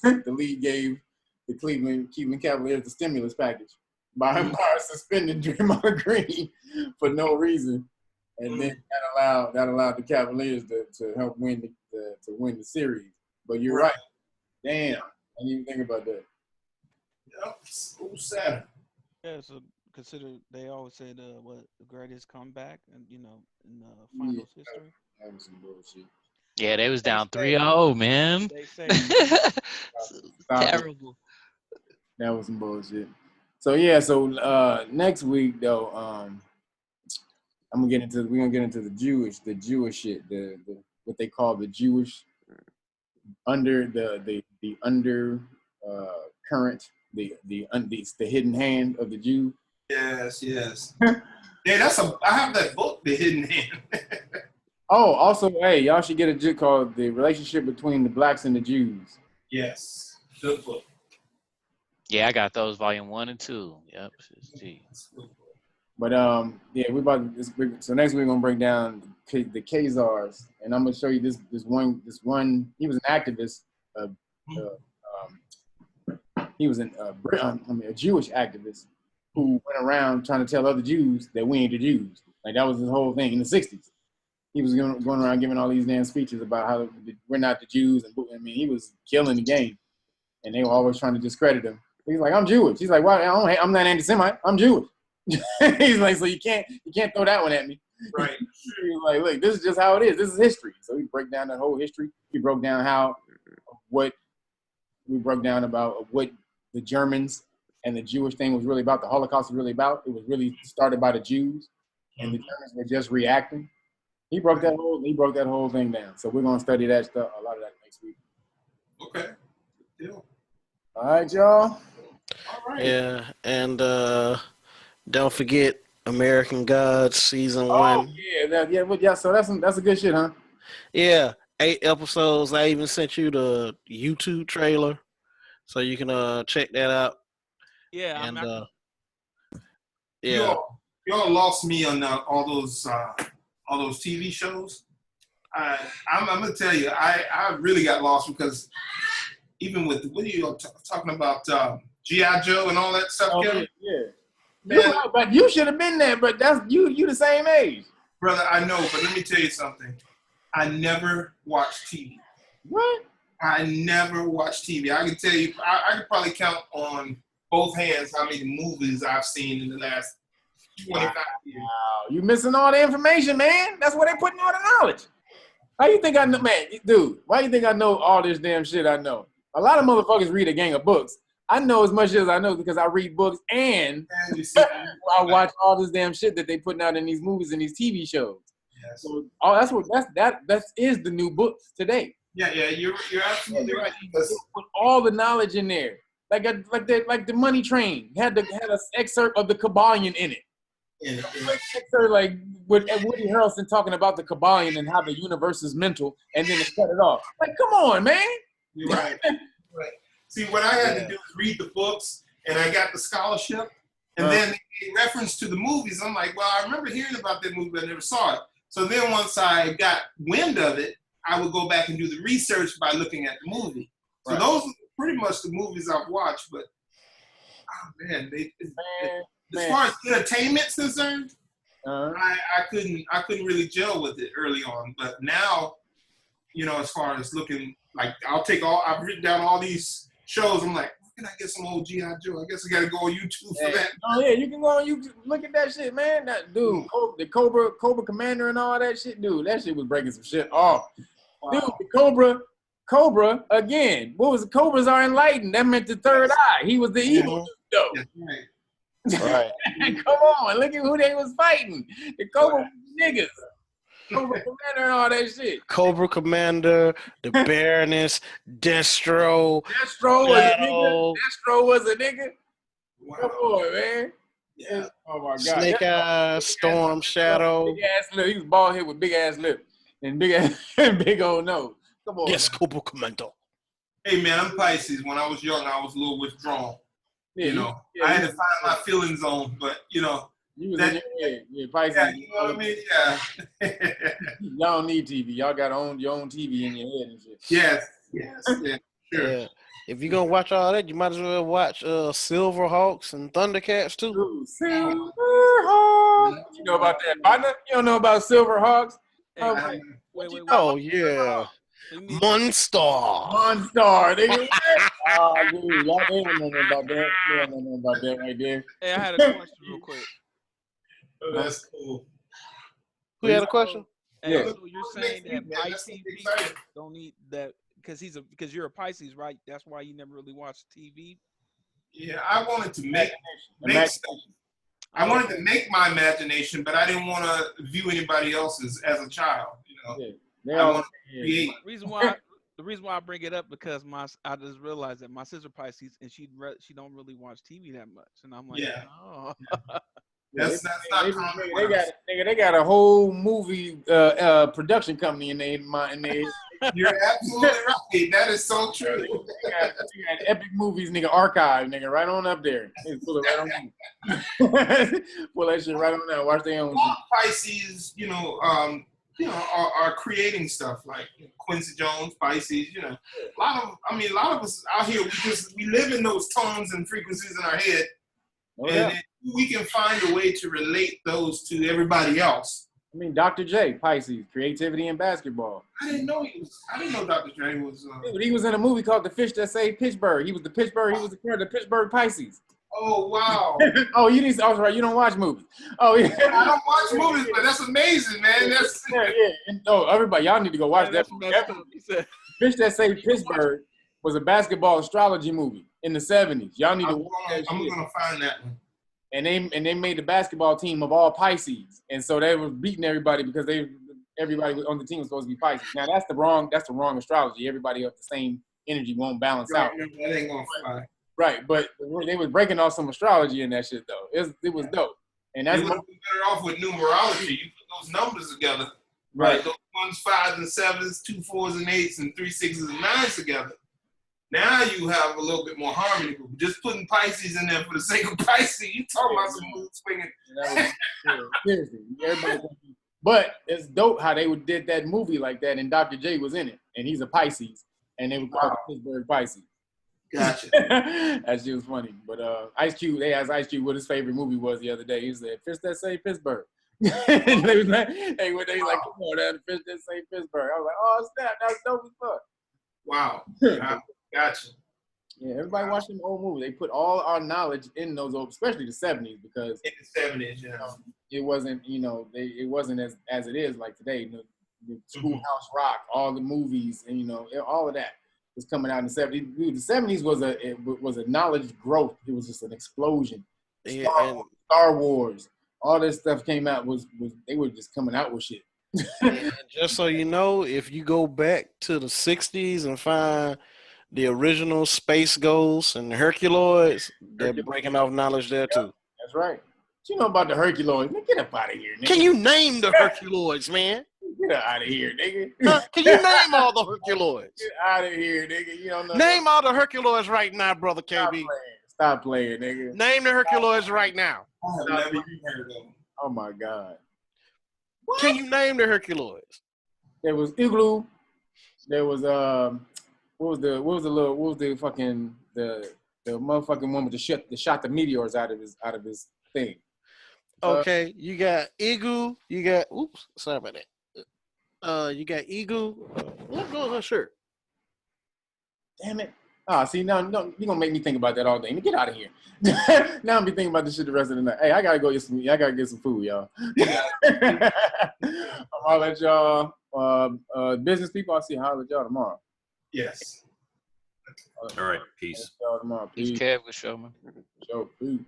the league gave the Cleveland Cavaliers the stimulus package by suspending Draymond Green for no reason, and then that allowed the Cavaliers to help win the series. But you're right. Damn, I didn't even think about that. Yep, so sad. Yeah, so consider they always said what the greatest comeback and in finals history. That was some bullshit. Yeah, they was down 3-0, man. They say Terrible. That was some bullshit. So next week though, we're gonna get into the Jewish shit, the what they call the Jewish under the under current, the hidden hand of the Jew. Yes. Yeah, I have that book, The Hidden Hand. Oh, also, hey, y'all should get a book called The Relationship Between the Blacks and the Jews. Yes, good book. Yeah, I got those volume 1 and 2. Yep. But yeah, so next we're gonna break down the Khazars, and I'm gonna show you this one. He was an activist. He was a Jewish activist who went around trying to tell other Jews that we ain't the Jews. Like that was his whole thing in the '60s. He was going around giving all these damn speeches about how we're not the Jews, and I mean he was killing the game, and they were always trying to discredit him. He's like, I'm Jewish. He's like, well, I'm not anti-Semite. I'm Jewish. He's like, so you can't throw that one at me. Right. He's like, look, this is just how it is. This is history. So he broke down that whole history. He broke down what the Germans and the Jewish thing was really about. The Holocaust was really about. It was really started by the Jews, and the Germans were just reacting. He broke that whole thing down. So we're gonna study that stuff, a lot of that next week. Okay. Deal. All right, y'all. All right. Yeah, and don't forget American Gods season 1. Oh yeah. So that's a good shit, huh? Yeah, 8 episodes. I even sent you the YouTube trailer, so you can check that out. Yeah, and yeah. Y'all lost me on all those TV shows. I'm gonna tell you, I really got lost because even with what are you talking about G.I. Joe and all that stuff, Kevin? Yeah. Man, but you should have been there. But that's you the same age, brother. I know, but let me tell you something. I never watched TV. What? I never watched TV. I can tell you, I could probably count on both hands how many movies I've seen in the last 25 years. Wow, you missing all the information, man. That's where they putting all the knowledge. How you think I know, man? Dude, why you think I know all this damn shit I know? A lot of motherfuckers read a gang of books. I know as much as I know because I read books and I watch all this damn shit that they putting out in these movies and these TV shows. Yes. So that is the new books today. Yeah, you're absolutely right. Put all the knowledge in there, like the Money Train had an excerpt of the Kabbalion in it. Excerpt like with Woody Harrelson talking about the Kabbalion and how the universe is mental, and then they cut it off. Like, come on, man. You're right. Right. See, what I had to do was read the books, and I got the scholarship, and then they reference to the movies. I'm like, well, I remember hearing about that movie, but I never saw it. So then once I got wind of it, I would go back and do the research by looking at the movie. So those are pretty much the movies I've watched. But as far as entertainment's concerned, I couldn't really gel with it early on. But now, as far as looking, like I've written down all these shows. I'm like, where can I get some old G.I. Joe? I guess I got to go on YouTube for that. Oh yeah, you can go on YouTube. Look at that shit, man. That dude, the Cobra Commander and all that shit, dude. That shit was breaking some shit off. Wow. Dude, the Cobra again. What was the Cobras are enlightened? That meant the third eye. He was the evil dude, though. Right. Come on, look at who they was fighting. The Cobra niggas. Cobra Commander and all that shit. Cobra Commander, the Baroness, Destro. Destro was a nigga. Wow. Come on, man. Yeah. Oh my God. Snake Eyes, Storm Shadow. Big ass lip. He was bald head with big ass lip and big old nose. Come on. Yes, Cobra Commander. Hey man, I'm Pisces. When I was young, I was a little withdrawn. I had to find my feelings on, but you was in your head. Yeah, Pisces. Yeah, you know what I mean? Yeah. Y'all don't need TV. Y'all got your own TV in your head and shit. Yes, yeah, sure. Yeah. If you're gonna watch all that, you might as well watch Silverhawks and Thundercats too. Ooh, Silverhawks. You know about that, partner? You don't know about Silverhawks? Wait. Oh yeah. Monster. Nigga. Oh, dude, y'all don't know about that. You don't know about that right there. Hey, I had a question real quick. Oh, that's cool. Who had a question? Hey, so you're saying that Pisces don't need that because you're a Pisces, right? That's why you never really watch TV. Yeah, I wanted to make stuff. I wanted to make my imagination, but I didn't want to view anybody else's as a child. You know, I want to create. The reason why I bring it up because I just realized that my sister Pisces and she don't really watch TV that much, and I'm like, Yeah. oh. That's not common. They got a whole movie production company in their You're absolutely right. That is so true. They got epic movies, nigga, archive, nigga, right on up there. They pull it right on. Pull that shit right on there. Watch their own. Pisces, are creating stuff like Quincy Jones, Pisces. A lot of us out here, we live in those tones and frequencies in our head, and we can find a way to relate those to everybody else. I mean, Dr. J, Pisces, creativity in basketball. I didn't know Dr. J was. Dude, he was in a movie called The Fish That Saved Pittsburgh. He was the part of the Pittsburgh Pisces. Oh wow! Oh, I was right. You don't watch movies. Oh yeah. I don't watch movies, but that's amazing, man. That's yeah. And, everybody, y'all need to go watch that. Fish That Saved Pittsburgh was a basketball astrology movie in the 70s. Y'all need to watch that. I'm gonna find that one. And they made the basketball team of all Pisces, and so they were beating everybody because everybody on the team was supposed to be Pisces. Now that's the wrong astrology. Everybody of the same energy won't balance out. That ain't gonna fly. Right, but they was breaking off some astrology in that shit though. It was dope, and that's you would be better off with numerology. You put those numbers together, right? Those 1s, 5s, and 7s, 2 4s and 8s, and 3 6s and 9s together. Now you have a little bit more harmony. Just putting Pisces in there for the sake of Pisces, you talking about some mood swinging. Seriously, but it's dope how they did that movie like that, and Dr. J was in it, and he's a Pisces, and they were called Pittsburgh Pisces. Gotcha. That shit was funny. But Ice Cube, they asked Ice Cube what his favorite movie was the other day. He said, "Fish That Saved Pittsburgh." And they was like, "Hey, what they like? Come on, that Fish That Saved Pittsburgh." I was like, "Oh snap, that's dope as fuck." Wow. Gotcha. Yeah, everybody watched them old movies. They put all our knowledge in those old, especially the 70s, because in the 70s, it wasn't, it wasn't as it is like today. The Schoolhouse Rock, all the movies, and all of that was coming out in the 70s. Dude, the 70s was a knowledge growth. It was just an explosion. Star Wars, all this stuff came out was they were just coming out with shit. And just so you know, if you go back to the 60s and find the original Space Ghosts and the Herculoids, they're breaking off knowledge there too. That's right. What you know about the Herculoids? Man, get up out of here, nigga. Can you name the Herculoids, man? Get out of here, nigga. Can you name all the Herculoids? Get out of here, nigga. You don't know. Name all the Herculoids right now, brother KB. Stop playing, nigga. Name the Herculoids right now. I have never even heard of them. Oh my God. What? Can you name the Herculoids? There was Igloo. There was what was the motherfucking one with the shot the meteors out of his thing. Okay, you got Igloo. You got sorry about that. You got Igloo. What goes on her shirt? Damn it. See, now you're gonna make me think about that all day. Get out of here. Now I'm be thinking about this shit the rest of the night. Hey, I gotta get some food, y'all. I'll let y'all business people, I'll see how at y'all tomorrow. Yes. All right, peace. Y'all tomorrow. Peace, Kev. Good show, man. Show, peace.